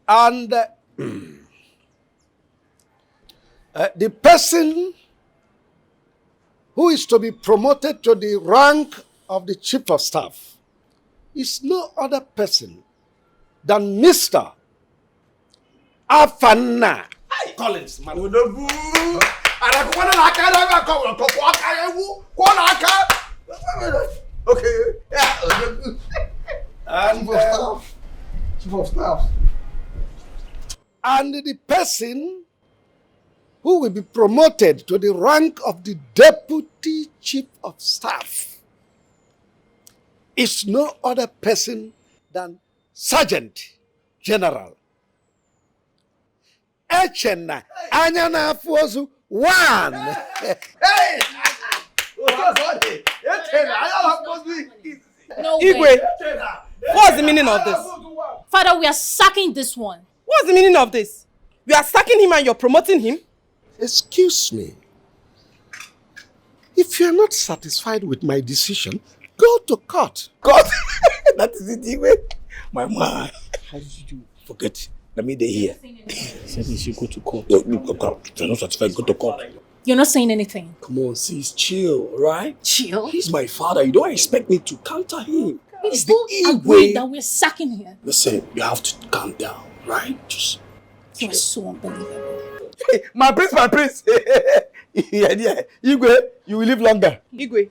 And the person who is to be promoted to the rank of the chief of staff is no other person than Mr. Afana Collins. Okay. And Chief of staff. And the person who will be promoted to the rank of the deputy chief of staff is no other person than Sergeant General Echena Anyana Fozu 1. Hey! No Igwe, way. what's the meaning of this? Father, we are sacking this one. What's the meaning of this? You are sacking him and you're promoting him? Excuse me. If you are not satisfied with my decision, go to court. Court? That is it, Igwe. My man. How did you forget? Let me stay here. Said you should go to court. If you're not satisfied, go to court. You're not saying anything. Come on, sis, chill, right? Chill? He's my father. You don't expect me to counter him. We It's both the agree Igwe. that we're sacking him. Listen, you have to calm down, right? Just You're so unbelievable. Hey, my prince. Yeah. Igwe, you will live longer. Igwe,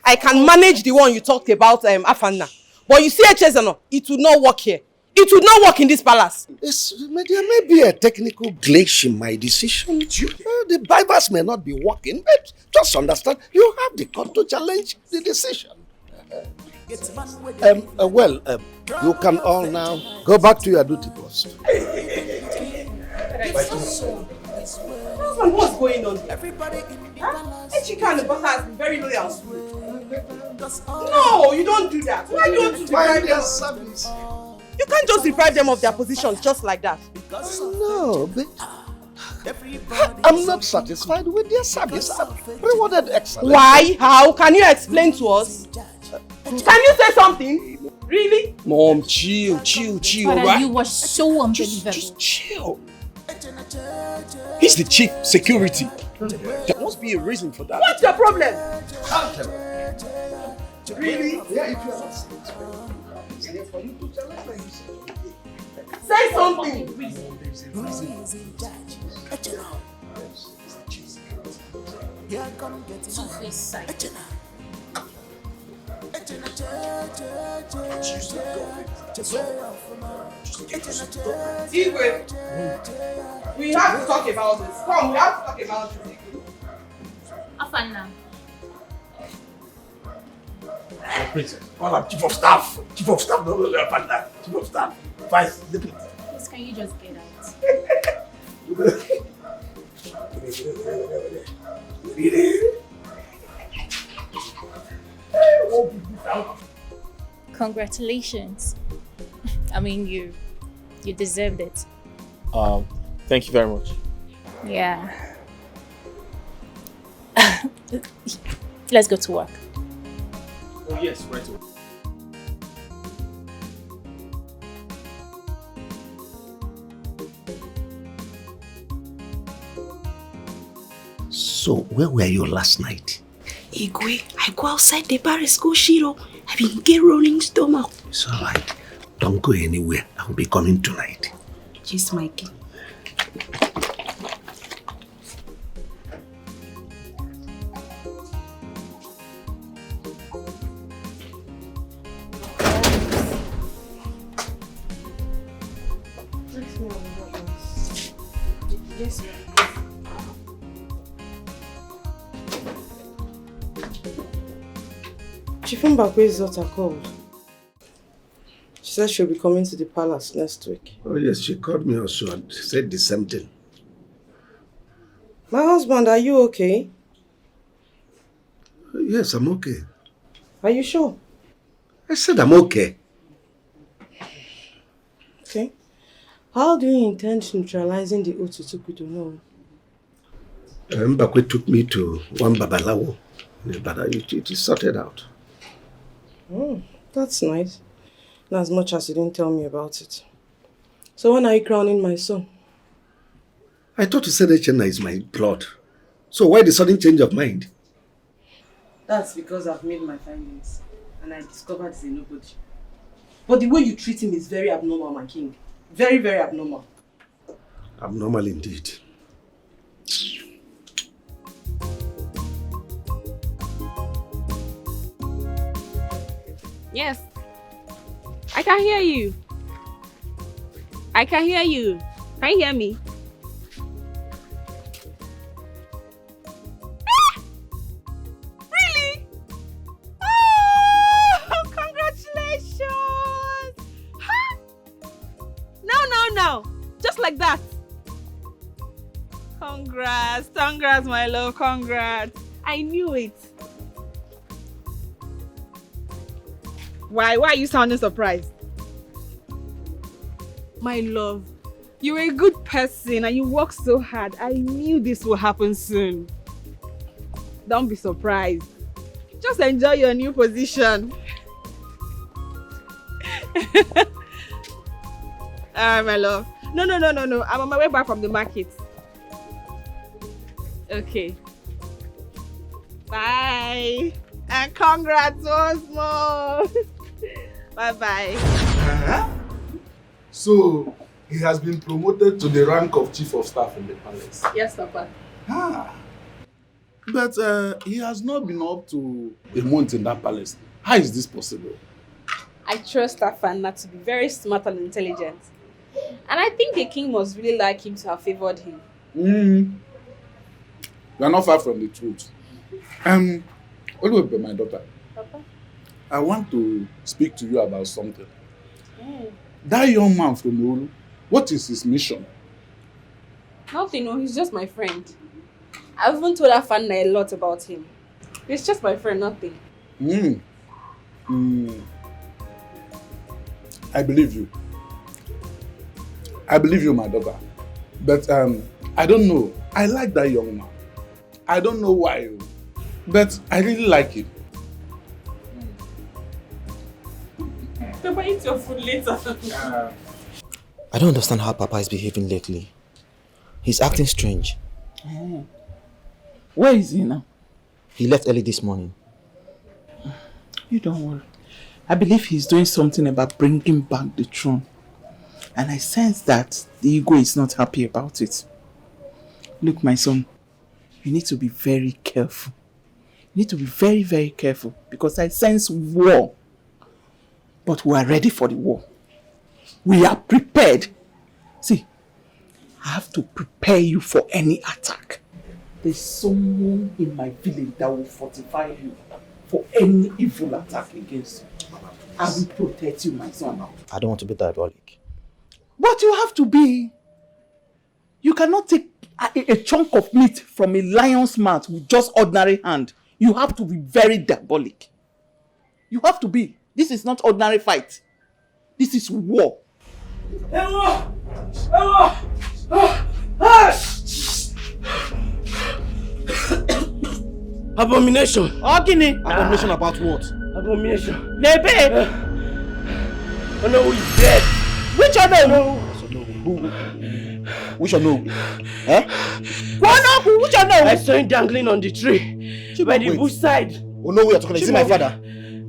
I can manage the one you talked about, Afana. But you see Echezano, it will not work here. It will not work in this palace. There may be a technical glitch in my decision. The Bibles may not be working, but just understand, you have the court to challenge the decision. You can all now go back to your duty post. Husband, what's going on here? Echika and the butter has been very loyal. No, you don't do that. Why don't you deprive them? Service. You can't just deprive them of their positions just like that. No, but I'm not satisfied with their service. I've rewarded excellence. Why? How? Can you explain to us? Can you say something? Really? Mom, chill, Father, right? you were so unbelievable. Just chill. He's the chief security. There must be a reason for that. What's your problem? Really? Say something. Igwe, we have to talk about this. Come, we have to talk about this. Afana. Princess, call up chief of staff. Chief of staff, no, chief of staff. Vice, deputy. Please, can you just get out? Congratulations. I mean, you deserved it. Thank you very much. Yeah. Let's go to work. Oh yes, right away. So, where were you last night? Igwe, I go outside the bar, go Shiro. I been get rolling stomach. It's alright. Don't go anywhere. I will be coming tonight. Just Mikey. Yes, Chifumbakwe's daughter called. She said she'll be coming to the palace next week. Oh yes, she called me also and said the same thing. My husband, are you okay? Yes, I'm okay. Are you sure? I said I'm okay. Okay. How do you intend neutralizing the Otutukudu? No. Mbakwe took me to one Babalawo, but it is sorted out. Oh, that's nice. Not as much as you didn't tell me about it. So when are you crowning my son? I thought you said Echenna is my blood. So why the sudden change of mind? That's because I've made my findings and I discovered he's a nobody. But the way you treat him is very abnormal, my king. Very, very abnormal. Abnormal indeed. Yes. I can hear you. I can hear you. Can you hear me? Ah! Really? Oh, congratulations! Huh? No. Just like that. Congrats, my love. Congrats. I knew it. Why are you sounding surprised? My love, you're a good person and you work so hard. I knew this would happen soon. Don't be surprised. Just enjoy your new position. Alright, my love. No. I'm on my way back from the market. Okay. Bye. And congrats once more. Bye-bye. So, he has been promoted to the rank of chief of staff in the palace. Yes, Papa. But he has not been up to a month in that palace. How is this possible? I trust Afana to be very smart and intelligent. And I think the king must really like him to have favored him. You are not far from the truth. Oluwebe, my daughter. Papa? I want to speak to you about something. That young man from Olu, what is his mission? Nothing, no, he's just my friend. I've even told Afana a lot about him. He's just my friend, nothing. I believe you. I believe you, my daughter. But I don't know. I like that young man. I don't know why, but I really like him. Papa, eat your food later. I don't understand how Papa is behaving lately. He's acting strange. Where is he now? He left early this morning. You don't worry. I believe he's doing something about bringing back the throne. And I sense that the ego is not happy about it. Look, my son, you need to be very careful. You need to be very, very careful because I sense war. But we are ready for the war. We are prepared. See, I have to prepare you for any attack. There's someone in my village that will fortify you for any evil attack against you. I will protect you, my son. I don't want to be diabolic. But you have to be. You cannot take a chunk of meat from a lion's mouth with just ordinary hand. You have to be very diabolic. You have to be. This is not ordinary fight. This is war. Abomination. Ogini. Abomination about what? Abomination. Nebe. Oh no, he's dead. Which one? No. Which one? No. Eh? Which one? I saw him dangling on the tree by the bush side. Oh no, we are talking. Is it my father?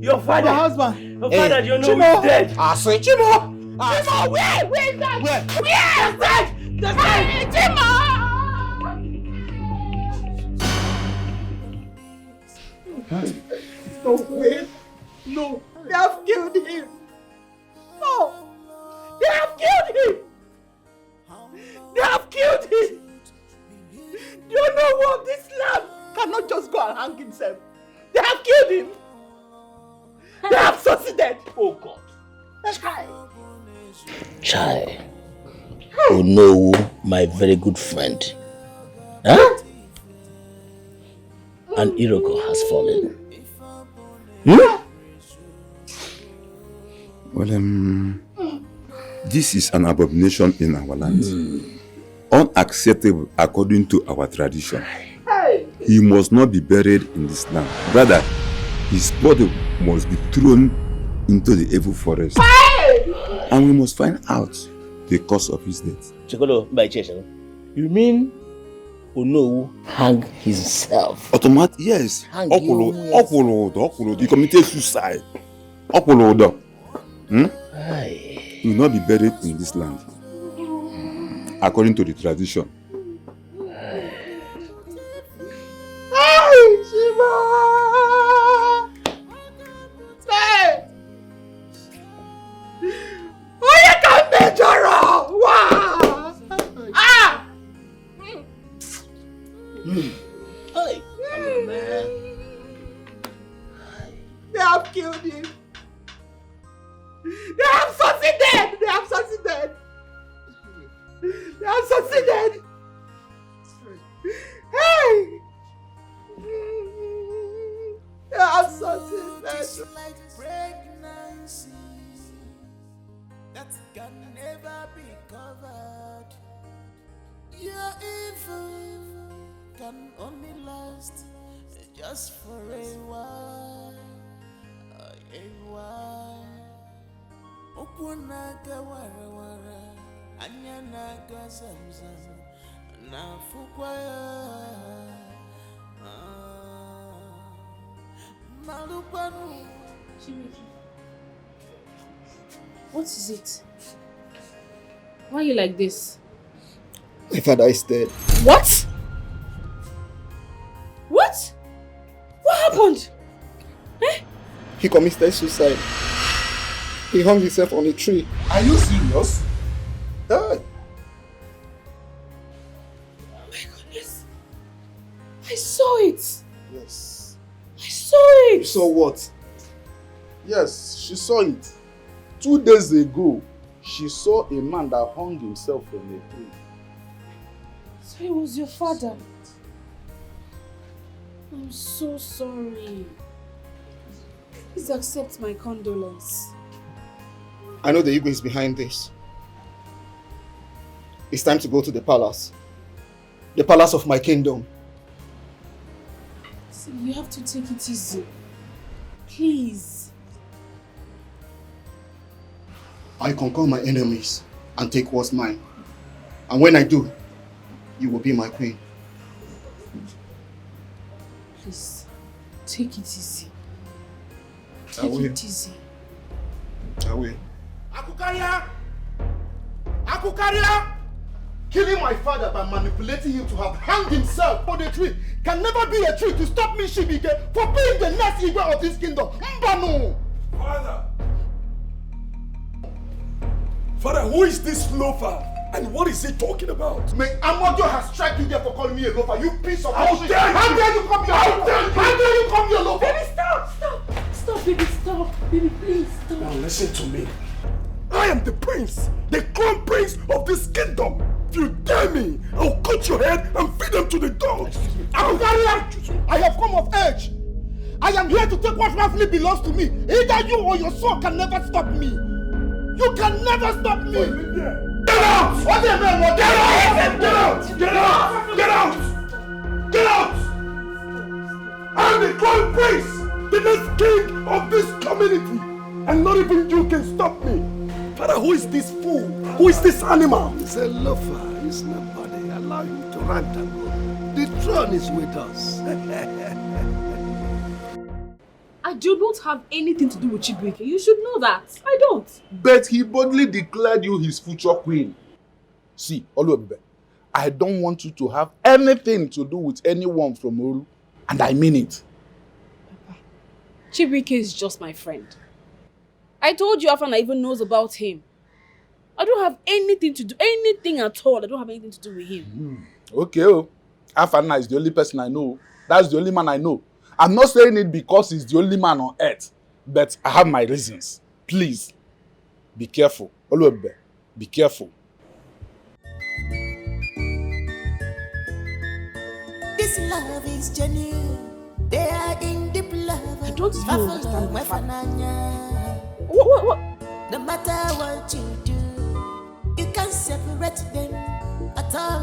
Your father. My husband. Your father, you know he's dead. I say. Chimo, where is that? Where is that? Chimo! No way. No. They have killed him. No. They have killed him. They have killed him. Do you know what? This lad cannot just go and hang himself. They have killed him. They have succeeded. Oh God. Chai. Oh no, my very good friend. Huh? An Iroko has fallen. Well, this is an abomination in our land. Unacceptable according to our tradition. He must not be buried in this land. Rather, his body must be thrown into the evil forest. And we must find out the cause of his death. You mean Ono hang himself? Yes. Hang He committed suicide. He will not be buried in this land. According to the tradition. They have killed him. They have succeeded. They have succeeded. They have succeeded. Hey. They have succeeded. Like pregnancy that can never be covered. Your evil can only last just for a while. A while. Okunaga wara wara, anyanaga zamzam, na fukwaya. Malupanu. What is it? Why are you like this? My father is dead. What? What? What happened? He committed suicide. He hung himself on a tree. Are you serious? Hey. Oh my goodness. I saw it. Yes. I saw it. You saw what? Yes, she saw it. 2 days ago, she saw a man that hung himself from a tree. So it was your father. I'm so sorry. Please accept my condolence. I know the ego is behind this. It's time to go to the palace. The palace of my kingdom. See, you have to take it easy. Please. I conquer my enemies and take what's mine. And when I do, you will be my queen. Please, take it easy. I Take will. it easy. I will. Akukaria! Akukaria! Killing my father by manipulating him to have hanged himself on a tree can never be a trick to stop me, Shibike, for being the next Igwe of this kingdom. Mbano! Father, who is this loafer? And what is he talking about? May Amodio has struck you there for calling me a loafer, you piece of How shit. dare you! How dare you come here? How dare you come here, loafer? Baby, stop! Stop! Stop, baby, stop! Baby, please, stop! Now listen to me. I am the prince, the crown prince of this kingdom. If you dare me, I'll cut your head and feed them to the dogs. Akukaria! I have come of age. I am here to take what rightfully belongs to me. Either you or your son can never stop me. You can never stop me. Get out! What the man? What? Get out! Get out! Get out! Get out! Get out! I'm the crown prince, the next king of this community, and not even you can stop me. Father, who is this fool? Who is this animal? He's a loafer. He's nobody. Allow him to rant and go. The throne is with us. I do not have anything to do with Chibuike. You should know that. I don't. But he boldly declared you his future queen. See, Oluwabibe, I don't want you to have anything to do with anyone from Oru. And I mean it. Chibuike is just my friend. I told you Afana even knows about him. I don't have anything to do, anything at all. I don't have anything to do with him. Okay, oh. Afana is the only person I know. That's the only man I know. I'm not saying it because he's the only man on earth, but I have my reasons. Please, be careful. Oluwabibe, be careful. This love is genuine. They are in deep love. I don't even understand the fact. What? No matter what you do, you can't separate them at all.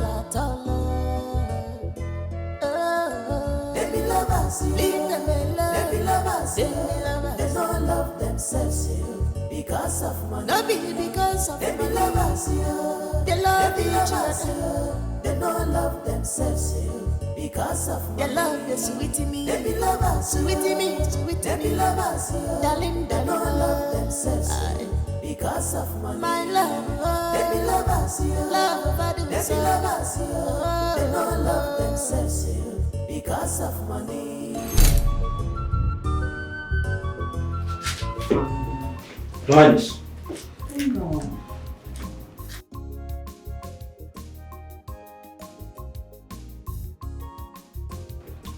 They be lovers, leave them alone. They be lovers, they don't love themselves because of money. No be because of they be lovers, they love each other. They don't love themselves because of money. They love the sweet me. They be lovers, sweet me. They be lovers, darling. They don't love themselves because of money. My love, they be lovers, love I do. They be lovers, they don't love themselves because of money. Your Highness. No.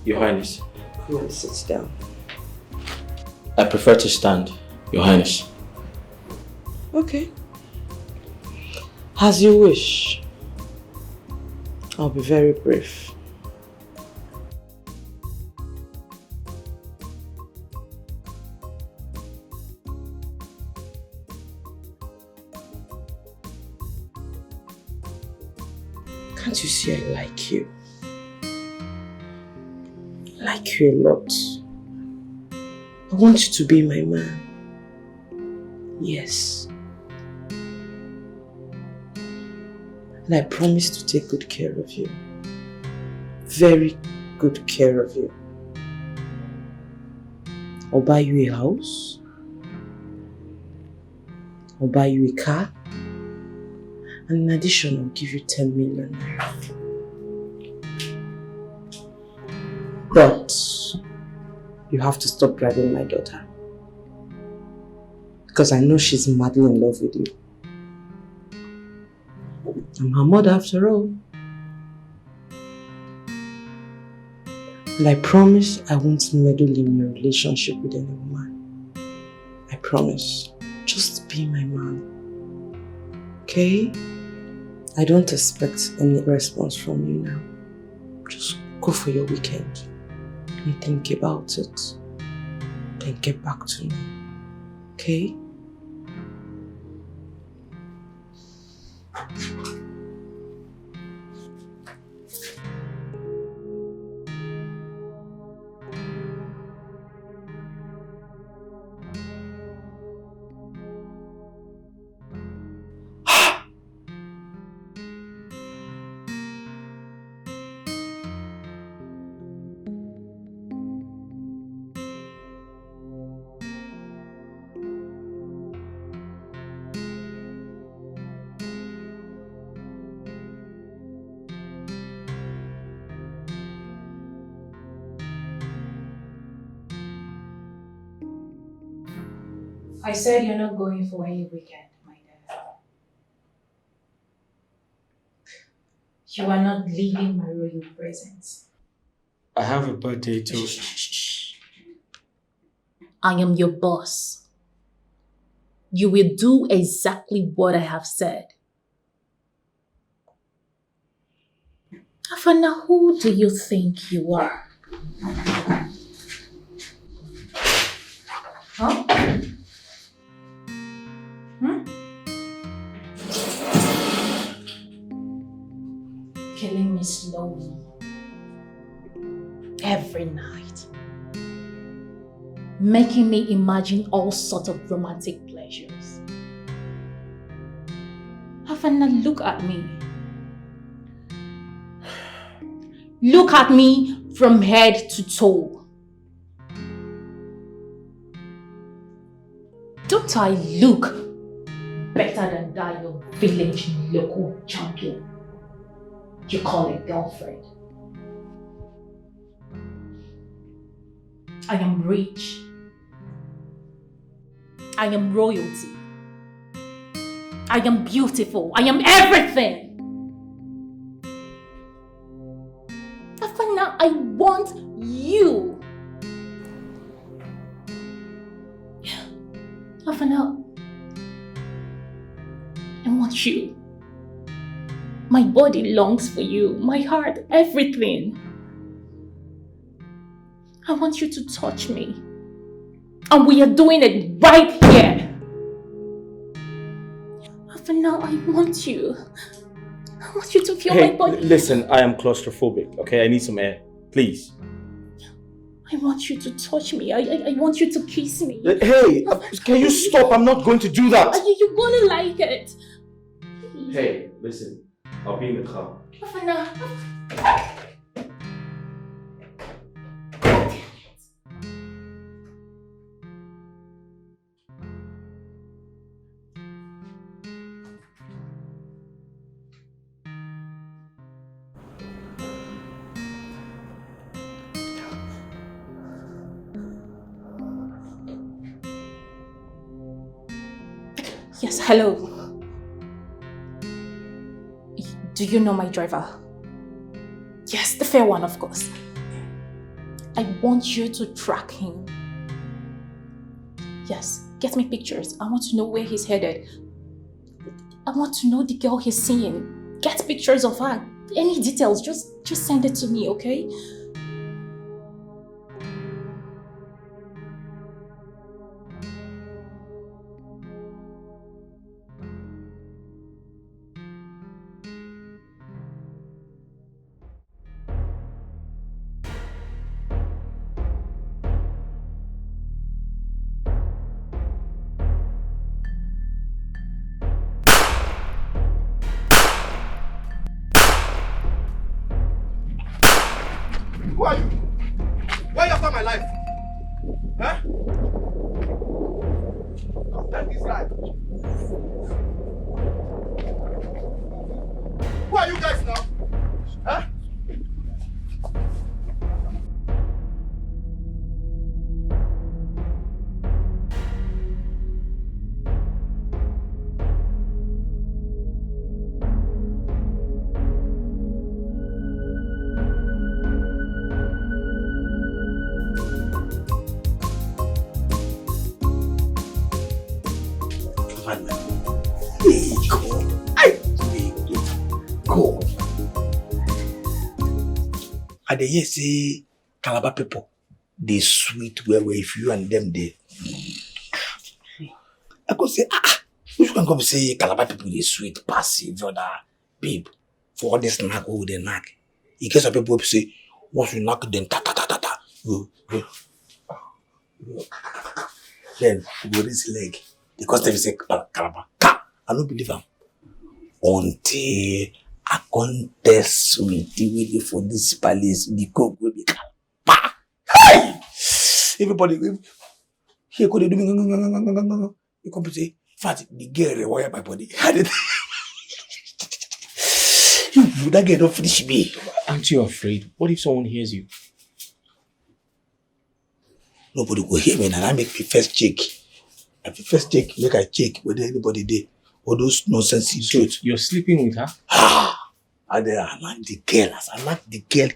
Your Highness. Come on, sit down. I prefer to stand, Your Highness. Okay. As you wish. I'll be very brief. Can't you see I like you? I like you a lot. I want you to be my man. Yes. And I promise to take good care of you. Very good care of you. I'll buy you a house. I'll buy you a car. And in addition, I'll give you 10 million naira. But you have to stop driving my daughter. Because I know she's madly in love with you. I'm her mother after all. And I promise I won't meddle in your relationship with any woman. I promise. Just be my man. Okay? I don't expect any response from you now. Just go for your weekend and think about it. Then get back to me. Okay? I said you're not going for any weekend, my dear. You are not leaving my royal presence. I have a birthday too. I am your boss. You will do exactly what I have said. Afana, who do you think you are? Huh? Killing me slowly. Every night. Making me imagine all sorts of romantic pleasures. Afana, look at me. Look at me from head to toe. Don't I look better than that your village local champion you call a girlfriend? I am rich. I am royalty. I am beautiful. I am everything. Afana, I want you. Afana, I want you. My body longs for you. My heart, everything. I want you to touch me. And we are doing it right here. Afana, I want you. I want you to feel my body. Listen, I am claustrophobic, okay? I need some air. Please. I want you to touch me. I want you to kiss me. Hey, can you stop? I'm not going to do that. You're gonna like it. Hey, listen. I'll be in the car. Afana. Yes, hello. Do you know my driver? Yes, the fair one, of course. I want you to track him. Yes, get me pictures. I want to know where he's headed. I want to know the girl he's seeing. Get pictures of her. Any details, just send it to me, okay? Who are you? Why are you after my life? Huh? After this life. Who are you guys now? Huh? I dey hear say Calabar people, they sweet where if you and them they. I could say, which can come say Calabar people they sweet, passive, other babe. For all this knack, oh they knack. In case of people say, once you knock then ta ta ta ta ta. Then you go this leg. Because they say Calabar. I don't believe them. Until I contest with the for this palace, the cook will be Calabar. Hey! Everybody, here could they do me. You come to say, fat, the girl rewire my body. That girl don't finish me. Aren't you afraid? What if someone hears you? Nobody will hear me and I make me first check. If you first check, make I check whether anybody there. All those nonsense you do. You're sleeping with her? And then I like the girl. As I like the girl.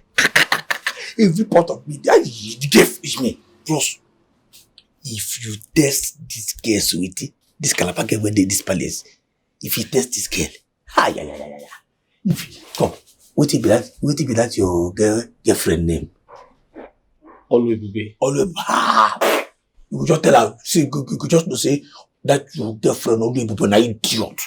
Every part of me, the girl is me. Plus, if you test this girl, sweetie, this Calabar girl when they this palace, if you test this girl, if you, come, what be that your girlfriend name? Always be. Always. You could just tell her, see, you could just say that your girlfriend always be an idiot.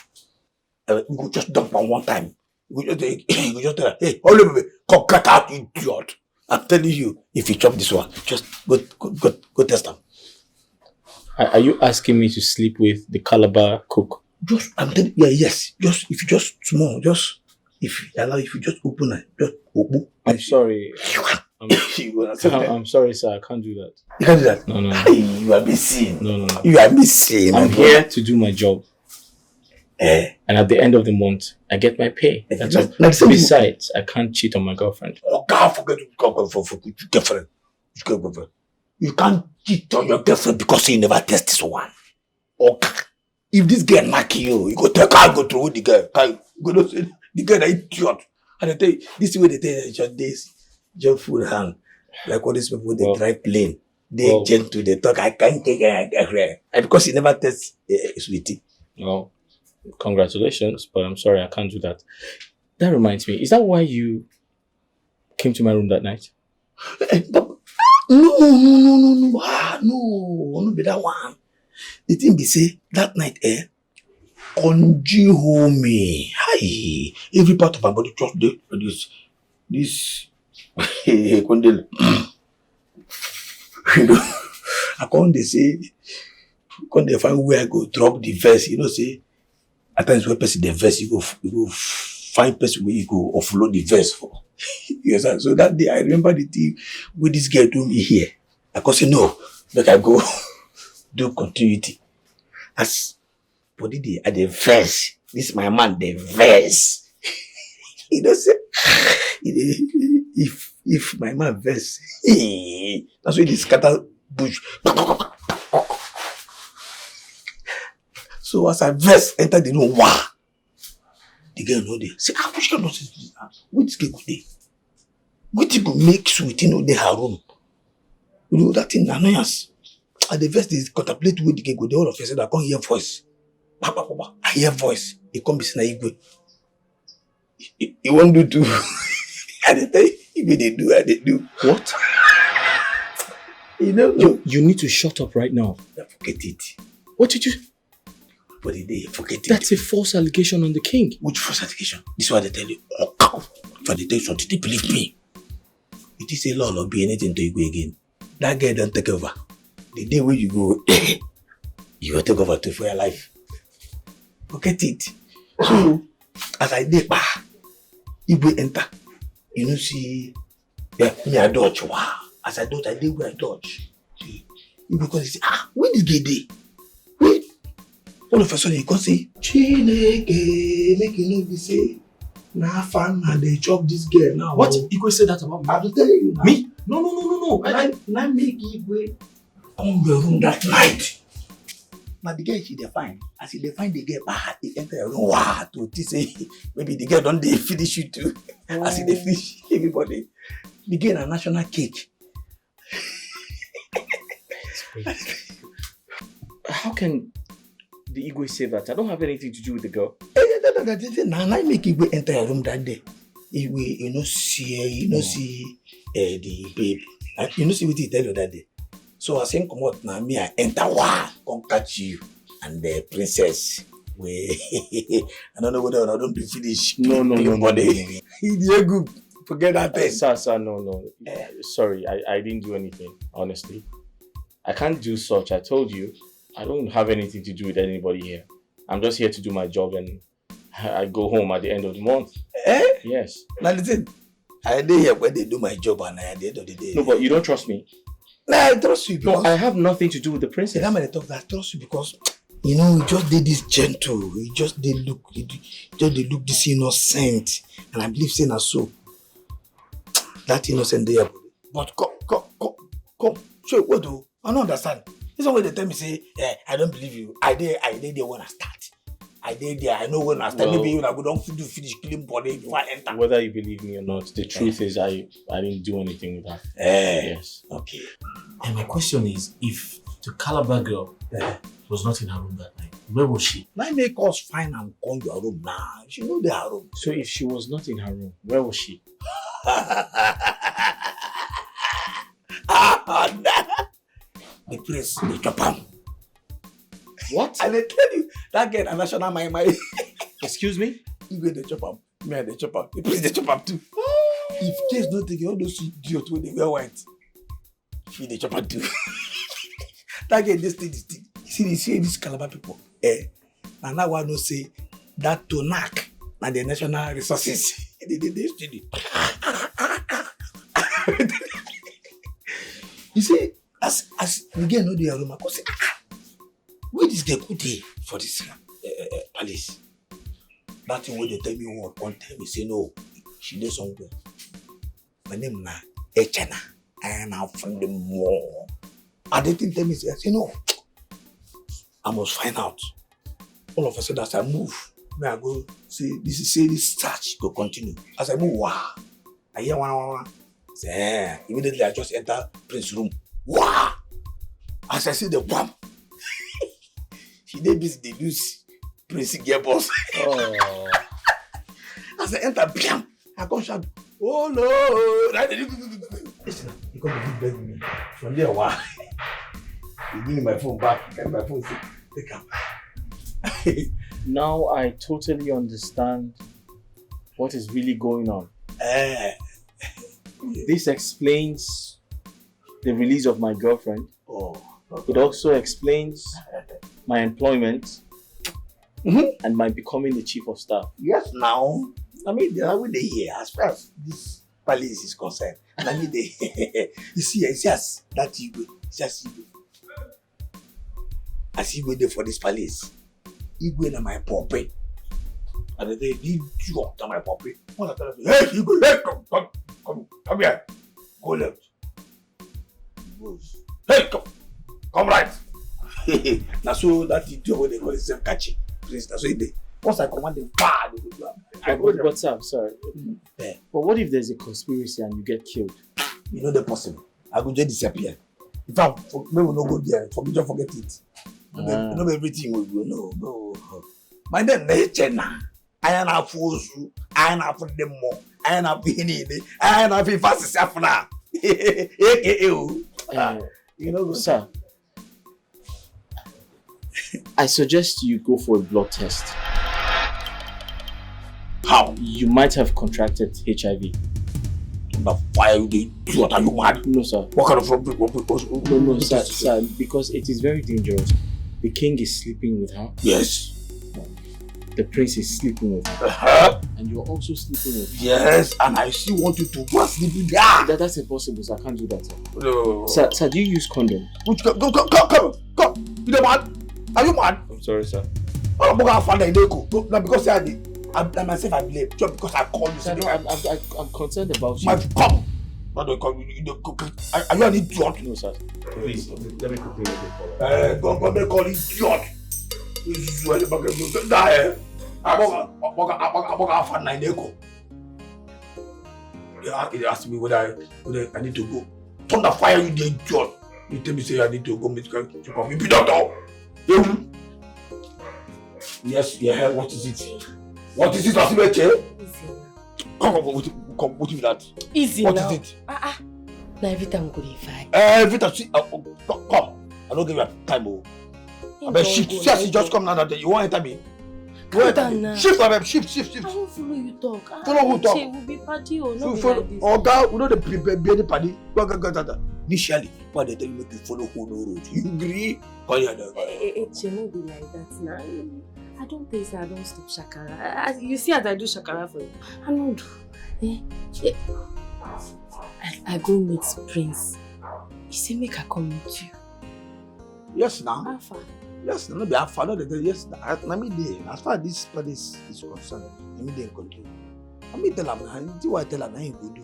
You could just dump her one time. You could just tell her, hey, always come crack out, idiot. I'm telling you, if you chop this one, just go test them. Are you asking me to sleep with the Calabar cook? Just, I'm telling you, yes. Just, if you just small, just, if you just open it, just open. I'm sorry. I'm sorry, sir. I can't do that. You can't do that? No. You are missing. No. You are missing. I'm here to do my job. And at the end of the month, I get my pay. That's all. Besides, I can't cheat on my girlfriend. Oh, God, forget your girlfriend. You can't cheat on your girlfriend because you never test this one. Okay. If this girl knock you, you go take her, go through the girl. You go say the girl is idiot. And I tell you, this is where they tell you just this, just full hand. Like all these people, they drive plane. They gentle, they talk, I can't take her. And because you never test sweetie. Well, congratulations, but I'm sorry, I can't do that. That reminds me, is that why you came to my room that night? No, no be that one. The thing be say, that night, conjure me. Hi, every part of my body just this condel. I can't say, can't find where I go drop the verse, say, at times when person the verse, you go find person where you go offload the verse for. Yes, so that day I remember the thing with this girl told me here. I could say no, but I go do continuity. As body day at the verse, this is my man, the verse. He don't say if my man verse, that's why this scatter bush. So as I verse enter the room, wow. The girl know there. Say, which girl knows this? Which girl go there? Which go make sweetie know there her room? You know that thing annoyance. At the verse they contemplate with the girl go there all of a sudden I can't hear voice. I hear voice. It come be saying Igwe. You won't do too. And they tell you, if they do. What? You know, you need to shut up right now. Forget it. What did you? But they forget it. That's a false allegation on the king. Which false allegation? This is what they tell you. If they tell you something, they believe me. It is a law not be anything to you go again. That girl don't take over. The day when you go, you will take over too for your life. Forget it. So, as I did, you will enter. You know, see, me I dodge. Wow. As I dodge, I did where I dodge. See, you because you say, where this girl dey? Wait. All of a sudden, you can say, Chineke, make you know be say, nah, fan, and they chop this girl now. What? You could say that about me? I have to tell you now. Me? No. And I make Igwe come your room that night. Now the girl she define. As he define the girl, he enter your room. Wow, to say maybe the girl don't they finish you too. As he they finish everybody. The girl a national cake. How can the Igwe say that? I don't have anything to do with the girl. Now I make Igwe enter your room that day. you see the babe. You know see what he tell you that day. So I think come out now, me I enter one, come catch you and the princess. I don't know whether I don't do finish. No. You're good. Forget that thing. Sir, no. Sorry, I didn't do anything, honestly. I can't do such. I told you, I don't have anything to do with anybody here. I'm just here to do my job and I go home at the end of the month. Yes. Now listen, I dey here when they do my job and at the end of the day. No, but you don't trust me. Nah, I trust you because... No, I have nothing to do with the princess. I'm gonna talk that I trust you because, you know, you just did this gentle. You just did look this innocent. And I believe saying so. That innocent there. But come. So what do? I don't understand. This one way they tell me say, I don't believe you. I did there when I start. I did there. I know when I start. Maybe you go don't finish killing body before I enter. Whether you believe me or not, the truth is I didn't do anything with that. Yes. Okay. And my question is, if the Calabar girl was not in her room that night, where was she? Now make us find and come to her room now. She know the her room. So if she was not in her room, where was she? The prince, the chopam. What? I will tell you, that girl, a national my. Excuse me? You go the chopam. Me and the chopam. The prince, the chopam too. If case don't take all those idiots when they wear white, she the chopam too. That girl, this thing. You see these Calabar people. And now I know say that to knock and the national resources. They study. You see, as we get know the aroma, I say, where this girl good day for this palace? That thing when they tell me one time, me say no, she did somewhere. My name na Echena. I am now from the more. And they tell me, I say no. I must find out. All of a sudden, as I move, I go say this search go continue. As I move, wow, I hear one. Say, immediately I just enter Prince's room. Wow! As I see the bomb, she dey busy dey use Prince gear boss. Oh. As I enter, bam! I come shout, oh no! You come to beg me. From there, wow. You give me my phone back. Get my phone. Take am. Now I totally understand what is really going on. This explains the release of my girlfriend. It also explains my employment and my becoming the chief of staff. Yes, now. I mean, they are with the here as far as this palace is concerned. And I mean, you see, it's just that Igwe. It's just Igwe. As Igwe there for this palace, Igwe na my puppet. And they need you up to my puppet. What I tell them, hey, Igwe, hey, come here. Go left. Hey, come right. Now so that you do what they call itself catching. Please, that's what they. Once I command them, they go do. But sir, sorry. But what if there's a conspiracy and you get killed? You know the possible. I could just disappear. In fact, maybe we no go there. Forget it. No, everything will go. No. My name nature now. I am not fools. I am not for them more. I am not being in it. I am not being fast as now. You know, sir. I suggest you go for a blood test. How? You might have contracted HIV. Why are you what are you mad? No, sir. What kind of No, sir, because it is very dangerous. The king is sleeping with her. Yes. The prince is sleeping with her. And you're also sleeping with her. Yes, and I still want you to go and sleep with her. That's impossible, sir. I can't do that, sir. No. Sir, do you use condom? Which go. You the mad? Are you mad? I'm sorry, sir. I'm not going to go. Not because I myself I blame. Just because I call you. Sir, I'm concerned about you. Come. Are you an idiot? No, sir. Please, let me quickly make a call. Go make call idiot. This is where the bugger goes. Die. I'm going to find my echo. They asked me whether I need to go. Thunder fire you, the idiot. You tell me say I need to go meet you. You be doctor. Yes, yeah, what is it? What is it, Asimeche? Come, what is that? Easy what now. What is it? Now every time go dey fight. Every time, see, come. I don't give you time, oh. I bet shift, just come now that you want to enter me. Calm down now. Shift, I bet shift. I won't follow you talk. Follow who talk? We'll be party or not be Follow. like this. Oh God, we know the be party. Go. Initially, why they tell you make you follow who no road? You agree? It no be like that now. I don't think I don't stop shakara. You see as I do shakara for you. I don't do. I go meet Prince. He say make I come meet you. Yes, now. How far? Yes, no be how far. No, yes, na me dey. As far as this party is concerned, na me dey in control. I me tell am na. See what I tell am na him go do.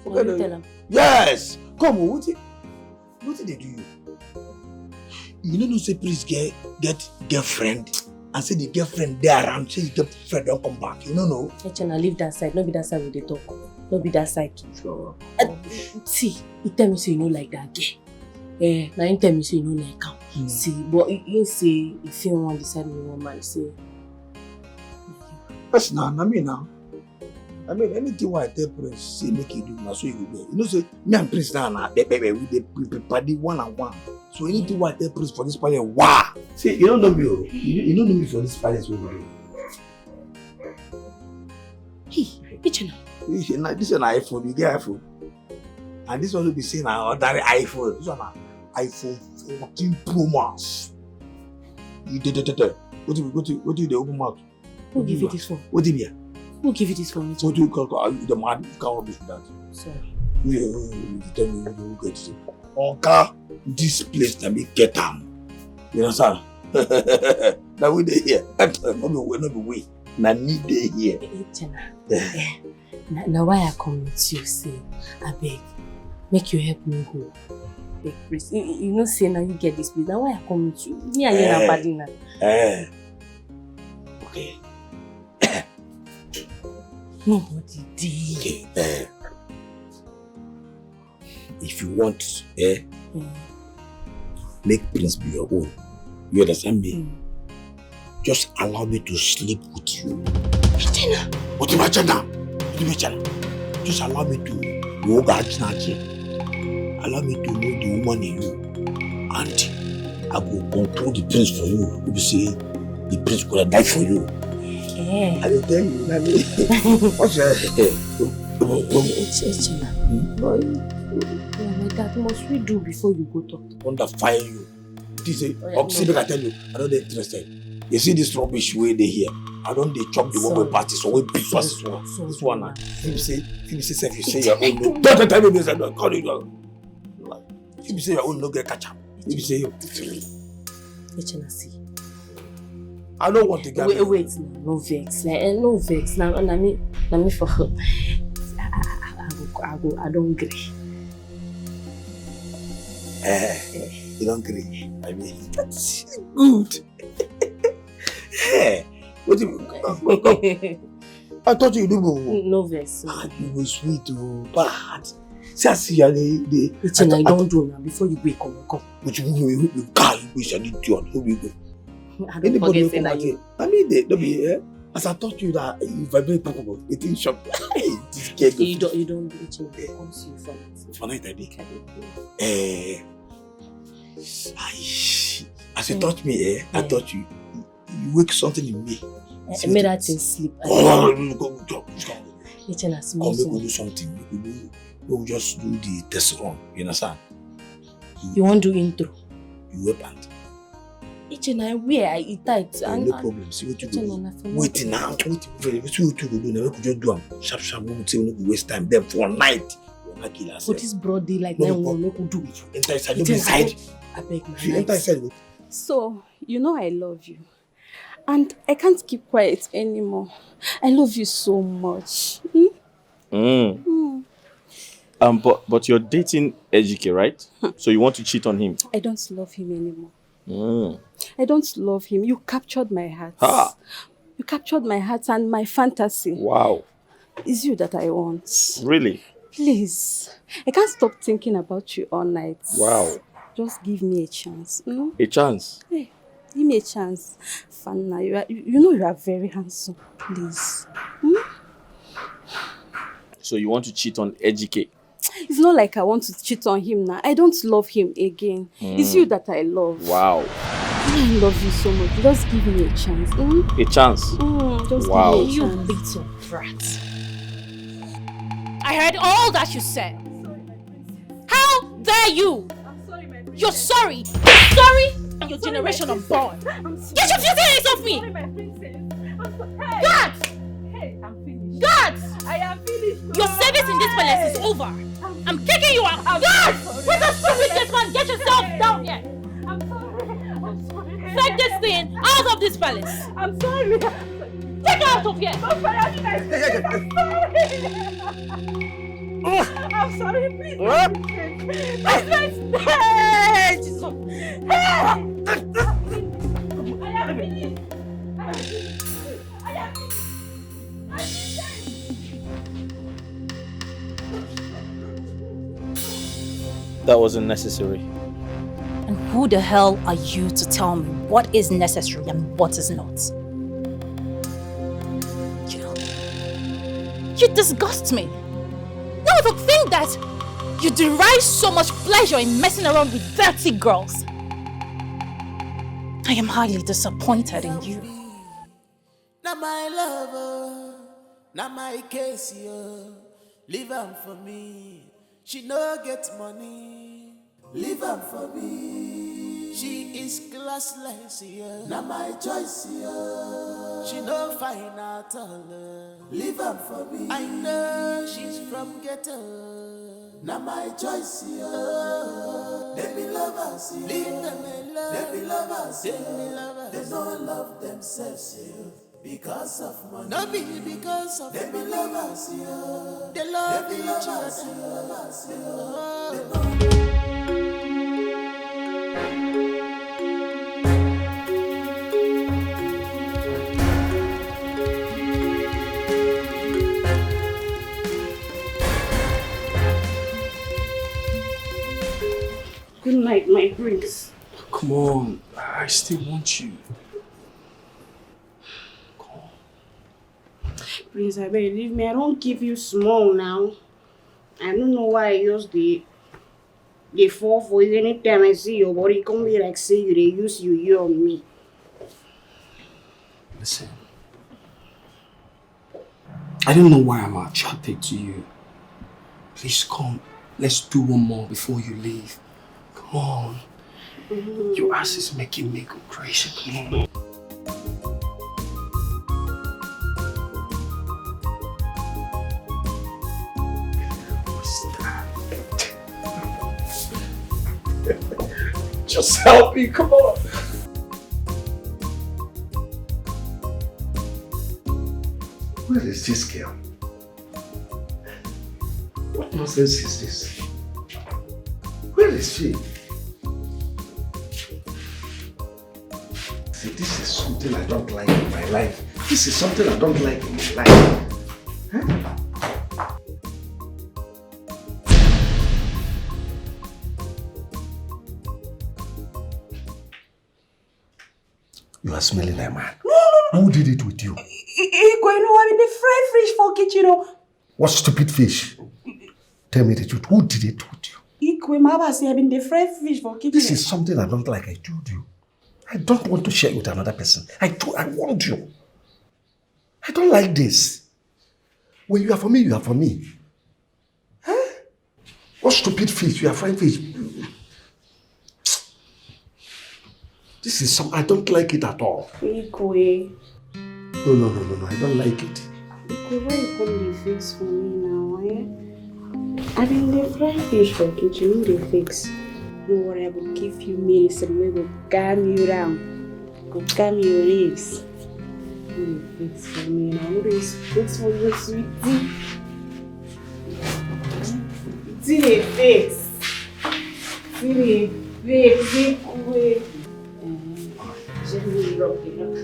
Forget you tell him. Yes. Come on, what did they do you? You know say Prince get girlfriend and say the girlfriend there around. Say the girlfriend don't come back. You know. Echena, leave that side. No be that side we dey talk. No be that side. Sure. See, he tell me say you no like that girl. Now he tell me say you no like am. See, but he say if you want decide me one man, say. Yes, now, I mean now. I mean anything what I tell Prince say make you do now, so you go do. You know say me and Prince now baby we dey party one on one. So anything what I tell Prince for this party, wow. See, you don't know me, oh. You don't know me for this party, so you Hey, Echena. This is an iPhone, you get iPhone. And this one will be saying an ordinary iPhone. This one iPhone 14 Pro Max. You did it. What do you open mouth? Who give you this phone? What did you? Who give you this phone? What do you call the man? You can't rubbish with that. Sorry. You tell me who get it. Okay, this place let me get them. You understand? Now we dey here. Not be we. Now need dey here. Now why I come with you say, I beg, make you help me go. Beg, please. You know say now you get this place. Now why I come with you? Me and you na party now. Okay. Nobody did. Okay. If you want, make Prince be your own. You understand me? Just allow me to sleep with you. Chena. What do you Chena? Just allow me to walk at Chena. Allow me to know the woman in you. And I will control the Prince for you. You say the Prince could have died for you. I will tell you, Nani. What's your Chena. Boy. My dad, must we do before you go talk? Wonder fire you. This is oxygen. I tell you, I don't interested. You see this rubbish way they here. I don't they chop the one way party, so we big pass this one. This one now. If you say your own, don't tell me this. I don't call it. If you say your own, no get catch up. If you say you, see. I don't want to get. Wait, no vex. No vex. Now, I mean for her. I don't agree. You don't agree? I mean, that's good. What do you? I thought you do. No vex. You were sweet, bad. See, I don't do now before you wake up. Which you can't wish an idiot. Who we go? I don't forget saying that you. I mean, they don't be here. As I taught you that you vibrate Pokemon, it didn't shock. You don't do it. It comes to you from it. For night, I think. As you taught me, I taught you. You wake something in me. I made that thing sleep. Go. Come, we do something. We'll just do the test run. You understand? You want to do intro? You wear pant. I wear, I eat tight. No problem. See what you do. Wait now. See what you do. Never could just do them. Sharp. We would say we don't waste time. Then for night, we're not kill ourselves. For this broad daylight, now we could do. Enter inside. Don't be inside. I beg my If you enter inside. So, you know I love you. And I can't keep quiet anymore. I love you so much. But you're dating Ejike, right? So you want to cheat on him? I don't love him anymore. I don't love him. You captured my heart. You captured my heart and my fantasy. Wow. It's you that I want. Really? Please. I can't stop thinking about you all night. Wow. Just give me a chance. A chance? Hey, give me a chance. Fanna, you know you are very handsome. Please. So you want to cheat on Ejike? It's not like I want to cheat on him now. I don't love him again. It's you that I love. Wow. I love you so much. Just give me a chance. A chance? Just wow. give me a chance. You little brat. I heard all that you said. How dare you? You're sorry. You're sorry and your generation unborn. Get your filthy hands off me! Guards! Guards! I am finished. Your service in this palace is over. I'm kicking you out. Guards! Where's the stupid man? Get yourself down here. Take this thing out of this palace. I'm sorry. Take her out of here. I'm sorry, please. That wasn't necessary. And who the hell are you to tell me what is necessary and what is not? You disgust me. Now to think that you derive so much pleasure in messing around with dirty girls. I am highly disappointed in you. Not my lover, not my case, yo. Leave her for me. She no get money. Leave her for me. She is classless, yeah. Not my choice, yeah. She no fine at all. Leave her for me. I know she's from ghetto. Not my choice, yeah. They be lovers, yeah. Leave them alone. They be lovers, yeah. They don't love themselves, yeah. Because of money. No be because of they be lovers, yeah. They love each other. Good night, my prince. Come on, I still want you. Prince, I beg, leave me. I don't give you small now. I don't know why I use the fall for it. Anytime I see your body, come be like say you they use you on me. Listen, I don't know why I'm attracted to you. Please come, let's do one more before you leave. Come on. Your ass is making me go crazy. Come on. Just help me, come on. Where is this girl? What nonsense is this? Where is she? See, this is something I don't like in my life. This is something I don't like in my life. Huh? You are smelling like man. No. Who did it with you? I'm in the fried fish for kitchen. What stupid fish? Tell me the truth. Who did it with you? I'm in the fried fish for kitchen. This is something I don't like. I told you. I don't want to share with another person. I want you. I don't like this. When you are for me, you are for me. Huh? What stupid fish? You are frying fish. This is some. I don't like it at all. Ikwe. No. I don't like it. Ikwe, why you come the fix for me now, eh? I mean, the fried fish for kitchen, the fix. No worry, I will give you medicine. We will calm you down. Go calm your legs. You fix for me now. This fix for you, sweetie. See the fix. See the fix. Ikwe. Just really rock it up.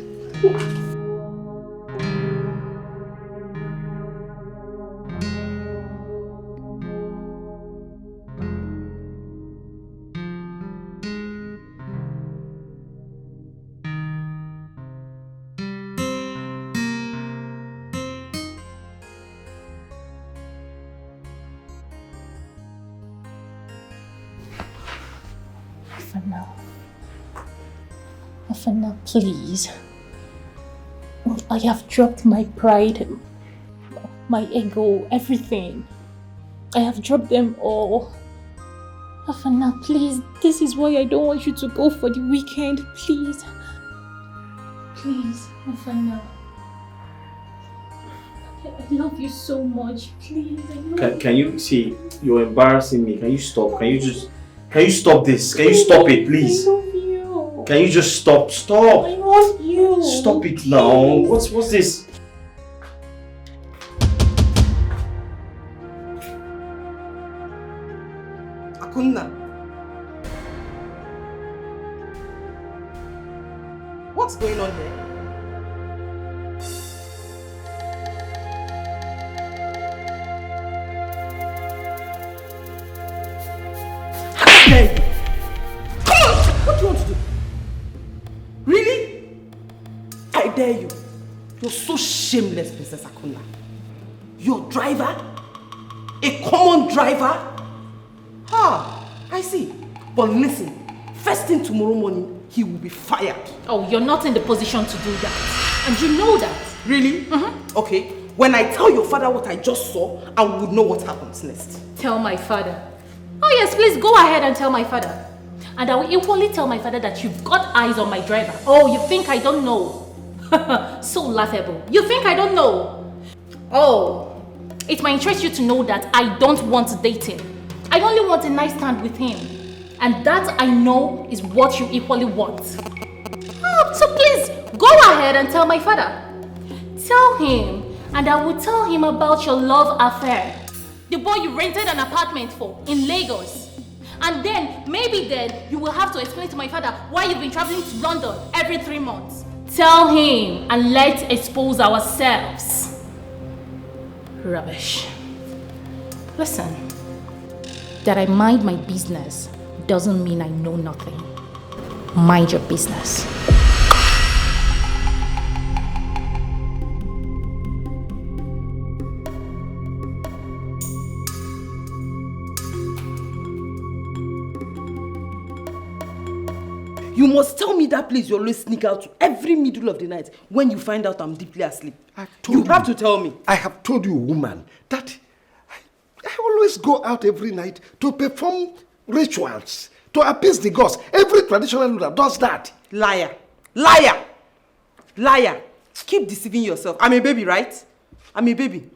Afana, please. I have dropped my pride, my ego, everything. I have dropped them all. Afana, please. This is why I don't want you to go for the weekend. Please. Please, Afana. I love you so much. Please, I love Can you see? You're embarrassing me. Can you stop? Can you stop this? Can you stop it, please? I love you. Can you just stop? Stop! I want you. Stop it now. What's this? Akunna. What's going on here? Okay. Come on! What do you want to do? Really? I dare you. You're so shameless, Princess Akunna. Your driver? A common driver? I see. But listen, first thing tomorrow morning, he will be fired. Oh, you're not in the position to do that. And you know that. Really? Okay. When I tell your father what I just saw, I would know what happens next. Tell my father. Oh yes, please go ahead and tell my father. And I will equally tell my father that you've got eyes on my driver. Oh, you think I don't know? So laughable. You think I don't know? Oh, it might interest you to know that I don't want to date him. I only want a nice stand with him. And that I know is what you equally want. Oh, so please, go ahead and tell my father. Tell him, and I will tell him about your love affair. The boy you rented an apartment for in Lagos. And then, maybe then, you will have to explain to my father why you've been traveling to London every 3 months. Tell him, and let's expose ourselves. Rubbish. Listen. That I mind my business doesn't mean I know nothing. Mind your business. You must tell me that place you always sneak out to every middle of the night when you find out I'm deeply asleep. You have to tell me. I have told you, woman, that I always go out every night to perform rituals, to appease the gods. Every traditional ruler does that. Liar. Liar. Liar. Keep deceiving yourself. I'm a baby, right? I'm a baby.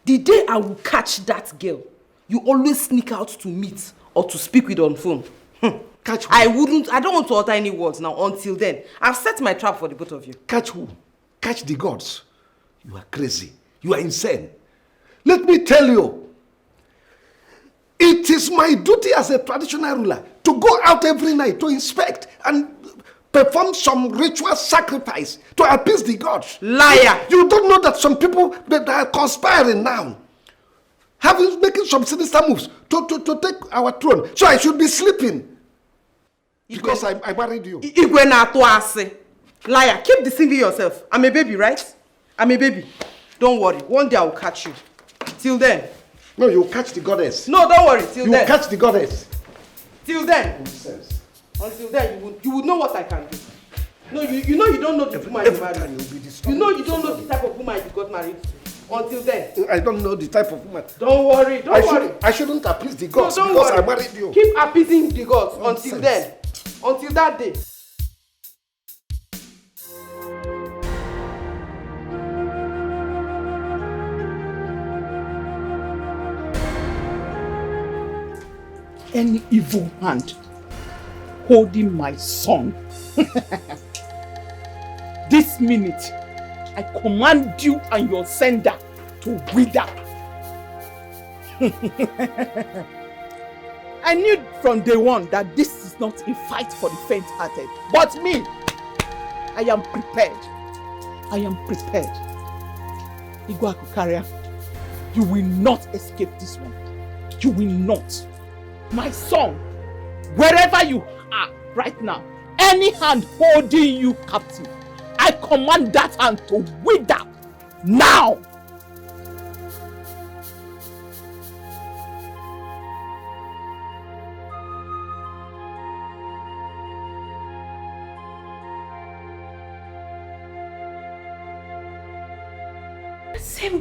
The day I will catch that girl, you always sneak out to meet or to speak with on phone. Catch who? I don't want to utter any words now. Until then, I've set my trap for the both of you. Catch who? Catch the gods. You are crazy. You are insane. Let me tell you, it is my duty as a traditional ruler to go out every night to inspect and perform some ritual sacrifice to appease the gods. Liar! You don't know that some people that are conspiring now, making some sinister moves to take our throne. So I should be sleeping because I married you. Liar! Keep deceiving yourself. I'm a baby, right? I'm a baby. Don't worry. One day I will catch you. Till then. No, you'll catch the goddess. No, don't worry. Till then. You'll catch the goddess. Till then. Nonsense. Until then, you would know what I can do. No, you know you don't know the woman you married. You know you don't know the type of woman you got married to. Until then. I don't know the type of woman. Don't worry. Don't worry. I shouldn't appease the gods no, because worry. I married you. Keep appeasing the gods Nonsense. until then. Until that day. Any evil hand holding my son, this minute, I command you and your sender to wither. I knew from day one that this is not a fight for the faint-hearted. But me, I am prepared. I am prepared. Igwe Akukaria, you will not escape this one. You will not. My son, wherever you are right now, any hand holding you captive, I command that hand to wither now.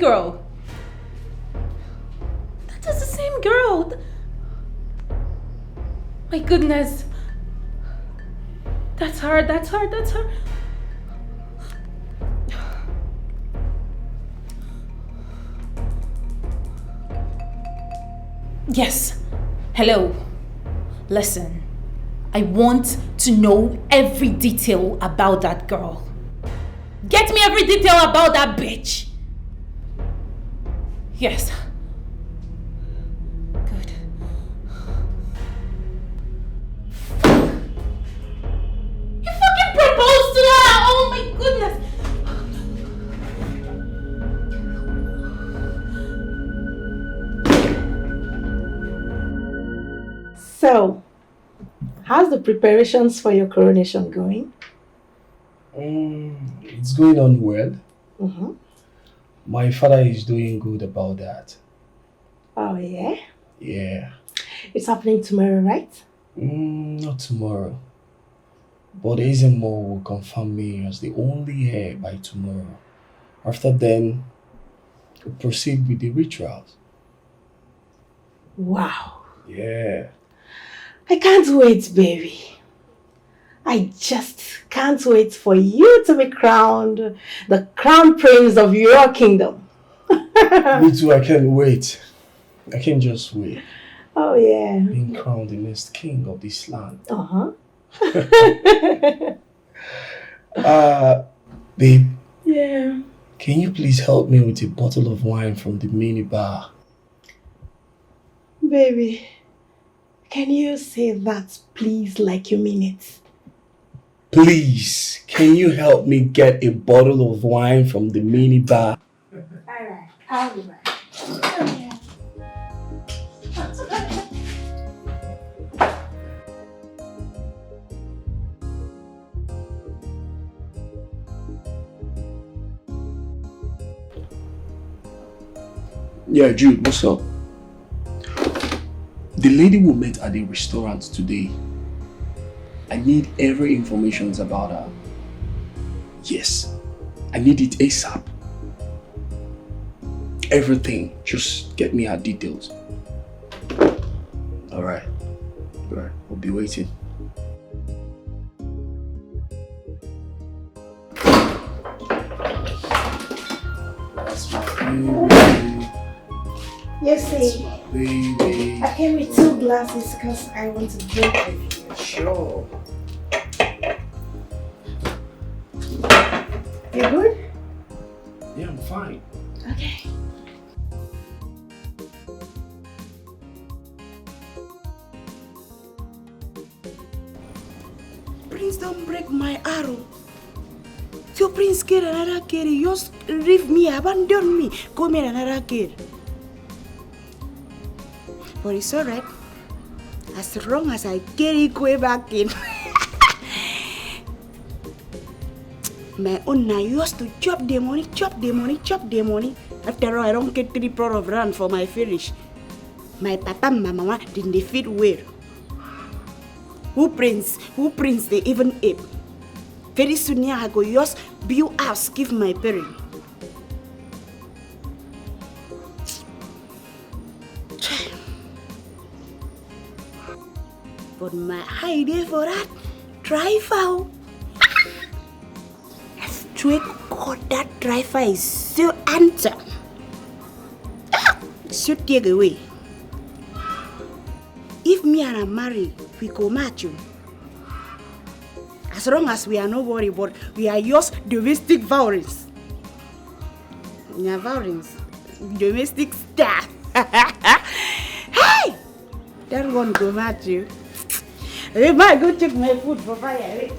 girl. That is the same girl. My goodness. That's her. Yes. Hello. Listen. I want to know every detail about that girl. Get me every detail about that bitch. Yes. Good. You fucking proposed to her! Oh my goodness! So, how's the preparations for your coronation going? It's going on well. Mm-hmm. My father is doing good about that. Oh, yeah? Yeah. It's happening tomorrow, right? Not tomorrow. But Ezemo will confirm me as the only heir by tomorrow. After then, we'll proceed with the rituals. Wow. Yeah. I can't wait, baby. I just can't wait for you to be crowned the crown prince of your kingdom. Me too, I can't wait. I can't just wait. Oh, yeah. Being crowned the next king of this land. Uh-huh. Babe. Yeah. Can you please help me with a bottle of wine from the minibar? Baby, can you say that please like you mean it? Please, can you help me get a bottle of wine from the minibar? Alright, I'll be back. Yeah, Jude, what's up? The lady we met at the restaurant today, I need every information about her. Yes, I need it ASAP. Everything, just get me her details. Alright, I'll be waiting. That's my baby. You see, Baby. I came with 2 glasses because I want to drink with you. Sure. You good? Yeah, I'm fine. Okay. Prince, don't break my arrow. So Prince get another kid, you just leave me, abandon me, go make another kid. But it's alright. As long as I get it way back in. My own now used to chop the money. After all, I don't get 3 plot of land for my village. My papa and my mama didn't defeat well. Who prince they even ape. Very soon here I go just build house, give my parents. But my idea for that, driver. Straight God, that driver is so handsome. So take away. If me and I marry, we go match you. As long as we are not worried, but we are just domestic violence. Yeah, violence. Domestic stuff. Hey! That one go match you. I might go check my food for fire.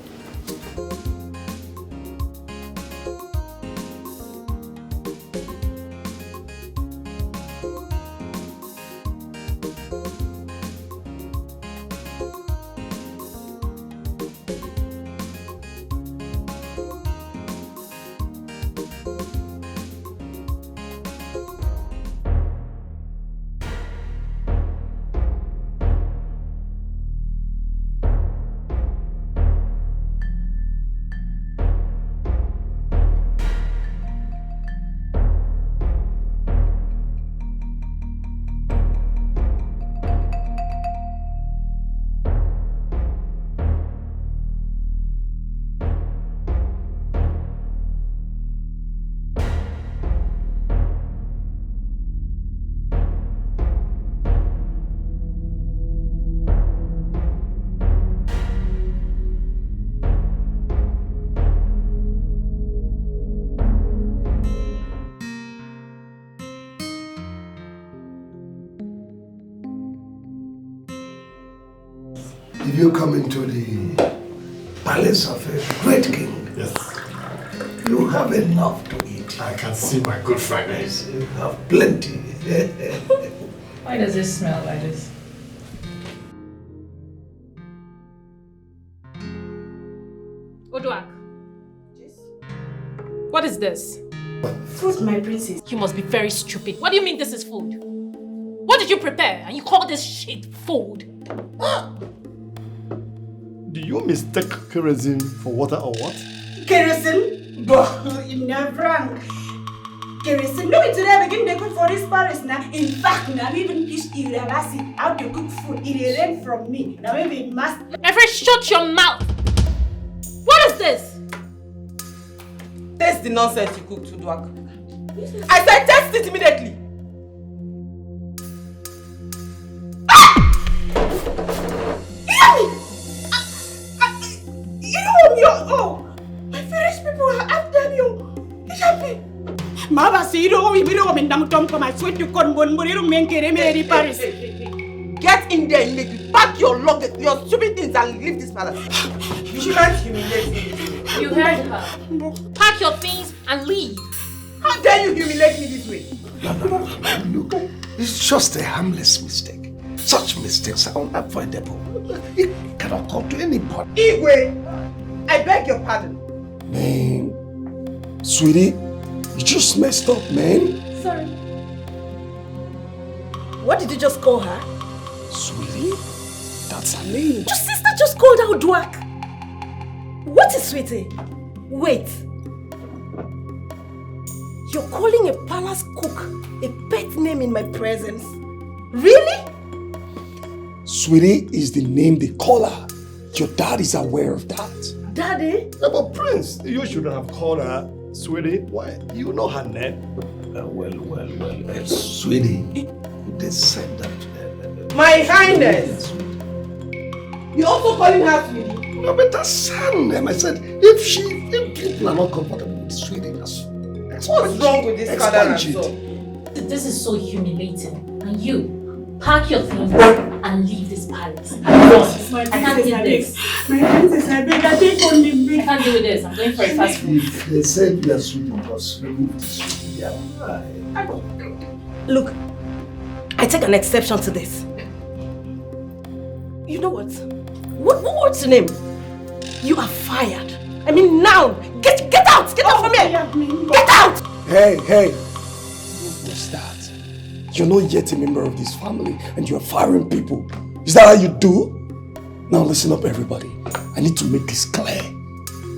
Did you come into the palace of a great king? Yes. You have enough to eat. I can see my good friend. Yes, you have plenty. Why does it smell like this? Oduak. What is this? Food, my princess. You must be very stupid. What do you mean this is food? What did you prepare and you call this shit food? Do you mistake kerosene for water or what? Kerosene? Boh, you never wrong. Kerosene? No, today I begin to cook for this Paris now. In fact, now even teach Irabasi how to cook food. It ran from me. Now maybe it must. Every shut your mouth! What is this? Taste the nonsense you cooked, Uduak. I said taste it immediately. Oh, my French people are after you. Mama, see you don't mean I'm come I swear to God, but you don't mean Paris. Get in there immediately. Pack your luggage, your stupid things and leave this palace. You can't humiliate me. You heard her. Pack your things and leave. How dare you humiliate me this way? Look, it's just a harmless mistake. Such mistakes are unavoidable. It cannot come to anybody. Igwe, I beg your pardon. Man, sweetie, you just messed up, man. Sorry. What did you just call her? Sweetie? That's her name. Your sister just called out Dwak. What is sweetie? Wait. You're calling a palace cook a pet name in my presence? Really? Sweetie is the name they call her. Your dad is aware of that. Daddy? Yeah, but Prince, you shouldn't have called her Sweetie. Why? You know her name. Sweetie, they said that. My Highness! You're also calling her Sweetie? No, but that's her name. I said, if people are not comfortable with Sweetie, that's what's wrong with this father and son? This is so humiliating. And you, pack your things and leave this palace. I can't do this. My princess, I beg, I take only me. I can't do this. I'm going for a fast food. If they said we are Sweetie, because remove the Sweetie. Look, I take an exception to this. You know what? What's your name? You are fired. I mean now. Get out! Get out from here! Get out! Hey! What's that? You're not yet a member of this family and you're firing people. Is that how you do? Now listen up, everybody. I need to make this clear.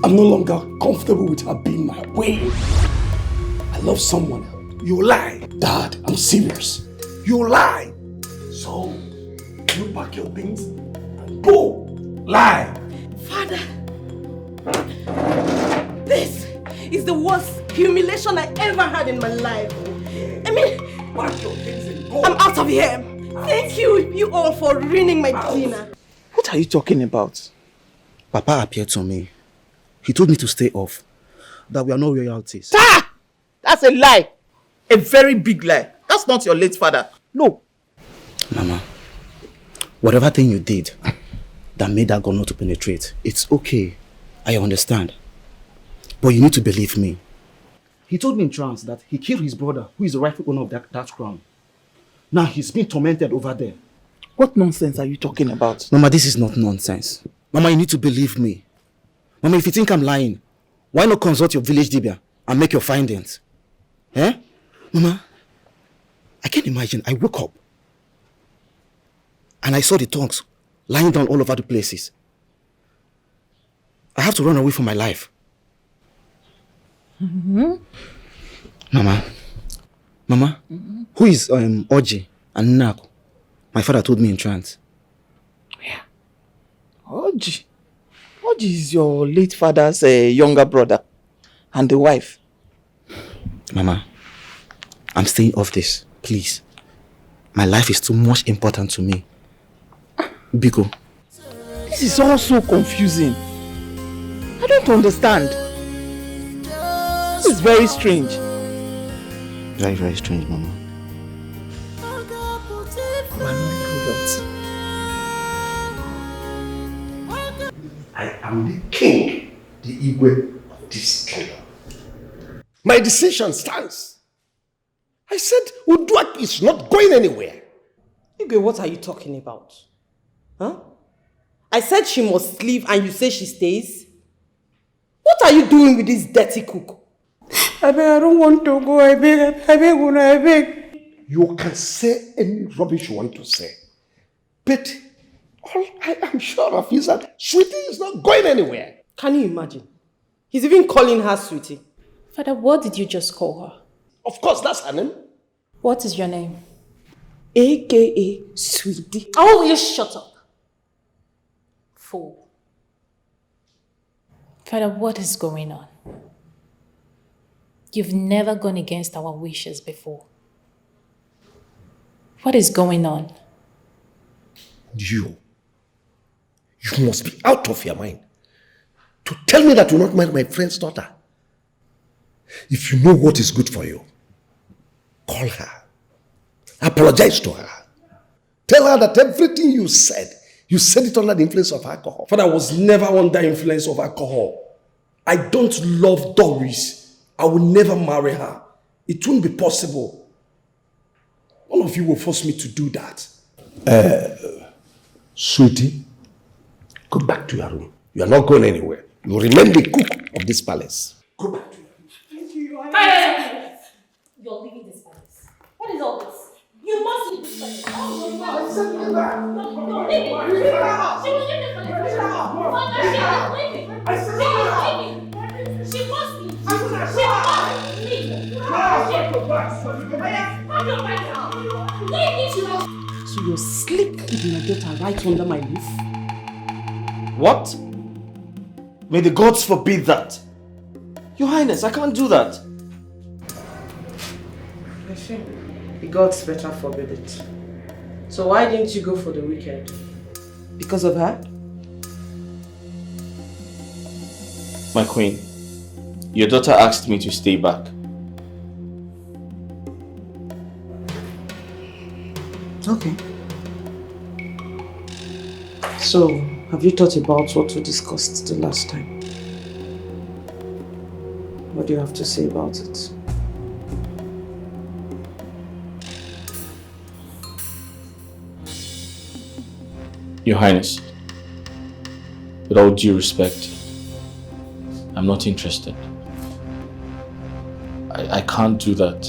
I'm no longer comfortable with her being my way. I love someone else. You lie. Dad, I'm serious. You lie. So, you pack your things and go. Lie. Father, this is the worst humiliation I ever had in my life. I mean, pack your things and go. I'm out of here. Thank you all for ruining my dinner. What are you talking about? Papa appeared to me. He told me to stay off. That we are no royalties. Ah! That's a lie. A very big lie. That's not your late father. No. Mama, whatever thing you did that made that gun not to penetrate, it's okay. I understand. But you need to believe me. He told me in trance that he killed his brother, who is the rightful owner of that crown. Now he's being tormented over there. What nonsense are you talking about? Mama, this is not nonsense. Mama, you need to believe me. Mama, if you think I'm lying, why not consult your village dibia and make your findings? Eh? Mama, I can't imagine. I woke up and I saw the tongues lying down all over the places. I have to run away from my life. Mm-hmm. Mama, who is Oji and Nako? My father told me in trance. Yeah. Oji is your late father's younger brother and the wife. Mama, I'm staying off this, please. My life is too much important to me. Biko. This is all so confusing. I don't understand. This is very strange. Very, very strange, Mama. I am the king, the Igwe of this kingdom. My decision stands. I said Uduak is not going anywhere. Igwe, what are you talking about? Huh? I said she must leave and you say she stays? What are you doing with this dirty cook? I don't want to go. I beg. You can say any rubbish you want to say. But all I am sure of is that Sweetie is not going anywhere. Can you imagine? He's even calling her Sweetie. Father, what did you just call her? Of course, that's her name. What is your name? AKA Sweetie. Oh, you shut up. Fool. Father, what is going on? You've never gone against our wishes before. What is going on? You must be out of your mind to tell me that you will not marry my friend's daughter. If you know what is good for you, call her. Apologize to her. Tell her that everything you said it under the influence of alcohol. Father, I was never under influence of alcohol. I don't love Doris. I will never marry her. It won't be possible. One of you will force me to do that. Sweetie, go back to your room. You are not going anywhere. You will remain the cook of this palace. Go back to your room. You're leaving this palace. What is all this? You must leave this palace. Oh, no, leave it. She will leave this palace. She was leaving. She must leave. She must leave. So you're sleeping with my daughter right under my roof? What? May the gods forbid that. Your Highness, I can't do that. The gods better forbid it. So why didn't you go for the weekend? Because of her? My queen, your daughter asked me to stay back. Okay. So, have you thought about what we discussed the last time? What do you have to say about it? Your Highness, with all due respect, I'm not interested. I can't do that.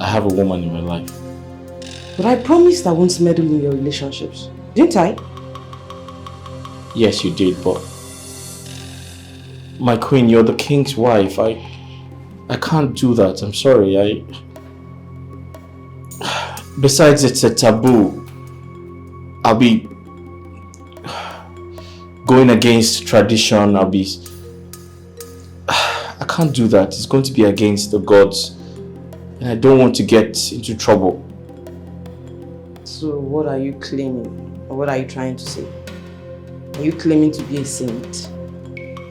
I have a woman in my life. But I promised I won't meddle in your relationships. Didn't I? Yes, you did, but... My queen, you're the king's wife. I can't do that. I'm sorry. Besides, it's a taboo. I'll be going against tradition. I can't do that. It's going to be against the gods. And I don't want to get into trouble. So what are you claiming? Or what are you trying to say? Are you claiming to be a saint?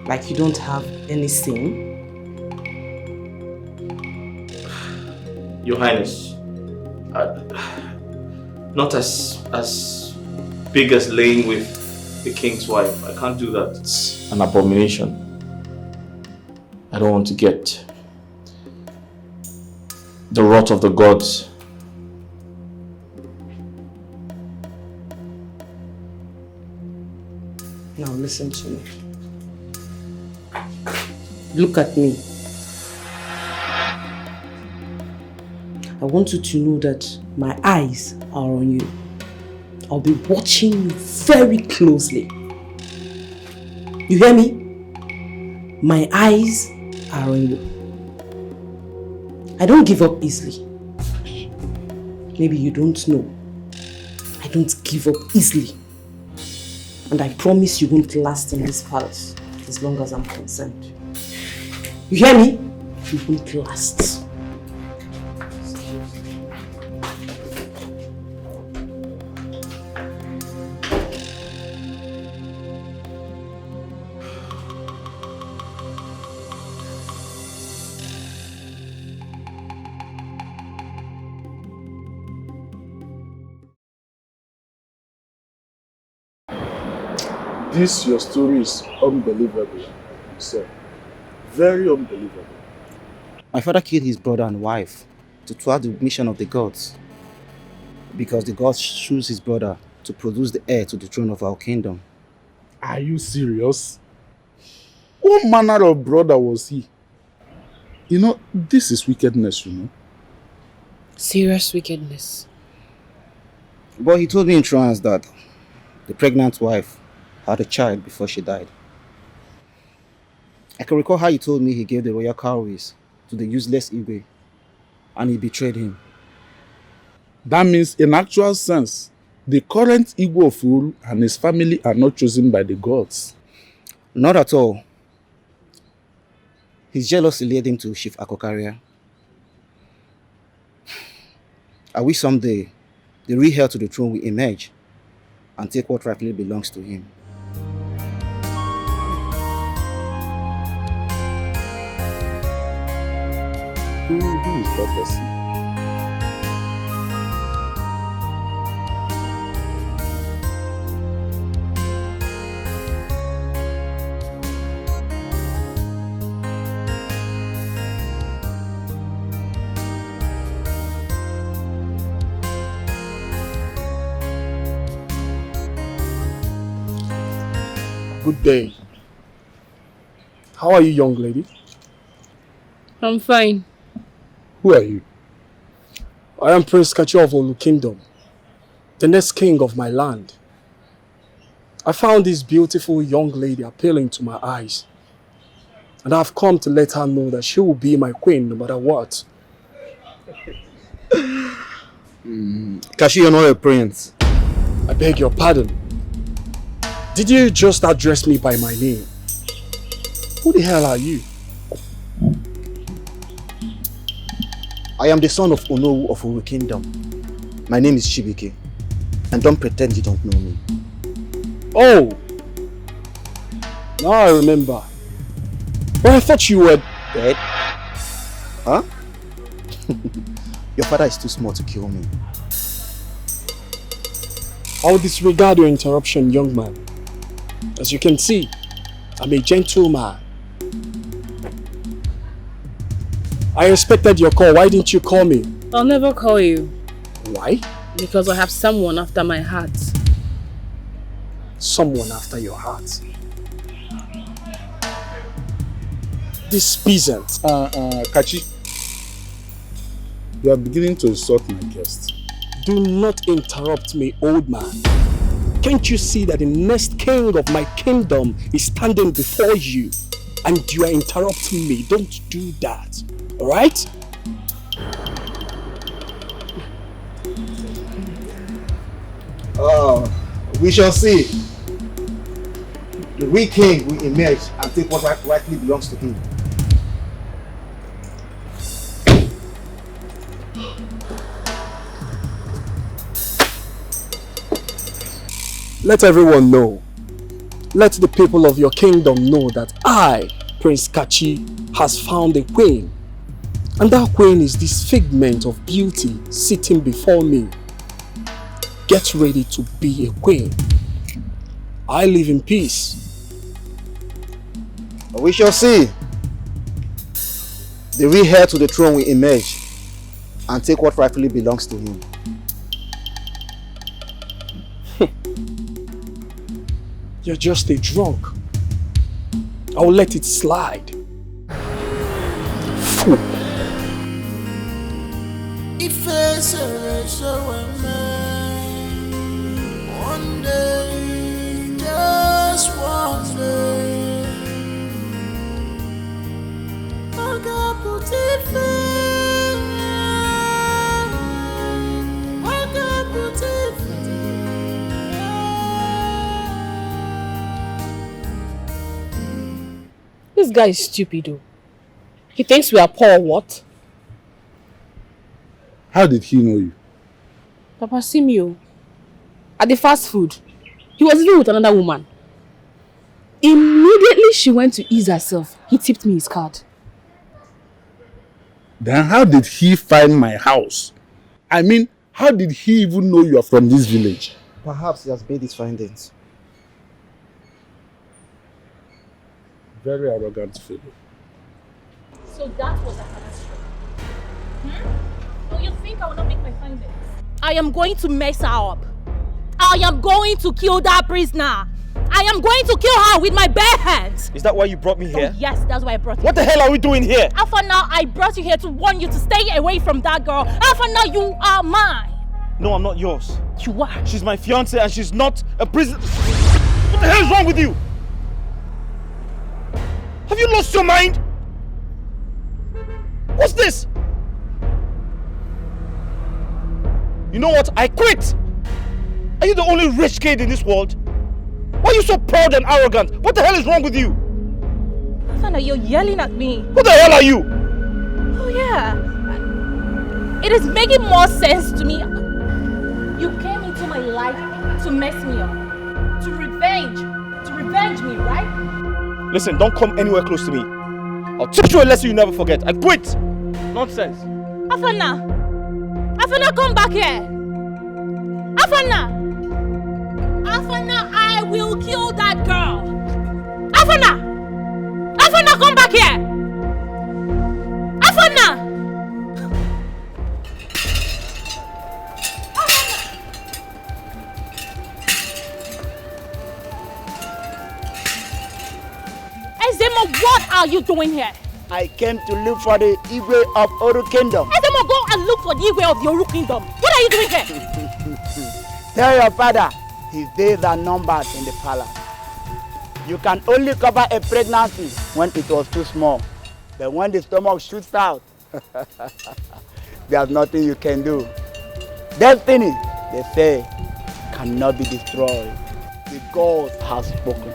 Like you don't have any sin? Your Highness, not as big as laying with the king's wife. I can't do that. It's an abomination. I don't want to get the wrath of the gods. Now listen to me. Look at me. I want you to know that my eyes are on you. I'll be watching you very closely. You hear me? My eyes are on you. I don't give up easily. Maybe you don't know. I don't give up easily. And I promise you won't last in this palace as long as I'm concerned. You hear me? You won't last. This your story is unbelievable, sir. Very unbelievable. My father killed his brother and wife to thwart the mission of the gods, because the gods choose his brother to produce the heir to the throne of our kingdom. Are you serious? What manner of brother was he? You know, this is wickedness, you know. Serious wickedness. But he told me in trance that the pregnant wife had a child before she died. I can recall how he told me he gave the royal cowries to the useless Igwe and he betrayed him. That means, in actual sense, the current Igwe of rule and his family are not chosen by the gods. Not at all. His jealousy led him to Chief Akokaria. I wish someday the real heir to the throne will emerge and take what rightfully belongs to him. Who is that person? Good day. How are you, young lady? I'm fine. Who are you? I am Prince Kachi of Olu Kingdom, the next king of my land. I found this beautiful young lady appealing to my eyes, and I've come to let her know that she will be my queen no matter what. Kashi, you're not a prince. I beg your pardon. Did you just address me by my name? Who the hell are you? I am the son of Onowu of Uru Kingdom. My name is Chibike, and don't pretend you don't know me. Oh! Now I remember. But I thought you were dead. Huh? Your father is too small to kill me. I'll disregard your interruption, young man. As you can see, I'm a gentleman. I expected your call. Why didn't you call me? I'll never call you. Why? Because I have someone after my heart. Someone after your heart. This peasant. Kachi, you are beginning to insult my guest. Do not interrupt me, old man. Can't you see that the next king of my kingdom is standing before you and you are interrupting me? Don't do that, alright? We shall see. The real king will emerge and take what rightly belongs to him. Let everyone know. Let the people of your kingdom know that I, Prince Kachi, has found a queen. And that queen is this figment of beauty sitting before me. Get ready to be a queen. I live in peace. We shall see. The real heir to the throne will emerge and take what rightfully belongs to him. You're just a drunk. I will let it slide. Fool. If it's a one day, just one day, I got put it I got put it. This guy is stupid though. He thinks we are poor or what? How did he know you? Papa Simio. At the fast food. He was even with another woman. Immediately she went to ease herself. He tipped me his card. Then how did he find my house? I mean, how did he even know you are from this village? Perhaps he has made his findings. Very arrogant fellow. So that was Ancestral. Oh, you think I will not make my findings? I am going to mess her up. I am going to kill that prisoner. I am going to kill her with my bare hands. Is that why you brought me here? Oh, yes, that's why I brought you. What the hell are we doing here? Alpha, now I brought you here to warn you to stay away from that girl. Alpha, now you are mine. No, I'm not yours. You are. She's my fiancée and she's not a prisoner. What the hell is wrong with you? Have you lost your mind? What's this? You know what? I quit. Are you the only rich kid in this world? Why are you so proud and arrogant? What the hell is wrong with you? Alpha, you're yelling at me. Who the hell are you? Oh yeah. It is making more sense to me. You came into my life to mess me up. To revenge me, right? Listen, don't come anywhere close to me. I'll teach you a lesson you never forget. I quit. Nonsense. Afana, come back here. Afana, I will kill that girl. Afana, come back here. Afana. Ezemo, what are you doing here? I came to look for the Igwe of Oru Kingdom. Ezemo, go and look for the Igwe of the Oru Kingdom. What are you doing here? Tell your father his days are numbered in the palace. You can only cover a pregnancy when it was too small. But when the stomach shoots out, there's nothing you can do. Destiny, they say, cannot be destroyed. The gods have spoken.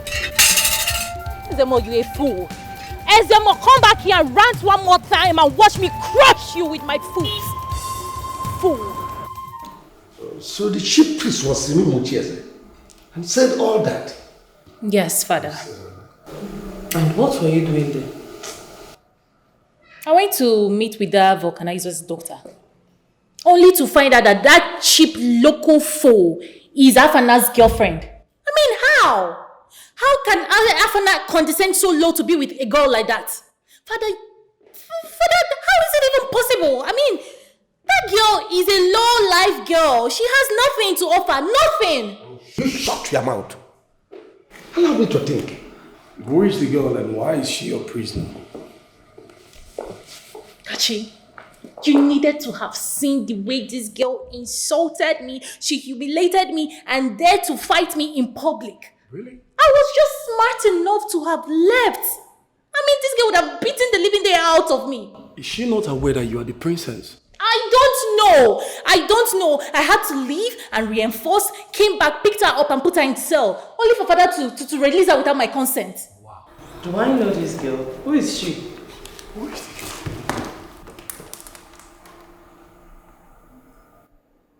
Ezemo, you a fool. Ezemo, come back here and rant one more time and watch me crush you with my foot. Fool. So the chief priest was Simi Muchieze and said all that? Yes, Father. And what were you doing there? I went to meet with that vulcanizer's doctor. Only to find out that that cheap local fool is Afana's girlfriend. I mean, how? How can Afana condescend so low to be with a girl like that? Father, how is it even possible? I mean, that girl is a low-life girl. She has nothing to offer. Nothing. You shut your mouth. Allow me to think. Who is the girl and why is she your prisoner? Kachi, you needed to have seen the way this girl insulted me. She humiliated me and dared to fight me in public. Really? I was just smart enough to have left. I mean, this girl would have beaten the living day out of me. Is she not aware that you are the princess? I don't know. I had to leave and reinforce, came back, picked her up and put her in cell. Only for father to release her without my consent. Wow. Do I know this girl? Who is she? Who is the girl?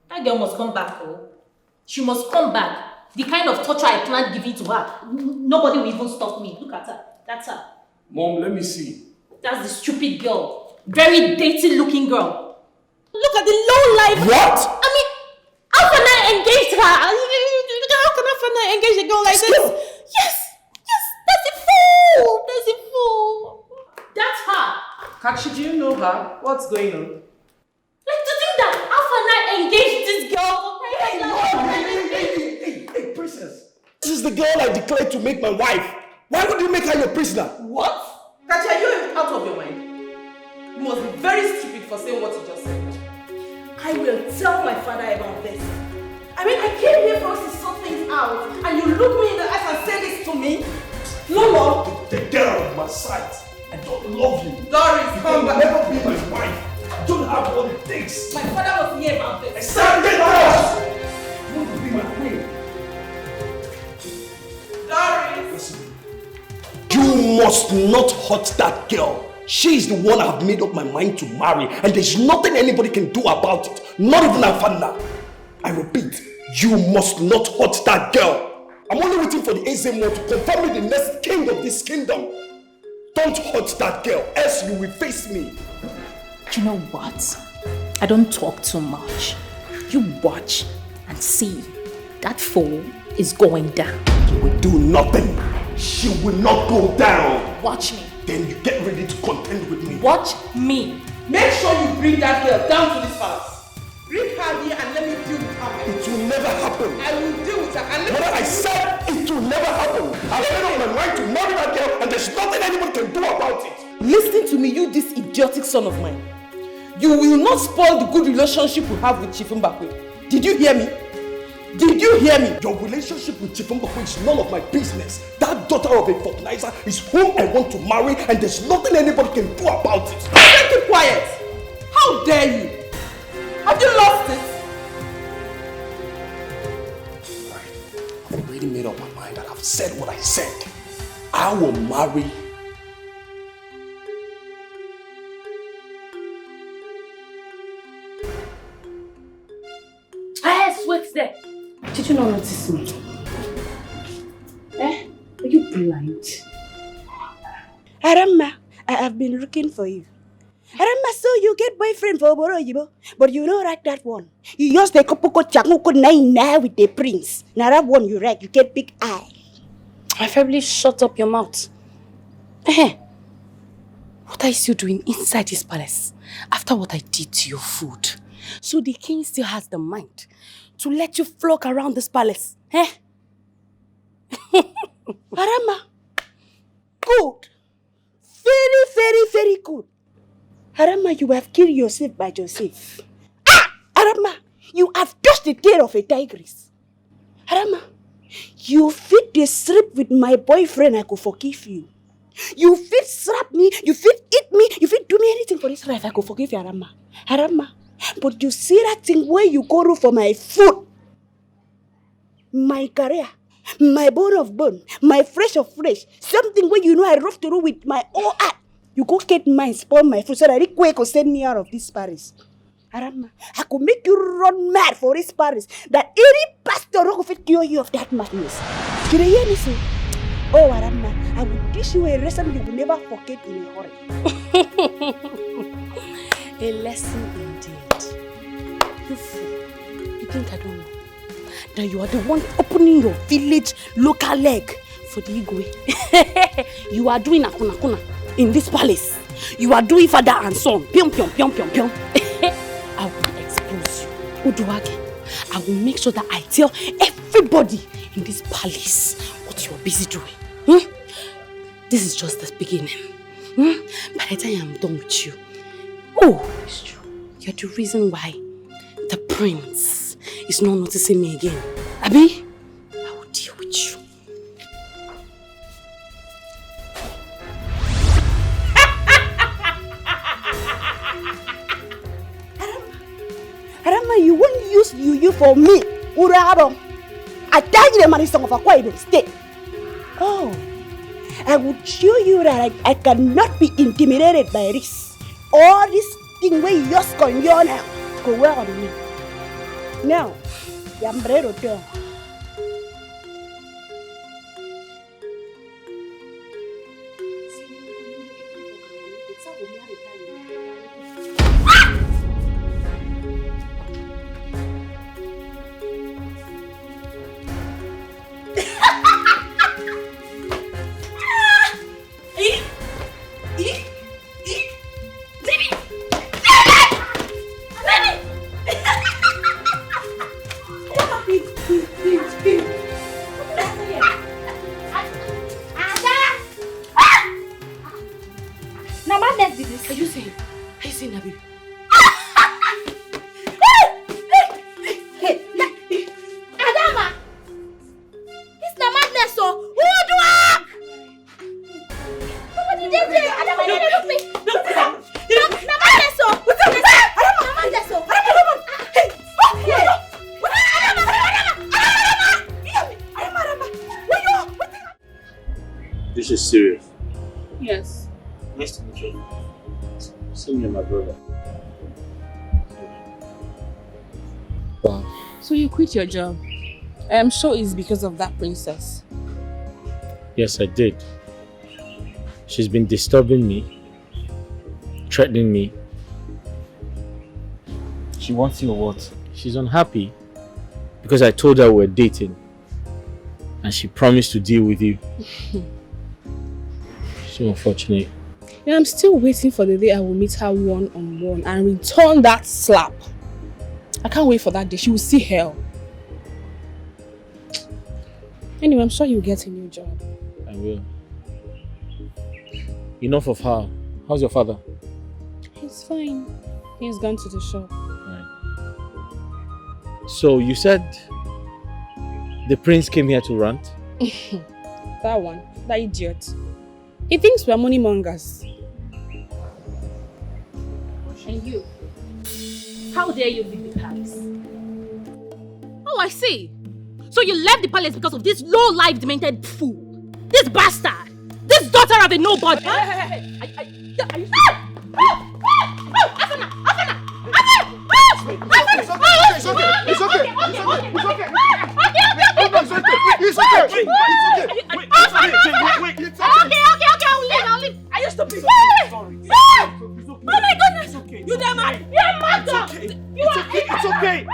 That girl must come back, oh. She must come back. The kind of torture I planned giving to her. Nobody will even stop me. Look at her. That's her. Mom, let me see. That's the stupid girl. Very dainty looking girl. Look at the low life. What? I mean, how can I engage her? How can I engage a girl like this? Yes, that's a fool. That's her. Kachi, do you know her? What's going on? Like to think that how can I engage this girl? Hey, princess. This is the girl I declared to make my wife. Why would you make her your prisoner? What? Kachi, are you out of your mind? You must be very stupid for saying what you just said. I will tell my father about this. I mean, I came here for us to sort things out, and you look me in the eyes and say this to me? No more. The girl of my sight. I don't love you. Doris, come back. Never be my wife. I don't have what it takes. My father was here about this. Accept it, Doris! You want to be my queen. Doris! You must not hurt that girl. She is the one I have made up my mind to marry, and there's nothing anybody can do about it. Not even Afana. I repeat, you must not hurt that girl. I'm only waiting for the Ezemo to confirm me the next king of this kingdom. Don't hurt that girl, else you will face me. You know what? I don't talk too much. You watch and see. That fool is going down. You will do nothing. She will not go down. Watch me. Then you get ready to contend with me. Watch me. Make sure you bring that girl down to this palace. Bring her here and let me deal with her. It will never happen. I will deal with her and let What me I said, it will never happen. I've made up my mind to marry that girl and there's nothing anyone can do about it. Listen to me, you this idiotic son of mine. You will not spoil the good relationship we have with Chief Mbakwe. Did you hear me? Did you hear me? Your relationship with Chief Mbakwe is none of my business. That daughter of a Fortnizer is whom I want to marry and there's nothing anybody can do about it. Keep quiet. How dare you? Have you lost it? I've already made up my mind and I've said what I said. I will marry. Yes, wait there. Did you not notice me? Eh? Are you blind? Arama, I have been looking for you. Arama, so you get boyfriend for Oboro Yibo, but you don't like that one. You use the Kopoko Chakuko Naina with the prince. Now that one you like, you get big eye. My family, shut up your mouth. Eh? What are you still doing inside this palace after what I did to your food? So the king still has the mind to let you flock around this palace, eh? Arama, good. Very, very, very good. Arama, you have killed yourself by yourself. Ah! Arama, you have touched the tail of a tigress. Arama, you fit the strip with my boyfriend, I could forgive you. You fit slap me, you fit eat me, you fit do me anything for this life, I could forgive you, Arama. Arama, but you see that thing where you go to for my food, my career, my bone of bone, my flesh of flesh, something where you know I rough to do with my own heart. You go get mine, spoil my food so that it quick will send me out of this Paris. Arama, I could make you run mad for this Paris. That any pastor will fit cure you of that madness. Did you hear me say? Oh, Arama, I will teach you a lesson you will never forget in a hurry. A lesson indeed. You fool. You think I don't know? That you are the one opening your village local leg for the Igwe. You are doing akuna in this palace. You are doing father and son. Pion, pion, pion, pion, pion. I will expose you. Uduage. I will make sure that I tell everybody in this palace what you are busy doing. This is just the beginning. By the time I'm done with you, oh, it's true. You're the reason why the prince is not noticing me again. Abi, I will deal with you. Arama, you won't use you for me. Urabo. I tell you the money song of a quiet state. Oh, I would show you that I cannot be intimidated by this. All this thing where you're just going on now. Go well on me. Now, I'm ready to tell. This is serious. Yes. Nice to meet you. See me and my brother. Wow. So you quit your job? I am sure it's because of that princess. Yes, I did. She's been disturbing me, threatening me. She wants you or what? She's unhappy because I told her we're dating. and she promised to deal with you. So unfortunate. And I'm still waiting for the day I will meet her one-on-one and return that slap. I can't wait for that day. She will see hell. Anyway, I'm sure you'll get a new job. I will. Enough of her. How's your father? He's fine. He's gone to the shop. So you said the prince came here to rant? That one. That idiot. He thinks we're money mongers. And you? How dare you leave the palace? Oh, I see. So you left the palace because of this low-life demented fool. This bastard. This daughter of a nobody. I'll leave. I used to be sorry. Oh my goodness! You damn mad! You're mad! It's okay.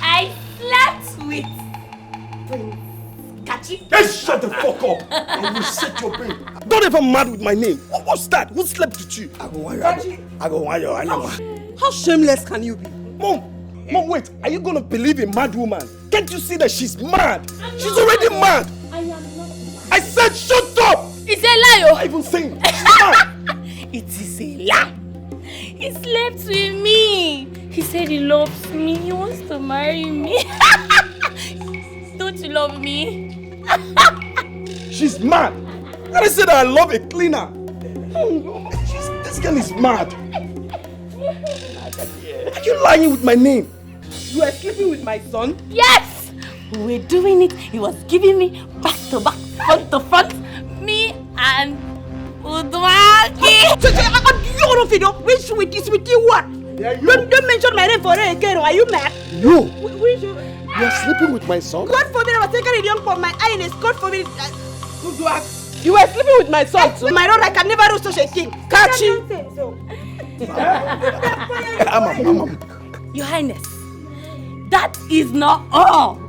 I slept with Prince Kachi. Just shut the fuck up! I will set your brain. Don't ever mad with my name. What's that? Who slept with you? I go want you. How shameless can you be? Mom, wait. Are you gonna believe a mad woman? Can't you see that she's mad? She's already mad. I am not mad. I said shut up! It's a lie, oh! I even saying she's mad. It is a lie. He slept with me. He said he loves me. He wants to marry me. Don't you love me? She's mad. And I said I love a cleaner. This girl is mad. Are you lying with my name? You are sleeping with my son? Yes! We were doing it. He was giving me back to back, front to front. Me and Udwaki. Which with you what? Don't mention my name for her again. Are you mad? You are sleeping with my son? God forbid I was taking it young for my eyes. God forbid. You were sleeping with my son too? My Lord, I can never do such a thing. Catch him. Your Highness, that is not all.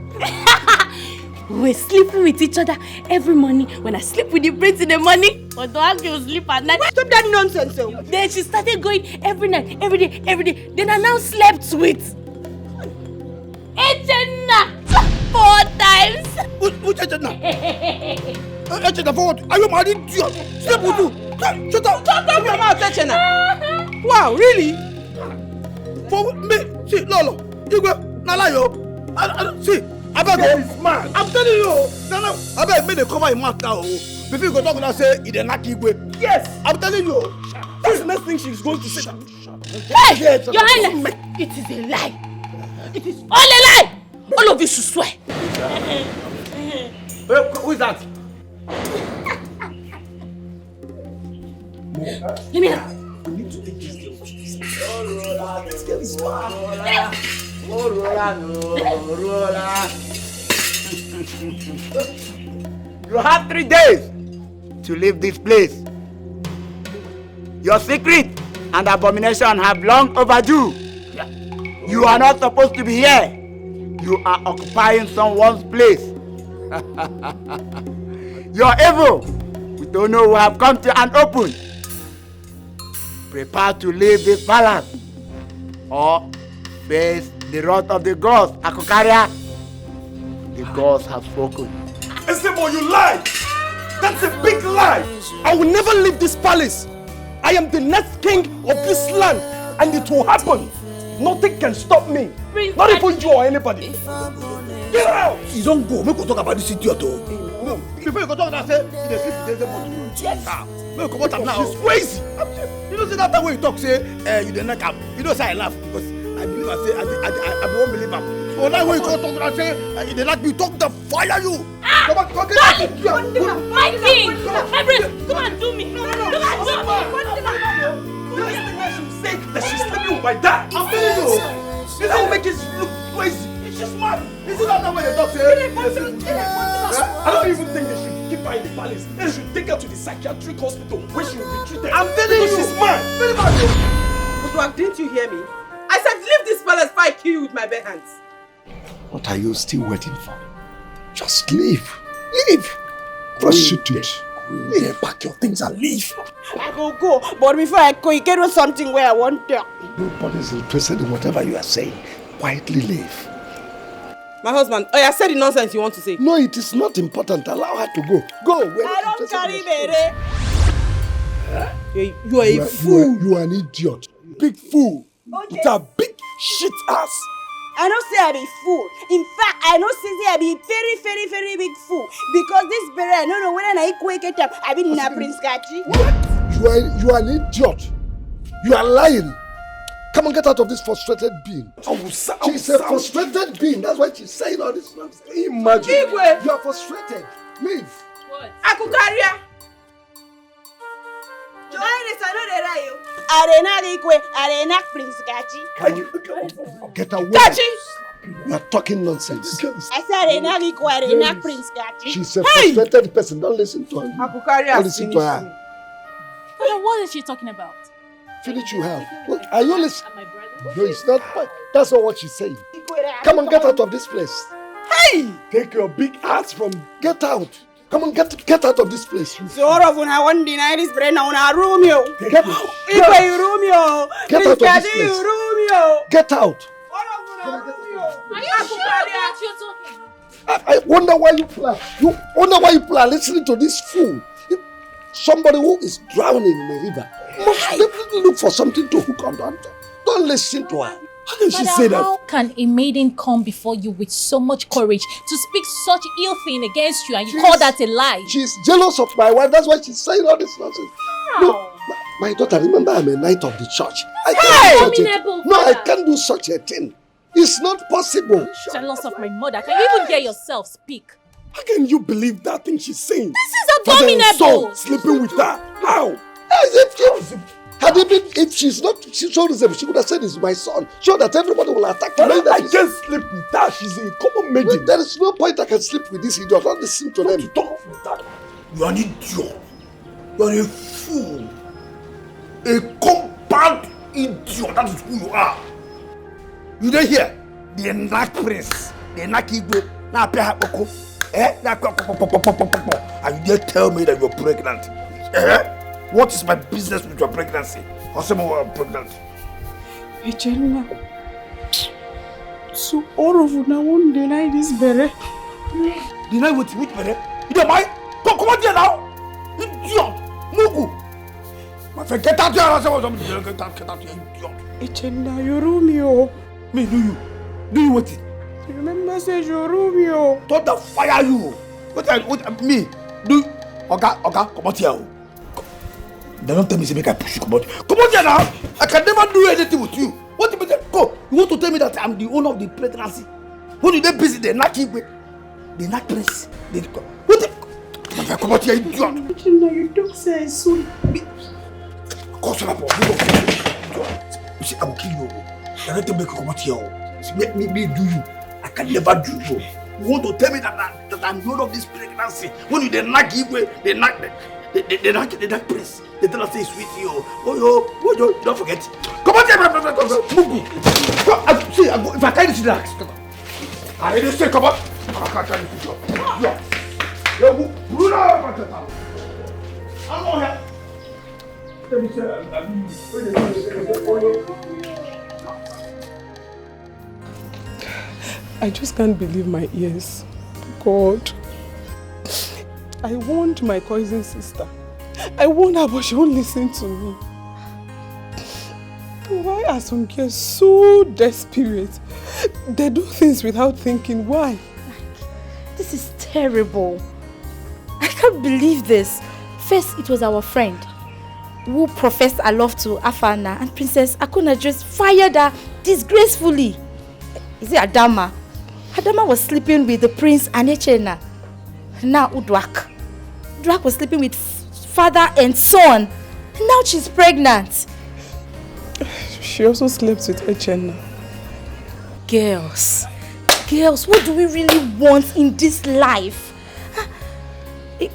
We're sleeping with each other every morning. When I sleep with the prince in the morning, Udwaki will sleep at night. Stop that nonsense. Then she started going every night, every day. Then I now slept with Echena 4 times. Which Echena? Echena for what? Are you mad? Sleep with you. Shut up. Shut up your mouth, Echena. Wow, really? For me? See, Lolo. You go. Nalayo. See. I beg mad. I'm telling you. I beg me to cover your mouth now. Before you go talk and say, it's a lucky way. Yes. I'm telling you. That's the next thing she's going to say. Hey, Your Highness. It is a lie. It is all a lie. All of you should swear. Who is that? Let me know. We need to take this girl. This girl is mad. You have 3 days to leave this place. Your secret and abomination have long overdue. You are not supposed to be here. You are occupying someone's place. Your evil, we don't know who have come to an open. Prepare to leave this palace or face the wrath of the gods. Akokaria, the gods have spoken. Esemo, you lie! That's a big lie! I will never leave this palace. I am the next king of this land, and it will happen. Nothing can stop me. Not even you or anybody. Get out! You don't go. Make we talk about this idiot. Before you go talk about say, you sleep with them. Yes. Make we come out now. She's crazy. You know, say that time when you talk, say, you the neck up. You know, say I laugh because I believe I say I won't believe him. So now when you go talk and say, you the like me talk to fire you. Come on, talk it. My king! My prince, come and do me. Come and do me. This thing I should say that she's sleeping with my dad. I'm telling you. This will make it look crazy. It's just mad. Is it not that way the doctor says? I don't even think they should keep her in the palace. They should take her to the psychiatric hospital where she will be treated. I'm telling you. She's mad. Very bad. But didn't you hear me? I said leave this palace before I kill you with my bare hands. What are you still waiting for? Just leave. Leave. Prostitute. Yeah, pack your things and leave. I go, but before I go, you get on something where I want to. Nobody's interested in whatever you are saying. Quietly leave. My husband, I said the nonsense you want to say. No, it is not important. Allow her to go. Go. I don't carry bere. You are a fool. You are an idiot. Big fool. Okay. It's a big shit ass. I don't say I be fool. In fact, I don't say I be very, very, very big fool. Because this bere, I don't know when I quick it up. I been in a Prince Kachi. What? You are an idiot. You are lying. Come and get out of this frustrated being. She's a frustrated being. That's why she's saying all this nonsense. Imagine. Igwe. You are frustrated. Leave. What? Akukaria. Arena Prince Kachi. Get away. Kachi. You are talking nonsense. I said Arena Prince Kachi. She's a frustrated person. Don't listen to her. Akukaria. Don't listen to her. What is she talking about? Finish you have. Look, are you listening? No, it's not. That's not what she's saying. Come on, get out of this place. Hey! Take your big ass from. Get out. Come on, get out of this place. So all of I won't deny this brain on a room, yo. Get out. Get out of this place. Get out. Are you sure what you're talking? I wonder why you plan. You wonder why you plan listening to this fool. Somebody who is drowning in a river must definitely look for something to hook on to. Don't listen to her. How can she say that? How can a maiden come before you with so much courage to speak such ill thing against you and you call that a lie? She's jealous of my wife. That's why she's saying all this nonsense. No, my daughter, remember I'm a knight of the church. I can't do such a thing. It's not possible. Jealous of my mother. Can you even hear yourself speak? How can you believe that thing she's saying? This is abominable. Sleeping with her. How? If she's not, she showed herself, she would have said it's my son. Sure that everybody will attack her. I can't sleep with her. She's a common maiden. There is no point I can sleep with this idiot. Don't listen to them. Talk with that. You're an idiot. You're a fool. A compound idiot. That is who you are. You don't hear? The Enak Prince. The Enak Igwe. Now pay her oko. And you dare tell me that you're pregnant. What is my business with your pregnancy? Or someone I'm pregnant? Echenna. So all of you now won't deny this bere. Deny what? Which bere? You don't mind? Come on here now. Idiot. Mugu. My friend, get out here. Get out here, idiot. Echenna, you're Romeo. Me, do you? Do you what? Remember, say you're Romeo. Don't fire you. What me? Do okay, come out here. They don't tell me to make I push you. Come on here now. I can never do anything with you. What do you mean? Go. You want to tell me that I'm the owner of the pregnancy? When did they visit the Naki with the Nak Prince? What the? Come out here, idiot. You don't say so. You see, I will kill you. I don't make you come out here. Make me do you. I can never do you. You want to tell me that I'm the owner of this pregnancy? When you the Naki with the Nak Prince? They tell us say sweet you. Oh, don't forget. Come on, Mugu. See, if I carry this in I didn't say come on. I can't carry this I'm not here. Let me I just can't believe my ears. God. I warned my cousin sister. I warned her, but she won't listen to me. Why are some girls so desperate? They do things without thinking. Why? This is terrible. I can't believe this. First, it was our friend who professed her love to Afana, and Princess Akuna just fired her disgracefully. Is it Adama? Adama was sleeping with the prince and Echena. Now Udwak. Udwak was sleeping with father and son. Now she's pregnant. She also slept with Echena. Girls, girls, what do we really want in this life?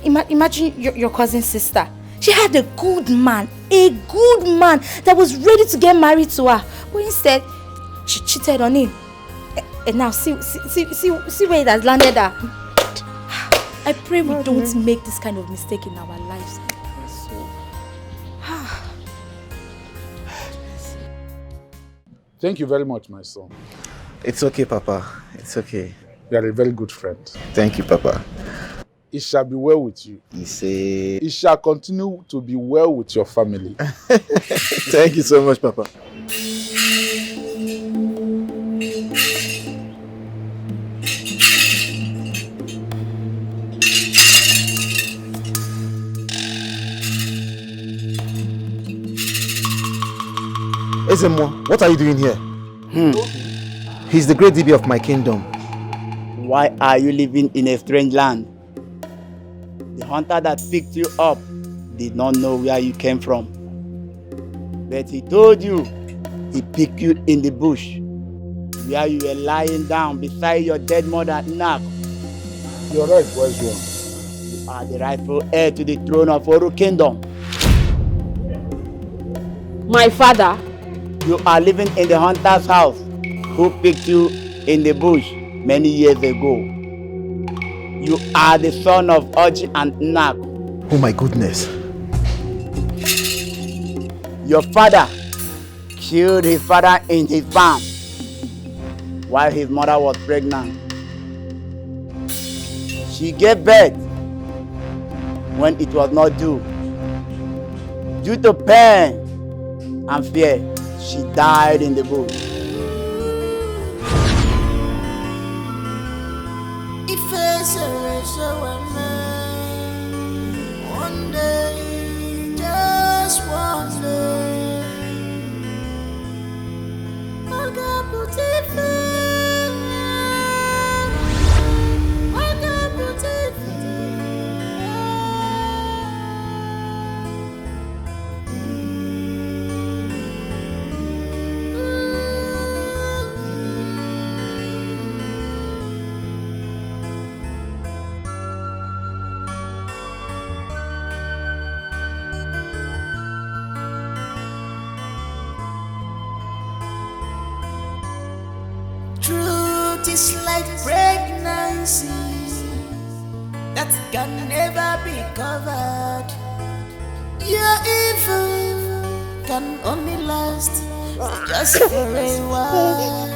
Imagine your cousin's sister. She had a good man that was ready to get married to her. But instead, she cheated on him. And now see where it has landed her. I pray we don't make this kind of mistake in our lives. Thank you very much, my son. It's okay, Papa. It's okay. You are a very good friend. Thank you, Papa. It shall be well with you. It shall continue to be well with your family. Thank you so much, Papa. Ezemo, what are you doing here? He's the great DB of my kingdom. Why are you living in a strange land? The hunter that picked you up did not know where you came from. But he told you he picked you in the bush, where you were lying down beside your dead mother, Nak. You're right, wise one. You are the rightful heir to the throne of Oru Kingdom. My father? You are living in the hunter's house who picked you in the bush many years ago. You are the son of Oji and Nak. Oh my goodness. Your father killed his father in his farm while his mother was pregnant. She gave birth when it was not due. Due to pain and fear, she died in the bush. One day, just one day, I got Truth is like pregnancy that can never be covered. Your evil can only last just for a while.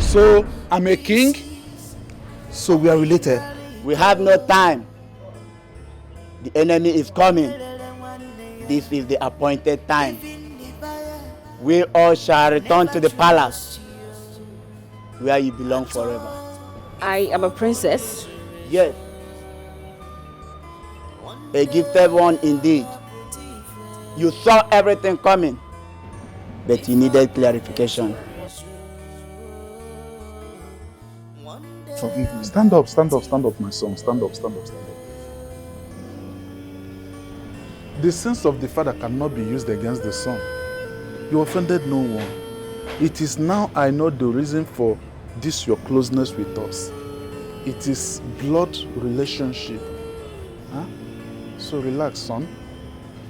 So, I'm a king? So we are related? We have no time. The enemy is coming. This is the appointed time. We all shall return to the palace where you belong forever. I am a princess? Yes. A gifted one indeed. You saw everything coming, but you needed clarification. Forgive me. Stand up, my son. Stand up. The sins of the father cannot be used against the son. You offended no one. It is now I know the reason for this your closeness with us. It is blood relationship. Huh? So relax, son.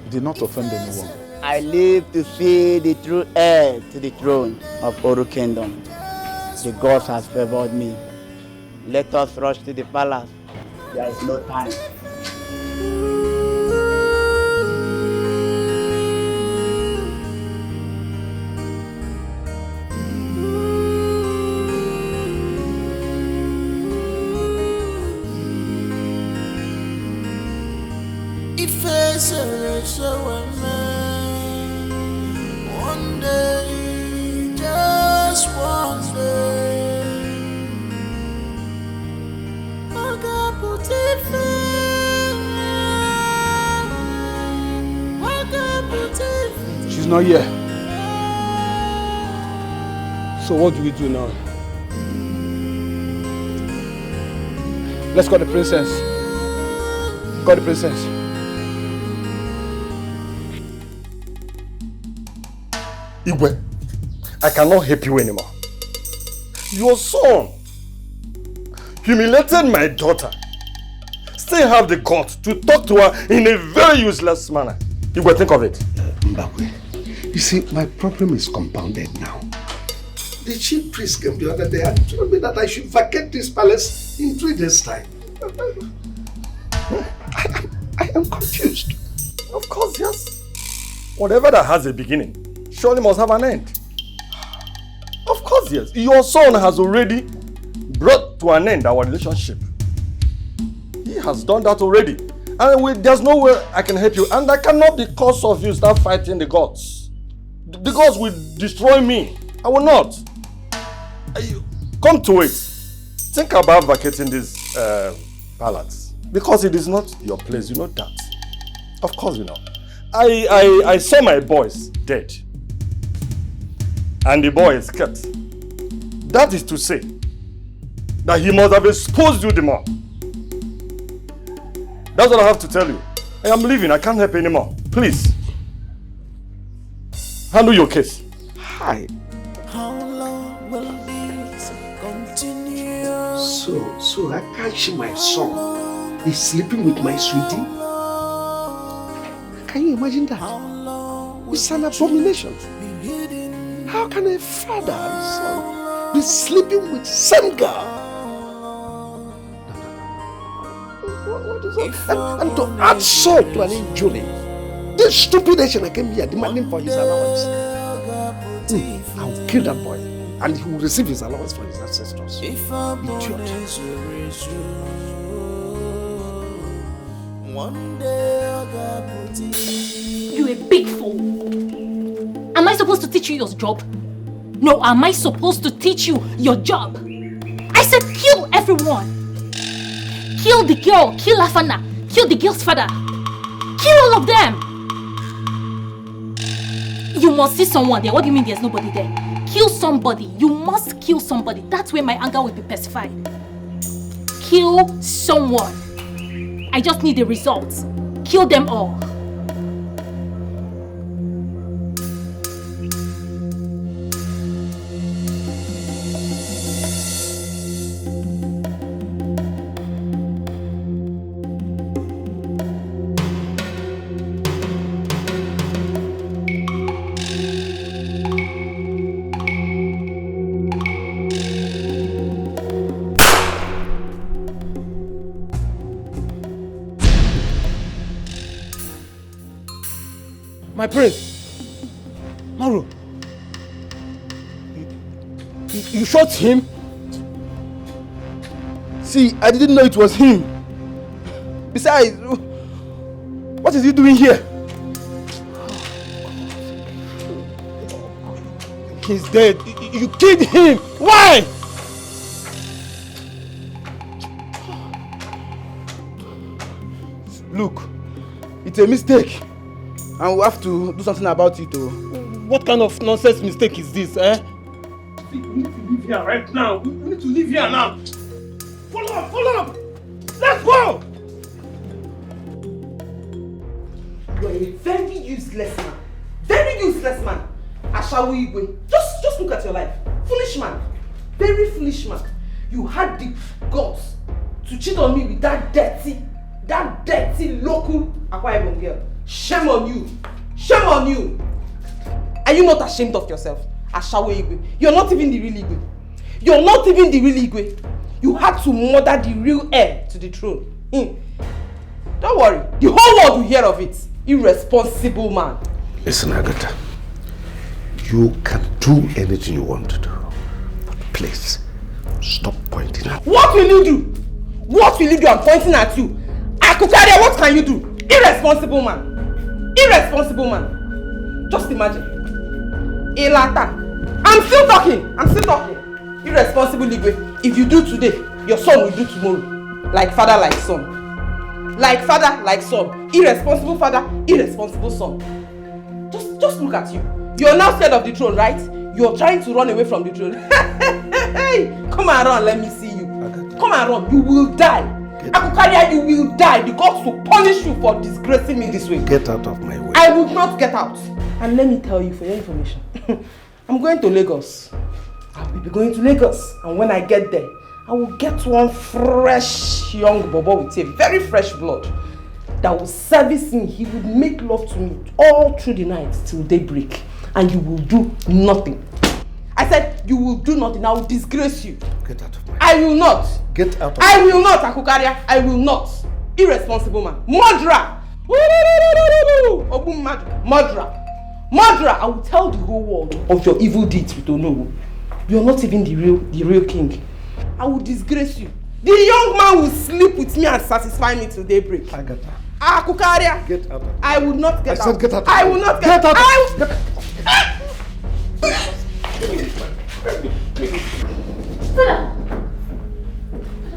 Did not offend anyone. I live to see the true heir to the throne of Oru Kingdom. The gods has favored me. Let us rush to the palace. There is no time. If it's a race, one day, just one day. She's not here. So what do we do now? Let's call the princess. Call the princess. Igwe, I cannot help you anymore. Your son humiliated my daughter. Still have the guts to talk to her in a very useless manner. Igwe, think of it. Mbakwe, you see, my problem is compounded now. The chief priest came the other day and told me that I should vacate this palace in 3 days' time. I am confused. Of course, yes. Whatever that has a beginning surely must have an end. Of course, yes. Your son has already brought to an end our relationship. He has done that already. And there's no way I can help you. And that cannot be because of you start fighting the gods. The gods will destroy me. I will not. Come to it. Think about vacating this palace. Because it is not your place, you know that. Of course you know. I saw my boys dead. And the boy is kept. That is to say that he must have exposed you the more. That's what I have to tell you. I am leaving. I can't help anymore. Please. Handle your case. Hi. How long will this continue? So I can't see my son. He's sleeping with my sweetie. Can you imagine that? It's an abomination. How can a father and son be sleeping with same girl? What is that? And to add salt to an injury. This stupid nation I came here demanding for his allowance. I will kill that boy and he will receive his allowance for his ancestors. Idiot. You a big fool. Am I supposed to teach you your job? No, am I supposed to teach you your job? I said kill everyone. Kill the girl, kill Afana, kill the girl's father. Kill all of them. You must see someone there. What do you mean there's nobody there? Kill somebody. You must kill somebody. That's where my anger will be pacified. Kill someone. I just need the results. Kill them all. My prince, Maru, you shot him? See, I didn't know it was him. Besides, what is he doing here? He's dead. You killed him. Why? Look, it's a mistake. And we have to do something about it. What kind of nonsense mistake is this, eh? We need to leave here right now. We need to leave here now. Follow up, follow up. Let's go. You are a very useless man. Very useless man. Ashawo Igwe. Just look at your life. Foolish man. Very foolish man. You had the guts to cheat on me with that dirty local Akwa Ibom girl. Shame on you! Shame on you! Are you not ashamed of yourself? Ashawo Igwe. You're not even the real Igwe. You're not even the real Igwe. You had to murder the real heir to the throne. Don't worry. The whole world will hear of it. Irresponsible man. Listen, Agatha. You can do anything you want to do. But please, stop pointing at me. What will you do? What will you do? I'm pointing at you. Akukaria, what can you do? Irresponsible man. Irresponsible man. Just imagine. Elata. I'm still talking. Irresponsible Igwe. If you do today, your son will do tomorrow. Like father, like son. Like father, like son. Irresponsible father, irresponsible son. Just look at you. You're now scared of the throne, right? You're trying to run away from the throne. Come and run, let me see you. Come and run. You will die. Akukaria, you will die. The gods will punish you for disgracing me this way. Get out of my way. I will not get out. And let me tell you for your information, I'm going to Lagos. I will be going to Lagos. And when I get there, I will get one fresh young bobo with a very fresh blood that will service me. He will make love to me all through the night till daybreak. And you will do nothing. I said you will do nothing. I will disgrace you. Get out of my way. I will not. Get out of I will not, Akukaria. I will not. Irresponsible man. Murderer. Murderer. Murderer. I will tell the whole world of your evil deeds with Onowu. You are not even the real king. I will disgrace you. The young man will sleep with me and satisfy me till daybreak. Agatha. Akukaria. Get out of I will not get out. I said get out. I will not get out.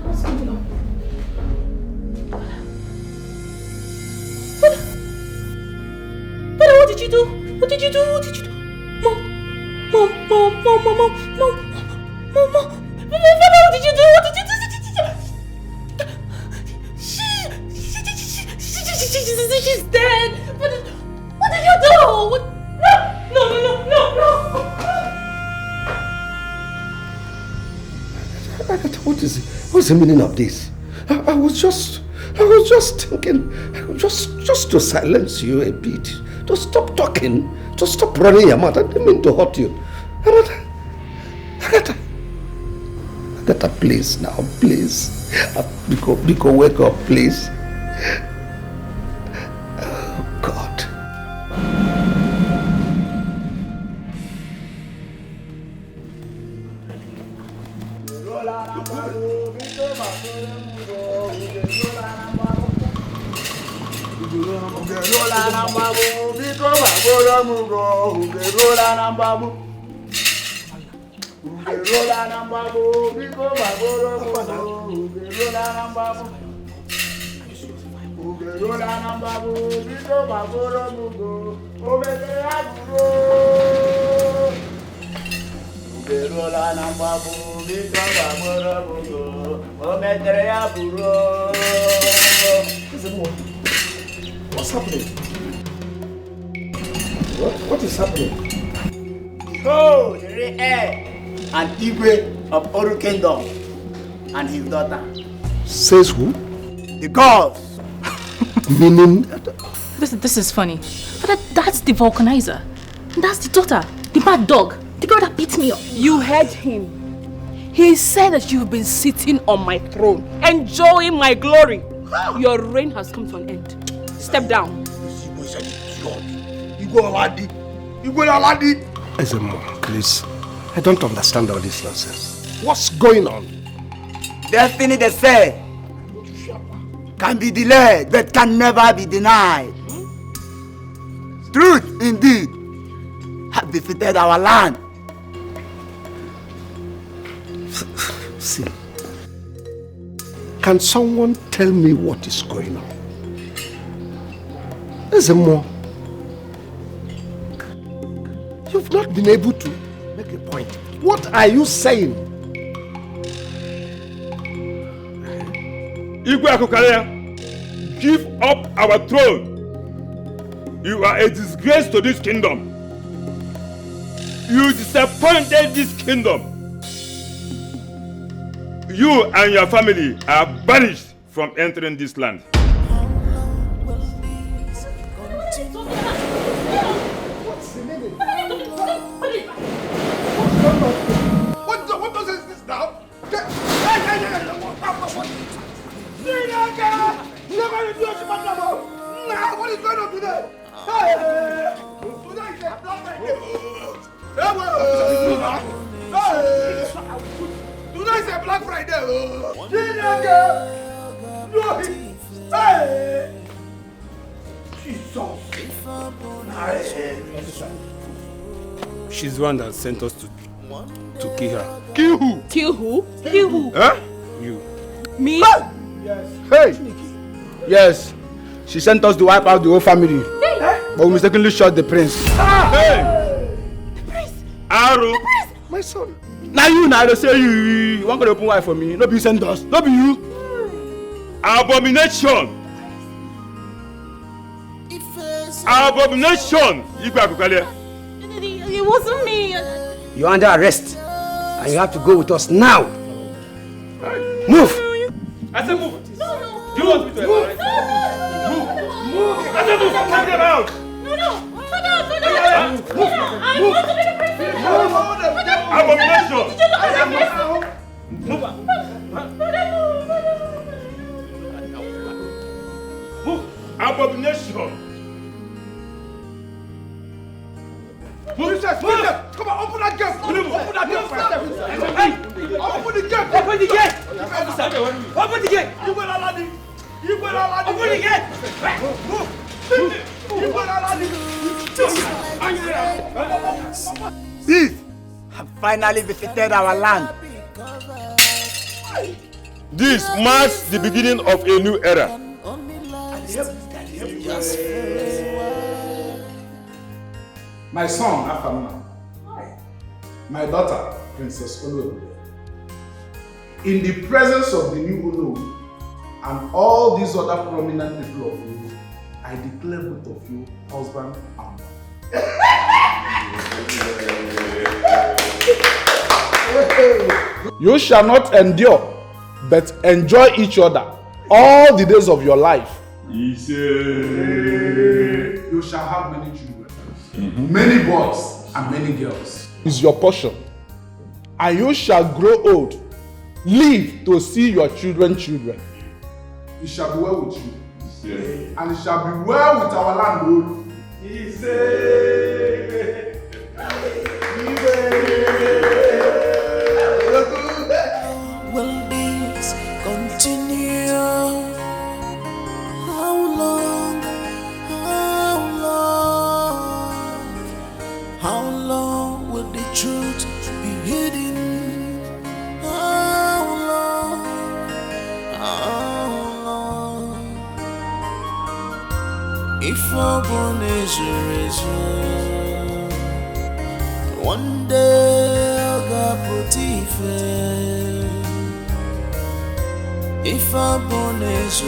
What's going on? But what did you do? What did you do? What did you do? Mom. What did you do? What did you do? She's dead. What did you do? No. Agatha, what is it? What's the meaning of this? I was just thinking, just to silence you a bit. To stop talking. To stop running your mouth. I didn't mean to hurt you. Agatha, please now, please. Biko, wake up, please. Oh, God. What's happening? What is happening? Oh, the real heir and Igwe of Oru Kingdom and his daughter. Says who? The gods. Meaning? This is funny. But that's the vulcanizer. That's the daughter. The bad dog. The girl that beat me up. You heard him. He said that you've been sitting on my throne, enjoying my glory. Your reign has come to an end. Step down. Ezemo, please. I don't understand all this nonsense. What's going on? Destiny, they say, can be delayed but can never be denied. Truth, indeed, has defeated our land. See, can someone tell me what is going on? Ezemo, you've not been able to make a point. What are you saying? Igwe Akukaria, give up our throne. You are a disgrace to this kingdom. You disappointed this kingdom. You and your family are banished from entering this land. What does this now? What is going on today? Today is a Black Friday. Today is a Black Friday. She's the one that sent us to kill her. Kill who? Kill who? Kill who? Huh? You. Me? Yes. Hey! Yes. She sent us to wipe out the whole family. But we mistakenly shot the prince. Hey! The prince! Aro! The prince! My son. Now they say you want to open wife for me. No be you sent us. No be you. Abomination! Abomination! It wasn't me. You're under arrest. And you have to go with us now. Move! I said move! Do you want me to move? Move! I said move! Take them out! No! I want to be the president! Abomination! Move! Abomination! Princess! Come on, open that gate! Open that gate! Hey! Open the gate! Open the gate! Open the gate! You better allow me! Open the gate! Move! You better allow me! Thieves have finally visited our land. This marks the beginning of a new era. My son, Afamna. My daughter, Princess Olu. In the presence of the new Olu and all these other prominent people of you, I declare both of you husband and wife. You shall not endure, but enjoy each other all the days of your life. You shall have many children. Many boys and many girls is your portion, and you shall grow old, live to see your children. It shall be well with you, and it shall be well with our land, Lord. Will this continue? How long? How long will the truth be hidden? How long? If open is one day I'll get put if open is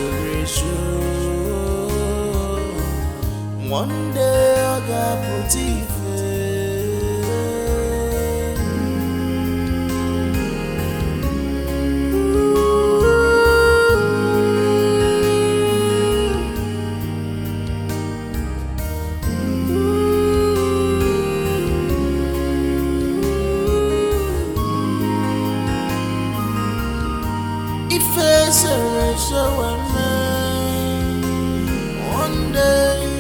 one day I'll get put one day